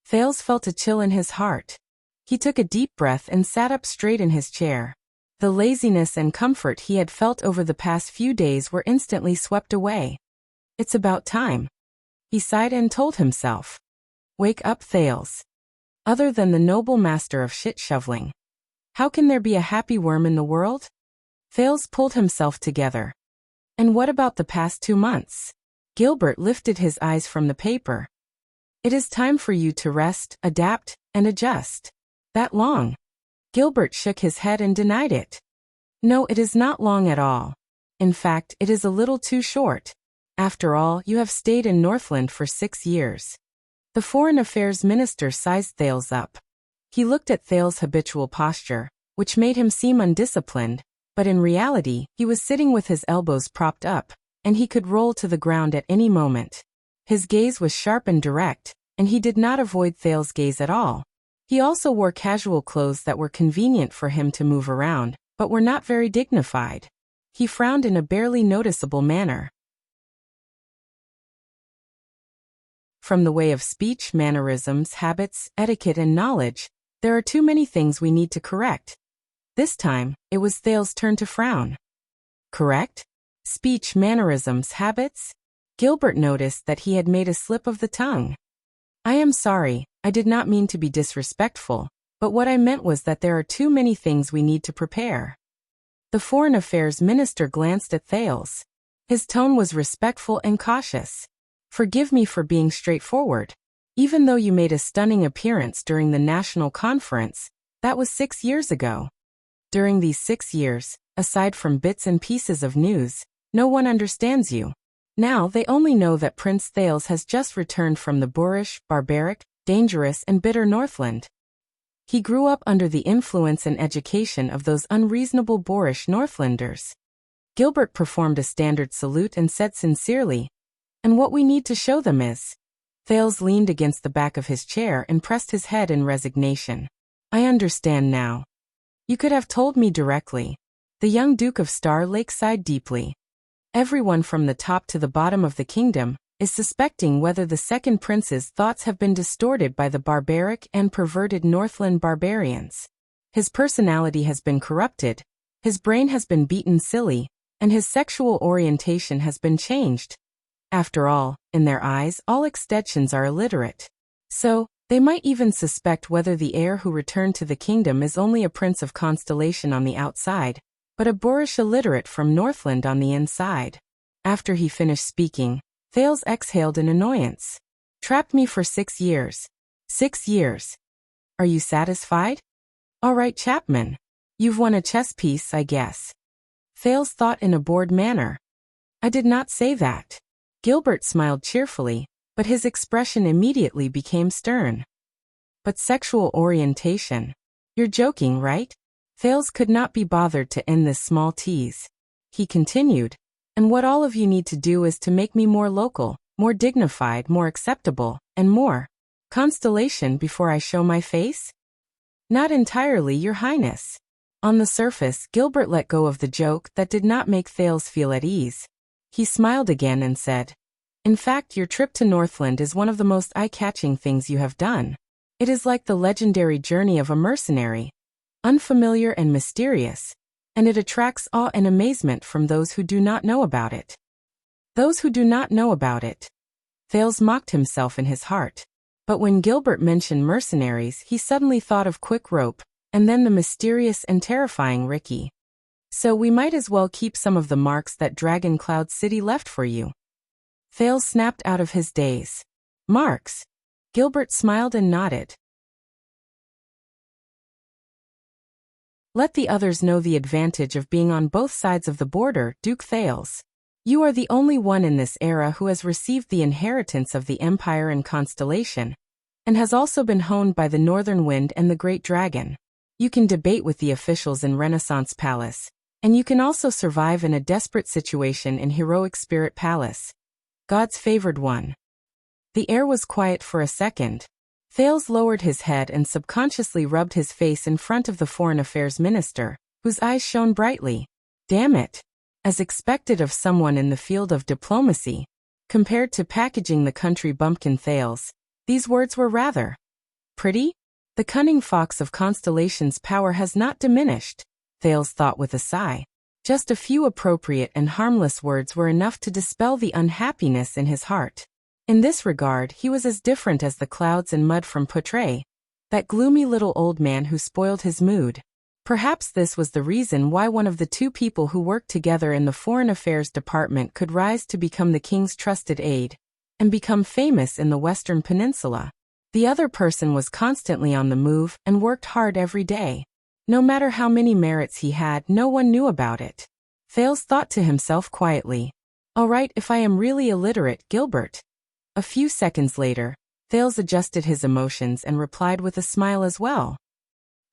Thales felt a chill in his heart. He took a deep breath and sat up straight in his chair. The laziness and comfort he had felt over the past few days were instantly swept away. It's about time. He sighed and told himself. Wake up, Thales. Other than the noble master of shit-shoveling, how can there be a happy worm in the world? Thales pulled himself together. And what about the past 2 months? Gilbert lifted his eyes from the paper. It is time for you to rest, adapt, and adjust. That long? Gilbert shook his head and denied it. No, it is not long at all. In fact, it is a little too short. After all, you have stayed in Northland for 6 years. The Foreign Affairs Minister sized Thales up. He looked at Thales' habitual posture, which made him seem undisciplined, but in reality, he was sitting with his elbows propped up, and he could roll to the ground at any moment. His gaze was sharp and direct, and he did not avoid Thales' gaze at all. He also wore casual clothes that were convenient for him to move around, but were not very dignified. He frowned in a barely noticeable manner. From the way of speech, mannerisms, habits, etiquette, and knowledge, there are too many things we need to correct. This time, it was Thales' turn to frown. Correct? Speech, mannerisms, habits? Gilbert noticed that he had made a slip of the tongue. I am sorry, I did not mean to be disrespectful, but what I meant was that there are too many things we need to prepare. The Foreign Affairs Minister glanced at Thales. His tone was respectful and cautious. Forgive me for being straightforward. Even though you made a stunning appearance during the national conference, that was 6 years ago. During these 6 years, aside from bits and pieces of news, no one understands you. Now they only know that Prince Thales has just returned from the boorish, barbaric, dangerous and bitter Northland. He grew up under the influence and education of those unreasonable boorish Northlanders. Gilbert performed a standard salute and said sincerely, "And what we need to show them is..." Thales leaned against the back of his chair and pressed his head in resignation. I understand now. You could have told me directly. The young Duke of Star Lake sighed deeply. Everyone from the top to the bottom of the kingdom is suspecting whether the second prince's thoughts have been distorted by the barbaric and perverted Northland barbarians. His personality has been corrupted, his brain has been beaten silly, and his sexual orientation has been changed. After all, in their eyes, all extensions are illiterate. So, they might even suspect whether the heir who returned to the kingdom is only a prince of constellation on the outside, but a boorish illiterate from Northland on the inside. After he finished speaking, Thales exhaled in annoyance. Trapped me for 6 years. 6 years. Are you satisfied? All right, Chapman. You've won a chess piece, I guess. Thales thought in a bored manner. I did not say that. Gilbert smiled cheerfully, but his expression immediately became stern. But sexual orientation? You're joking, right? Thales could not be bothered to end this small tease. He continued, and what all of you need to do is to make me more local, more dignified, more acceptable, and more constellation before I show my face? Not entirely, Your Highness. On the surface, Gilbert let go of the joke that did not make Thales feel at ease. He smiled again and said, In fact, your trip to Northland is one of the most eye-catching things you have done. It is like the legendary journey of a mercenary, unfamiliar and mysterious, and it attracts awe and amazement from those who do not know about it. Those who do not know about it. Thales mocked himself in his heart. But when Gilbert mentioned mercenaries, he suddenly thought of Quick Rope, and then the mysterious and terrifying Ricky. So we might as well keep some of the marks that Dragon Cloud City left for you. Thales snapped out of his daze. Marks? Gilbert smiled and nodded. Let the others know the advantage of being on both sides of the border, Duke Thales. You are the only one in this era who has received the inheritance of the Empire and Constellation, and has also been honed by the Northern Wind and the Great Dragon. You can debate with the officials in Renaissance Palace, and you can also survive in a desperate situation in Heroic Spirit Palace. God's favored one. The air was quiet for a second. Thales lowered his head and subconsciously rubbed his face in front of the Foreign Affairs Minister, whose eyes shone brightly. Damn it. As expected of someone in the field of diplomacy, compared to packaging the country bumpkin Thales, these words were rather pretty. The cunning fox of Constellation's power has not diminished, Thales thought with a sigh. Just a few appropriate and harmless words were enough to dispel the unhappiness in his heart. In this regard, he was as different as the clouds and mud from Portray, that gloomy little old man who spoiled his mood. Perhaps this was the reason why one of the two people who worked together in the Foreign Affairs Department could rise to become the king's trusted aide, and become famous in the Western Peninsula. The other person was constantly on the move and worked hard every day. No matter how many merits he had, no one knew about it. Thales thought to himself quietly. All right, if I am really illiterate, Gilbert. A few seconds later, Thales adjusted his emotions and replied with a smile as well.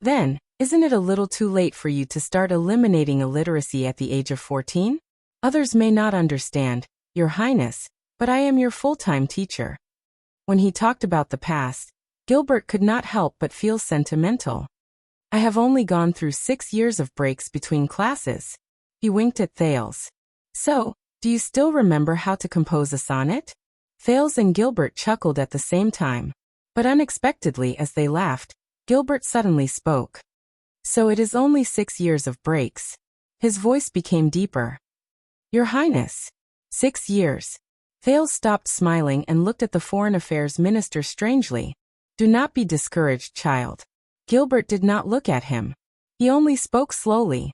Then, isn't it a little too late for you to start eliminating illiteracy at the age of 14? Others may not understand, Your Highness, but I am your full-time teacher. When he talked about the past, Gilbert could not help but feel sentimental. I have only gone through 6 years of breaks between classes. He winked at Thales. So, do you still remember how to compose a sonnet? Thales and Gilbert chuckled at the same time. But unexpectedly, as they laughed, Gilbert suddenly spoke. So it is only 6 years of breaks. His voice became deeper. Your Highness. 6 years. Thales stopped smiling and looked at the Foreign Affairs Minister strangely. Do not be discouraged, child. Gilbert did not look at him. He only spoke slowly.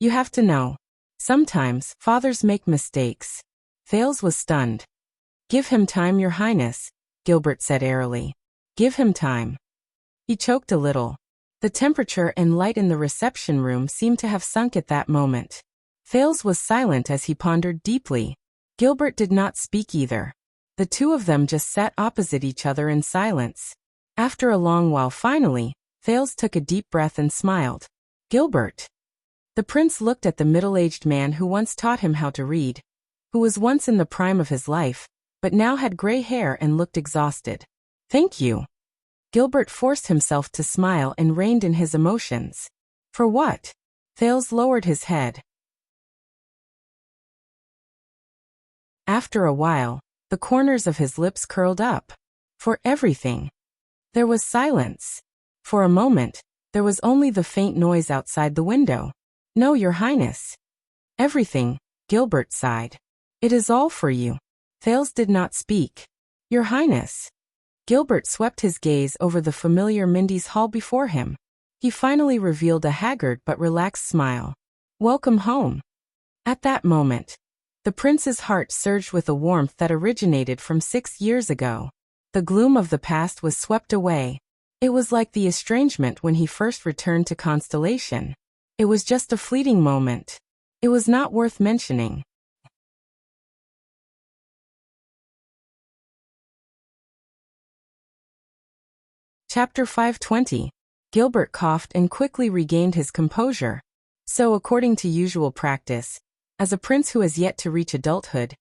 You have to know. Sometimes, fathers make mistakes. Thales was stunned. Give him time, Your Highness, Gilbert said airily. Give him time. He choked a little. The temperature and light in the reception room seemed to have sunk at that moment. Thales was silent as he pondered deeply. Gilbert did not speak either. The two of them just sat opposite each other in silence. After a long while, finally, Thales took a deep breath and smiled. Gilbert. The prince looked at the middle-aged man who once taught him how to read, who was once in the prime of his life, but now had gray hair and looked exhausted. Thank you. Gilbert forced himself to smile and reined in his emotions. For what? Thales lowered his head. After a while, the corners of his lips curled up. For everything. There was silence. For a moment, there was only the faint noise outside the window. No, Your Highness. Everything, Gilbert sighed. It is all for you. Thales did not speak. Your Highness. Gilbert swept his gaze over the familiar Mindy's hall before him. He finally revealed a haggard but relaxed smile. Welcome home. At that moment, the prince's heart surged with a warmth that originated from 6 years ago. The gloom of the past was swept away. It was like the estrangement when he first returned to Constellation. It was just a fleeting moment. It was not worth mentioning. Chapter 520. Gilbert coughed and quickly regained his composure. So, according to usual practice, as a prince who has yet to reach adulthood,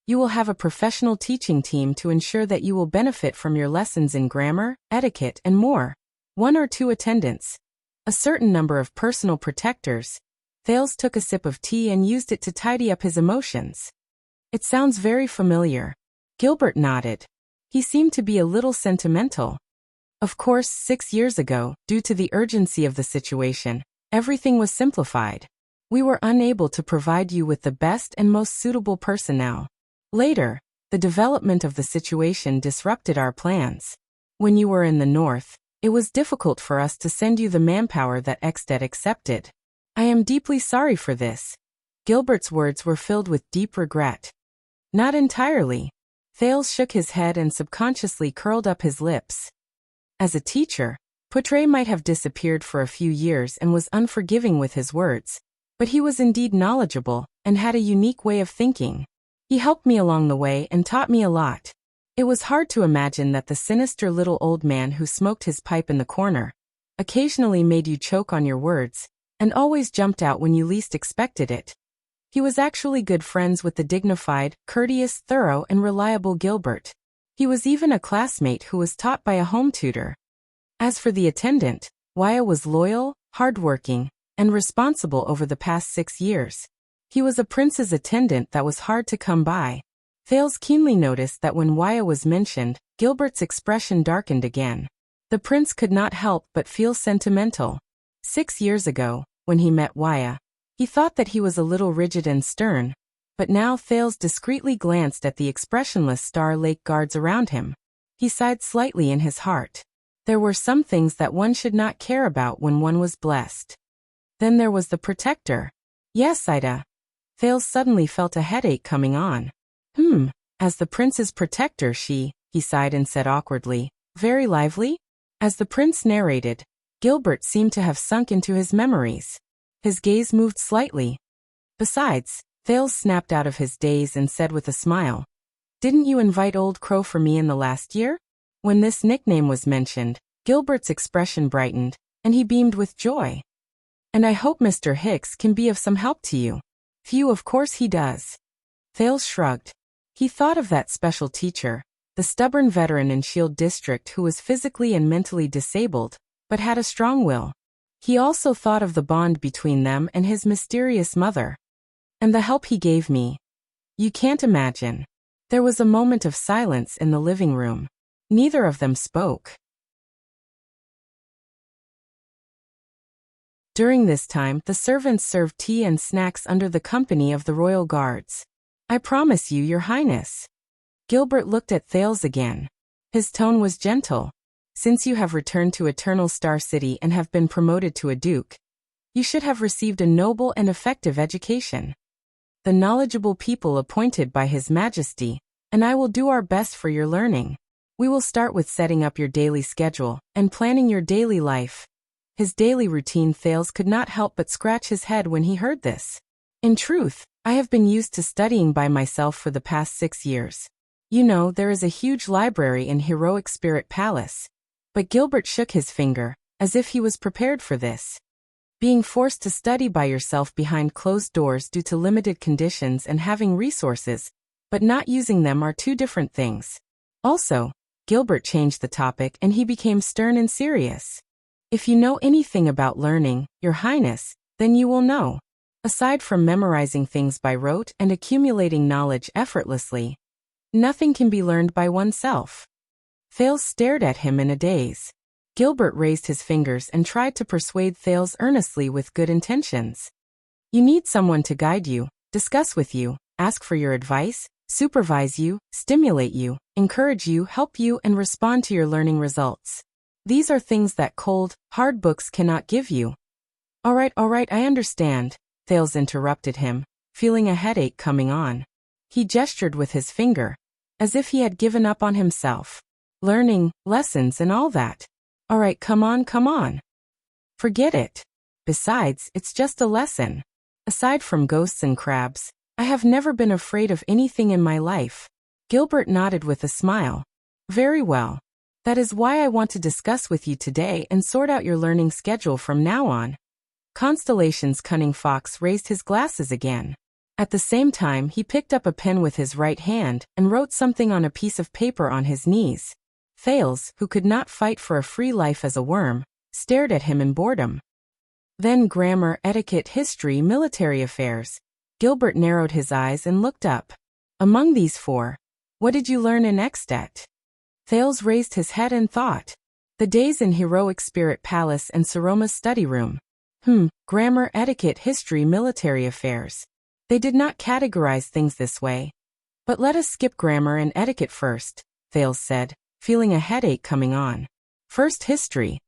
you will have a professional teaching team to ensure that you will benefit from your lessons in grammar, etiquette, and more. 1 or 2 attendants. A certain number of personal protectors. Thales took a sip of tea and used it to tidy up his emotions. It sounds very familiar. Gilbert nodded. He seemed to be a little sentimental. Of course, 6 years ago, due to the urgency of the situation, everything was simplified. We were unable to provide you with the best and most suitable personnel. Later, the development of the situation disrupted our plans. When you were in the north, it was difficult for us to send you the manpower that Exted accepted. I am deeply sorry for this. Gilbert's words were filled with deep regret. Not entirely. Thales shook his head and subconsciously curled up his lips. As a teacher, Poutre might have disappeared for a few years and was unforgiving with his words, but he was indeed knowledgeable and had a unique way of thinking. He helped me along the way and taught me a lot. It was hard to imagine that the sinister little old man who smoked his pipe in the corner, occasionally made you choke on your words, and always jumped out when you least expected it. He was actually good friends with the dignified, courteous, thorough, and reliable Gilbert. He was even a classmate who was taught by a home tutor. As for the attendant, Waya was loyal, hardworking, and responsible over the past 6 years. He was a prince's attendant that was hard to come by. Thales keenly noticed that when Waya was mentioned, Gilbert's expression darkened again. The prince could not help but feel sentimental. 6 years ago, when he met Waya, he thought that he was a little rigid and stern, but now Thales discreetly glanced at the expressionless Star Lake guards around him. He sighed slightly in his heart. There were some things that one should not care about when one was blessed. Then there was the protector. Yes, Ida. Thales suddenly felt a headache coming on. As the prince's protector he sighed and said awkwardly, very lively? As the prince narrated, Gilbert seemed to have sunk into his memories. His gaze moved slightly. Besides, Thales snapped out of his daze and said with a smile, didn't you invite Old Crow for me in the last year? When this nickname was mentioned, Gilbert's expression brightened, and he beamed with joy. And I hope Mr. Hicks can be of some help to you. Phew, of course he does. Thales shrugged. He thought of that special teacher, the stubborn veteran in Shield District who was physically and mentally disabled, but had a strong will. He also thought of the bond between them and his mysterious mother. And the help he gave me. You can't imagine. There was a moment of silence in the living room. Neither of them spoke. During this time, the servants served tea and snacks under the company of the royal guards. I promise you, Your Highness. Gilbert looked at Thales again. His tone was gentle. Since you have returned to Eternal Star City and have been promoted to a duke, you should have received a noble and effective education. The knowledgeable people appointed by His Majesty, and I will do our best for your learning. We will start with setting up your daily schedule and planning your daily life. His daily routine. Thales could not help but scratch his head when he heard this. In truth, I have been used to studying by myself for the past 6 years. You know, there is a huge library in Heroic Spirit Palace. But Gilbert shook his finger, as if he was prepared for this. Being forced to study by yourself behind closed doors due to limited conditions and having resources, but not using them are two different things. Also, Gilbert changed the topic and he became stern and serious. If you know anything about learning, Your Highness, then you will know. Aside from memorizing things by rote and accumulating knowledge effortlessly, nothing can be learned by oneself. Thales stared at him in a daze. Gilbert raised his fingers and tried to persuade Thales earnestly with good intentions. You need someone to guide you, discuss with you, ask for your advice, supervise you, stimulate you, encourage you, help you, and respond to your learning results. These are things that cold, hard books cannot give you. All right, I understand, Thales interrupted him, feeling a headache coming on. He gestured with his finger, as if he had given up on himself. Learning, lessons, and all that. All right, come on. Forget it. Besides, it's just a lesson. Aside from ghosts and crabs, I have never been afraid of anything in my life. Gilbert nodded with a smile. Very well. That is why I want to discuss with you today and sort out your learning schedule from now on. Constellation's cunning fox raised his glasses again. At the same time, he picked up a pen with his right hand and wrote something on a piece of paper on his knees. Thales, who could not fight for a free life as a worm, stared at him in boredom. Then grammar, etiquette, history, military affairs. Gilbert narrowed his eyes and looked up. Among these 4, What did you learn in Extet? Thales raised his head and thought. The days in Heroic Spirit Palace and Saroma's study room. Grammar, etiquette, history, military affairs. They did not categorize things this way. But let us skip grammar and etiquette first, Thales said, feeling a headache coming on. First, history.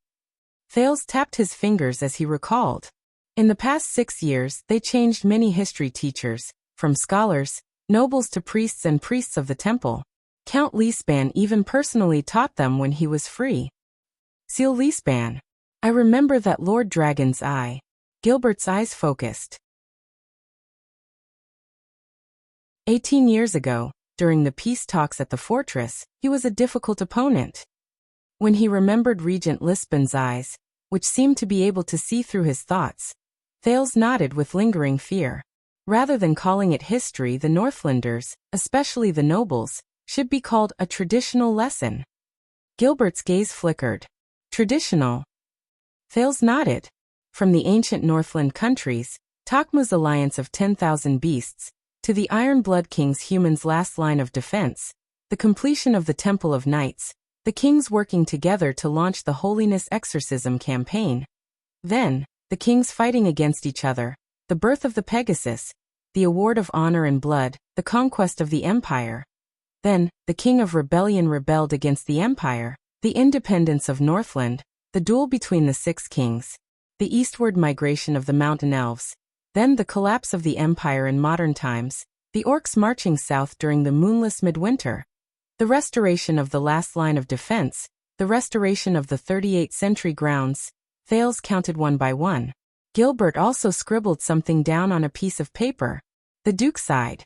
Thales tapped his fingers as he recalled. In the past 6 years, they changed many history teachers, from scholars, nobles to priests and priests of the temple. Count Leespan even personally taught them when he was free. Seal Leespan. I remember that Lord Dragon's eye. Gilbert's eyes focused. 18 years ago, during the peace talks at the fortress, he was a difficult opponent. When he remembered Regent Lispan's eyes, which seemed to be able to see through his thoughts, Thales nodded with lingering fear. Rather than calling it history, the Northlanders, especially the nobles, should be called a traditional lesson. Gilbert's gaze flickered. Traditional. Thales nodded. From the ancient Northland countries, Takma's alliance of 10,000 beasts, to the Iron Blood King's humans' last line of defense, the completion of the Temple of Knights, the kings working together to launch the Holiness Exorcism campaign. Then, the kings fighting against each other, the birth of the Pegasus, the award of honor and blood, the conquest of the Empire. Then, the king of rebellion rebelled against the Empire, the independence of Northland, the duel between the 6 kings, the eastward migration of the mountain elves, then the collapse of the Empire in modern times, the orcs marching south during the moonless midwinter, the restoration of the last line of defense, the restoration of the 38th century grounds. Thales counted one by one. Gilbert also scribbled something down on a piece of paper. The Duke sighed.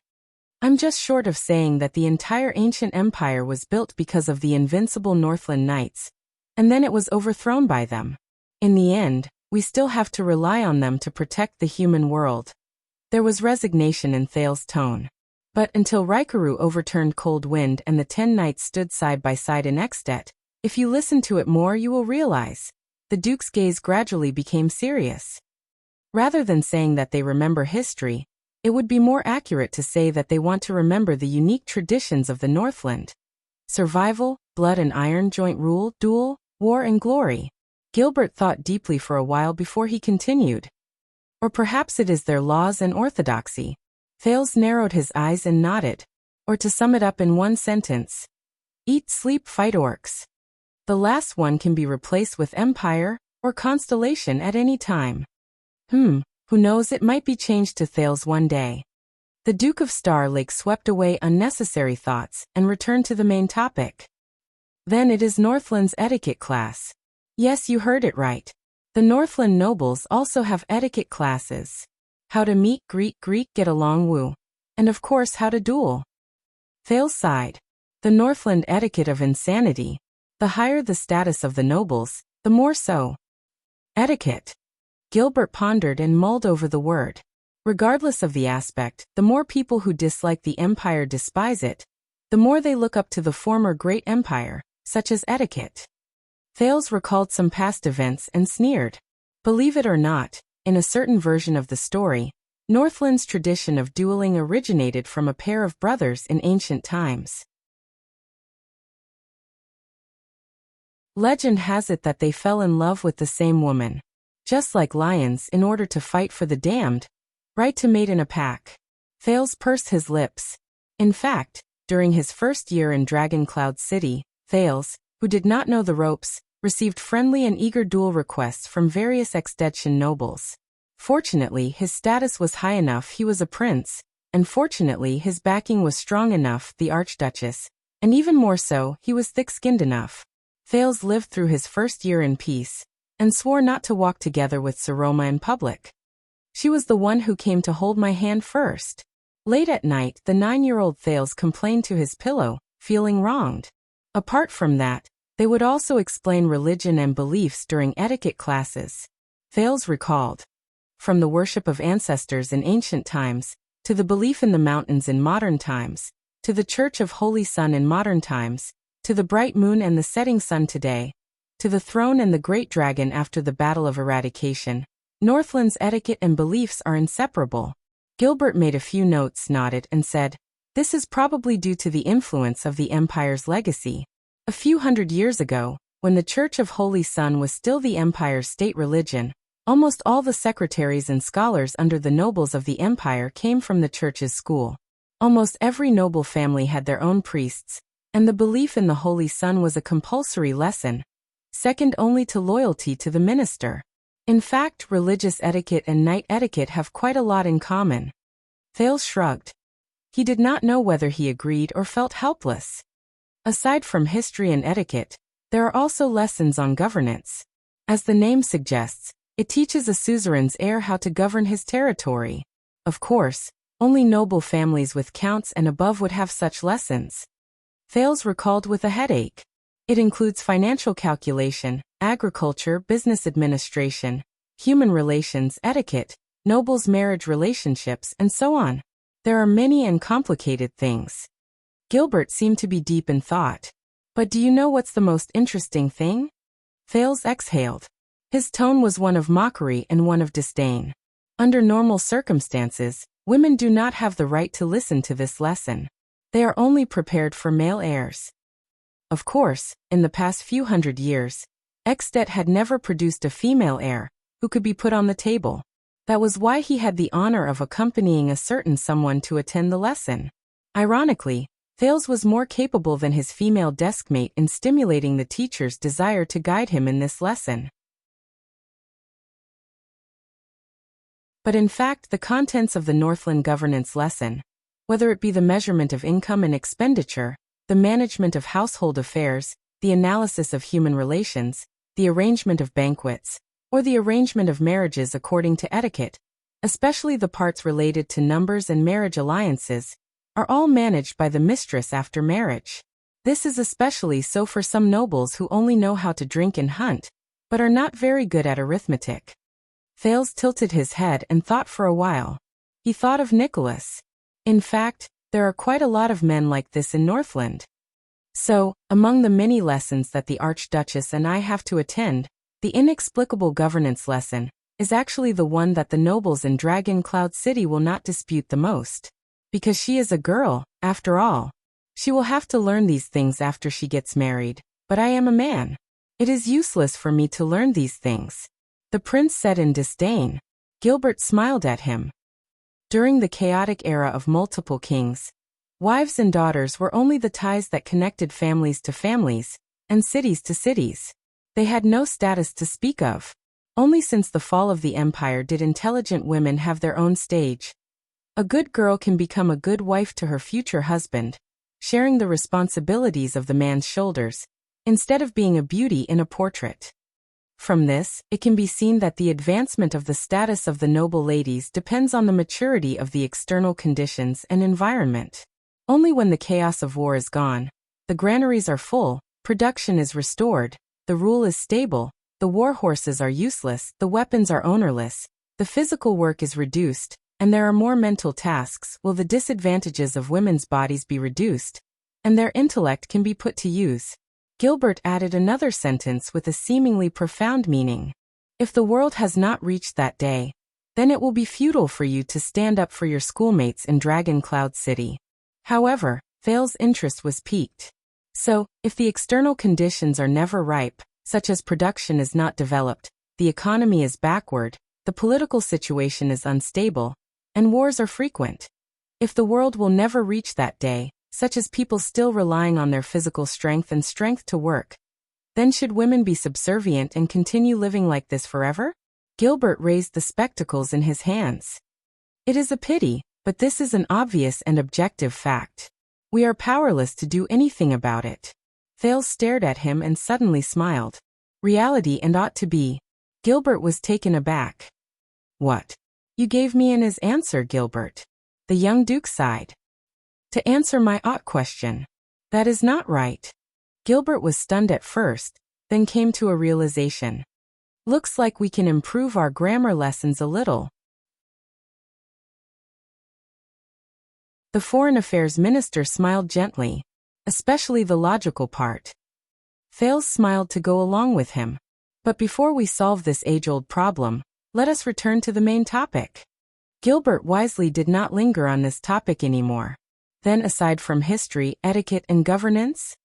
I'm just short of saying that the entire ancient empire was built because of the invincible Northland Knights, and then it was overthrown by them. In the end, we still have to rely on them to protect the human world. There was resignation in Thales' tone. But until Rikaru overturned Cold Wind and the 10 knights stood side by side in Extet, if you listen to it more you will realize. The Duke's gaze gradually became serious. Rather than saying that they remember history, it would be more accurate to say that they want to remember the unique traditions of the Northland. Survival, blood and iron, joint rule, duel, war and glory. Gilbert thought deeply for a while before he continued. Or perhaps it is their laws and orthodoxy. Thales narrowed his eyes and nodded. Or to sum it up in one sentence. Eat, sleep, fight orcs. The last one can be replaced with empire or constellation at any time. Who knows, it might be changed to Thales one day. The Duke of Star Lake swept away unnecessary thoughts and returned to the main topic. Then it is Northland's etiquette class. Yes, you heard it right. The Northland nobles also have etiquette classes. How to meet, greet, get along, woo. And of course how to duel. Thales sighed. The Northland etiquette of insanity. The higher the status of the nobles, the more so. Etiquette. Gilbert pondered and mulled over the word. Regardless of the aspect, the more people who dislike the empire despise it, the more they look up to the former great empire, such as etiquette. Thales recalled some past events and sneered. Believe it or not, in a certain version of the story, Northland's tradition of dueling originated from a pair of brothers in ancient times. Legend has it that they fell in love with the same woman. Just like lions, in order to fight for the damned, right to mate in a pack. Thales pursed his lips. In fact, during his first year in Dragon Cloud City, Thales, who did not know the ropes, received friendly and eager duel requests from various Extension nobles. Fortunately, his status was high enough, he was a prince, and fortunately his backing was strong enough, the Archduchess, and even more so, he was thick-skinned enough. Thales lived through his first year in peace, and swore not to walk together with Saroma in public. She was the one who came to hold my hand first. Late at night, the 9-year-old Thales complained to his pillow, feeling wronged. Apart from that, they would also explain religion and beliefs during etiquette classes. Thales recalled. From the worship of ancestors in ancient times, to the belief in the mountains in modern times, to the Church of Holy Sun in modern times, to the bright moon and the setting sun today, to the throne and the great dragon after the Battle of Eradication, Northland's etiquette and beliefs are inseparable. Gilbert made a few notes, nodded, and said, This is probably due to the influence of the empire's legacy. A few hundred years ago, when the Church of Holy Sun was still the empire's state religion, almost all the secretaries and scholars under the nobles of the empire came from the church's school. Almost every noble family had their own priests, and the belief in the Holy Sun was a compulsory lesson, second only to loyalty to the minister. In fact, religious etiquette and knight etiquette have quite a lot in common. Thales shrugged. He did not know whether he agreed or felt helpless. Aside from history and etiquette, there are also lessons on governance. As the name suggests, it teaches a suzerain's heir how to govern his territory. Of course, only noble families with counts and above would have such lessons. Thales recalled with a headache. It includes financial calculation, agriculture, business administration, human relations, etiquette, nobles' marriage relationships, and so on. There are many and complicated things. Gilbert seemed to be deep in thought. But do you know what's the most interesting thing? Thales exhaled. His tone was one of mockery and one of disdain. Under normal circumstances, women do not have the right to listen to this lesson. They are only prepared for male heirs. Of course, in the past few hundred years, Exdet had never produced a female heir who could be put on the table. That was why he had the honor of accompanying a certain someone to attend the lesson. Ironically, Thales was more capable than his female deskmate in stimulating the teacher's desire to guide him in this lesson. But in fact, the contents of the Northland governance lesson, whether it be the measurement of income and expenditure, the management of household affairs, the analysis of human relations, the arrangement of banquets, or the arrangement of marriages according to etiquette, especially the parts related to numbers and marriage alliances, are all managed by the mistress after marriage. This is especially so for some nobles who only know how to drink and hunt, but are not very good at arithmetic. Thales tilted his head and thought for a while. He thought of Nicholas. In fact, there are quite a lot of men like this in Northland. So, among the many lessons that the Archduchess and I have to attend, the inexplicable governance lesson is actually the one that the nobles in Dragon Cloud City will not dispute the most. Because she is a girl, after all. She will have to learn these things after she gets married, but I am a man. It is useless for me to learn these things. The prince said in disdain. Gilbert smiled at him. During the chaotic era of multiple kings, wives and daughters were only the ties that connected families to families, and cities to cities. They had no status to speak of. Only since the fall of the empire did intelligent women have their own stage. A good girl can become a good wife to her future husband, sharing the responsibilities of the man's shoulders, instead of being a beauty in a portrait. From this, it can be seen that the advancement of the status of the noble ladies depends on the maturity of the external conditions and environment. Only when the chaos of war is gone, the granaries are full, production is restored, the rule is stable, the war horses are useless, the weapons are ownerless, the physical work is reduced, and there are more mental tasks, will the disadvantages of women's bodies be reduced, and their intellect can be put to use. Gilbert added another sentence with a seemingly profound meaning. If the world has not reached that day, then it will be futile for you to stand up for your schoolmates in Dragon Cloud City. However, Thales' interest was piqued. So, if the external conditions are never ripe, such as production is not developed, the economy is backward, the political situation is unstable, and wars are frequent. If the world will never reach that day, such as people still relying on their physical strength and strength to work, then should women be subservient and continue living like this forever? Gilbert raised the spectacles in his hands. It is a pity, but this is an obvious and objective fact. We are powerless to do anything about it. Thales stared at him and suddenly smiled. Reality and ought to be. Gilbert was taken aback. What? You gave me in his answer, Gilbert. The young duke sighed. To answer my ought question. That is not right. Gilbert was stunned at first, then came to a realization. Looks like we can improve our grammar lessons a little. The Foreign Affairs Minister smiled gently, especially the logical part. Thales smiled to go along with him. But before we solve this age-old problem, let us return to the main topic. Gilbert wisely did not linger on this topic anymore. Then aside from history, etiquette, and governance?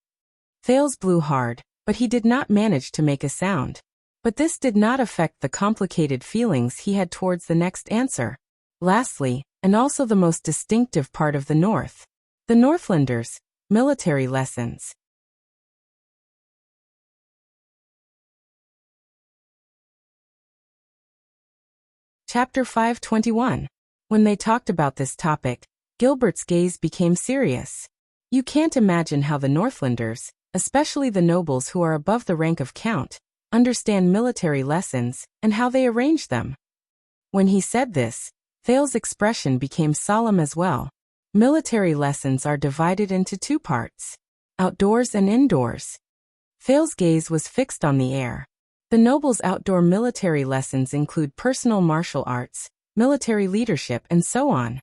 Thales blew hard, but he did not manage to make a sound. But this did not affect the complicated feelings he had towards the next answer. Lastly, and also the most distinctive part of the North. The Northlanders, military lessons. Chapter 521. When they talked about this topic, Gilbert's gaze became serious. You can't imagine how the Northlanders, especially the nobles who are above the rank of count, understand military lessons, and how they arrange them. When he said this, Thales' expression became solemn as well. Military lessons are divided into two parts: outdoors and indoors. Thales' gaze was fixed on the air. The nobles' outdoor military lessons include personal martial arts, military leadership, and so on.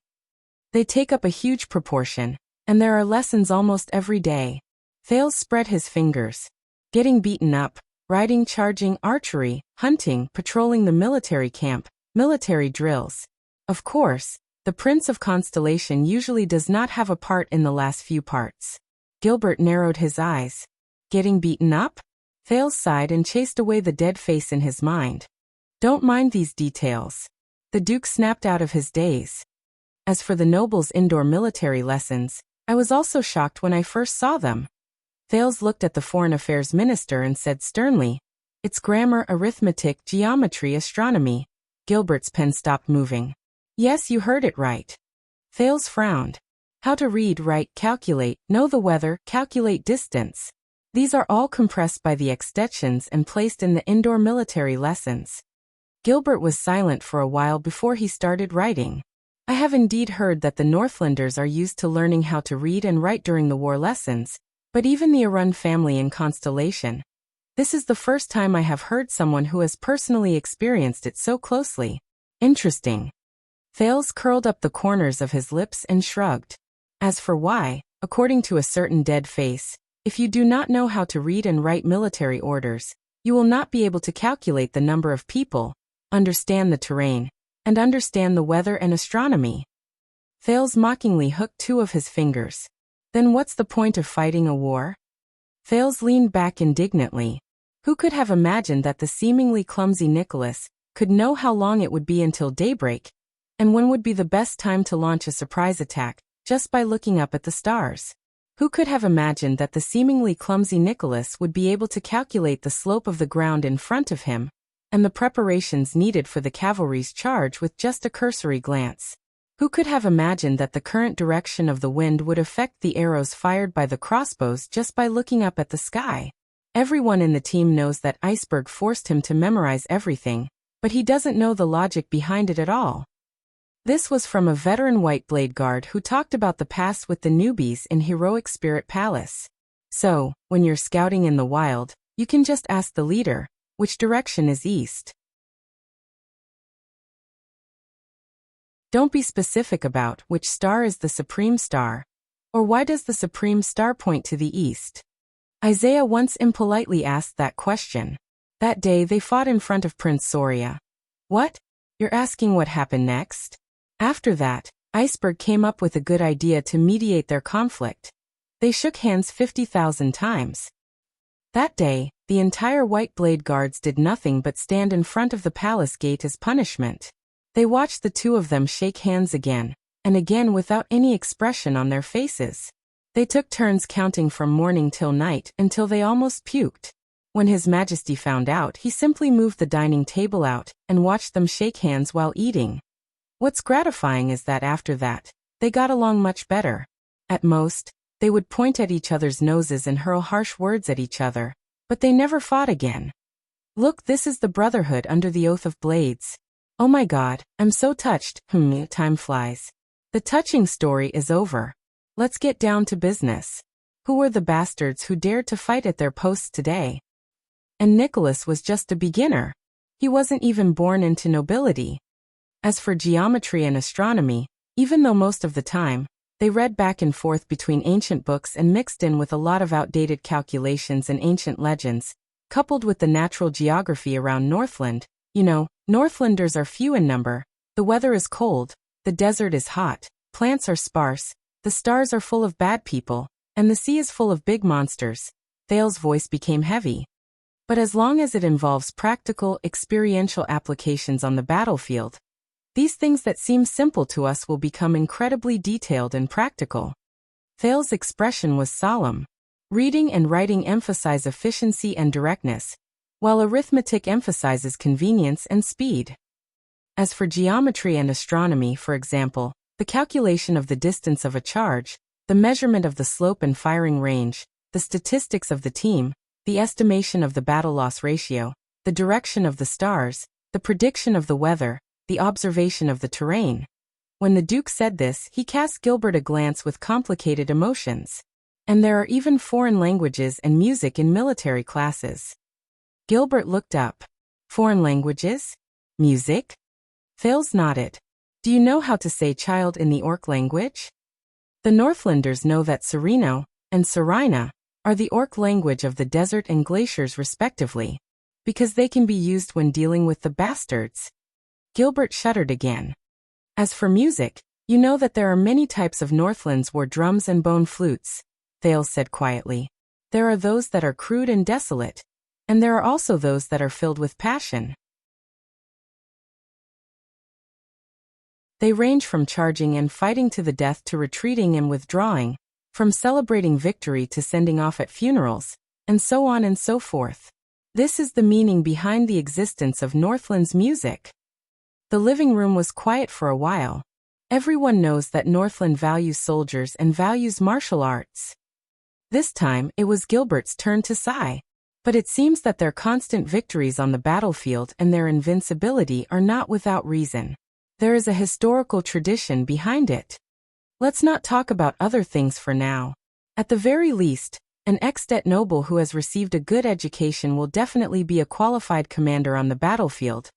They take up a huge proportion, and there are lessons almost every day. Thales spread his fingers. Getting beaten up, riding, charging, archery, hunting, patrolling the military camp, military drills. Of course, the Prince of Constellation usually does not have a part in the last few parts. Gilbert narrowed his eyes. Getting beaten up? Thales sighed and chased away the dead face in his mind. Don't mind these details. The Duke snapped out of his daze. As for the nobles' indoor military lessons, I was also shocked when I first saw them. Thales looked at the Foreign Affairs Minister and said sternly, "It's grammar, arithmetic, geometry, astronomy." Gilbert's pen stopped moving. "Yes, you heard it right." Thales frowned. How to read, write, calculate, know the weather, calculate distance. These are all compressed by the extensions and placed in the indoor military lessons. Gilbert was silent for a while before he started writing. I have indeed heard that the Northlanders are used to learning how to read and write during the war lessons, but even the Arun family in Constellation. This is the first time I have heard someone who has personally experienced it so closely. Interesting. Thales curled up the corners of his lips and shrugged. As for why, according to a certain dead face, if you do not know how to read and write military orders, you will not be able to calculate the number of people, understand the terrain, and understand the weather and astronomy. Thales mockingly hooked two of his fingers. Then what's the point of fighting a war? Thales leaned back indignantly. Who could have imagined that the seemingly clumsy Nicholas could know how long it would be until daybreak, and when would be the best time to launch a surprise attack, just by looking up at the stars? Who could have imagined that the seemingly clumsy Nicholas would be able to calculate the slope of the ground in front of him, and the preparations needed for the cavalry's charge with just a cursory glance? Who could have imagined that the current direction of the wind would affect the arrows fired by the crossbows just by looking up at the sky? Everyone in the team knows that Iceberg forced him to memorize everything, but he doesn't know the logic behind it at all. This was from a veteran White Blade Guard who talked about the past with the newbies in Heroic Spirit Palace. So, when you're scouting in the wild, you can just ask the leader, which direction is east. Don't be specific about which star is the supreme star, or why does the supreme star point to the east. Isaiah once impolitely asked that question. That day they fought in front of Prince Soria. What? You're asking what happened next? After that, Iceberg came up with a good idea to mediate their conflict. They shook hands 50,000 times. That day, the entire White Blade Guards did nothing but stand in front of the palace gate as punishment. They watched the two of them shake hands again, and again without any expression on their faces. They took turns counting from morning till night until they almost puked. When His Majesty found out, he simply moved the dining table out and watched them shake hands while eating. What's gratifying is that after that, they got along much better. At most, they would point at each other's noses and hurl harsh words at each other, but they never fought again. Look, this is the Brotherhood under the Oath of Blades. Oh my God, I'm so touched. Time flies. The touching story is over. Let's get down to business. Who were the bastards who dared to fight at their posts today? And Nicholas was just a beginner. He wasn't even born into nobility. As for geometry and astronomy, even though most of the time, they read back and forth between ancient books and mixed in with a lot of outdated calculations and ancient legends, coupled with the natural geography around Northland, Northlanders are few in number, the weather is cold, the desert is hot, plants are sparse, The stars are full of bad people, and the sea is full of big monsters. Thales's voice became heavy. But as long as it involves practical, experiential applications on the battlefield, these things that seem simple to us will become incredibly detailed and practical. Thales's expression was solemn. Reading and writing emphasize efficiency and directness, while arithmetic emphasizes convenience and speed. As for geometry and astronomy, for example, the calculation of the distance of a charge, the measurement of the slope and firing range, the statistics of the team, the estimation of the battle-loss ratio, the direction of the stars, the prediction of the weather, the observation of the terrain. When the Duke said this, he cast Gilbert a glance with complicated emotions. And there are even foreign languages and music in military classes. Gilbert looked up. Foreign languages? Music? Thales nodded. Do you know how to say child in the Orc language? The Northlanders know that Sereno and Serina are the Orc language of the desert and glaciers respectively, because they can be used when dealing with the bastards. Gilbert shuddered again. As for music, you know that there are many types of Northlands where drums and bone flutes, Thales said quietly. There are those that are crude and desolate, and there are also those that are filled with passion. They range from charging and fighting to the death to retreating and withdrawing, from celebrating victory to sending off at funerals, and so on and so forth. This is the meaning behind the existence of Northland's music. The living room was quiet for a while. Everyone knows that Northland values soldiers and values martial arts. This time, it was Gilbert's turn to sigh. But it seems that their constant victories on the battlefield and their invincibility are not without reason. There is a historical tradition behind it. Let's not talk about other things for now. At the very least, an ex-det noble who has received a good education will definitely be a qualified commander on the battlefield,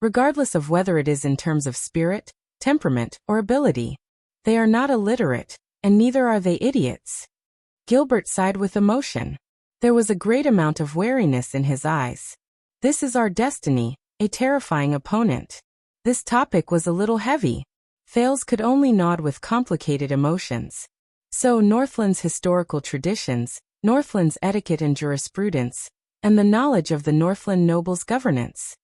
regardless of whether it is in terms of spirit, temperament, or ability. They are not illiterate, and neither are they idiots. Gilbert sighed with emotion. There was a great amount of wariness in his eyes. This is our destiny, a terrifying opponent. This topic was a little heavy. Thales could only nod with complicated emotions. So Northland's historical traditions, Northland's etiquette and jurisprudence, and the knowledge of the Northland nobles' governance.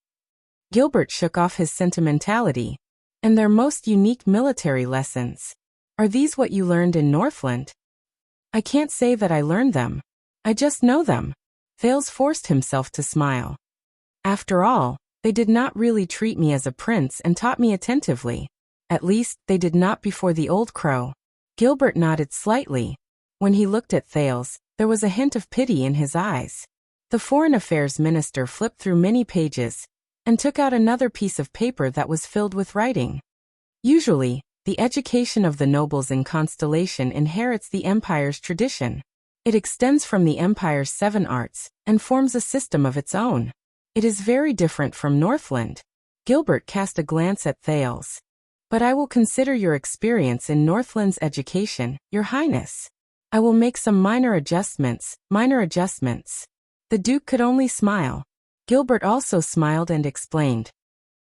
Gilbert shook off his sentimentality. And their most unique military lessons. Are these what you learned in Northland? I can't say that I learned them. I just know them. Thales forced himself to smile. After all, they did not really treat me as a prince and taught me attentively. At least, they did not before the old crow. Gilbert nodded slightly. When he looked at Thales, there was a hint of pity in his eyes. The Foreign Affairs Minister flipped through many pages and took out another piece of paper that was filled with writing. Usually, the education of the nobles in Constellation inherits the Empire's tradition. It extends from the Empire's 7 arts and forms a system of its own. It is very different from Northland. Gilbert cast a glance at Thales. But I will consider your experience in Northland's education, Your Highness. I will make some minor adjustments. The Duke could only smile. Gilbert also smiled and explained.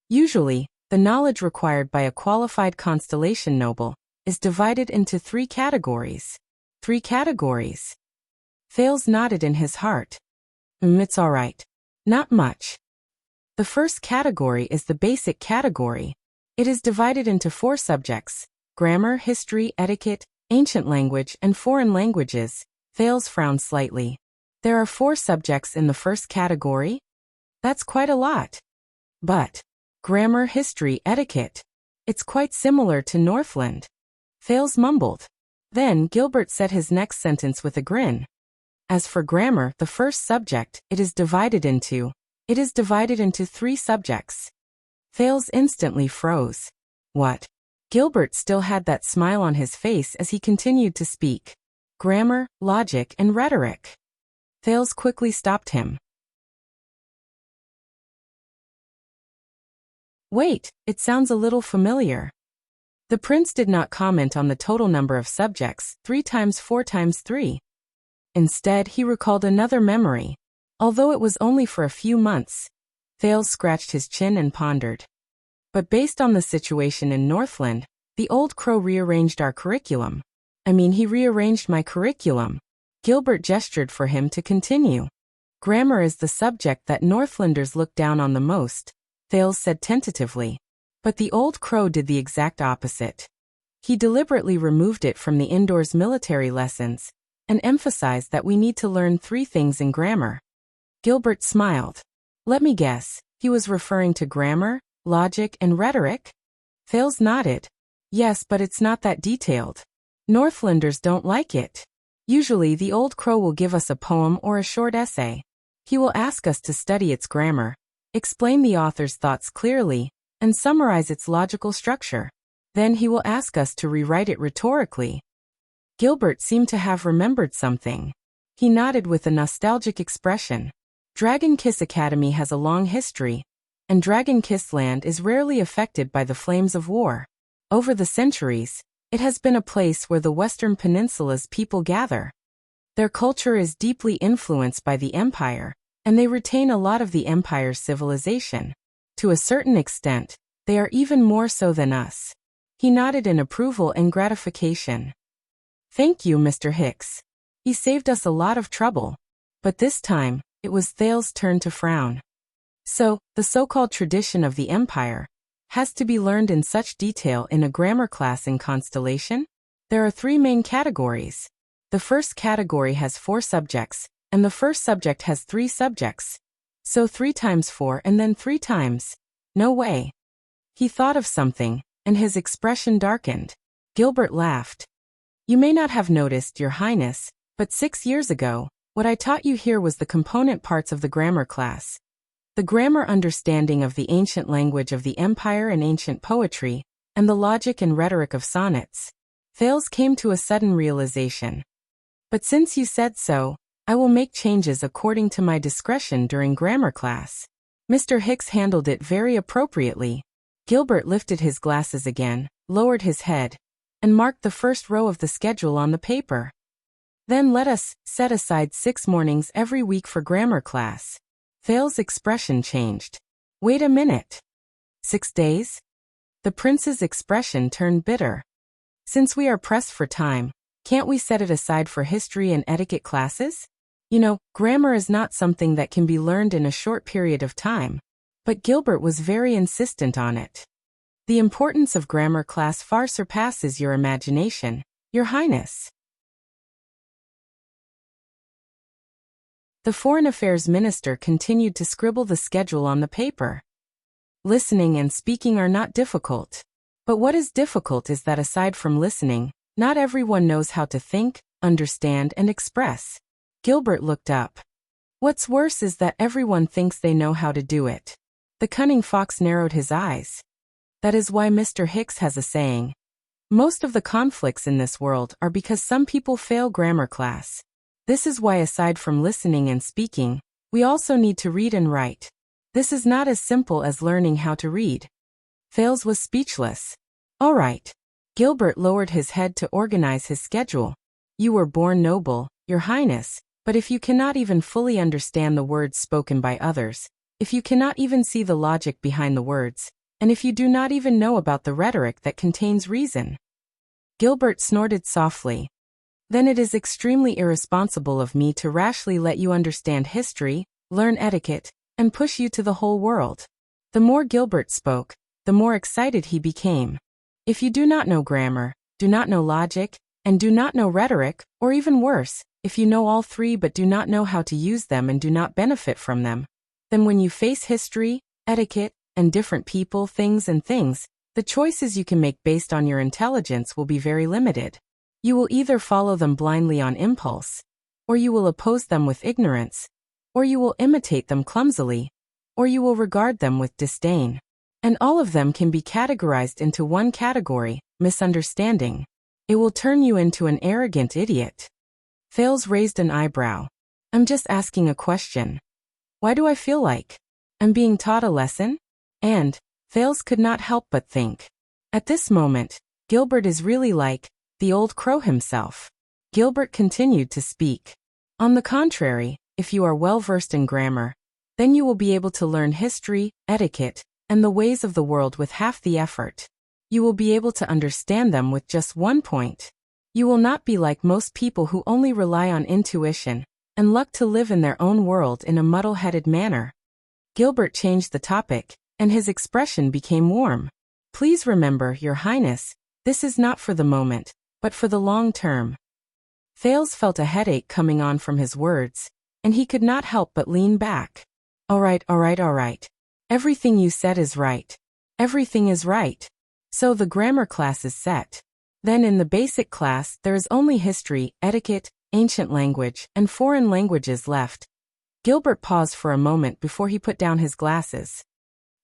Usually, the knowledge required by a qualified Constellation noble is divided into 3 categories. 3 categories. Thales nodded in his heart. It's all right. Not much. The first category is the basic category. It is divided into 4 subjects: grammar, history, etiquette, ancient language, and foreign languages. Thales frowned slightly. There are 4 subjects in the first category? That's quite a lot. But grammar, history, etiquette. It's quite similar to Northland. Thales mumbled. Then Gilbert said his next sentence with a grin. As for grammar, the first subject, it is divided into 3 subjects. Thales instantly froze. What? Gilbert still had that smile on his face as he continued to speak. Grammar, logic, and rhetoric. Thales quickly stopped him. Wait, it sounds a little familiar. The prince did not comment on the total number of subjects, 3 times 4 times 3. Instead, he recalled another memory. Although it was only for a few months, Thales scratched his chin and pondered. But based on the situation in Northland, the old crow rearranged our curriculum. He rearranged my curriculum. Gilbert gestured for him to continue. Grammar is the subject that Northlanders look down on the most, Thales said tentatively. But the old crow did the exact opposite. He deliberately removed it from the indoors military lessons and emphasized that we need to learn 3 things in grammar. Gilbert smiled. Let me guess, he was referring to grammar, logic, and rhetoric? Thales nodded. Yes, but it's not that detailed. Northlanders don't like it. Usually the old crow will give us a poem or a short essay. He will ask us to study its grammar, explain the author's thoughts clearly, and summarize its logical structure. Then he will ask us to rewrite it rhetorically. Gilbert seemed to have remembered something. He nodded with a nostalgic expression. Dragon Kiss Academy has a long history, and Dragon Kiss Land is rarely affected by the flames of war. Over the centuries, it has been a place where the Western Peninsula's people gather. Their culture is deeply influenced by the Empire, and they retain a lot of the Empire's civilization. To a certain extent, they are even more so than us. He nodded in approval and gratification. Thank you, Mr. Hicks. He saved us a lot of trouble. But this time, it was Thales' turn to frown. So, the so-called tradition of the Empire has to be learned in such detail in a grammar class in Constellation? There are 3 main categories. The first category has 4 subjects, and the first subject has 3 subjects. So 3 times 4 and then 3 times. No way. He thought of something, and his expression darkened. Gilbert laughed. You may not have noticed, Your Highness, but 6 years ago, what I taught you here was the component parts of the grammar class. The grammar understanding of the ancient language of the Empire and ancient poetry, and the logic and rhetoric of sonnets. Thales came to a sudden realization. But since you said so, I will make changes according to my discretion during grammar class. Mr. Hicks handled it very appropriately. Gilbert lifted his glasses again, lowered his head, and marked the first row of the schedule on the paper. Then let us set aside 6 mornings every week for grammar class. Thales' expression changed. Wait a minute. 6 days? The prince's expression turned bitter. Since we are pressed for time, can't we set it aside for history and etiquette classes? Grammar is not something that can be learned in a short period of time. But Gilbert was very insistent on it. The importance of grammar class far surpasses your imagination, Your Highness. The Foreign Affairs Minister continued to scribble the schedule on the paper. Listening and speaking are not difficult. But what is difficult is that aside from listening, not everyone knows how to think, understand, and express. Gilbert looked up. What's worse is that everyone thinks they know how to do it. The cunning fox narrowed his eyes. That is why Mr. Hicks has a saying. Most of the conflicts in this world are because some people fail grammar class. This is why aside from listening and speaking, we also need to read and write. This is not as simple as learning how to read. Thales was speechless. All right. Gilbert lowered his head to organize his schedule. You were born noble, Your Highness, but if you cannot even fully understand the words spoken by others, if you cannot even see the logic behind the words, and if you do not even know about the rhetoric that contains reason. Gilbert snorted softly. Then it is extremely irresponsible of me to rashly let you understand history, learn etiquette, and push you to the whole world. The more Gilbert spoke, the more excited he became. If you do not know grammar, do not know logic, and do not know rhetoric, or even worse, if you know all 3 but do not know how to use them and do not benefit from them, then when you face history, etiquette, and different people, things, the choices you can make based on your intelligence will be very limited. You will either follow them blindly on impulse, or you will oppose them with ignorance, or you will imitate them clumsily, or you will regard them with disdain. And all of them can be categorized into one category, misunderstanding. It will turn you into an arrogant idiot. Thales raised an eyebrow. I'm just asking a question. Why do I feel like I'm being taught a lesson? And Thales could not help but think. At this moment, Gilbert is really like the old crow himself. Gilbert continued to speak. On the contrary, if you are well versed in grammar, then you will be able to learn history, etiquette, and the ways of the world with half the effort. You will be able to understand them with just 1 point. You will not be like most people who only rely on intuition and luck to live in their own world in a muddle-headed manner. Gilbert changed the topic, and his expression became warm. Please remember, Your Highness, this is not for the moment, but for the long term. Thales felt a headache coming on from his words, and he could not help but lean back. All right. Everything you said is right. Everything is right. So the grammar class is set. Then in the basic class there is only history, etiquette, ancient language, and foreign languages left. Gilbert paused for a moment before he put down his glasses.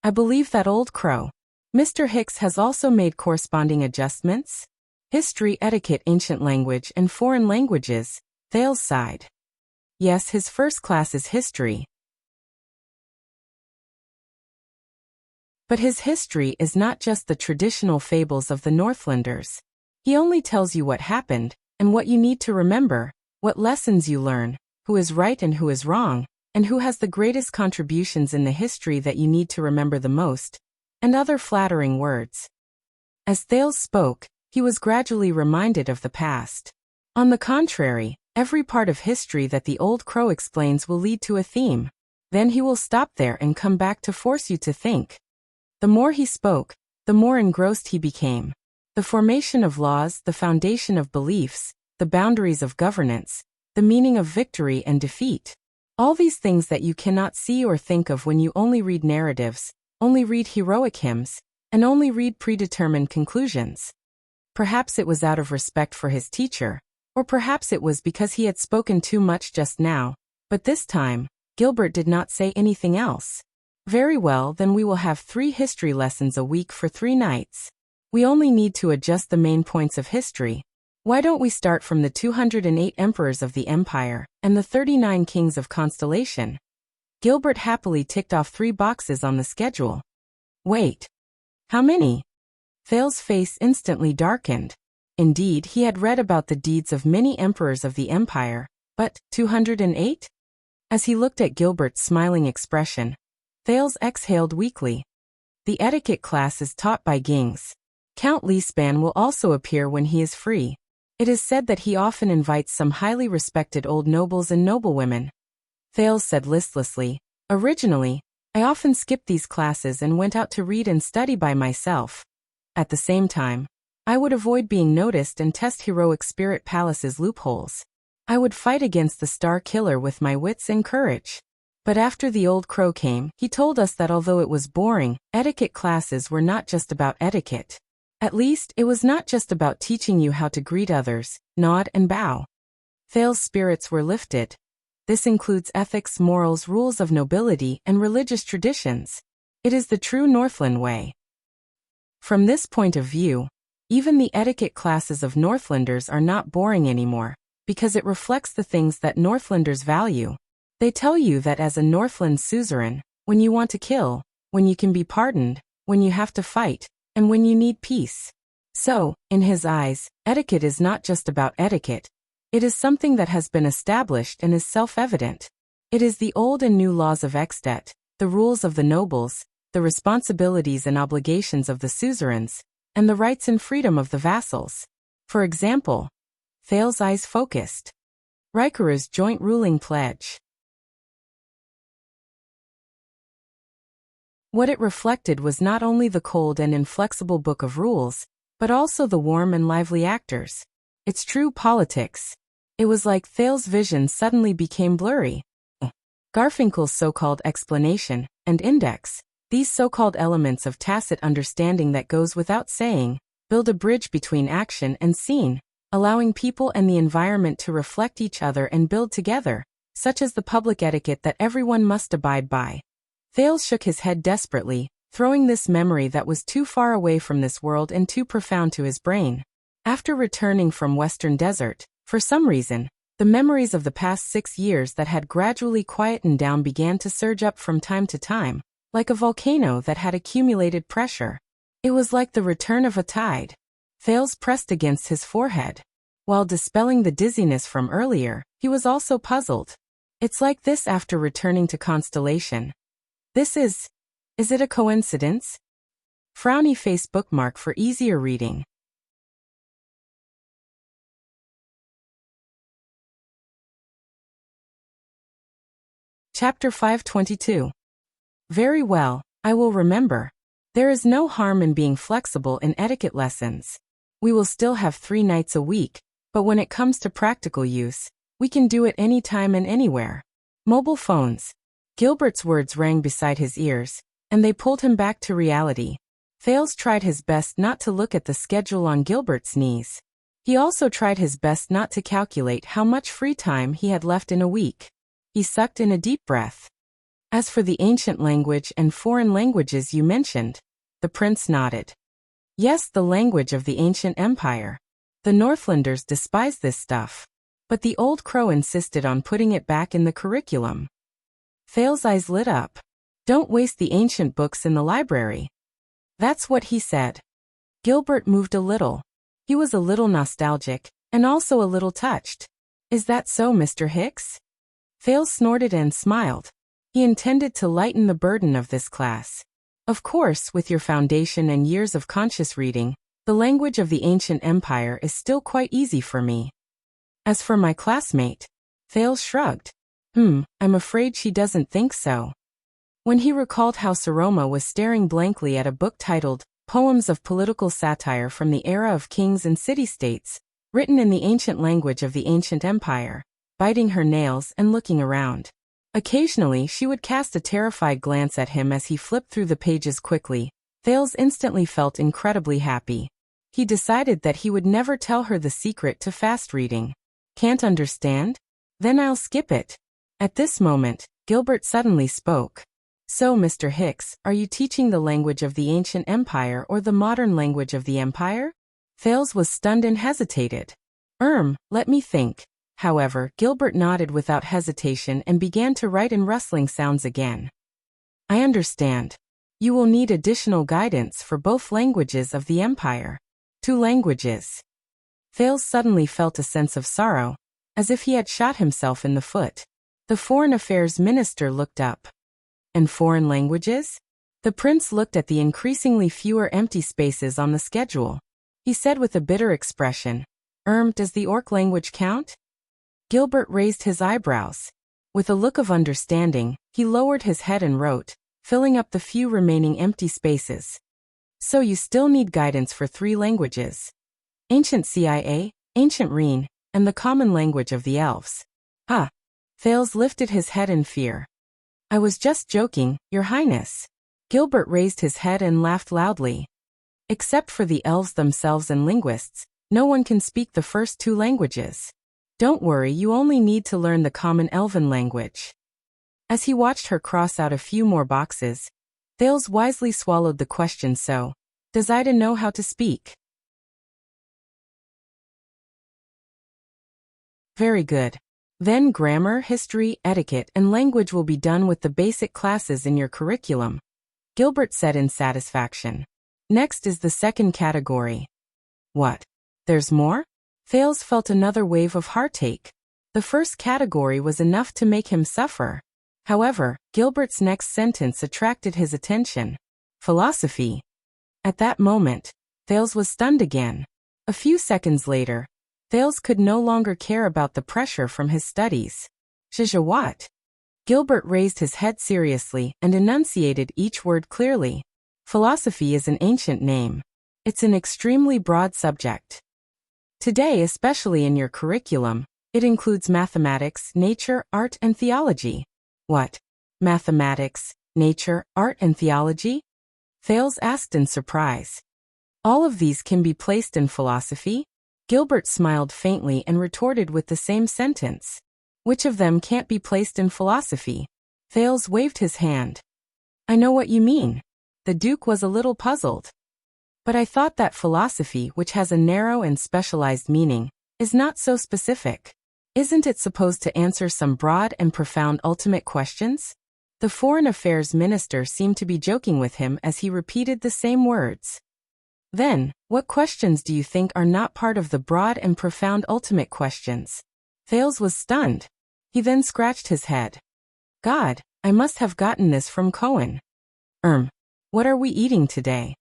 I believe that old crow. Mr. Hicks has also made corresponding adjustments? History, etiquette, ancient language, and foreign languages, Thales sighed. Yes, his first class is history. But his history is not just the traditional fables of the Northlanders. He only tells you what happened, and what you need to remember, what lessons you learn, who is right and who is wrong, and who has the greatest contributions in the history that you need to remember the most, and other flattering words. As Thales spoke, he was gradually reminded of the past. On the contrary, every part of history that the old crow explains will lead to a theme. Then he will stop there and come back to force you to think. The more he spoke, the more engrossed he became. The formation of laws, the foundation of beliefs, the boundaries of governance, the meaning of victory and defeat. All these things that you cannot see or think of when you only read narratives, only read heroic hymns, and only read predetermined conclusions. Perhaps it was out of respect for his teacher, or perhaps it was because he had spoken too much just now, but this time, Gilbert did not say anything else. Very well, then we will have 3 history lessons a week for 3 nights. We only need to adjust the main points of history. Why don't we start from the 208 emperors of the empire, and the 39 kings of constellation? Gilbert happily ticked off 3 boxes on the schedule. Wait. How many? Thales' face instantly darkened. Indeed, he had read about the deeds of many emperors of the empire, but 208? As he looked at Gilbert's smiling expression, Thales exhaled weakly. The etiquette class is taught by Gings. Count Leespan will also appear when he is free. It is said that he often invites some highly respected old nobles and noblewomen. Thales said listlessly, Originally, I often skipped these classes and went out to read and study by myself. At the same time, I would avoid being noticed and test heroic spirit palaces' loopholes. I would fight against the star killer with my wits and courage. But after the old crow came, he told us that although it was boring, etiquette classes were not just about etiquette. At least, it was not just about teaching you how to greet others, nod and bow. Thales' spirits were lifted. This includes ethics, morals, rules of nobility, and religious traditions. It is the true Northland way. From this point of view, even the etiquette classes of Northlanders are not boring anymore, because it reflects the things that Northlanders value. They tell you that as a Northland suzerain, when you want to kill, when you can be pardoned, when you have to fight, and when you need peace. So, in his eyes, etiquette is not just about etiquette. It is something that has been established and is self-evident. It is the old and new laws of etiquette, the rules of the nobles, the responsibilities and obligations of the suzerains, and the rights and freedom of the vassals. For example, Thales' eyes focused. Rikuru's joint ruling pledge. What it reflected was not only the cold and inflexible book of rules, but also the warm and lively actors. Its true politics. It was like Thales' vision suddenly became blurry. Garfinkel's so-called explanation and index, these so-called elements of tacit understanding that goes without saying, build a bridge between action and scene, allowing people and the environment to reflect each other and build together, such as the public etiquette that everyone must abide by. Thales shook his head desperately, throwing this memory that was too far away from this world and too profound to his brain. After returning from Western Desert, for some reason, the memories of the past 6 years that had gradually quietened down began to surge up from time to time, like a volcano that had accumulated pressure. It was like the return of a tide. Thales pressed against his forehead. While dispelling the dizziness from earlier, he was also puzzled. It's like this after returning to Constellation. Is it a coincidence? Frowny face bookmark for easier reading. Chapter 522. Very well, I will remember. There is no harm in being flexible in etiquette lessons. We will still have 3 nights a week, but when it comes to practical use, we can do it anytime and anywhere. Mobile phones. Gilbert's words rang beside his ears, and they pulled him back to reality. Thales tried his best not to look at the schedule on Gilbert's knees. He also tried his best not to calculate how much free time he had left in a week. He sucked in a deep breath. As for the ancient language and foreign languages you mentioned, the prince nodded. Yes, the language of the ancient empire. The Northlanders despise this stuff. But the old crow insisted on putting it back in the curriculum. Thales' eyes lit up. Don't waste the ancient books in the library. That's what he said. Gilbert moved a little. He was a little nostalgic, and also a little touched. Is that so, Mr. Hicks? Thales snorted and smiled. He intended to lighten the burden of this class. Of course, with your foundation and years of conscious reading, the language of the ancient empire is still quite easy for me. As for my classmate, Thales shrugged. I'm afraid she doesn't think so. When he recalled how Saroma was staring blankly at a book titled Poems of Political Satire from the Era of Kings and City-States, written in the ancient language of the ancient empire, biting her nails and looking around. Occasionally she would cast a terrified glance at him as he flipped through the pages quickly. Thales instantly felt incredibly happy. He decided that he would never tell her the secret to fast reading. Can't understand? Then I'll skip it. At this moment, Gilbert suddenly spoke. So, Mr. Hicks, are you teaching the language of the ancient empire or the modern language of the empire? Thales was stunned and hesitated. Let me think. However, Gilbert nodded without hesitation and began to write in rustling sounds again. I understand. You will need additional guidance for both languages of the empire. 2 languages. Thales suddenly felt a sense of sorrow, as if he had shot himself in the foot. The Foreign Affairs Minister looked up. And foreign languages? The prince looked at the increasingly fewer empty spaces on the schedule. He said with a bitter expression, Does the Orc language count? Gilbert raised his eyebrows. With a look of understanding, he lowered his head and wrote, filling up the few remaining empty spaces. So you still need guidance for 3 languages. Ancient Cia, Ancient Reen, and the common language of the elves. Thales lifted his head in fear. I was just joking, Your Highness. Gilbert raised his head and laughed loudly. Except for the elves themselves and linguists, no one can speak the first 2 languages. Don't worry, you only need to learn the common elven language. As he watched her cross out a few more boxes, Thales wisely swallowed the question. So, does Ida know how to speak? Very good. Then grammar, history, etiquette, and language will be done with the basic classes in your curriculum, Gilbert said in satisfaction. Next is the second category. What? There's more? Thales felt another wave of heartache. The first category was enough to make him suffer. However, Gilbert's next sentence attracted his attention. Philosophy. At that moment, Thales was stunned again. A few seconds later, Thales could no longer care about the pressure from his studies. What? Gilbert raised his head seriously and enunciated each word clearly. Philosophy is an ancient name. It's an extremely broad subject. Today, especially in your curriculum, it includes mathematics, nature, art, and theology. What? Mathematics, nature, art, and theology? Thales asked in surprise. All of these can be placed in philosophy? Gilbert smiled faintly and retorted with the same sentence. Which of them can't be placed in philosophy? Thales waved his hand. I know what you mean. The Duke was a little puzzled. But I thought that philosophy, which has a narrow and specialized meaning, is not so specific. Isn't it supposed to answer some broad and profound ultimate questions? The Foreign Affairs Minister seemed to be joking with him as he repeated the same words. Then, what questions do you think are not part of the broad and profound ultimate questions? Thales was stunned. He then scratched his head. God, I must have gotten this from Cohen. What are we eating today?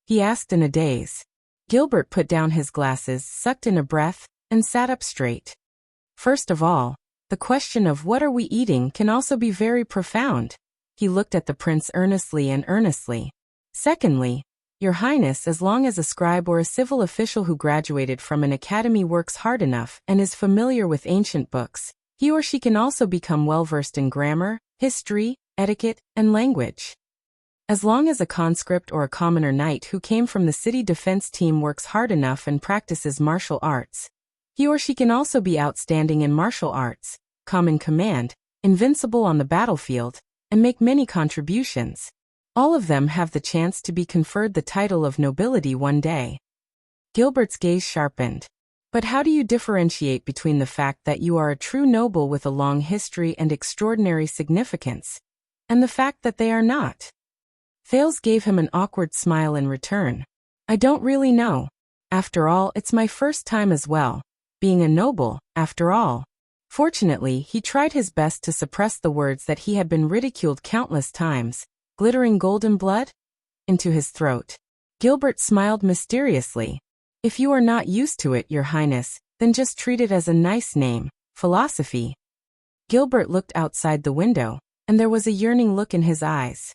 He asked in a daze. Gilbert put down his glasses, sucked in a breath, and sat up straight. First of all, The question of what are we eating can also be very profound. He looked at the prince earnestly and earnestly. Secondly, Your Highness, as long as a scribe or a civil official who graduated from an academy works hard enough and is familiar with ancient books, he or she can also become well-versed in grammar, history, etiquette, and language. As long as a conscript or a commoner knight who came from the city defense team works hard enough and practices martial arts, he or she can also be outstanding in martial arts, common command, invincible on the battlefield, and make many contributions. All of them have the chance to be conferred the title of nobility one day. Gilbert's gaze sharpened. But how do you differentiate between the fact that you are a true noble with a long history and extraordinary significance, and the fact that they are not? Thales gave him an awkward smile in return. I don't really know. After all, it's my first time as well. Being a noble, after all. Fortunately, he tried his best to suppress the words that he had been ridiculed countless times. Glittering golden blood? Into his throat. Gilbert smiled mysteriously. If you are not used to it, Your Highness, then just treat it as a nice name, philosophy. Gilbert looked outside the window, and there was a yearning look in his eyes.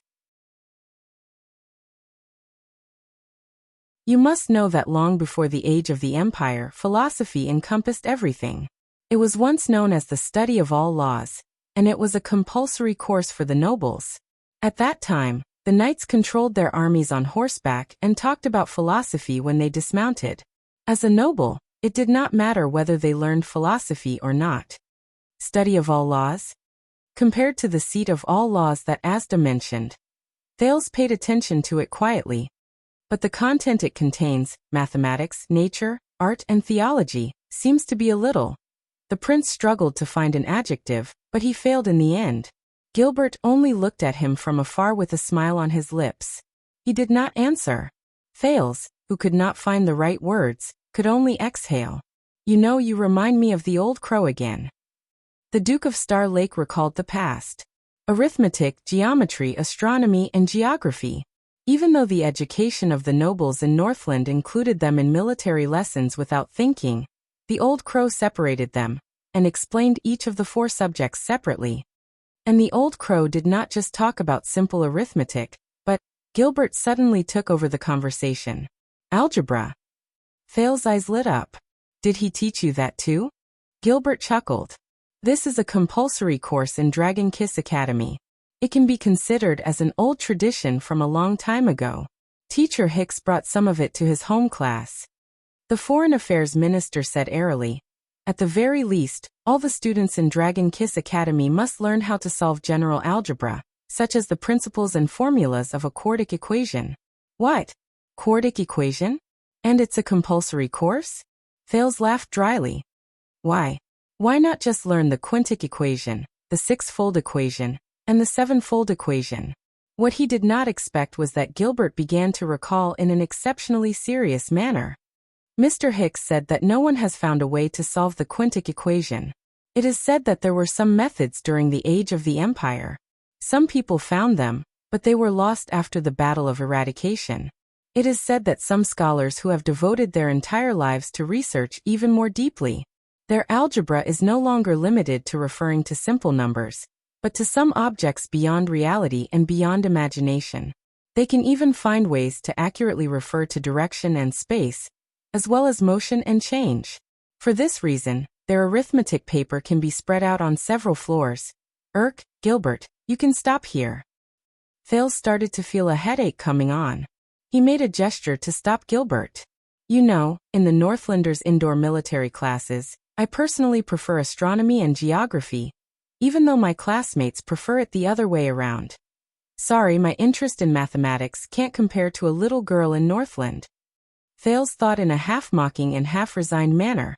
You must know that long before the age of the empire, philosophy encompassed everything. It was once known as the study of all laws, and it was a compulsory course for the nobles. At that time, the knights controlled their armies on horseback and talked about philosophy when they dismounted. As a noble, it did not matter whether they learned philosophy or not. Study of all laws? Compared to the seat of all laws that Asda mentioned, Thales paid attention to it quietly. But the content it contains, mathematics, nature, art, and theology, seems to be a little. The prince struggled to find an adjective, but he failed in the end. Gilbert only looked at him from afar with a smile on his lips. He did not answer. Thales, who could not find the right words, could only exhale. You know, you remind me of the old crow again. The Duke of Star Lake recalled the past. Arithmetic, geometry, astronomy, and geography. Even though the education of the nobles in Northland included them in military lessons without thinking, the old crow separated them, and explained each of the 4 subjects separately. And the old crow did not just talk about simple arithmetic, but Gilbert suddenly took over the conversation. Algebra. Thales' eyes lit up. Did he teach you that too? Gilbert chuckled. This is a compulsory course in Dragon Kiss Academy. It can be considered as an old tradition from a long time ago. Teacher Hicks brought some of it to his home class. The Foreign Affairs Minister said airily, at the very least, all the students in Dragon Kiss Academy must learn how to solve general algebra, such as the principles and formulas of a quartic equation. What? Quartic equation? And it's a compulsory course? Thales laughed dryly. Why? Why not just learn the quintic equation, the 6-fold equation, and the 7-fold equation? What he did not expect was that Gilbert began to recall in an exceptionally serious manner. Mr. Hicks said that no one has found a way to solve the quintic equation. It is said that there were some methods during the age of the empire. Some people found them, but they were lost after the Battle of Eradication. It is said that some scholars who have devoted their entire lives to research even more deeply. Their algebra is no longer limited to referring to simple numbers, but to some objects beyond reality and beyond imagination. They can even find ways to accurately refer to direction and space, as well as motion and change. For this reason, their arithmetic paper can be spread out on several floors. Gilbert, you can stop here. Thales started to feel a headache coming on. He made a gesture to stop Gilbert. You know, in the Northlanders' indoor military classes, I personally prefer astronomy and geography, even though my classmates prefer it the other way around. Sorry, my interest in mathematics can't compare to a little girl in Northland. Thales thought in a half-mocking and half-resigned manner.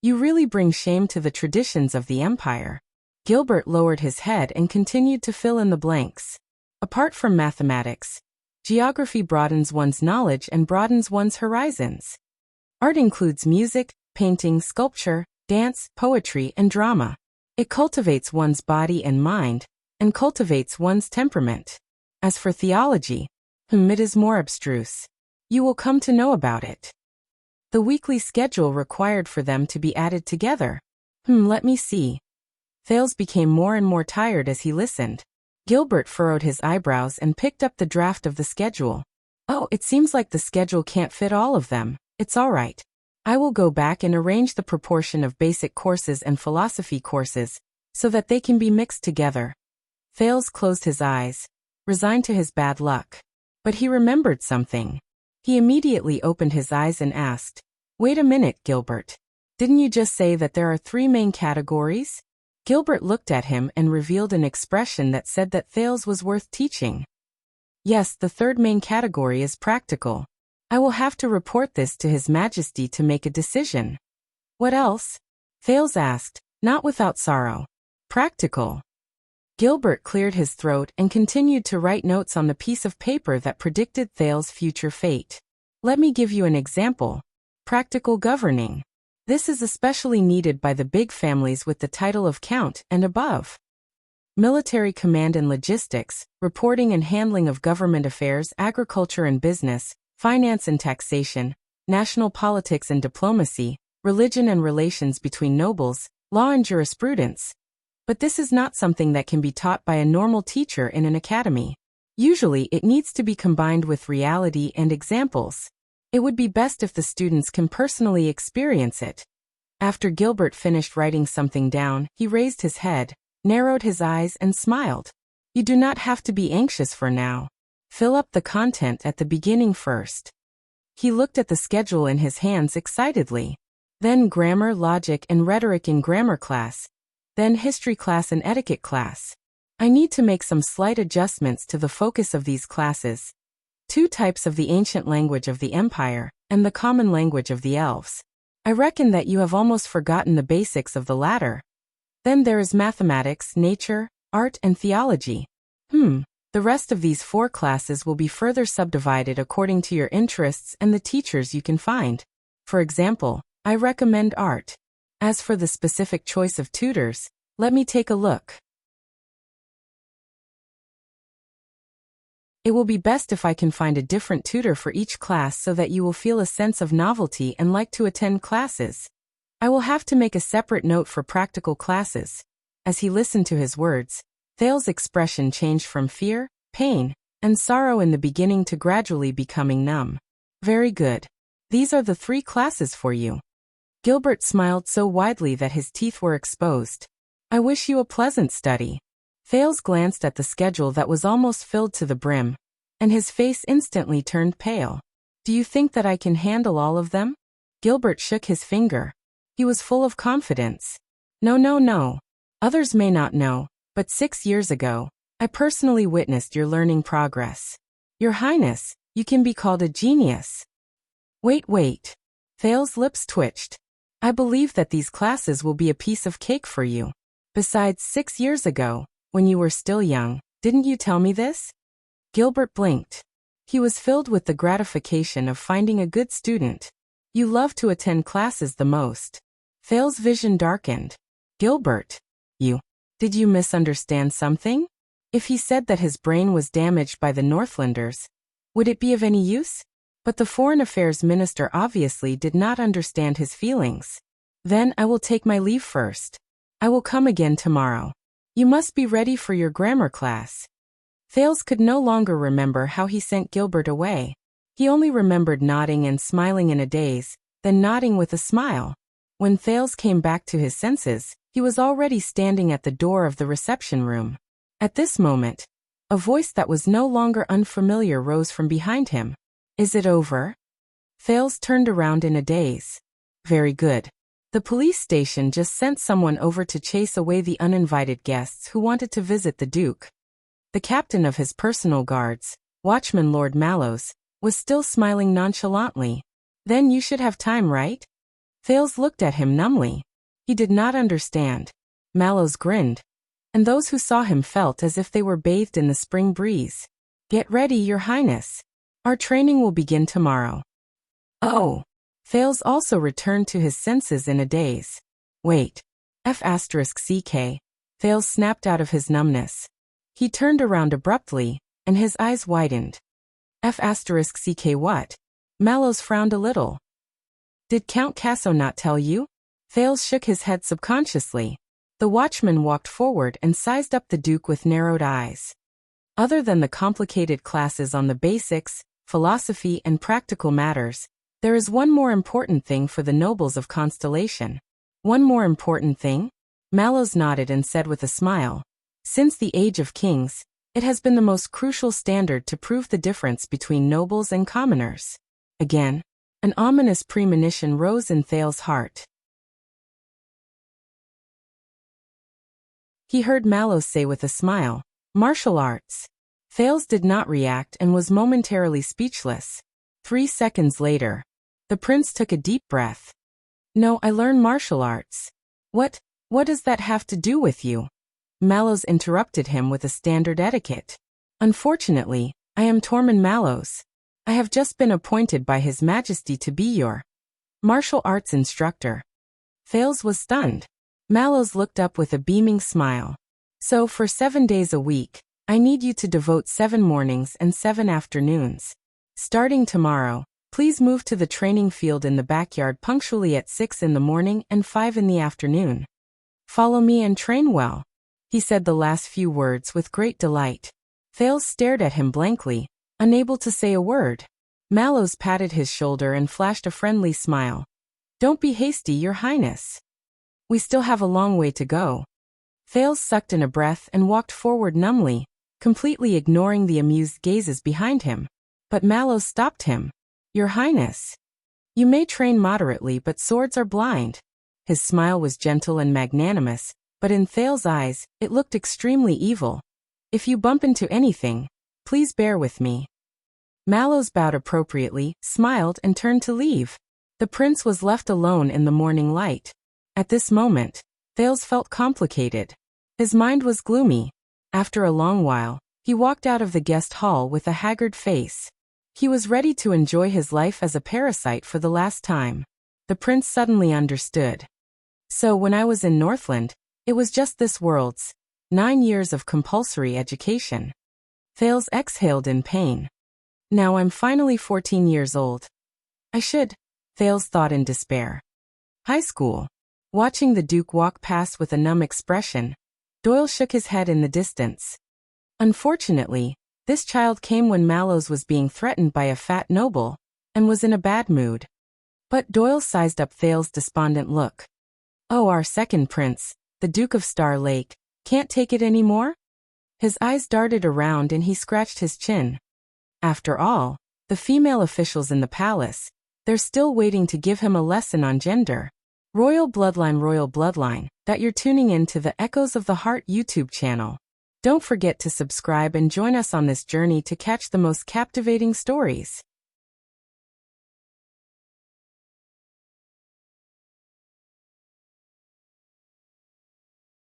You really bring shame to the traditions of the empire. Gilbert lowered his head and continued to fill in the blanks. Apart from mathematics, geography broadens one's knowledge and broadens one's horizons. Art includes music, painting, sculpture, dance, poetry, and drama. It cultivates one's body and mind, and cultivates one's temperament. As for theology, it is more abstruse. You will come to know about it. The weekly schedule required for them to be added together. Let me see. Thales became more and more tired as he listened. Gilbert furrowed his eyebrows and picked up the draft of the schedule. Oh, it seems like the schedule can't fit all of them. It's all right. I will go back and arrange the proportion of basic courses and philosophy courses, so that they can be mixed together. Thales closed his eyes, resigned to his bad luck. But he remembered something. He immediately opened his eyes and asked, "Wait a minute, Gilbert. Didn't you just say that there are 3 main categories?" Gilbert looked at him and revealed an expression that said that Thales was worth teaching. "Yes, the 3rd main category is practical. I will have to report this to His Majesty to make a decision." "What else?" Thales asked, not without sorrow. "Practical." Gilbert cleared his throat and continued to write notes on the piece of paper that predicted Thales' future fate. "Let me give you an example. Practical governing. This is especially needed by the big families with the title of Count and above. Military command and logistics, reporting and handling of government affairs, agriculture and business, finance and taxation, national politics and diplomacy, religion and relations between nobles, law and jurisprudence. But this is not something that can be taught by a normal teacher in an academy. Usually it needs to be combined with reality and examples. It would be best if the students can personally experience it." After Gilbert finished writing something down, he raised his head, narrowed his eyes and smiled. "You do not have to be anxious for now. Fill up the content at the beginning first." He looked at the schedule in his hands excitedly. Then grammar, logic and rhetoric in grammar class. Then history class and etiquette class. I need to make some slight adjustments to the focus of these classes. 2 types of the ancient language of the empire, and the common language of the elves. I reckon that you have almost forgotten the basics of the latter. Then there is mathematics, nature, art and theology. The rest of these 4 classes will be further subdivided according to your interests and the teachers you can find. For example, I recommend art. As for the specific choice of tutors, let me take a look. It will be best if I can find a different tutor for each class so that you will feel a sense of novelty and like to attend classes. I will have to make a separate note for practical classes." As he listened to his words, Thales' expression changed from fear, pain, and sorrow in the beginning to gradually becoming numb. "Very good. These are the 3 classes for you." Gilbert smiled so widely that his teeth were exposed. "I wish you a pleasant study." Thales glanced at the schedule that was almost filled to the brim, and his face instantly turned pale. "Do you think that I can handle all of them?" Gilbert shook his finger. He was full of confidence. No. Others may not know, but 6 years ago, I personally witnessed your learning progress. Your Highness, you can be called a genius." Wait. Thales' lips twitched. "I believe that these classes will be a piece of cake for you. Besides, 6 years ago, when you were still young, didn't you tell me this?" Gilbert blinked. He was filled with the gratification of finding a good student. "You love to attend classes the most." Thales' vision darkened. "Gilbert, did you misunderstand something? If he said that his brain was damaged by the Northlanders, would it be of any use?" But the Foreign Affairs Minister obviously did not understand his feelings. "Then I will take my leave first. I will come again tomorrow. You must be ready for your grammar class." Thales could no longer remember how he sent Gilbert away. He only remembered nodding and smiling in a daze, then nodding with a smile. When Thales came back to his senses, he was already standing at the door of the reception room. At this moment, a voice that was no longer unfamiliar rose from behind him. "Is it over?" Thales turned around in a daze. "Very good. The police station just sent someone over to chase away the uninvited guests who wanted to visit the Duke." The captain of his personal guards, Watchman Lord Mallows, was still smiling nonchalantly. "Then you should have time, right?" Thales looked at him numbly. He did not understand. Mallows grinned, and those who saw him felt as if they were bathed in the spring breeze. "Get ready, Your Highness. Our training will begin tomorrow." "Oh." Thales also returned to his senses in a daze. "Wait. F***ck. Thales snapped out of his numbness. He turned around abruptly, and his eyes widened. F***ck what? Mallows frowned a little. Did Count Casso not tell you? Thales shook his head subconsciously. The watchman walked forward and sized up the Duke with narrowed eyes. Other than the complicated classes on the basics, philosophy and practical matters, there is one more important thing for the nobles of Constellation. One more important thing? Mallows nodded and said with a smile. Since the Age of Kings, it has been the most crucial standard to prove the difference between nobles and commoners. Again, an ominous premonition rose in Thales' heart. He heard Mallows say with a smile, "Martial arts." Thales did not react and was momentarily speechless. 3 seconds later, the prince took a deep breath. "No, I learn martial arts." What does that have to do with you?" Mallows interrupted him with a standard etiquette. "Unfortunately, I am Tormund Mallows. I have just been appointed by His Majesty to be your martial arts instructor." Thales was stunned. Mallows looked up with a beaming smile. "So for 7 days a week, I need you to devote 7 mornings and 7 afternoons. Starting tomorrow, please move to the training field in the backyard punctually at 6 in the morning and 5 in the afternoon. Follow me and train well." He said the last few words with great delight. Thales stared at him blankly, unable to say a word. Mallows patted his shoulder and flashed a friendly smile. "Don't be hasty, Your Highness. We still have a long way to go." Thales sucked in a breath and walked forward numbly, completely ignoring the amused gazes behind him. But Mallows stopped him. "Your Highness, you may train moderately, but swords are blind." His smile was gentle and magnanimous, but in Thales' eyes, it looked extremely evil. "If you bump into anything, please bear with me." Mallows bowed appropriately, smiled and turned to leave. The prince was left alone in the morning light. At this moment, Thales felt complicated. His mind was gloomy. After a long while, he walked out of the guest hall with a haggard face. He was ready to enjoy his life as a parasite for the last time. The prince suddenly understood. "So when I was in Northland, it was just this world's 9 years of compulsory education." Thales exhaled in pain. "Now I'm finally 14 years old. I should," Thales thought in despair. High school. Watching the Duke walk past with a numb expression, Doyle shook his head in the distance. Unfortunately, this child came when Mallows was being threatened by a fat noble, and was in a bad mood. But Doyle sized up Thales' despondent look. "Oh, our second prince, the Duke of Star Lake, can't take it anymore?" His eyes darted around and he scratched his chin. After all, the female officials in the palace, they're still waiting to give him a lesson on gender. Royal Bloodline, that you're tuning in to the Echoes of the Heart YouTube channel. Don't forget to subscribe and join us on this journey to catch the most captivating stories.